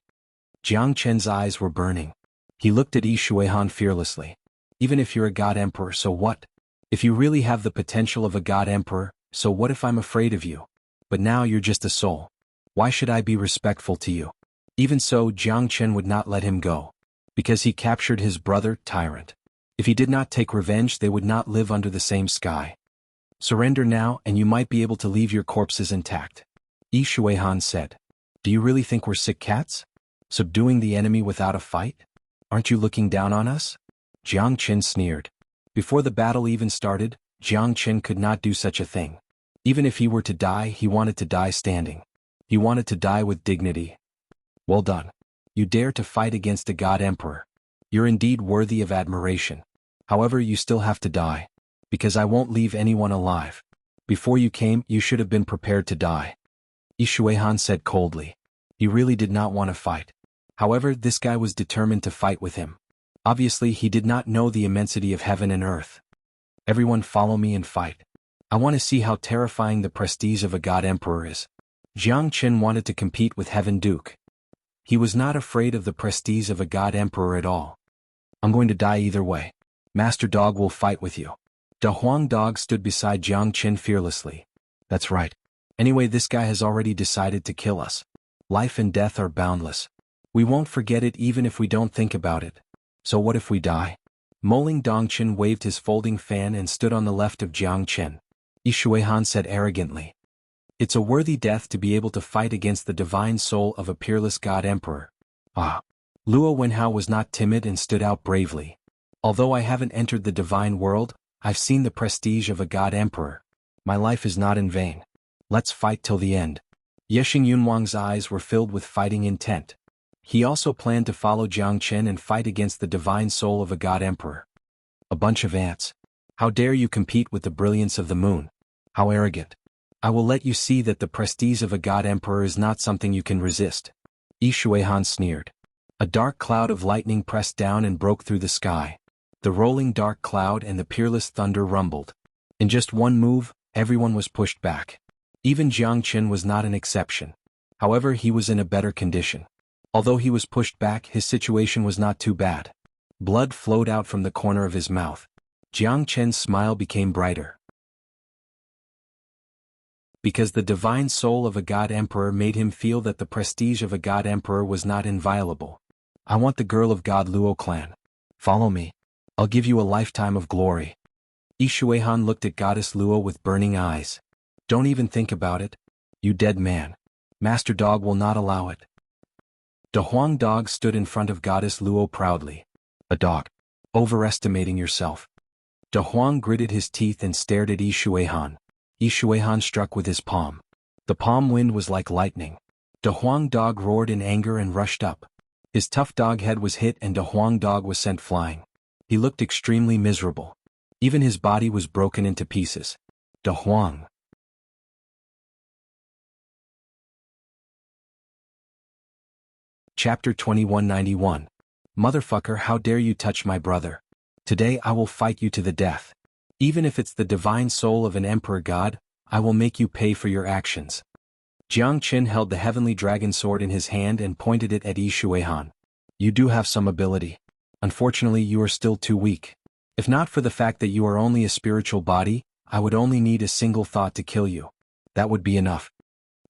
Jiang Chen's eyes were burning. He looked at xuanhuan fearlessly. Even if you're a god emperor, so what? If you really have the potential of a god emperor, so what if I'm afraid of you? But now you're just a soul. Why should I be respectful to you? Even so, Jiang Chen would not let him go. Because he captured his brother, Tyrant. If he did not take revenge, they would not live under the same sky. Surrender now, and you might be able to leave your corpses intact. Xuanhuan said. Do you really think we're sick cats? Subduing the enemy without a fight? Aren't you looking down on us? Jiang Chen sneered. Before the battle even started, Jiang Chen could not do such a thing. Even if he were to die, he wanted to die standing. He wanted to die with dignity. Well done. You dare to fight against a god emperor. You're indeed worthy of admiration. However, you still have to die. Because I won't leave anyone alive. Before you came, you should have been prepared to die. Xuanhuan said coldly. He really did not want to fight. However, this guy was determined to fight with him. Obviously, he did not know the immensity of heaven and earth. Everyone follow me and fight. I want to see how terrifying the prestige of a god emperor is. Jiang Chen wanted to compete with Heaven Duke. He was not afraid of the prestige of a god emperor at all. I'm going to die either way. Master Dog will fight with you. Da Huang Dog stood beside Jiang Chen fearlessly. That's right. Anyway, this guy has already decided to kill us. Life and death are boundless. We won't forget it even if we don't think about it. So what if we die? Moling Dongchen waved his folding fan and stood on the left of Jiang Chen. Xuanhuan said arrogantly. It's a worthy death to be able to fight against the divine soul of a peerless god emperor. Ah. Luo Wenhao was not timid and stood out bravely. Although I haven't entered the divine world, I've seen the prestige of a god emperor. My life is not in vain. Let's fight till the end. Xuanhuan's eyes were filled with fighting intent. He also planned to follow Jiang Chen and fight against the divine soul of a god emperor. A bunch of ants. How dare you compete with the brilliance of the moon? How arrogant. I will let you see that the prestige of a god emperor is not something you can resist. Xuanhuan sneered. A dark cloud of lightning pressed down and broke through the sky. The rolling dark cloud and the peerless thunder rumbled. In just one move, everyone was pushed back. Even Jiang Chen was not an exception. However, he was in a better condition. Although he was pushed back, his situation was not too bad. Blood flowed out from the corner of his mouth. Jiang Chen's smile became brighter. Because the divine soul of a god emperor made him feel that the prestige of a god emperor was not inviolable. I want the girl of God Luo clan. Follow me. I'll give you a lifetime of glory. Xuanhuan looked at goddess Luo with burning eyes. Don't even think about it. You dead man. Master Dog will not allow it. Da Huang Dog stood in front of goddess Luo proudly. A dog. Overestimating yourself. Da Huang gritted his teeth and stared at Xuanhuan. Xuanhuan struck with his palm. The palm wind was like lightning. Da Huang Dog roared in anger and rushed up. His tough dog head was hit and Da Huang Dog was sent flying. He looked extremely miserable. Even his body was broken into pieces. Da Huang. Chapter 2191. Motherfucker, how dare you touch my brother? Today I will fight you to the death. Even if it's the divine soul of an emperor god, I will make you pay for your actions. Jiang Chen held the heavenly dragon sword in his hand and pointed it at Xuanhuan. You do have some ability. Unfortunately, you are still too weak. If not for the fact that you are only a spiritual body, I would only need a single thought to kill you. That would be enough.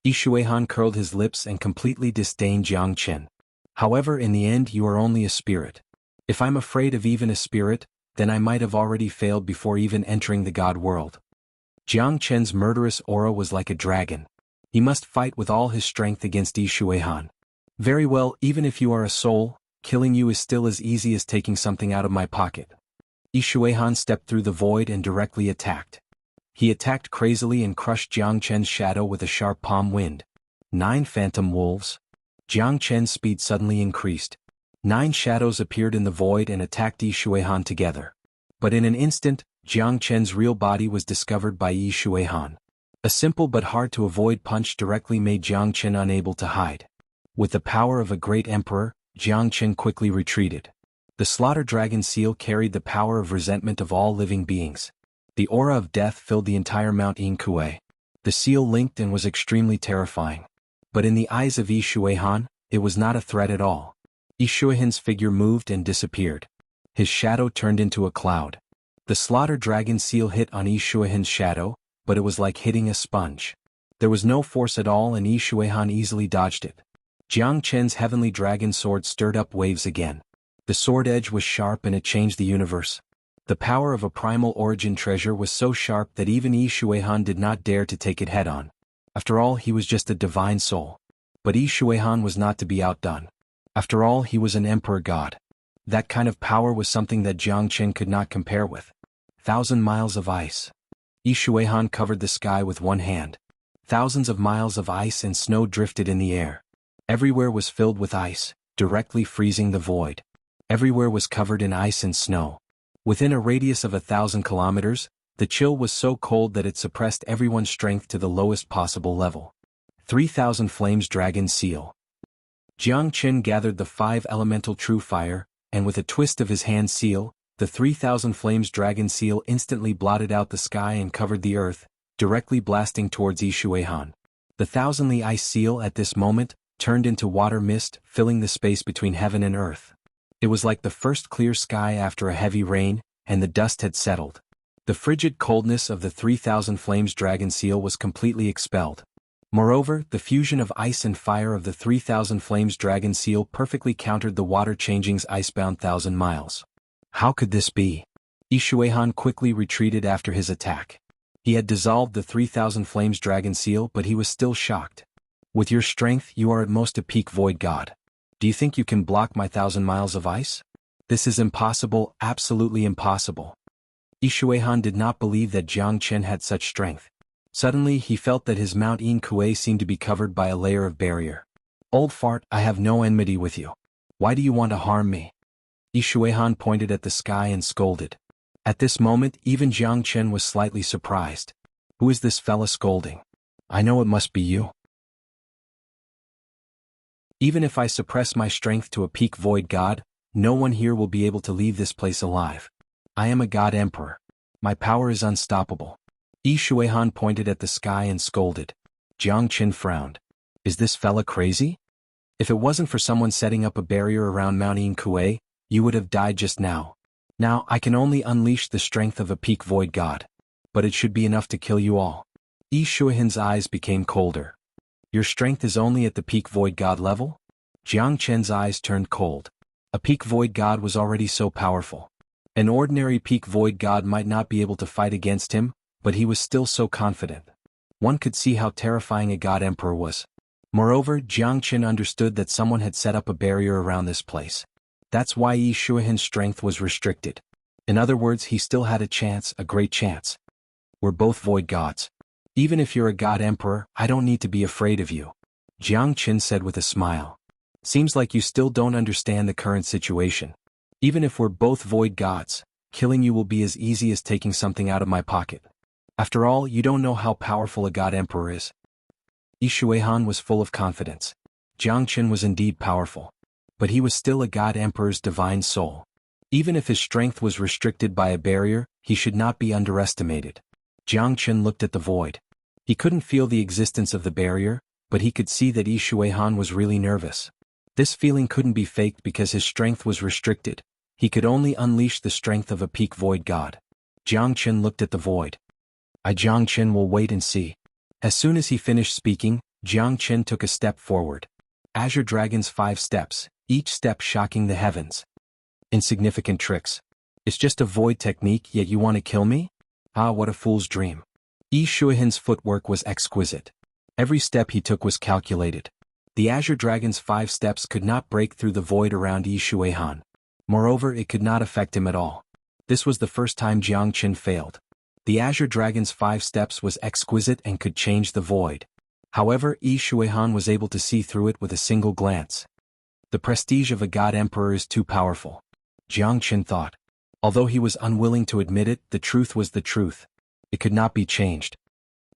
Xuanhuan curled his lips and completely disdained Jiang Chen. However, in the end you are only a spirit. If I'm afraid of even a spirit, then I might have already failed before even entering the god world. Jiang Chen's murderous aura was like a dragon. He must fight with all his strength against Xuanhuan. Very well, even if you are a soul, killing you is still as easy as taking something out of my pocket. Xuanhuan stepped through the void and directly attacked. He attacked crazily and crushed Jiang Chen's shadow with a sharp palm wind. 9 phantom wolves. Jiang Chen's speed suddenly increased. 9 shadows appeared in the void and attacked Xuanhuan together. But in an instant, Jiang Chen's real body was discovered by Xuanhuan. A simple but hard-to-avoid punch directly made Jiang Chen unable to hide. With the power of a great emperor, Jiang Chen quickly retreated. The slaughter dragon seal carried the power of resentment of all living beings. The aura of death filled the entire Mount Inkue. The seal linked and was extremely terrifying. But in the eyes of xuanhuan, it was not a threat at all. xuanhuan's figure moved and disappeared. His shadow turned into a cloud. The slaughter dragon seal hit on xuanhuan's shadow, but it was like hitting a sponge. There was no force at all and xuanhuan easily dodged it. Jiang Chen's heavenly dragon sword stirred up waves again. The sword edge was sharp and it changed the universe. The power of a primal origin treasure was so sharp that even xuanhuan did not dare to take it head-on. After all, he was just a divine soul. But xuanhuan was not to be outdone. After all, he was an emperor god. That kind of power was something that Jiang Chen could not compare with. 1,000 miles of ice. xuanhuan covered the sky with one hand. Thousands of miles of ice and snow drifted in the air. Everywhere was filled with ice, directly freezing the void. Everywhere was covered in ice and snow. Within a radius of 1,000 kilometers, the chill was so cold that it suppressed everyone's strength to the lowest possible level. 3,000 Flames Dragon Seal. Jiang Chen gathered the 5 elemental true fire, and with a twist of his hand seal, the 3,000 Flames Dragon Seal instantly blotted out the sky and covered the earth, directly blasting towards xuanhuan. The thousandly ice seal at this moment turned into water mist, filling the space between heaven and earth. It was like the first clear sky after a heavy rain, and the dust had settled. The frigid coldness of the 3,000 Flames Dragon Seal was completely expelled. Moreover, the fusion of ice and fire of the 3,000 Flames Dragon Seal perfectly countered the water-changing's icebound 1,000 miles. How could this be? xuanhuan quickly retreated after his attack. He had dissolved the 3,000 Flames Dragon Seal, but he was still shocked. With your strength, you are at most a peak void god. Do you think you can block my 1,000 miles of ice? This is impossible, absolutely impossible. xuanhuan did not believe that Jiang Chen had such strength. Suddenly he felt that his Mount Inkue seemed to be covered by a layer of barrier. Old fart, I have no enmity with you. Why do you want to harm me? xuanhuan pointed at the sky and scolded. At this moment even Jiang Chen was slightly surprised. Who is this fella scolding? I know it must be you. Even if I suppress my strength to a peak void god, no one here will be able to leave this place alive. I am a god emperor. My power is unstoppable. xuanhuan pointed at the sky and scolded. Jiang Chen frowned. Is this fella crazy? If it wasn't for someone setting up a barrier around Mount Inkue, you would have died just now. Now I can only unleash the strength of a peak void god. But it should be enough to kill you all. xuanhuan's eyes became colder. Your strength is only at the peak void god level? Jiang Chen's eyes turned cold. A peak void god was already so powerful. An ordinary peak void god might not be able to fight against him, but he was still so confident. One could see how terrifying a god emperor was. Moreover, Jiang Chen understood that someone had set up a barrier around this place. That's why xuanhuan's strength was restricted. In other words, he still had a chance, a great chance. We're both void gods. Even if you're a god emperor, I don't need to be afraid of you. Jiang Chen said with a smile. Seems like you still don't understand the current situation. Even if we're both void gods, killing you will be as easy as taking something out of my pocket. After all, you don't know how powerful a god emperor is. xuanhuan was full of confidence. Jiang Chen was indeed powerful. But he was still a god emperor's divine soul. Even if his strength was restricted by a barrier, he should not be underestimated. Jiang Chen looked at the void. He couldn't feel the existence of the barrier, but he could see that xuanhuan was really nervous. This feeling couldn't be faked because his strength was restricted. He could only unleash the strength of a peak void god. Jiang Chen looked at the void. Jiang Chen will wait and see. As soon as he finished speaking, Jiang Chen took a step forward. Azure Dragon's 5 steps, each step shocking the heavens. Insignificant tricks. It's just a void technique, yet you want to kill me? Ah, what a fool's dream. xuanhuan's footwork was exquisite. Every step he took was calculated. The Azure Dragon's 5 steps could not break through the void around xuanhuan. Moreover, it could not affect him at all. This was the first time Jiang Chen failed. The Azure Dragon's 5 steps was exquisite and could change the void. However, xuanhuan was able to see through it with a single glance. The prestige of a god emperor is too powerful. Jiang Chen thought. Although he was unwilling to admit it, the truth was the truth. It could not be changed.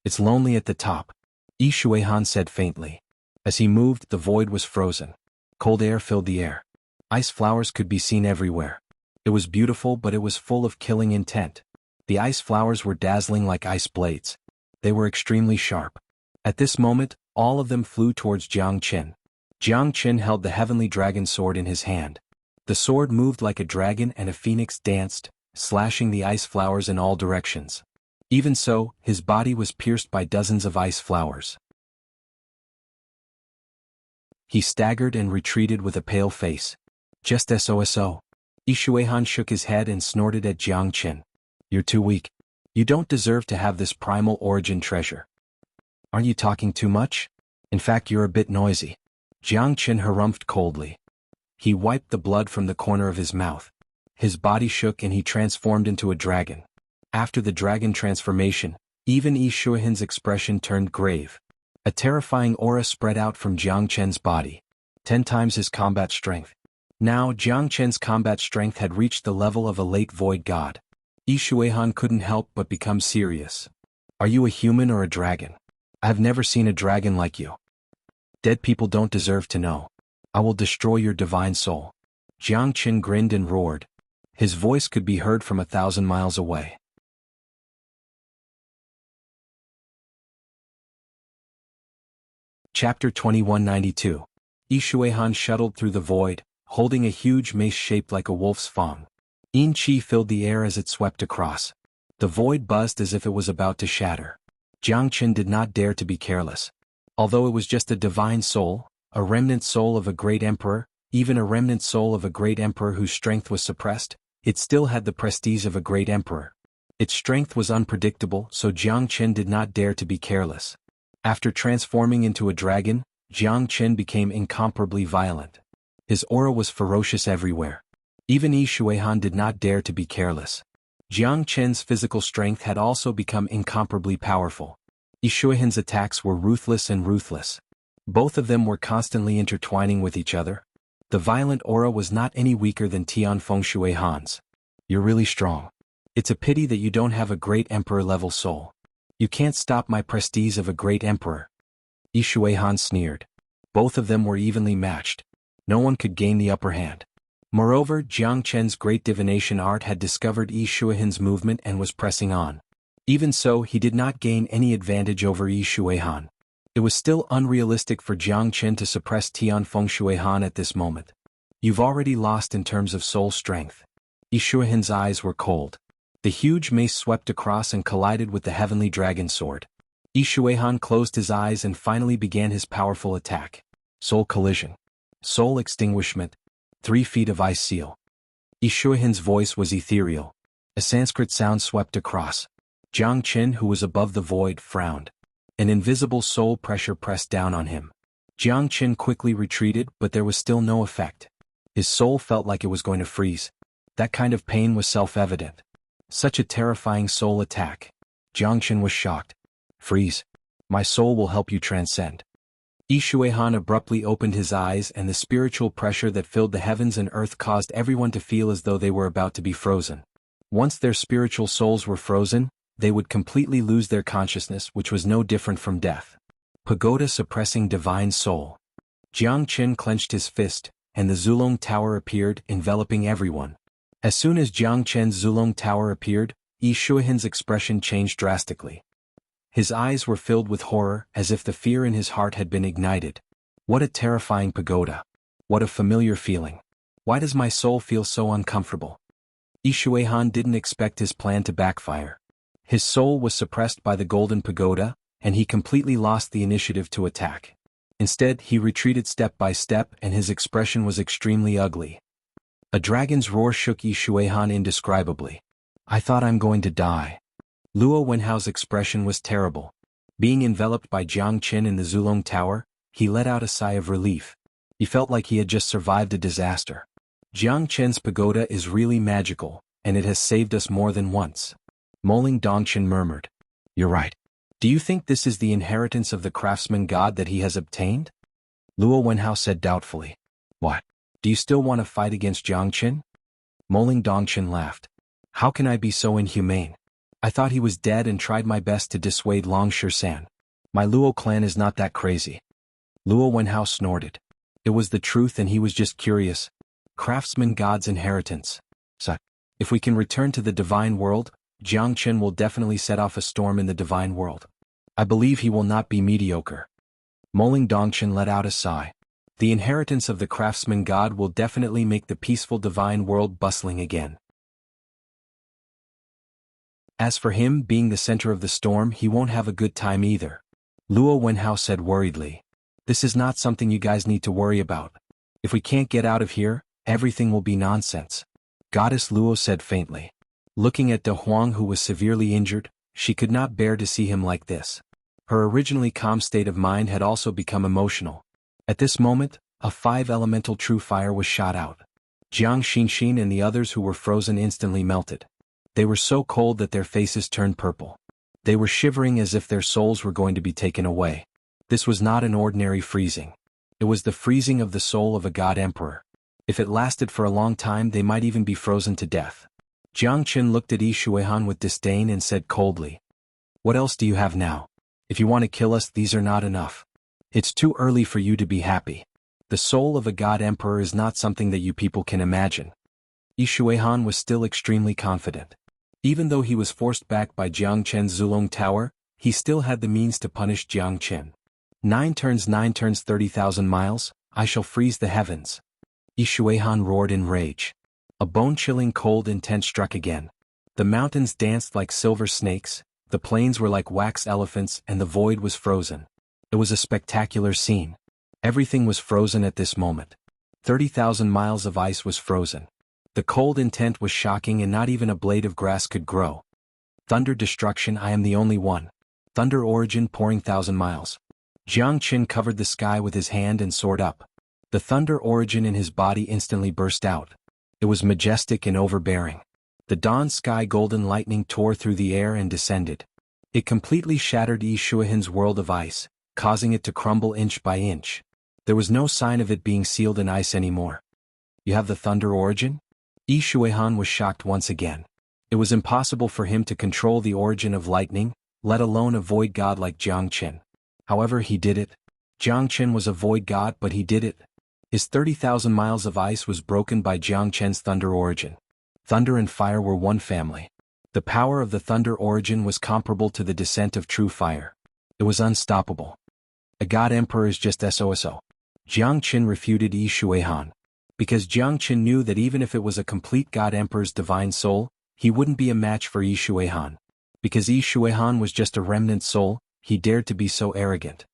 It's lonely at the top, xuanhuan said faintly. As he moved, the void was frozen. Cold air filled the air. Ice flowers could be seen everywhere. It was beautiful, but it was full of killing intent. The ice flowers were dazzling like ice blades. They were extremely sharp. At this moment, all of them flew towards Jiang Qin. Jiang Qin held the heavenly dragon sword in his hand. The sword moved like a dragon and a phoenix danced, slashing the ice flowers in all directions. Even so, his body was pierced by dozens of ice flowers. He staggered and retreated with a pale face. Just so. Xuanhuan shook his head and snorted at Jiang Qin. You're too weak. You don't deserve to have this primal origin treasure. Aren't you talking too much? In fact, you're a bit noisy. Jiang Qin harumphed coldly. He wiped the blood from the corner of his mouth. His body shook and he transformed into a dragon. After the dragon transformation, even Xuanhuan's expression turned grave. A terrifying aura spread out from Jiang Qin's body. 10 times his combat strength. Now Jiang Qin's combat strength had reached the level of a late void god. Xuanhuan couldn't help but become serious. Are you a human or a dragon? I've never seen a dragon like you. Dead people don't deserve to know. I will destroy your divine soul. Jiang Qin grinned and roared. His voice could be heard from 1,000 miles away. Chapter 2192. Xuanhuan shuttled through the void, holding a huge mace shaped like a wolf's fang. Yin qi filled the air as it swept across. The void buzzed as if it was about to shatter. Jiang Qin did not dare to be careless. Although it was just a divine soul, a remnant soul of a great emperor, even a remnant soul of a great emperor whose strength was suppressed, it still had the prestige of a great emperor. Its strength was unpredictable, so Jiang Qin did not dare to be careless. After transforming into a dragon, Jiang Qin became incomparably violent. His aura was ferocious everywhere. Even Xuanhuan did not dare to be careless. Jiang Qin's physical strength had also become incomparably powerful. Xuanhuan's attacks were ruthless and ruthless. Both of them were constantly intertwining with each other. The violent aura was not any weaker than Tianfeng Xuanhuan's. You're really strong. It's a pity that you don't have a great emperor-level soul. You can't stop my prestige of a great emperor. Xuanhuan sneered. Both of them were evenly matched. No one could gain the upper hand. Moreover, Jiang Qin's great divination art had discovered Xuanhuan's movement and was pressing on. Even so, he did not gain any advantage over Xuanhuan. It was still unrealistic for Jiang Qin to suppress Tianfeng Xuanhuan at this moment. You've already lost in terms of soul strength. Xuanhuan's eyes were cold. The huge mace swept across and collided with the heavenly dragon sword. Xuanhuan closed his eyes and finally began his powerful attack. Soul collision. Soul extinguishment. 3 feet of ice seal. Xuanhuan's voice was ethereal. A Sanskrit sound swept across. Jiang Qin, who was above the void, frowned. An invisible soul pressure pressed down on him. Jiang Qin quickly retreated, but there was still no effect. His soul felt like it was going to freeze. That kind of pain was self-evident. Such a terrifying soul attack. Jiang Qin was shocked. Freeze. My soul will help you transcend. Xuanhuan abruptly opened his eyes, and the spiritual pressure that filled the heavens and earth caused everyone to feel as though they were about to be frozen. Once their spiritual souls were frozen, they would completely lose their consciousness, which was no different from death. Pagoda suppressing divine soul. Jiang Qin clenched his fist, and the Zulong Tower appeared, enveloping everyone. As soon as Jiang Qin's Zulong Tower appeared, Xuanhuan's expression changed drastically. His eyes were filled with horror, as if the fear in his heart had been ignited. What a terrifying pagoda. What a familiar feeling. Why does my soul feel so uncomfortable? Xuanhuan didn't expect his plan to backfire. His soul was suppressed by the golden pagoda, and he completely lost the initiative to attack. Instead, he retreated step by step, and his expression was extremely ugly. A dragon's roar shook Xuanhuan indescribably. I thought I'm going to die. Luo Wenhao's expression was terrible. Being enveloped by Jiang Qin in the Zulong Tower, he let out a sigh of relief. He felt like he had just survived a disaster. Jiang Qin's pagoda is really magical, and it has saved us more than once. Moling Dongchen murmured. You're right. Do you think this is the inheritance of the craftsman god that he has obtained? Luo Wenhao said doubtfully. What? Do you still want to fight against Jiang Qin? Moling Dongchen laughed. How can I be so inhumane? I thought he was dead and tried my best to dissuade Long Shisan. My Luo clan is not that crazy. Luo Wenhao snorted. It was the truth and he was just curious. Craftsman god's inheritance. So, if we can return to the divine world, Jiang Chen will definitely set off a storm in the divine world. I believe he will not be mediocre. Moling Dongchen let out a sigh. The inheritance of the craftsman god will definitely make the peaceful divine world bustling again. As for him being the center of the storm, he won't have a good time either. Luo Wenhao said worriedly. This is not something you guys need to worry about. If we can't get out of here, everything will be nonsense. Goddess Luo said faintly. Looking at De Huang, who was severely injured, she could not bear to see him like this. Her originally calm state of mind had also become emotional. At this moment, a 5-elemental true fire was shot out. Jiang Xinxin and the others who were frozen instantly melted. They were so cold that their faces turned purple. They were shivering as if their souls were going to be taken away. This was not an ordinary freezing. It was the freezing of the soul of a god emperor. If it lasted for a long time, they might even be frozen to death. Jiang Chen looked at xuanhuan with disdain and said coldly, "What else do you have now? If you want to kill us, these are not enough. It's too early for you to be happy. The soul of a god emperor is not something that you people can imagine." Xuanhuan was still extremely confident. Even though he was forced back by Jiang Chen's Zulong Tower, he still had the means to punish Jiang Chen. 9 turns 30,000 miles, I shall freeze the heavens. Xuanhuan roared in rage. A bone-chilling cold intent struck again. The mountains danced like silver snakes, the plains were like wax elephants, and the void was frozen. It was a spectacular scene. Everything was frozen at this moment. 30,000 miles of ice was frozen. The cold intent was shocking, and not even a blade of grass could grow. Thunder destruction, I am the only one. Thunder origin pouring 1,000 miles. Jiang Qin covered the sky with his hand and soared up. The thunder origin in his body instantly burst out. It was majestic and overbearing. The dawn sky golden lightning tore through the air and descended. It completely shattered Xuanhuan's world of ice, causing it to crumble inch by inch. There was no sign of it being sealed in ice anymore. You have the thunder origin? Xuanhuan was shocked once again. It was impossible for him to control the origin of lightning, let alone a void god like Jiang Chen. However, he did it. Jiang Chen was a void god, but he did it. His 30,000 miles of ice was broken by Jiang Chen's thunder origin. Thunder and fire were one family. The power of the thunder origin was comparable to the descent of true fire. It was unstoppable. A god emperor is just SOSO. Jiang Chen refuted Xuanhuan. Because Jiang Chen knew that even if it was a complete god emperor's divine soul, he wouldn't be a match for Xuanhuan. Because Xuanhuan was just a remnant soul, he dared to be so arrogant.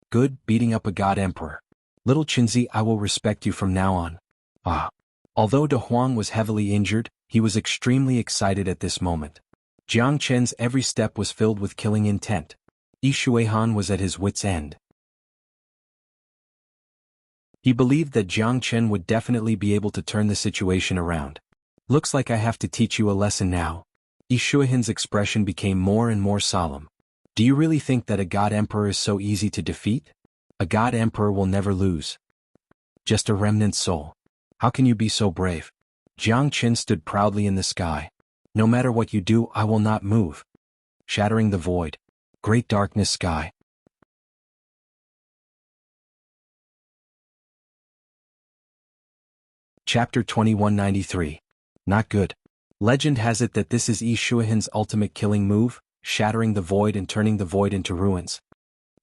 Good, beating up a god emperor. Little Qinzi, I will respect you from now on. Ah. Although De Huang was heavily injured, he was extremely excited at this moment. Jiang Chen's every step was filled with killing intent. Xuanhuan was at his wits' end. He believed that Jiang Chen would definitely be able to turn the situation around. Looks like I have to teach you a lesson now. Xuanhuan's expression became more and more solemn. Do you really think that a god emperor is so easy to defeat? A god emperor will never lose. Just a remnant soul. How can you be so brave? Jiang Chen stood proudly in the sky. No matter what you do, I will not move. Shattering the void. Great darkness sky. Chapter 2193. Not good. Legend has it that this is Xuanhuan's ultimate killing move, shattering the void and turning the void into ruins.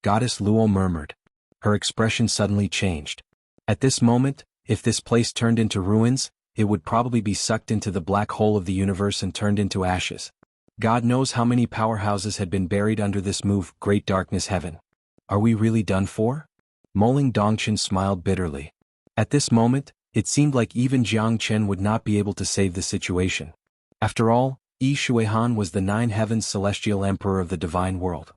Goddess Luo murmured. Her expression suddenly changed. At this moment, if this place turned into ruins, it would probably be sucked into the black hole of the universe and turned into ashes. God knows how many powerhouses had been buried under this move, Great Darkness Heaven. Are we really done for? Moling Dongchen smiled bitterly. At this moment, it seemed like even Jiang Chen would not be able to save the situation. After all, Xuanhuan was the 9 heavens celestial emperor of the divine world.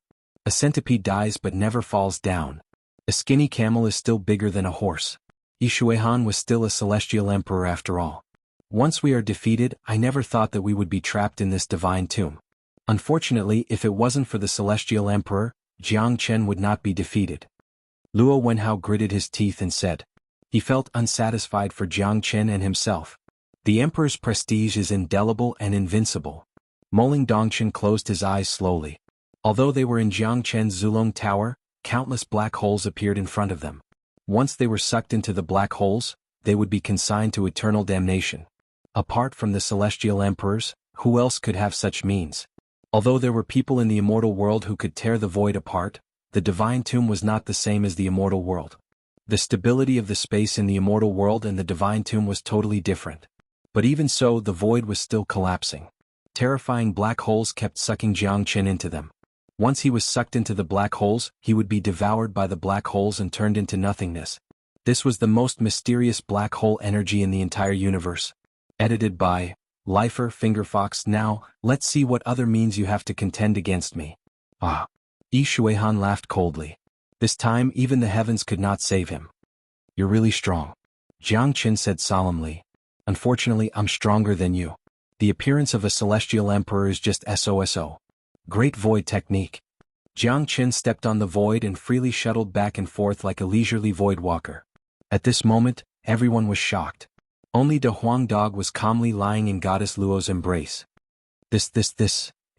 A centipede dies but never falls down. A skinny camel is still bigger than a horse. Xuanhuan was still a celestial emperor after all. Once we are defeated, I never thought that we would be trapped in this divine tomb. Unfortunately, if it wasn't for the celestial emperor, Jiang Chen would not be defeated. Luo Wenhao gritted his teeth and said. He felt unsatisfied for Jiang Chen and himself. The emperor's prestige is indelible and invincible. Moling Dongchen closed his eyes slowly. Although they were in Jiang Chen's Zulong Tower, countless black holes appeared in front of them. Once they were sucked into the black holes, they would be consigned to eternal damnation. Apart from the celestial emperors, who else could have such means? Although there were people in the immortal world who could tear the void apart, the divine tomb was not the same as the immortal world. The stability of the space in the immortal world and the divine tomb was totally different. But even so, the void was still collapsing. Terrifying black holes kept sucking Jiang Qin into them. Once he was sucked into the black holes, he would be devoured by the black holes and turned into nothingness. This was the most mysterious black hole energy in the entire universe. Edited by Lifer Fingerfox. Now, let's see what other means you have to contend against me. Ah. Xuanhuan laughed coldly. This time even the heavens could not save him. You're really strong. Jiang Qin said solemnly. Unfortunately, I'm stronger than you. The appearance of a celestial emperor is just SOSO. Great void technique. Jiang Qin stepped on the void and freely shuttled back and forth like a leisurely void walker. At this moment, everyone was shocked. Only De Huang Dog was calmly lying in Goddess Luo's embrace. This,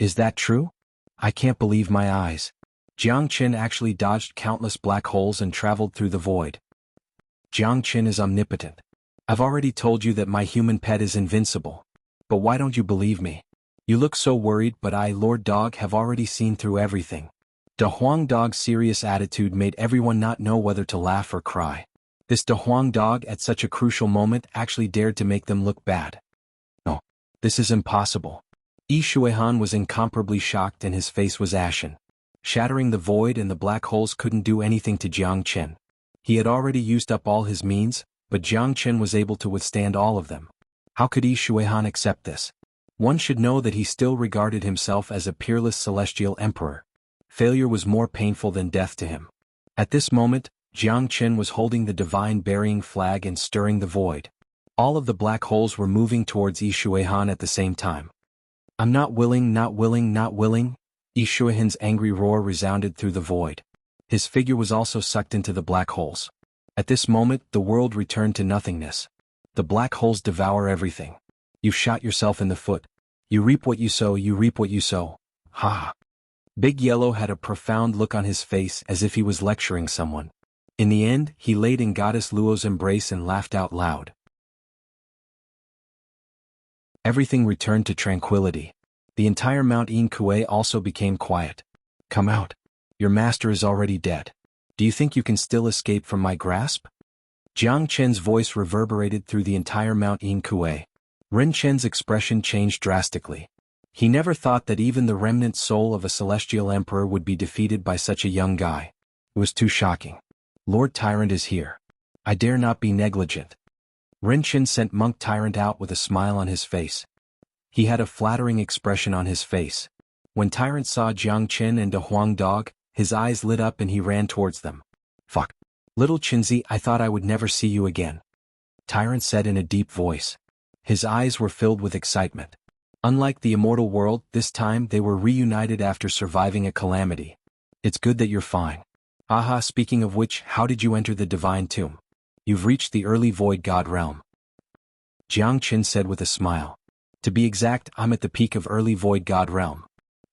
is that true? I can't believe my eyes. Jiang Qin actually dodged countless black holes and traveled through the void. Jiang Qin is omnipotent. I've already told you that my human pet is invincible. But why don't you believe me? You look so worried, but I, Lord Dog, have already seen through everything. De Huang Dog's serious attitude made everyone not know whether to laugh or cry. This De Huang Dog at such a crucial moment actually dared to make them look bad. No, this is impossible. Xuanhuan was incomparably shocked and his face was ashen. Shattering the void and the black holes couldn't do anything to Jiang Qin. He had already used up all his means, but Jiang Qin was able to withstand all of them. How could Xuanhuan accept this? One should know that he still regarded himself as a peerless celestial emperor. Failure was more painful than death to him. At this moment, Jiang Qin was holding the divine burying flag and stirring the void. All of the black holes were moving towards Xuanhuan at the same time. I'm not willing, not willing, not willing. Xuanhuan's angry roar resounded through the void. His figure was also sucked into the black holes. At this moment, the world returned to nothingness. The black holes devour everything. You've shot yourself in the foot. You reap what you sow, you reap what you sow. Ha! Big Yellow had a profound look on his face as if he was lecturing someone. In the end, he laid in Goddess Luo's embrace and laughed out loud. Everything returned to tranquility. The entire Mount Yin Kuei also became quiet. Come out. Your master is already dead. Do you think you can still escape from my grasp? Jiang Qin's voice reverberated through the entire Mount Yin Kuei. Ren Chen's expression changed drastically. He never thought that even the remnant soul of a celestial emperor would be defeated by such a young guy. It was too shocking. Lord Tyrant is here. I dare not be negligent. Ren Chen sent Monk Tyrant out with a smile on his face. He had a flattering expression on his face. When Tyrant saw Jiang Qin and De Huang Dog, his eyes lit up and he ran towards them. Fuck. Little Qinzi, I thought I would never see you again. Tyrant said in a deep voice. His eyes were filled with excitement. Unlike the immortal world, this time they were reunited after surviving a calamity. It's good that you're fine. Aha, speaking of which, how did you enter the divine tomb? You've reached the early void god realm. Jiang Qin said with a smile. To be exact, I'm at the peak of early void god realm.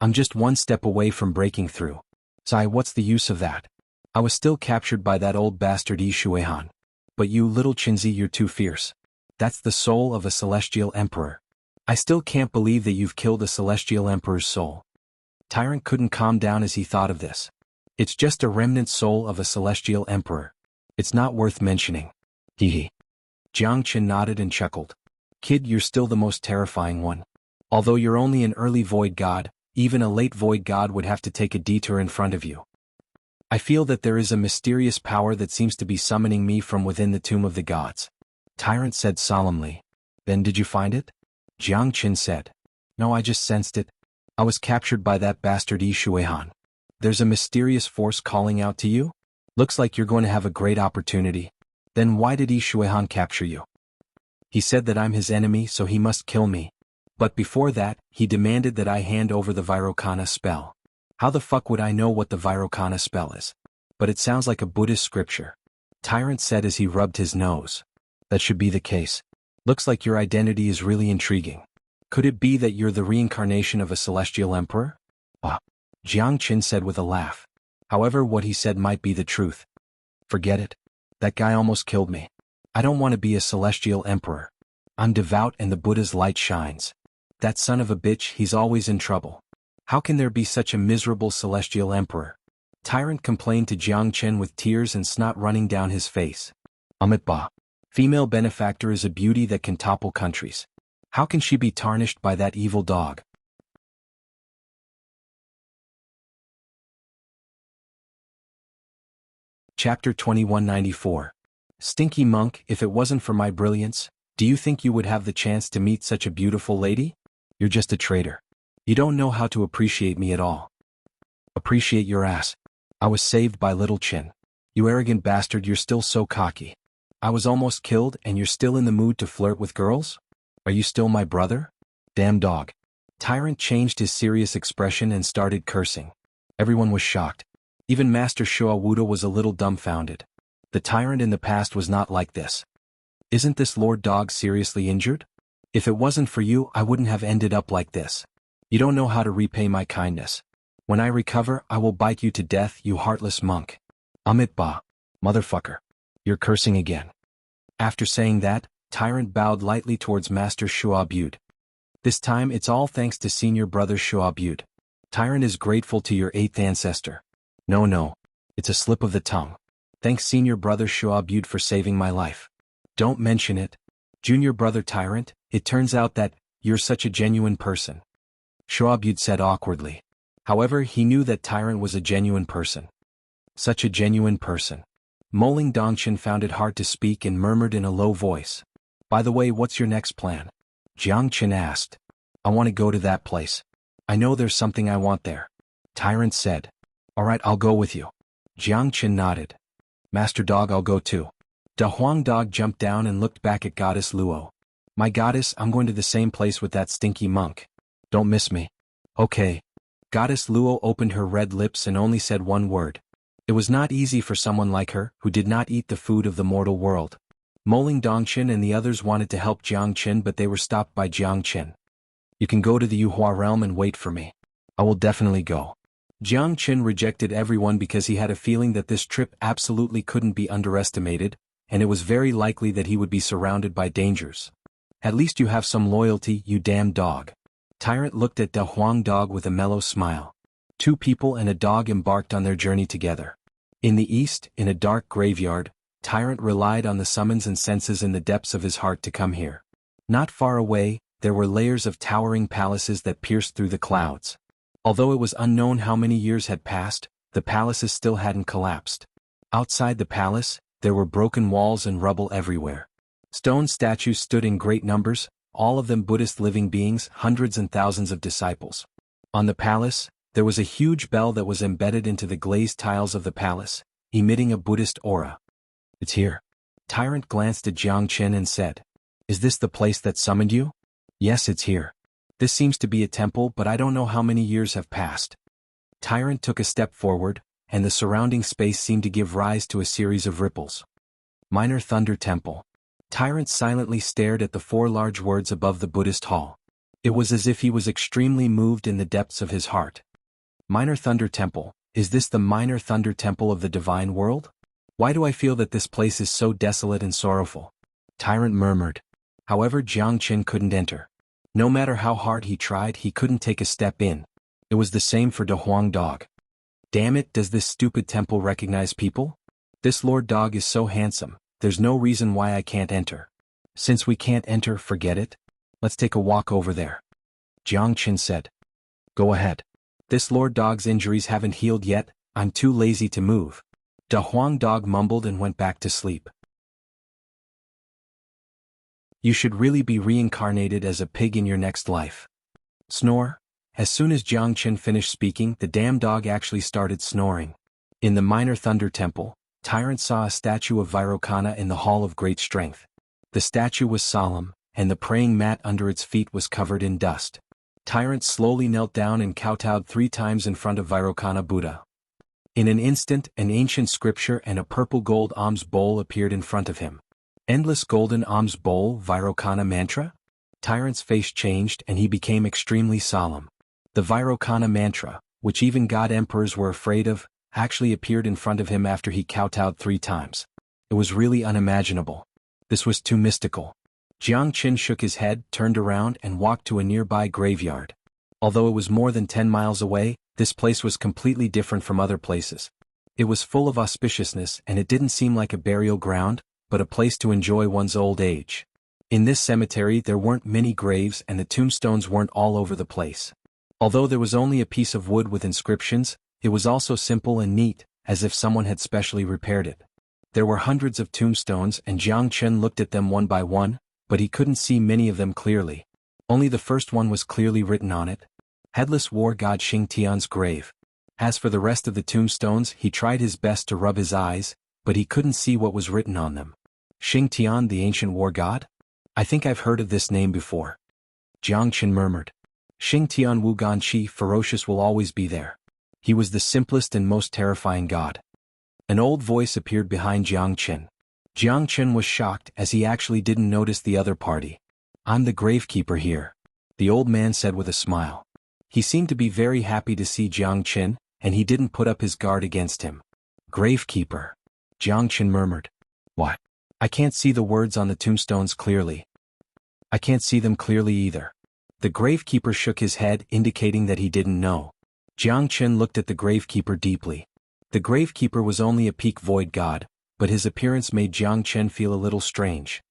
I'm just one step away from breaking through. Sai, what's the use of that? I was still captured by that old bastard Xuanhuan. But you, little Qinzi, you're too fierce. That's the soul of a celestial emperor. I still can't believe that you've killed a celestial emperor's soul. Tyrant couldn't calm down as he thought of this. It's just a remnant soul of a celestial emperor. It's not worth mentioning. Hee. Jiang Qin nodded and chuckled. Kid, you're still the most terrifying one. Although you're only an early void god, even a late void god would have to take a detour in front of you. I feel that there is a mysterious power that seems to be summoning me from within the tomb of the gods. Tyrant said solemnly. Then did you find it? Jiang Qin said. No, I just sensed it. I was captured by that bastard Xuanhuan. There's a mysterious force calling out to you? Looks like you're going to have a great opportunity. Then why did Xuanhuan capture you? He said that I'm his enemy, so he must kill me. But before that, he demanded that I hand over the Vairocana spell. How the fuck would I know what the Vairocana spell is? But it sounds like a Buddhist scripture. Tyrant said as he rubbed his nose. That should be the case. Looks like your identity is really intriguing. Could it be that you're the reincarnation of a celestial emperor? Ah, Jiang Qin said with a laugh. However, what he said might be the truth. Forget it. That guy almost killed me. I don't want to be a celestial emperor. I'm devout and the Buddha's light shines. That son of a bitch, he's always in trouble. How can there be such a miserable celestial emperor? Tyrant complained to Jiang Chen with tears and snot running down his face. Ba. Female benefactor is a beauty that can topple countries. How can she be tarnished by that evil dog? Chapter 2194. Stinky monk, if it wasn't for my brilliance, do you think you would have the chance to meet such a beautiful lady? You're just a traitor. You don't know how to appreciate me at all. Appreciate your ass. I was saved by little Chin. You arrogant bastard, you're still so cocky. I was almost killed and you're still in the mood to flirt with girls? Are you still my brother? Damn dog. Tyrant changed his serious expression and started cursing. Everyone was shocked. Even Master Shuo Wuda was a little dumbfounded. The tyrant in the past was not like this. Isn't this Lord Dog seriously injured? If it wasn't for you, I wouldn't have ended up like this. You don't know how to repay my kindness. When I recover, I will bite you to death, you heartless monk. Ba. Motherfucker. You're cursing again. After saying that, Tyrant bowed lightly towards Master Shuo Bud. This time it's all thanks to senior brother Shuo Bud. Tyrant is grateful to your 8th ancestor. No. It's a slip of the tongue. Thanks senior brother Shuo Bud for saving my life. Don't mention it. Junior brother Tyrant, it turns out that you're such a genuine person. Shuo Bud said awkwardly. However, he knew that Tyrant was a genuine person. Such a genuine person. Moling Dongchen found it hard to speak and murmured in a low voice. By the way, what's your next plan? Jiang Chen asked. I want to go to that place. I know there's something I want there. Tyrant said. Alright, I'll go with you. Jiang Chen nodded. Master Dog, I'll go too. Da Huang Dog jumped down and looked back at Goddess Luo. My goddess, I'm going to the same place with that stinky monk. Don't miss me. Okay. Goddess Luo opened her red lips and only said one word. It was not easy for someone like her, who did not eat the food of the mortal world. Moling Dongchen and the others wanted to help Jiang Chen, but they were stopped by Jiang Chen. You can go to the Yuhua realm and wait for me. I will definitely go. Jiang Chen rejected everyone because he had a feeling that this trip absolutely couldn't be underestimated, and it was very likely that he would be surrounded by dangers. At least you have some loyalty, you damn dog. Tyrant looked at Da Huang Dog with a mellow smile. 2 people and a dog embarked on their journey together. In the east, in a dark graveyard, Tyrant relied on the summons and senses in the depths of his heart to come here. Not far away, there were layers of towering palaces that pierced through the clouds. Although it was unknown how many years had passed, the palaces still hadn't collapsed. Outside the palace, there were broken walls and rubble everywhere. Stone statues stood in great numbers, all of them Buddhist living beings, hundreds and thousands of disciples. On the palace, there was a huge bell that was embedded into the glazed tiles of the palace, emitting a Buddhist aura. It's here. Tyrant glanced at Jiang Chen and said. Is this the place that summoned you? Yes, it's here. This seems to be a temple, but I don't know how many years have passed. Tyrant took a step forward, and the surrounding space seemed to give rise to a series of ripples. Minor Thunder Temple. Tyrant silently stared at the 4 large words above the Buddhist hall. It was as if he was extremely moved in the depths of his heart. Minor Thunder Temple, is this the Minor Thunder Temple of the Divine World? Why do I feel that this place is so desolate and sorrowful? Tyrant murmured. However, Jiang Chen couldn't enter. No matter how hard he tried, he couldn't take a step in. It was the same for Da Huang Dog. Damn it, does this stupid temple recognize people? This Lord Dog is so handsome, there's no reason why I can't enter. Since we can't enter, forget it. Let's take a walk over there. Jiang Chen said. Go ahead. This Lord Dog's injuries haven't healed yet, I'm too lazy to move. Da Huang Dog mumbled and went back to sleep. You should really be reincarnated as a pig in your next life. Snore. As soon as Jiang Chen finished speaking, the damn dog actually started snoring. In the Minor Thunder Temple, Tyrant saw a statue of Vairocana in the Hall of Great Strength. The statue was solemn, and the praying mat under its feet was covered in dust. Tyrant slowly knelt down and kowtowed 3 times in front of Vairocana Buddha. In an instant, an ancient scripture and a purple gold alms bowl appeared in front of him. Endless golden alms bowl, Vairocana mantra? Tyrant's face changed and he became extremely solemn. The Vairocana mantra, which even god emperors were afraid of, actually appeared in front of him after he kowtowed 3 times. It was really unimaginable. This was too mystical. Jiang Qin shook his head, turned around and walked to a nearby graveyard. Although it was more than 10 miles away, this place was completely different from other places. It was full of auspiciousness and it didn't seem like a burial ground, but a place to enjoy one's old age. In this cemetery there weren't many graves and the tombstones weren't all over the place. Although there was only a piece of wood with inscriptions, it was also simple and neat, as if someone had specially repaired it. There were hundreds of tombstones and Jiang Chen looked at them one by one, but he couldn't see many of them clearly. Only the first one was clearly written on it. Headless War God Xing Tian's grave. As for the rest of the tombstones, he tried his best to rub his eyes, but he couldn't see what was written on them. Xing Tian, the ancient war god? I think I've heard of this name before. Jiang Chen murmured. Xing Tian Wu Ganqi, ferocious, will always be there. He was the simplest and most terrifying god. An old voice appeared behind Jiang Chen. Jiang Chen was shocked as he actually didn't notice the other party. I'm the gravekeeper here, the old man said with a smile. He seemed to be very happy to see Jiang Chen, and he didn't put up his guard against him. Gravekeeper. Jiang Chen murmured. What? I can't see the words on the tombstones clearly. I can't see them clearly either. The gravekeeper shook his head, indicating that he didn't know. Jiang Chen looked at the gravekeeper deeply. The gravekeeper was only a peak void god, but his appearance made Jiang Chen feel a little strange.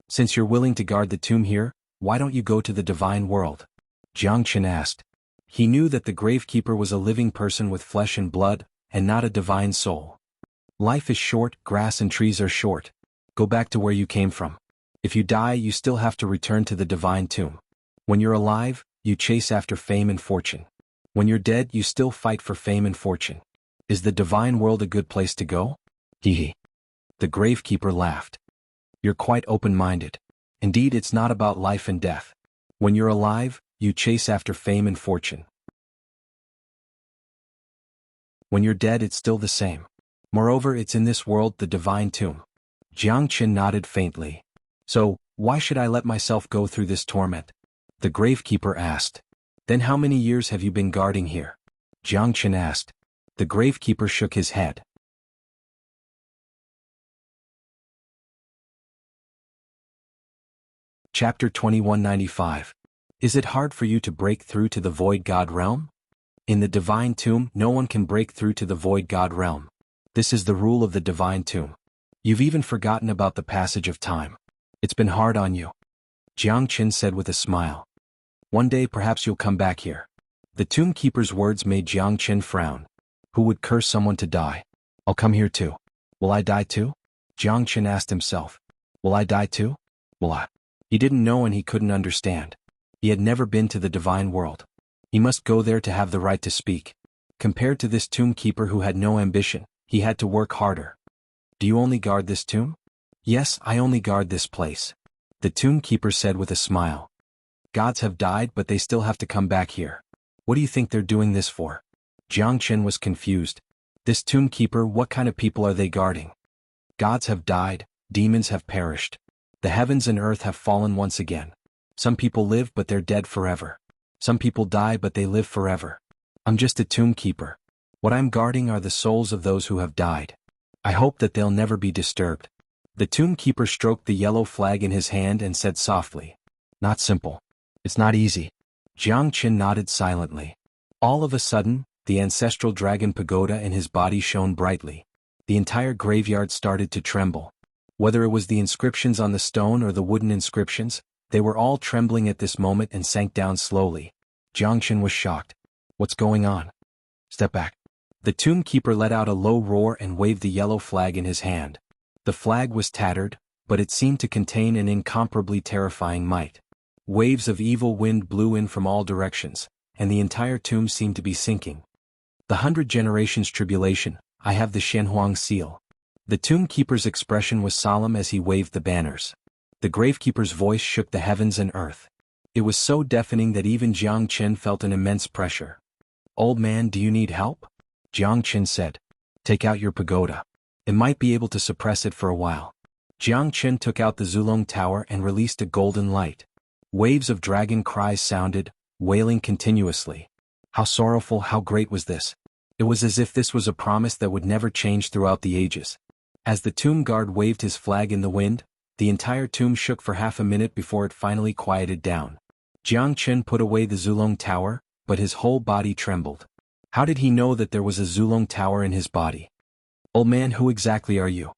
Since you're willing to guard the tomb here, why don't you go to the divine world? Jiang Chen asked. He knew that the gravekeeper was a living person with flesh and blood, and not a divine soul. Life is short, grass and trees are short. Go back to where you came from. If you die, you still have to return to the divine tomb. When you're alive, you chase after fame and fortune. When you're dead, you still fight for fame and fortune. Is the divine world a good place to go? Hee. The gravekeeper laughed. You're quite open-minded. Indeed, it's not about life and death. When you're alive, you chase after fame and fortune. When you're dead, it's still the same. Moreover, it's in this world, the divine tomb. Jiang Chen nodded faintly. So, why should I let myself go through this torment? The gravekeeper asked. Then how many years have you been guarding here? Jiang Chen asked. The gravekeeper shook his head. Chapter 2195. Is it hard for you to break through to the void god realm? In the divine tomb, no one can break through to the void god realm. This is the rule of the divine tomb. You've even forgotten about the passage of time. It's been hard on you. Jiang Chen said with a smile. One day perhaps you'll come back here. The tomb keeper's words made Jiang Chen frown. Who would curse someone to die? I'll come here too. Will I die too? Jiang Chen asked himself. Will I die too? Will I? He didn't know and he couldn't understand. He had never been to the divine world. He must go there to have the right to speak. Compared to this tomb keeper who had no ambition, he had to work harder. Do you only guard this tomb? Yes, I only guard this place. The tomb keeper said with a smile. Gods have died, but they still have to come back here. What do you think they're doing this for? Jiang Chen was confused. This tomb keeper, what kind of people are they guarding? Gods have died, demons have perished. The heavens and earth have fallen once again. Some people live but they're dead forever. Some people die but they live forever. I'm just a tomb keeper. What I'm guarding are the souls of those who have died. I hope that they'll never be disturbed. The tomb keeper stroked the yellow flag in his hand and said softly. Not simple. It's not easy. Jiang Chen nodded silently. All of a sudden, the ancestral dragon pagoda in his body shone brightly. The entire graveyard started to tremble. Whether it was the inscriptions on the stone or the wooden inscriptions, they were all trembling at this moment and sank down slowly. Jiang Chen was shocked. What's going on? Step back. The tomb keeper let out a low roar and waved the yellow flag in his hand. The flag was tattered, but it seemed to contain an incomparably terrifying might. Waves of evil wind blew in from all directions, and the entire tomb seemed to be sinking. The 100 generations tribulation, I have the xuanhuan seal. The tomb keeper's expression was solemn as he waved the banners. The gravekeeper's voice shook the heavens and earth. It was so deafening that even Jiang Chen felt an immense pressure. Old man, do you need help? Jiang Chen said. Take out your pagoda. It might be able to suppress it for a while. Jiang Chen took out the Zulong Tower and released a golden light. Waves of dragon cries sounded, wailing continuously. How sorrowful, how great was this? It was as if this was a promise that would never change throughout the ages. As the tomb guard waved his flag in the wind, The entire tomb shook for half a minute before it finally quieted down. Jiang Chen put away the Zulong Tower, but his whole body trembled. How did he know that there was a Zulong Tower in his body? Old man, who exactly are you?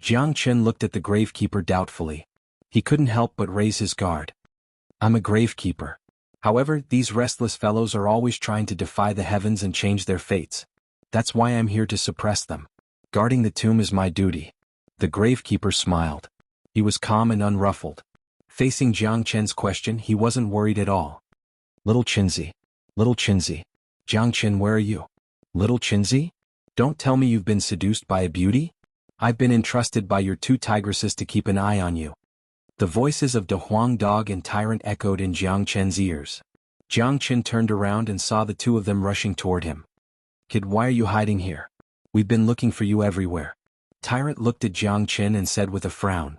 Jiang Chen looked at the gravekeeper doubtfully. He couldn't help but raise his guard. I'm a gravekeeper. However, these restless fellows are always trying to defy the heavens and change their fates. That's why I'm here to suppress them. Guarding the tomb is my duty. The gravekeeper smiled. He was calm and unruffled. Facing Jiang Chen's question, he wasn't worried at all. Little Chinzi. Little Chinzi. Jiang Chen, where are you? Little Chinzi? Don't tell me you've been seduced by a beauty? I've been entrusted by your two tigresses to keep an eye on you. The voices of De Huang Dog and Tyrant echoed in Jiang Chen's ears. Jiang Chen turned around and saw the two of them rushing toward him. Kid, why are you hiding here? We've been looking for you everywhere. Tyrant looked at Jiang Chen and said with a frown.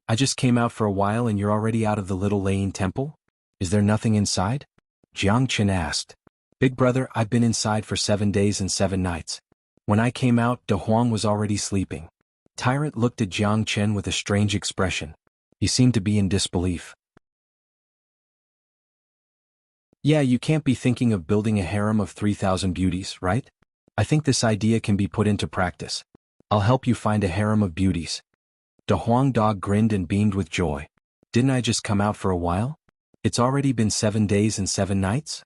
I just came out for a while and you're already out of the little Laying temple? Is there nothing inside? Jiang Chen asked. Big brother, I've been inside for 7 days and 7 nights. When I came out, De Huang was already sleeping. Tyrant looked at Jiang Chen with a strange expression. He seemed to be in disbelief. Yeah, you can't be thinking of building a harem of 3,000 beauties, right? I think this idea can be put into practice. I'll help you find a harem of beauties. De Huang Dog grinned and beamed with joy. Didn't I just come out for a while? It's already been 7 days and 7 nights?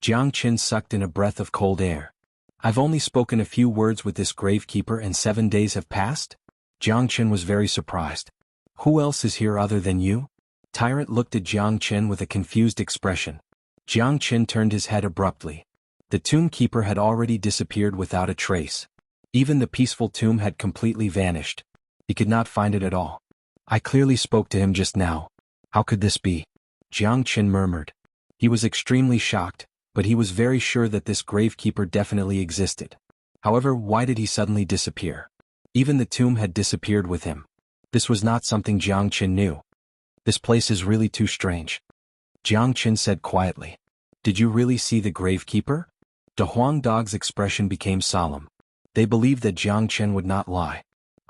Jiang Chen sucked in a breath of cold air. I've only spoken a few words with this gravekeeper and 7 days have passed? Jiang Chen was very surprised. Who else is here other than you? Tyrant looked at Jiang Chen with a confused expression. Jiang Chen turned his head abruptly. The tomb keeper had already disappeared without a trace. Even the peaceful tomb had completely vanished. He could not find it at all. I clearly spoke to him just now. How could this be? Jiang Chen murmured. He was extremely shocked, but he was very sure that this gravekeeper definitely existed. However, why did he suddenly disappear? Even the tomb had disappeared with him. This was not something Jiang Chen knew. This place is really too strange. Jiang Chen said quietly. Did you really see the gravekeeper? De Huang Dog's expression became solemn. They believed that Jiang Chen would not lie.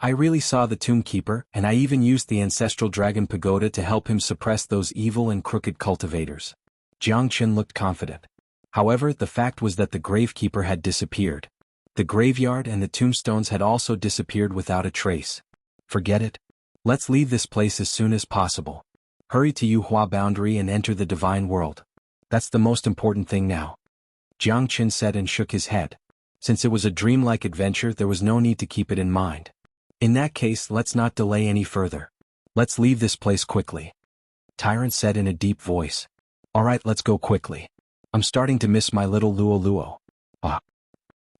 I really saw the tomb keeper, and I even used the ancestral dragon pagoda to help him suppress those evil and crooked cultivators. Jiang Chen looked confident. However, the fact was that the gravekeeper had disappeared. The graveyard and the tombstones had also disappeared without a trace. Forget it. Let's leave this place as soon as possible. Hurry to Yuhua boundary and enter the divine world. That's the most important thing now. Jiang Chen said and shook his head. Since it was a dreamlike adventure, there was no need to keep it in mind. In that case, let's not delay any further. Let's leave this place quickly. Tyrant said in a deep voice. Alright, let's go quickly. I'm starting to miss my little Luo Luo.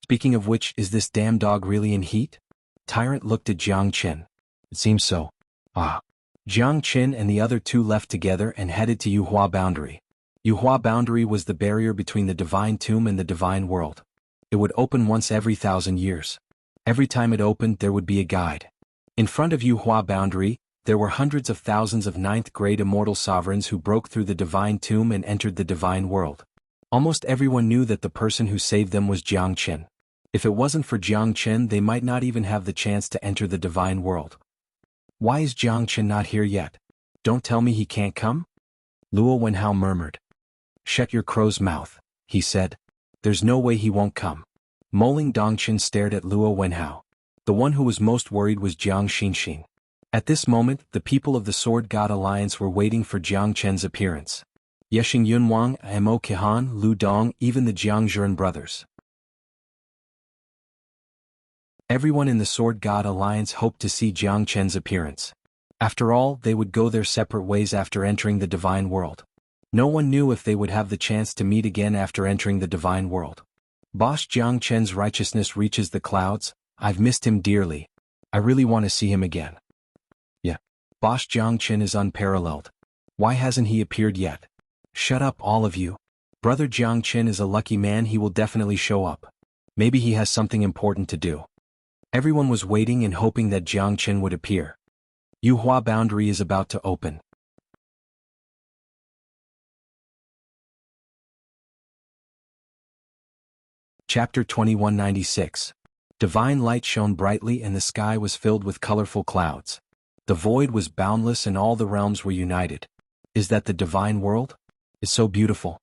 Speaking of which, is this damn dog really in heat? Tyrant looked at Jiang Chen. It seems so. Jiang Chen and the other two left together and headed to Yuhua boundary. Yuhua boundary was the barrier between the divine tomb and the divine world. It would open once every 1,000 years. Every time it opened, there would be a guide. In front of Yuhua boundary, there were hundreds of thousands of 9th-grade immortal sovereigns who broke through the divine tomb and entered the divine world. Almost everyone knew that the person who saved them was Jiang Chen. If it wasn't for Jiang Chen, they might not even have the chance to enter the divine world. Why is Jiang Chen not here yet? Don't tell me he can't come? Luo Wenhao murmured. Shut your crow's mouth, he said. There's no way he won't come. Moling Dongchen stared at Luo Wenhao. The one who was most worried was Jiang Xinxin. At this moment, the people of the Sword God Alliance were waiting for Jiang Chen's appearance. Yexing Yunwang, Mo Qihan, Lu Dong, even the Jiangzhuan brothers. Everyone in the Sword God Alliance hoped to see Jiang Chen's appearance. After all, they would go their separate ways after entering the divine world. No one knew if they would have the chance to meet again after entering the divine world. Boss Jiang Chen's righteousness reaches the clouds. I've missed him dearly. I really want to see him again. Yeah. Boss Jiang Chen is unparalleled. Why hasn't he appeared yet? Shut up, all of you. Brother Jiang Chen is a lucky man, he will definitely show up. Maybe he has something important to do. Everyone was waiting and hoping that Jiang Chen would appear. Yuhua boundary is about to open. Chapter 2196. Divine light shone brightly and the sky was filled with colorful clouds. The void was boundless and all the realms were united. Is that the divine world? It's so beautiful.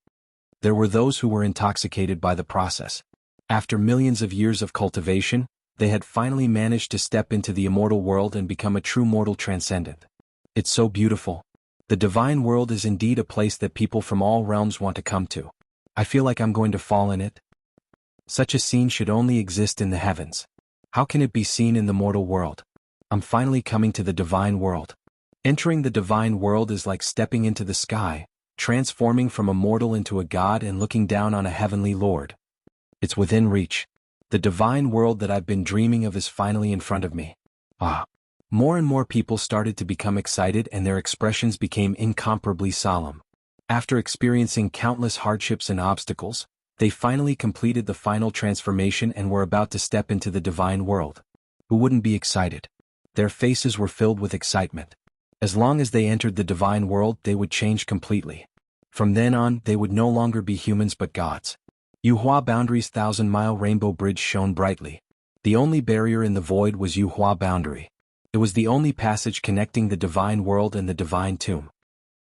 There were those who were intoxicated by the process. After millions of years of cultivation, they had finally managed to step into the immortal world and become a true mortal transcendent. It's so beautiful. The divine world is indeed a place that people from all realms want to come to. I feel like I'm going to fall in it. Such a scene should only exist in the heavens. How can it be seen in the mortal world? I'm finally coming to the divine world. Entering the divine world is like stepping into the sky, transforming from a mortal into a god and looking down on a heavenly lord. It's within reach. The divine world that I've been dreaming of is finally in front of me. Ah. More and more people started to become excited and their expressions became incomparably solemn. After experiencing countless hardships and obstacles, they finally completed the final transformation and were about to step into the divine world. Who wouldn't be excited? Their faces were filled with excitement. As long as they entered the divine world, they would change completely. From then on, they would no longer be humans but gods. Yuhua Boundary's 1,000-mile rainbow bridge shone brightly. The only barrier in the void was Yuhua Boundary. It was the only passage connecting the divine world and the divine tomb.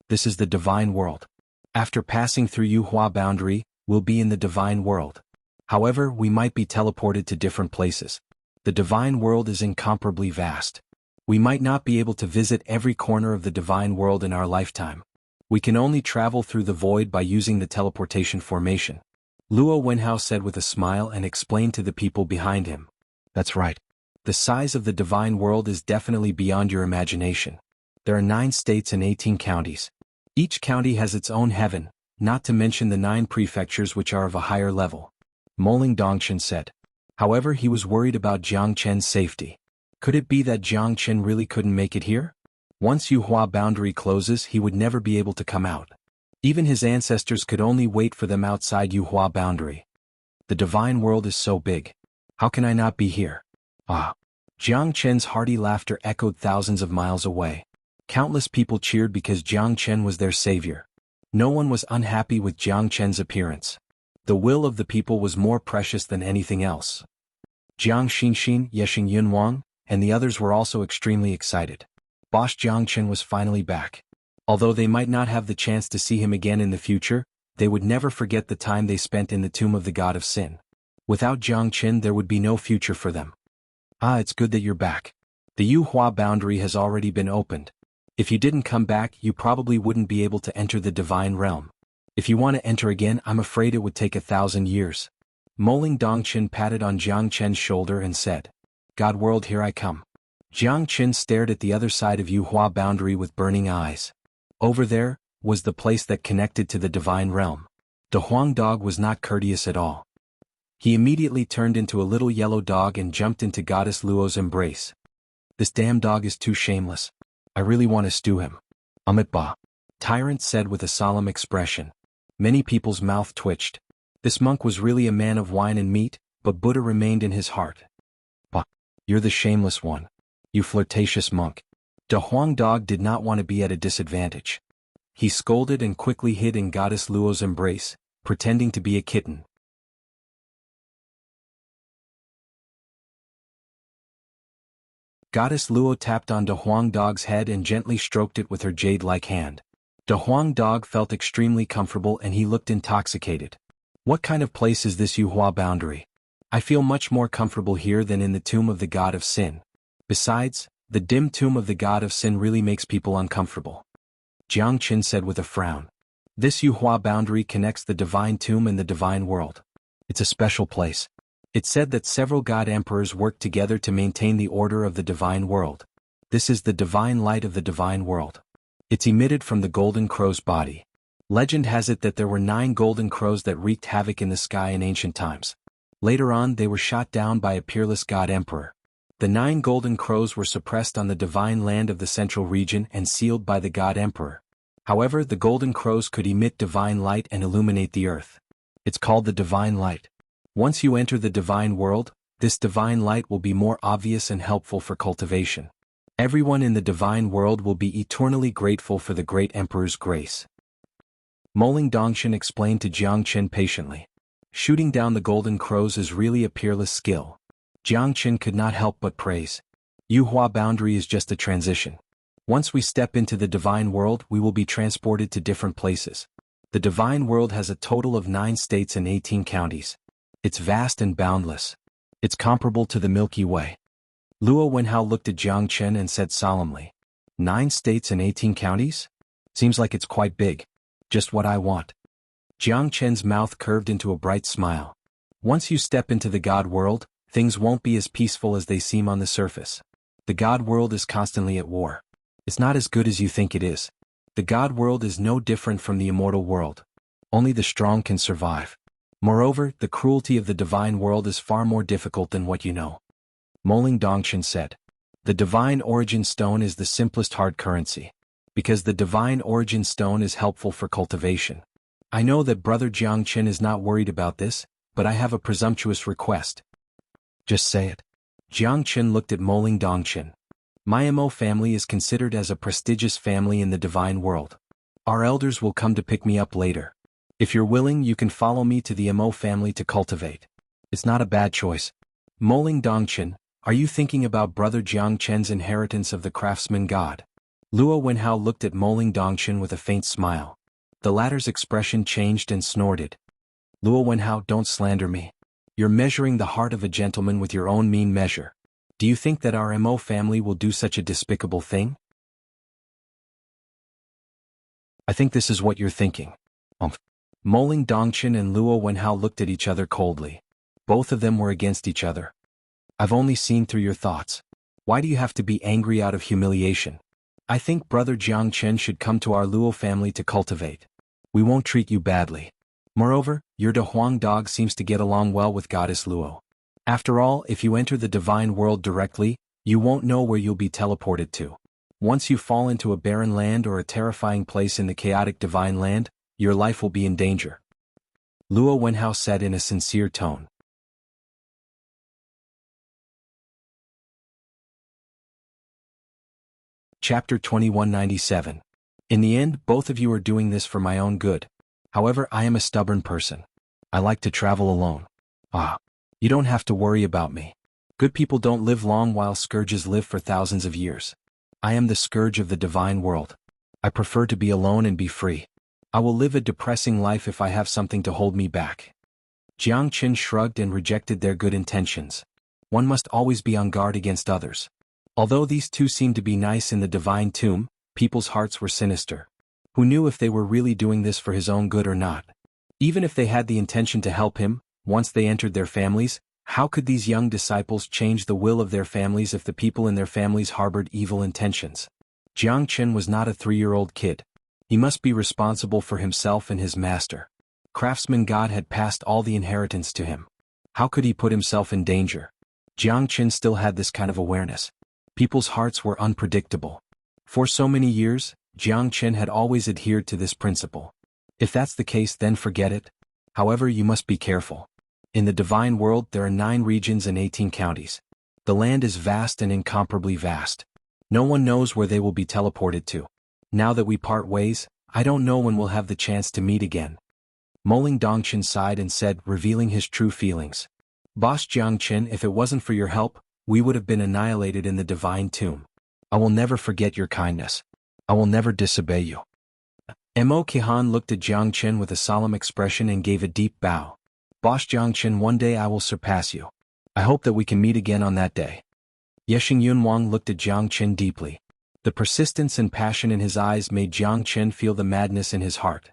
This is the divine world. After passing through Yuhua Boundary, we'll be in the divine world. However, we might be teleported to different places. The divine world is incomparably vast. We might not be able to visit every corner of the divine world in our lifetime. We can only travel through the void by using the teleportation formation. Luo Wenhao said with a smile and explained to the people behind him. That's right. The size of the divine world is definitely beyond your imagination. There are 9 states and 18 counties. Each county has its own heaven, not to mention the 9 prefectures which are of a higher level. Moling Dongchen said. However, he was worried about Jiang Chen's safety. Could it be that Jiang Chen really couldn't make it here? Once Yuhua Boundary closes, he would never be able to come out. Even his ancestors could only wait for them outside Yuhua Boundary. The divine world is so big. How can I not be here? Ah! Jiang Chen's hearty laughter echoed thousands of miles away. Countless people cheered because Jiang Chen was their savior. No one was unhappy with Jiang Chen's appearance. The will of the people was more precious than anything else. Jiang Xinxin, Yexing Yunwang, and the others were also extremely excited. Boss Jiang Chen was finally back. Although they might not have the chance to see him again in the future, they would never forget the time they spent in the tomb of the god of sin. Without Jiang Chen, there would be no future for them. Ah, it's good that you're back. The Yuhua Boundary has already been opened. If you didn't come back, you probably wouldn't be able to enter the divine realm. If you want to enter again, I'm afraid it would take 1,000 years. Moling Dongchen patted on Jiang Chen's shoulder and said, God world, here I come. Jiang Chen stared at the other side of Yuhua Boundary with burning eyes. Over there was the place that connected to the divine realm. The Huang dog was not courteous at all. He immediately turned into a little yellow dog and jumped into Goddess Luo's embrace. This damn dog is too shameless. I really want to stew him. Ba. Tyrant said with a solemn expression. Many people's mouth twitched. This monk was really a man of wine and meat, but Buddha remained in his heart. Ba. You're the shameless one. You flirtatious monk. The Huang dog did not want to be at a disadvantage. He scolded and quickly hid in Goddess Luo's embrace, pretending to be a kitten. Goddess Luo tapped on De Huang dog's head and gently stroked it with her jade-like hand. De Huang dog felt extremely comfortable and he looked intoxicated. What kind of place is this Yuhua Boundary? I feel much more comfortable here than in the tomb of the god of sin. Besides, the dim tomb of the god of sin really makes people uncomfortable. Jiang Chen said with a frown. This Yuhua Boundary connects the divine tomb and the divine world. It's a special place. It's said that several god emperors worked together to maintain the order of the divine world. This is the divine light of the divine world. It's emitted from the golden crow's body. Legend has it that there were 9 golden crows that wreaked havoc in the sky in ancient times. Later on, they were shot down by a peerless god emperor. The 9 golden crows were suppressed on the divine land of the central region and sealed by the god emperor. However, the golden crows could emit divine light and illuminate the earth. It's called the divine light. Once you enter the divine world, this divine light will be more obvious and helpful for cultivation. Everyone in the divine world will be eternally grateful for the great emperor's grace. Moling Dongchen explained to Jiang Chen patiently. Shooting down the golden crows is really a peerless skill. Jiang Chen could not help but praise. Yuhua boundary is just a transition. Once we step into the divine world, we will be transported to different places. The divine world has a total of 9 states and 18 counties. It's vast and boundless. It's comparable to the Milky Way. Luo Wenhao looked at Jiang Chen and said solemnly, 9 states and 18 counties? Seems like it's quite big. Just what I want. Jiang Chen's mouth curved into a bright smile. Once you step into the God world, things won't be as peaceful as they seem on the surface. The God world is constantly at war. It's not as good as you think it is. The God world is no different from the immortal world. Only the strong can survive. Moreover, the cruelty of the divine world is far more difficult than what you know. Moling Dongshan said. The divine origin stone is the simplest hard currency. Because the divine origin stone is helpful for cultivation. I know that Brother Jiang Chen is not worried about this, but I have a presumptuous request. Just say it. Jiang Chen looked at Moling Dongshan. My Mo family is considered as a prestigious family in the divine world. Our elders will come to pick me up later. If you're willing, you can follow me to the Mo family to cultivate. It's not a bad choice. Moling Dongshan, are you thinking about Brother Jiang Chen's inheritance of the craftsman god? Luo Wenhao looked at Moling Dongshan with a faint smile. The latter's expression changed and snorted. Luo Wenhao, don't slander me. You're measuring the heart of a gentleman with your own mean measure. Do you think that our Mo family will do such a despicable thing? I think this is what you're thinking. Moling Dongshan and Luo Wenhao looked at each other coldly. Both of them were against each other. I've only seen through your thoughts. Why do you have to be angry out of humiliation? I think Brother Jiang Chen should come to our Luo family to cultivate. We won't treat you badly. Moreover, your De Huang dog seems to get along well with Goddess Luo. After all, if you enter the divine world directly, you won't know where you'll be teleported to. Once you fall into a barren land or a terrifying place in the chaotic divine land, your life will be in danger. Luo Wenhao said in a sincere tone. Chapter 2197. In the end, both of you are doing this for my own good. However, I am a stubborn person. I like to travel alone. You don't have to worry about me. Good people don't live long while scourges live for thousands of years. I am the scourge of the divine world. I prefer to be alone and be free. I will live a depressing life if I have something to hold me back. Jiang Chen shrugged and rejected their good intentions. One must always be on guard against others. Although these two seemed to be nice in the divine tomb, people's hearts were sinister. Who knew if they were really doing this for his own good or not? Even if they had the intention to help him, once they entered their families, how could these young disciples change the will of their families if the people in their families harbored evil intentions? Jiang Chen was not a 3-year-old kid. He must be responsible for himself and his master. Craftsman God had passed all the inheritance to him. How could he put himself in danger? Jiang Chen still had this kind of awareness. People's hearts were unpredictable. For so many years, Jiang Chen had always adhered to this principle. If that's the case, then forget it. However, you must be careful. In the divine world there are 9 regions and 18 counties. The land is vast and incomparably vast. No one knows where they will be teleported to. Now that we part ways, I don't know when we'll have the chance to meet again. Moling Dongshan sighed and said, revealing his true feelings. Boss Jiang Chen, if it wasn't for your help, we would have been annihilated in the divine tomb. I will never forget your kindness. I will never disobey you. Mo Qihan looked at Jiang Chen with a solemn expression and gave a deep bow. Boss Jiang Chen, one day I will surpass you. I hope that we can meet again on that day. Xuanhuan looked at Jiang Chen deeply. The persistence and passion in his eyes made Jiang Chen feel the madness in his heart.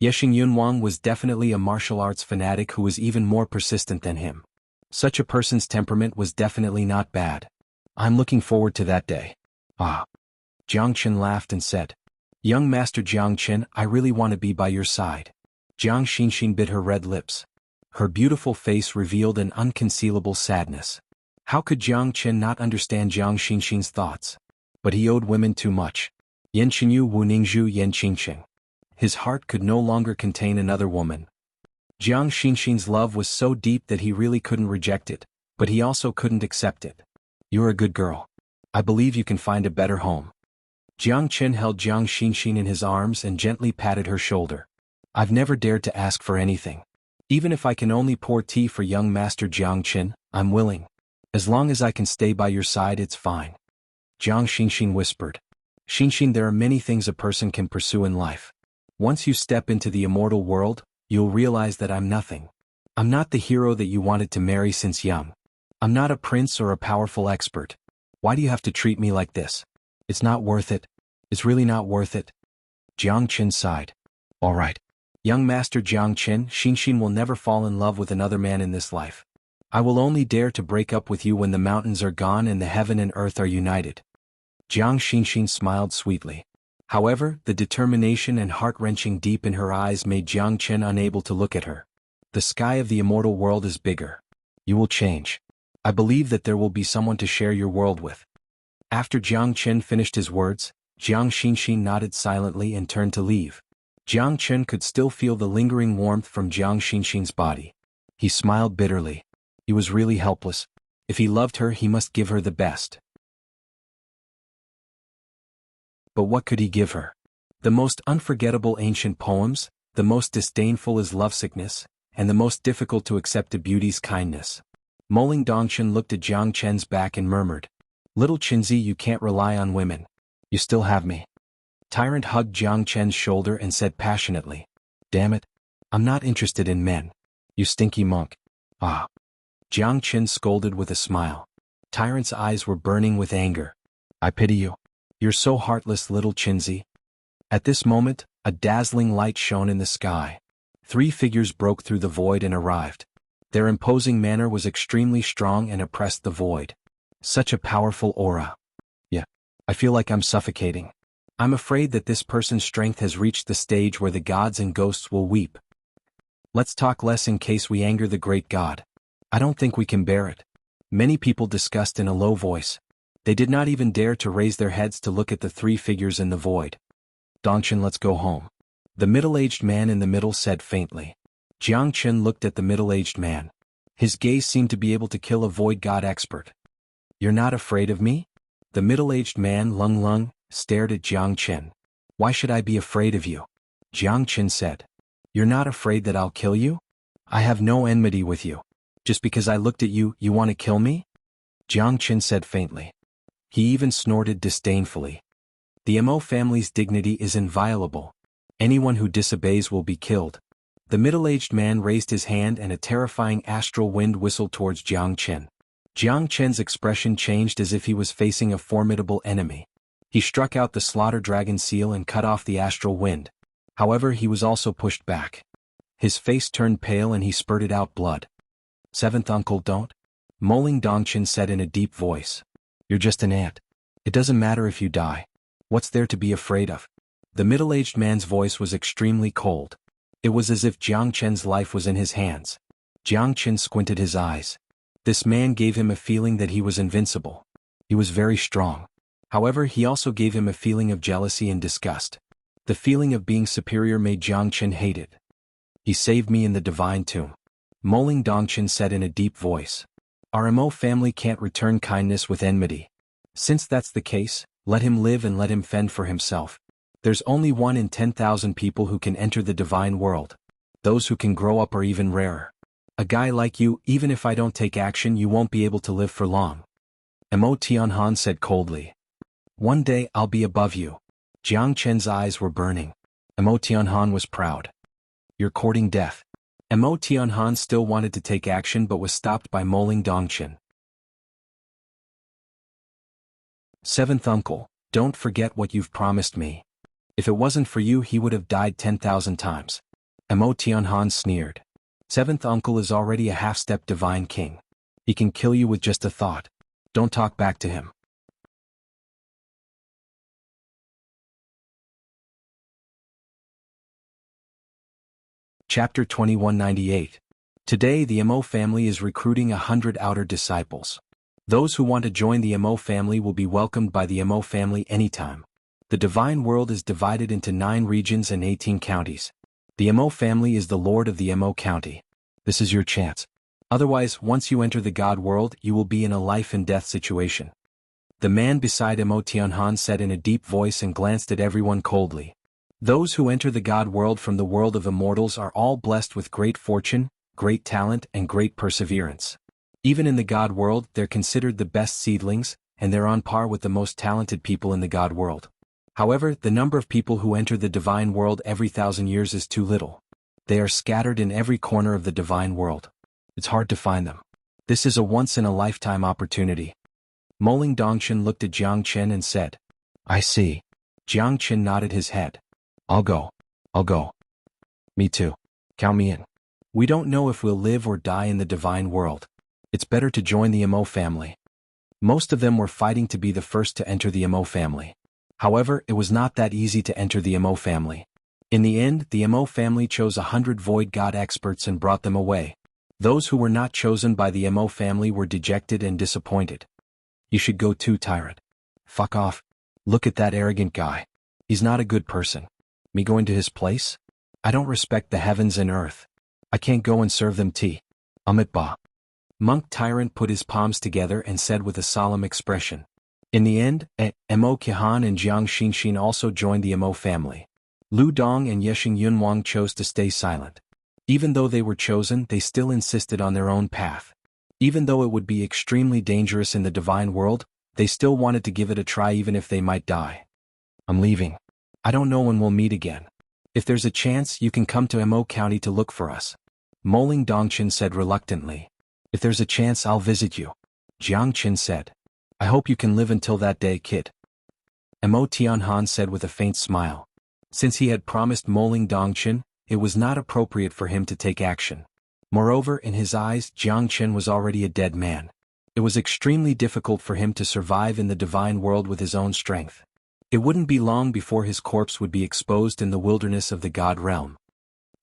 Xuanhuan was definitely a martial arts fanatic who was even more persistent than him. Such a person's temperament was definitely not bad. I'm looking forward to that day. Jiang Chen laughed and said, Young Master Jiang Chen, I really want to be by your side. Jiang Xinxin bit her red lips. Her beautiful face revealed an unconcealable sadness. How could Jiang Chen not understand Jiang Xinxin's thoughts? But he owed women too much. Yan Qingyu Wu Ningzhu Yan Qingqing. His heart could no longer contain another woman. Jiang Xinxin's love was so deep that he really couldn't reject it, but he also couldn't accept it. You're a good girl. I believe you can find a better home. Jiang Chen held Jiang Xinxin in his arms and gently patted her shoulder. I've never dared to ask for anything. Even if I can only pour tea for young Master Jiang Chen, I'm willing. As long as I can stay by your side, it's fine. Jiang Xinxin whispered. Xinxin, there are many things a person can pursue in life. Once you step into the immortal world, you'll realize that I'm nothing. I'm not the hero that you wanted to marry since young. I'm not a prince or a powerful expert. Why do you have to treat me like this? It's not worth it. It's really not worth it. Jiang Qin sighed. All right. Young Master Jiang Qin, Xinxin will never fall in love with another man in this life. I will only dare to break up with you when the mountains are gone and the heaven and earth are united. Jiang Xinxin smiled sweetly. However, the determination and heart-wrenching deep in her eyes made Jiang Qin unable to look at her. The sky of the immortal world is bigger. You will change. I believe that there will be someone to share your world with. After Jiang Qin finished his words, Jiang Xinxin nodded silently and turned to leave. Jiang Qin could still feel the lingering warmth from Jiang Xinxin's body. He smiled bitterly. He was really helpless. If he loved her, he must give her the best. But what could he give her? The most unforgettable ancient poems, the most disdainful is lovesickness, and the most difficult to accept a beauty's kindness. Moling Dongshan looked at Jiang Chen's back and murmured, Little Qinzi, you can't rely on women. You still have me. Tyrant hugged Jiang Chen's shoulder and said passionately, Damn it. I'm not interested in men. You stinky monk. Ah. Jiang Chen scolded with a smile. Tyrant's eyes were burning with anger. I pity you. You're so heartless, little Qinzi. At this moment, a dazzling light shone in the sky. 3 figures broke through the void and arrived. Their imposing manner was extremely strong and oppressed the void. Such a powerful aura. Yeah. I feel like I'm suffocating. I'm afraid that this person's strength has reached the stage where the gods and ghosts will weep. Let's talk less in case we anger the great god. I don't think we can bear it. Many people discussed in a low voice. They did not even dare to raise their heads to look at the 3 figures in the void. Dongshan, let's go home. The middle-aged man in the middle said faintly. Jiang Chen looked at the middle-aged man. His gaze seemed to be able to kill a void god expert. You're not afraid of me? The middle-aged man, Lung Lung, stared at Jiang Chen. Why should I be afraid of you? Jiang Chen said. You're not afraid that I'll kill you? I have no enmity with you. Just because I looked at you, you want to kill me? Jiang Chen said faintly. He even snorted disdainfully. The Mo family's dignity is inviolable. Anyone who disobeys will be killed. The middle-aged man raised his hand and a terrifying astral wind whistled towards Jiang Chen. Jiang Chen's expression changed as if he was facing a formidable enemy. He struck out the slaughter dragon seal and cut off the astral wind. However, he was also pushed back. His face turned pale and he spurted out blood. 7th uncle, don't? Moling Dongshan said in a deep voice. You're just an ant. It doesn't matter if you die. What's there to be afraid of? The middle-aged man's voice was extremely cold. It was as if Jiang Chen's life was in his hands. Jiang Chen squinted his eyes. This man gave him a feeling that he was invincible. He was very strong. However, he also gave him a feeling of jealousy and disgust. The feeling of being superior made Jiang Chen hate it. He saved me in the divine tomb. Moling Dongshan said in a deep voice. Our Mo family can't return kindness with enmity. Since that's the case, let him live and let him fend for himself. There's only 1 in 10,000 people who can enter the divine world. Those who can grow up are even rarer. A guy like you, even if I don't take action, you won't be able to live for long. Mo Tianhuan said coldly. One day I'll be above you. Jiang Chen's eyes were burning. Mo Tianhuan was proud. You're courting death. Mo Tianhuan still wanted to take action but was stopped by Moling Dongshan. 7th uncle, don't forget what you've promised me. If it wasn't for you, he would have died 10,000 times. Mo Tianhuan sneered. 7th uncle is already a half-step divine king. He can kill you with just a thought. Don't talk back to him. Chapter 2198. Today the Mo family is recruiting 100 outer disciples. Those who want to join the Mo family will be welcomed by the Mo family anytime. The divine world is divided into 9 regions and 18 counties. The Mo family is the lord of the Mo county. This is your chance. Otherwise, once you enter the god world, you will be in a life and death situation. The man beside Mo Tianhuan said in a deep voice and glanced at everyone coldly. Those who enter the god world from the world of immortals are all blessed with great fortune, great talent and great perseverance. Even in the god world, they're considered the best seedlings, and they're on par with the most talented people in the god world. However, the number of people who enter the divine world every 1,000 years is too little. They are scattered in every corner of the divine world. It's hard to find them. This is a once-in-a-lifetime opportunity. Moling Dongchen looked at Jiang Chen and said, I see. Jiang Chen nodded his head. I'll go. Me too. Count me in. We don't know if we'll live or die in the divine world. It's better to join the Imo family. Most of them were fighting to be the first to enter the Imo family. However, it was not that easy to enter the Imo family. In the end, the Imo family chose 100 void god experts and brought them away. Those who were not chosen by the Imo family were dejected and disappointed. You should go too, tyrant. Fuck off. Look at that arrogant guy. He's not a good person. Me going to his place? I don't respect the heavens and earth. I can't go and serve them tea. Amit ba. Monk Tyrant put his palms together and said with a solemn expression. In the end, Mo Qihan and Jiang Xinxin also joined the Mo family. Lu Dong and Yeshing Yunwang chose to stay silent. Even though they were chosen, they still insisted on their own path. Even though it would be extremely dangerous in the divine world, they still wanted to give it a try even if they might die. I'm leaving. I don't know when we'll meet again. If there's a chance, you can come to Mo County to look for us. Moling Dongchen said reluctantly. If there's a chance, I'll visit you. Jiang Qin said. I hope you can live until that day, kid. Mo Tianhan said with a faint smile. Since he had promised Moling Dongchen, it was not appropriate for him to take action. Moreover, in his eyes, Jiang Qin was already a dead man. It was extremely difficult for him to survive in the divine world with his own strength. It wouldn't be long before his corpse would be exposed in the wilderness of the god realm.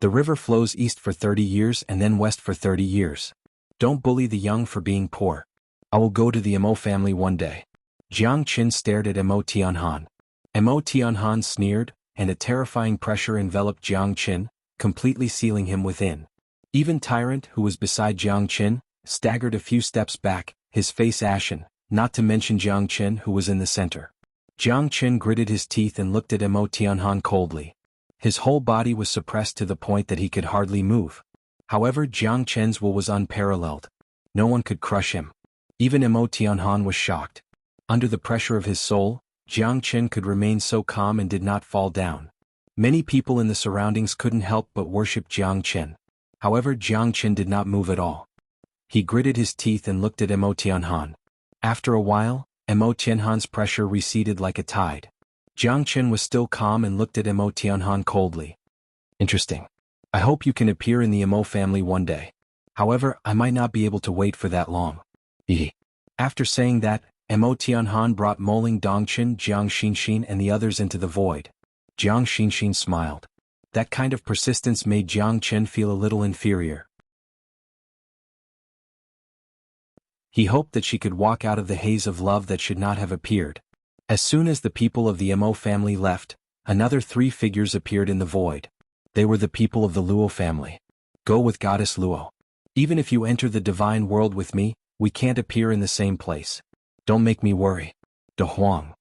The river flows east for 30 years and then west for 30 years. Don't bully the young for being poor. I will go to the Mo family one day. Jiang Qin stared at Mo Tianhan. Mo Tianhan sneered, and a terrifying pressure enveloped Jiang Qin, completely sealing him within. Even Tyrant, who was beside Jiang Qin, staggered a few steps back, his face ashen, not to mention Jiang Qin, who was in the center. Jiang Qin gritted his teeth and looked at Mo Tianhan coldly. His whole body was suppressed to the point that he could hardly move. However, Jiang Qin's will was unparalleled. No one could crush him. Even Mo Tianhan was shocked. Under the pressure of his soul, Jiang Qin could remain so calm and did not fall down. Many people in the surroundings couldn't help but worship Jiang Qin. However, Jiang Qin did not move at all. He gritted his teeth and looked at Mo Tianhan. After a while, Mo Tianhan's pressure receded like a tide. Jiang Qin was still calm and looked at Mo Tianhan coldly. Interesting. I hope you can appear in the Mo family one day. However, I might not be able to wait for that long. After saying that, Mo Tianhan brought Moling Dongchen, Jiang Xinxin and the others into the void. Jiang Xinxin smiled. That kind of persistence made Jiang Qin feel a little inferior. He hoped that she could walk out of the haze of love that should not have appeared. As soon as the people of the Mo family left, another 3 figures appeared in the void. They were the people of the Luo family. Go with Goddess Luo. Even if you enter the divine world with me, we can't appear in the same place. Don't make me worry. De Huang.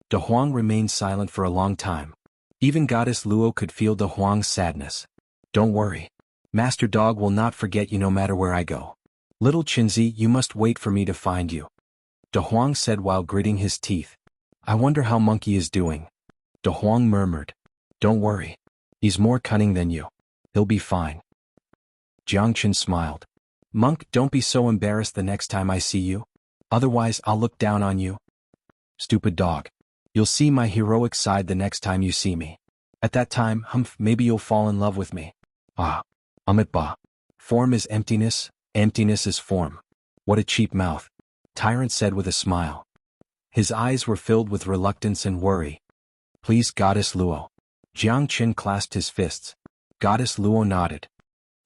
De Huang remained silent for a long time. Even Goddess Luo could feel De Huang's sadness. Don't worry. Master Dog will not forget you no matter where I go. Little Qinzi, you must wait for me to find you. De Huang said while gritting his teeth. I wonder how Monkey is doing. De Huang murmured. Don't worry. He's more cunning than you. He'll be fine. Jiang Qin smiled. Monk, don't be so embarrassed the next time I see you. Otherwise, I'll look down on you. Stupid dog. You'll see my heroic side the next time you see me. At that time, maybe you'll fall in love with me. Ah. Amit ba. Form is emptiness, emptiness is form. What a cheap mouth. Tyrant said with a smile. His eyes were filled with reluctance and worry. Please, Goddess Luo. Jiang Qin clasped his fists. Goddess Luo nodded.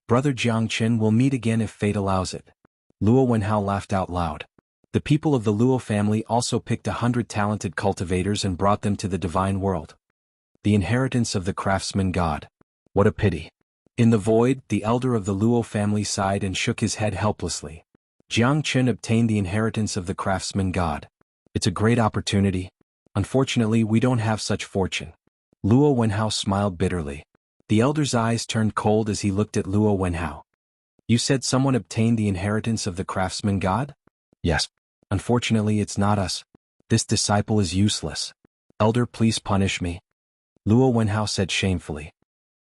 Brother Jiang Qin will meet again if fate allows it. Luo Wenhao laughed out loud. The people of the Luo family also picked 100 talented cultivators and brought them to the divine world. The inheritance of the craftsman god. What a pity. In the void, the elder of the Luo family sighed and shook his head helplessly. Jiang Qin obtained the inheritance of the craftsman god. It's a great opportunity. Unfortunately, we don't have such fortune. Luo Wenhao smiled bitterly. The elder's eyes turned cold as he looked at Luo Wenhao. You said someone obtained the inheritance of the craftsman god? Yes. Unfortunately, it's not us. This disciple is useless. Elder, please punish me. Luo Wenhao said shamefully.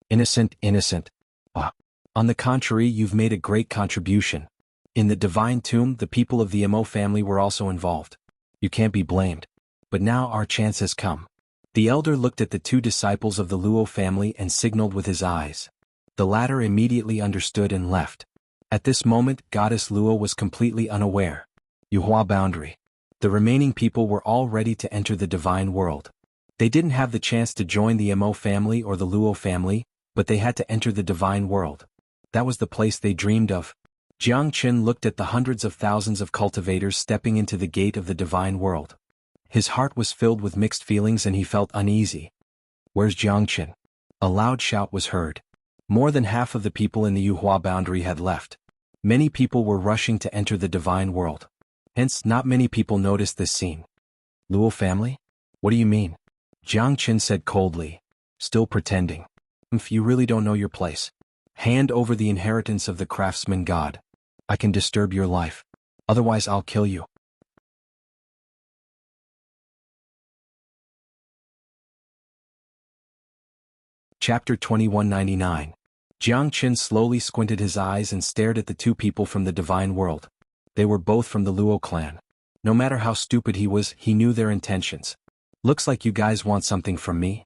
Innocent, innocent. Ah. On the contrary, you've made a great contribution. In the divine tomb, the people of the Mo family were also involved. You can't be blamed. But now our chance has come. The elder looked at the two disciples of the Luo family and signaled with his eyes. The latter immediately understood and left. At this moment, Goddess Luo was completely unaware. Yuhua boundary. The remaining people were all ready to enter the divine world. They didn't have the chance to join the Mo family or the Luo family, but they had to enter the divine world. That was the place they dreamed of. Jiang Qin looked at the hundreds of thousands of cultivators stepping into the gate of the divine world. His heart was filled with mixed feelings and he felt uneasy. Where's Jiang Qin? A loud shout was heard. More than half of the people in the Yuhua boundary had left. Many people were rushing to enter the divine world. Hence, not many people noticed this scene. Luo family? What do you mean? Jiang Qin said coldly, still pretending. If you really don't know your place, hand over the inheritance of the craftsman god. I can disturb your life. Otherwise I'll kill you. Chapter 2199. Jiang Qin slowly squinted his eyes and stared at the two people from the divine world. They were both from the Luo clan. No matter how stupid he was, he knew their intentions. Looks like you guys want something from me?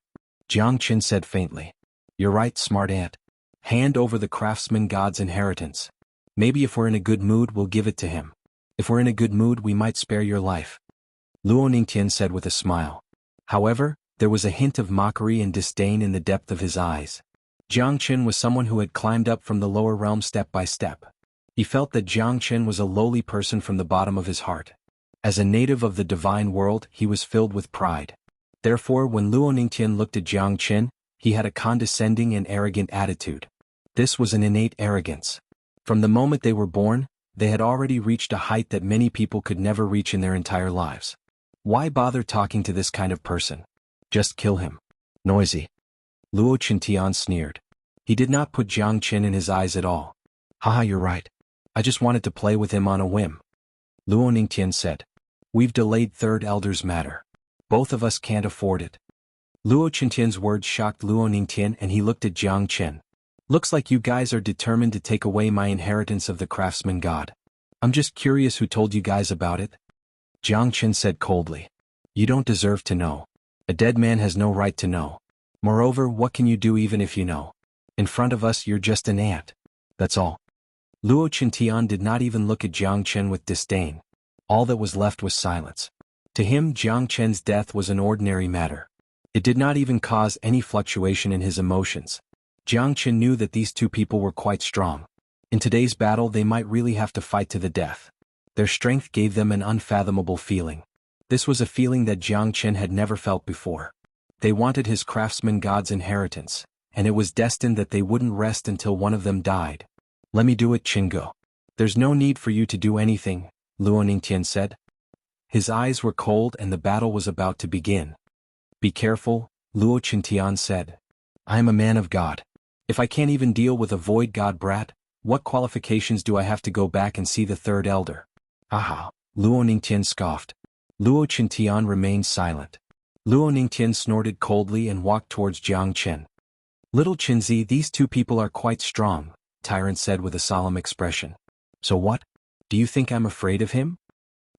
Jiang Qin said faintly. You're right, smart ant. Hand over the craftsman god's inheritance. Maybe if we're in a good mood we'll give it to him. If we're in a good mood we might spare your life. Luo Ningtian said with a smile. However, there was a hint of mockery and disdain in the depth of his eyes. Jiang Qin was someone who had climbed up from the lower realm step by step. He felt that Jiang Qin was a lowly person from the bottom of his heart. As a native of the divine world, he was filled with pride. Therefore, when Luo Ningtian looked at Jiang Qin, he had a condescending and arrogant attitude. This was an innate arrogance. From the moment they were born, they had already reached a height that many people could never reach in their entire lives. Why bother talking to this kind of person? Just kill him. Noisy. Luo Qintian sneered. He did not put Jiang Qin in his eyes at all. Haha, you're right. I just wanted to play with him on a whim. Luo Ningtian said. We've delayed third elder's matter. Both of us can't afford it. Luo Qintian's words shocked Luo Ningtian and he looked at Jiang Qin. Looks like you guys are determined to take away my inheritance of the craftsman god. I'm just curious who told you guys about it. Jiang Qin said coldly. You don't deserve to know. A dead man has no right to know. Moreover, what can you do even if you know? In front of us you're just an ant. That's all. Luo Qintian did not even look at Jiang Qin with disdain. All that was left was silence. To him, Jiang Qin's death was an ordinary matter. It did not even cause any fluctuation in his emotions. Jiang Qin knew that these two people were quite strong. In today's battle they might really have to fight to the death. Their strength gave them an unfathomable feeling. This was a feeling that Jiang Qin had never felt before. They wanted his craftsman god's inheritance, and it was destined that they wouldn't rest until one of them died. Let me do it, Qingo. There's no need for you to do anything, Luo Ningtian said. His eyes were cold and the battle was about to begin. Be careful, Luo Qintian said. I am a man of God. If I can't even deal with a void god brat, what qualifications do I have to go back and see the third elder? Aha, Luo Ningtian scoffed. Luo Qintian remained silent. Luo Ningtian snorted coldly and walked towards Jiang Qin. Little Qinzi, these two people are quite strong, Tyrant said with a solemn expression. So what? Do you think I'm afraid of him?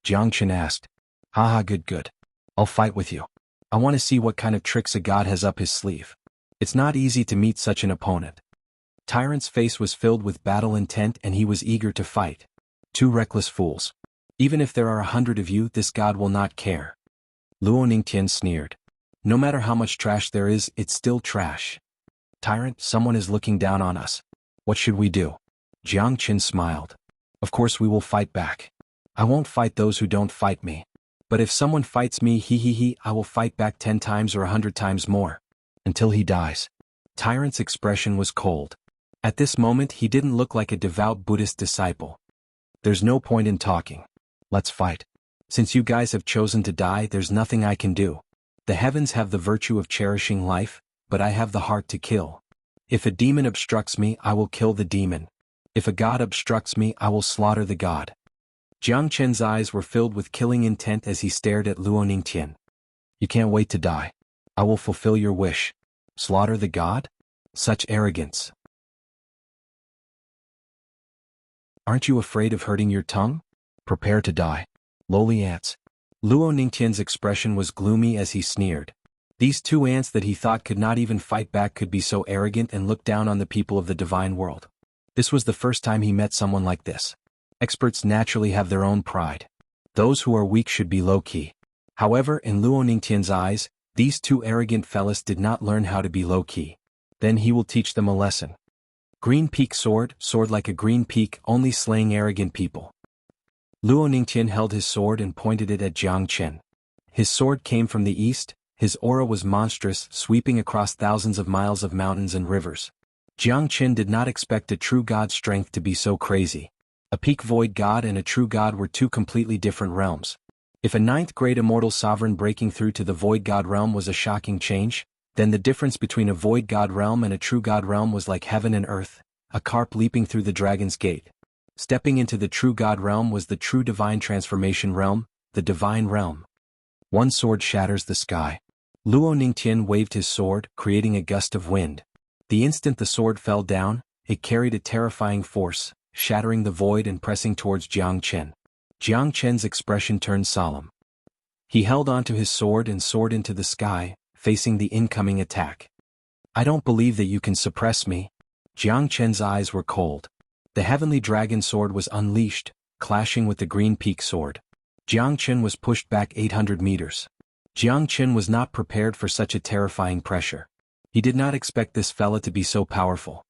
Jiang Qin asked. Haha, good. I'll fight with you. I want to see what kind of tricks a god has up his sleeve. It's not easy to meet such an opponent. Tyrant's face was filled with battle intent and he was eager to fight. Two reckless fools. Even if there are 100 of you, this god will not care. Luo Ningtian sneered. No matter how much trash there is, it's still trash. Tyrant, someone is looking down on us. What should we do? Jiang Qin smiled. Of course we will fight back. I won't fight those who don't fight me. But if someone fights me, I will fight back 10 times or 100 times more. Until he dies. Tyrant's expression was cold. At this moment he didn't look like a devout Buddhist disciple. There's no point in talking. Let's fight. Since you guys have chosen to die, there's nothing I can do. The heavens have the virtue of cherishing life, but I have the heart to kill. If a demon obstructs me, I will kill the demon. If a god obstructs me, I will slaughter the god. Jiang Chen's eyes were filled with killing intent as he stared at Luo Ningtian. You can't wait to die. I will fulfill your wish. Slaughter the god? Such arrogance. Aren't you afraid of hurting your tongue? Prepare to die. Lowly ants. Luo Ningtian's expression was gloomy as he sneered. These two ants that he thought could not even fight back could be so arrogant and look down on the people of the divine world. This was the first time he met someone like this. Experts naturally have their own pride. Those who are weak should be low-key. However, in Luo Ningtian's eyes, these two arrogant fellas did not learn how to be low-key. Then he will teach them a lesson. Green peak sword, sword like a green peak, only slaying arrogant people. Luo Ningtian held his sword and pointed it at Jiang Chen. His sword came from the east, his aura was monstrous, sweeping across thousands of miles of mountains and rivers. Jiang Chen did not expect a true god's strength to be so crazy. A peak void god and a true god were two completely different realms. If a ninth grade immortal sovereign breaking through to the void god realm was a shocking change, then the difference between a void god realm and a true god realm was like heaven and earth, a carp leaping through the dragon's gate. Stepping into the true god realm was the true divine transformation realm, the divine realm. One sword shatters the sky. Luo Ningtian waved his sword, creating a gust of wind. The instant the sword fell down, it carried a terrifying force, shattering the void and pressing towards Jiang Chen. Jiang Chen's expression turned solemn. He held onto his sword and soared into the sky, facing the incoming attack. I don't believe that you can suppress me. Jiang Chen's eyes were cold. The heavenly dragon sword was unleashed, clashing with the green peak sword. Jiang Chen was pushed back 800 meters. Jiang Chen was not prepared for such a terrifying pressure. He did not expect this fella to be so powerful.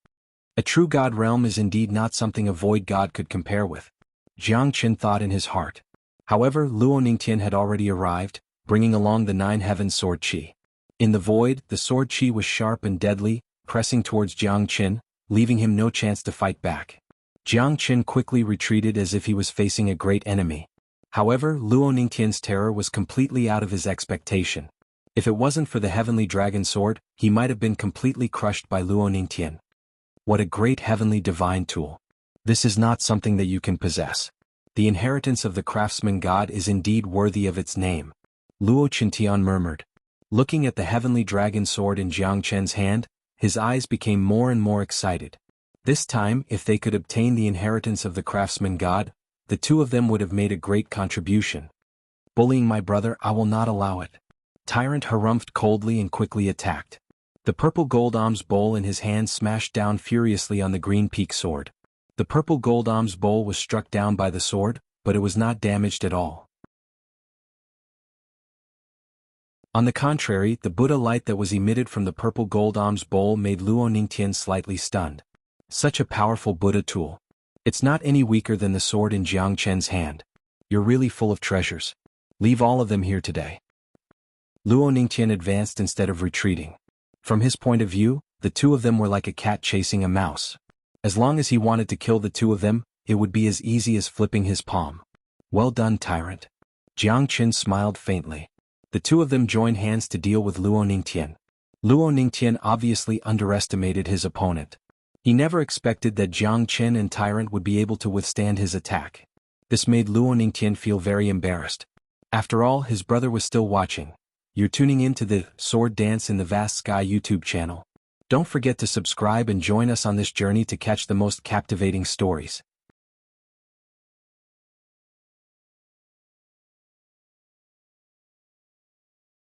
A true god realm is indeed not something a void god could compare with. Jiang Chen thought in his heart. However, Luo Ningtian had already arrived, bringing along the 9 heavens sword qi. In the void, the sword qi was sharp and deadly, pressing towards Jiang Chen, leaving him no chance to fight back. Jiang Chen quickly retreated as if he was facing a great enemy. However, Luo Ningtian's terror was completely out of his expectation. If it wasn't for the heavenly dragon sword, he might have been completely crushed by Luo Ningtian. What a great heavenly divine tool. This is not something that you can possess. The inheritance of the craftsman god is indeed worthy of its name. Luo Qintian murmured. Looking at the heavenly dragon sword in Jiang Chen's hand, his eyes became more and more excited. This time, if they could obtain the inheritance of the craftsman god, the two of them would have made a great contribution. Bullying my brother, I will not allow it. Tyrant harumphed coldly and quickly attacked. The purple gold alms bowl in his hand smashed down furiously on the green peak sword. The purple gold alms bowl was struck down by the sword, but it was not damaged at all. On the contrary, the Buddha light that was emitted from the purple gold alms bowl made Luo Ningtian slightly stunned. Such a powerful Buddha tool. It's not any weaker than the sword in Jiang Chen's hand. You're really full of treasures. Leave all of them here today. Luo Ningtian advanced instead of retreating. From his point of view, the two of them were like a cat chasing a mouse. As long as he wanted to kill the two of them, it would be as easy as flipping his palm. Well done, tyrant. Jiang Chen smiled faintly. The two of them joined hands to deal with Luo Ningtian. Luo Ningtian obviously underestimated his opponent. He never expected that Jiang Chen and Tyrant would be able to withstand his attack. This made Luo Ningtian feel very embarrassed. After all, his brother was still watching. You're tuning in to the Sword Dance in the Vast Sky YouTube channel. Don't forget to subscribe and join us on this journey to catch the most captivating stories.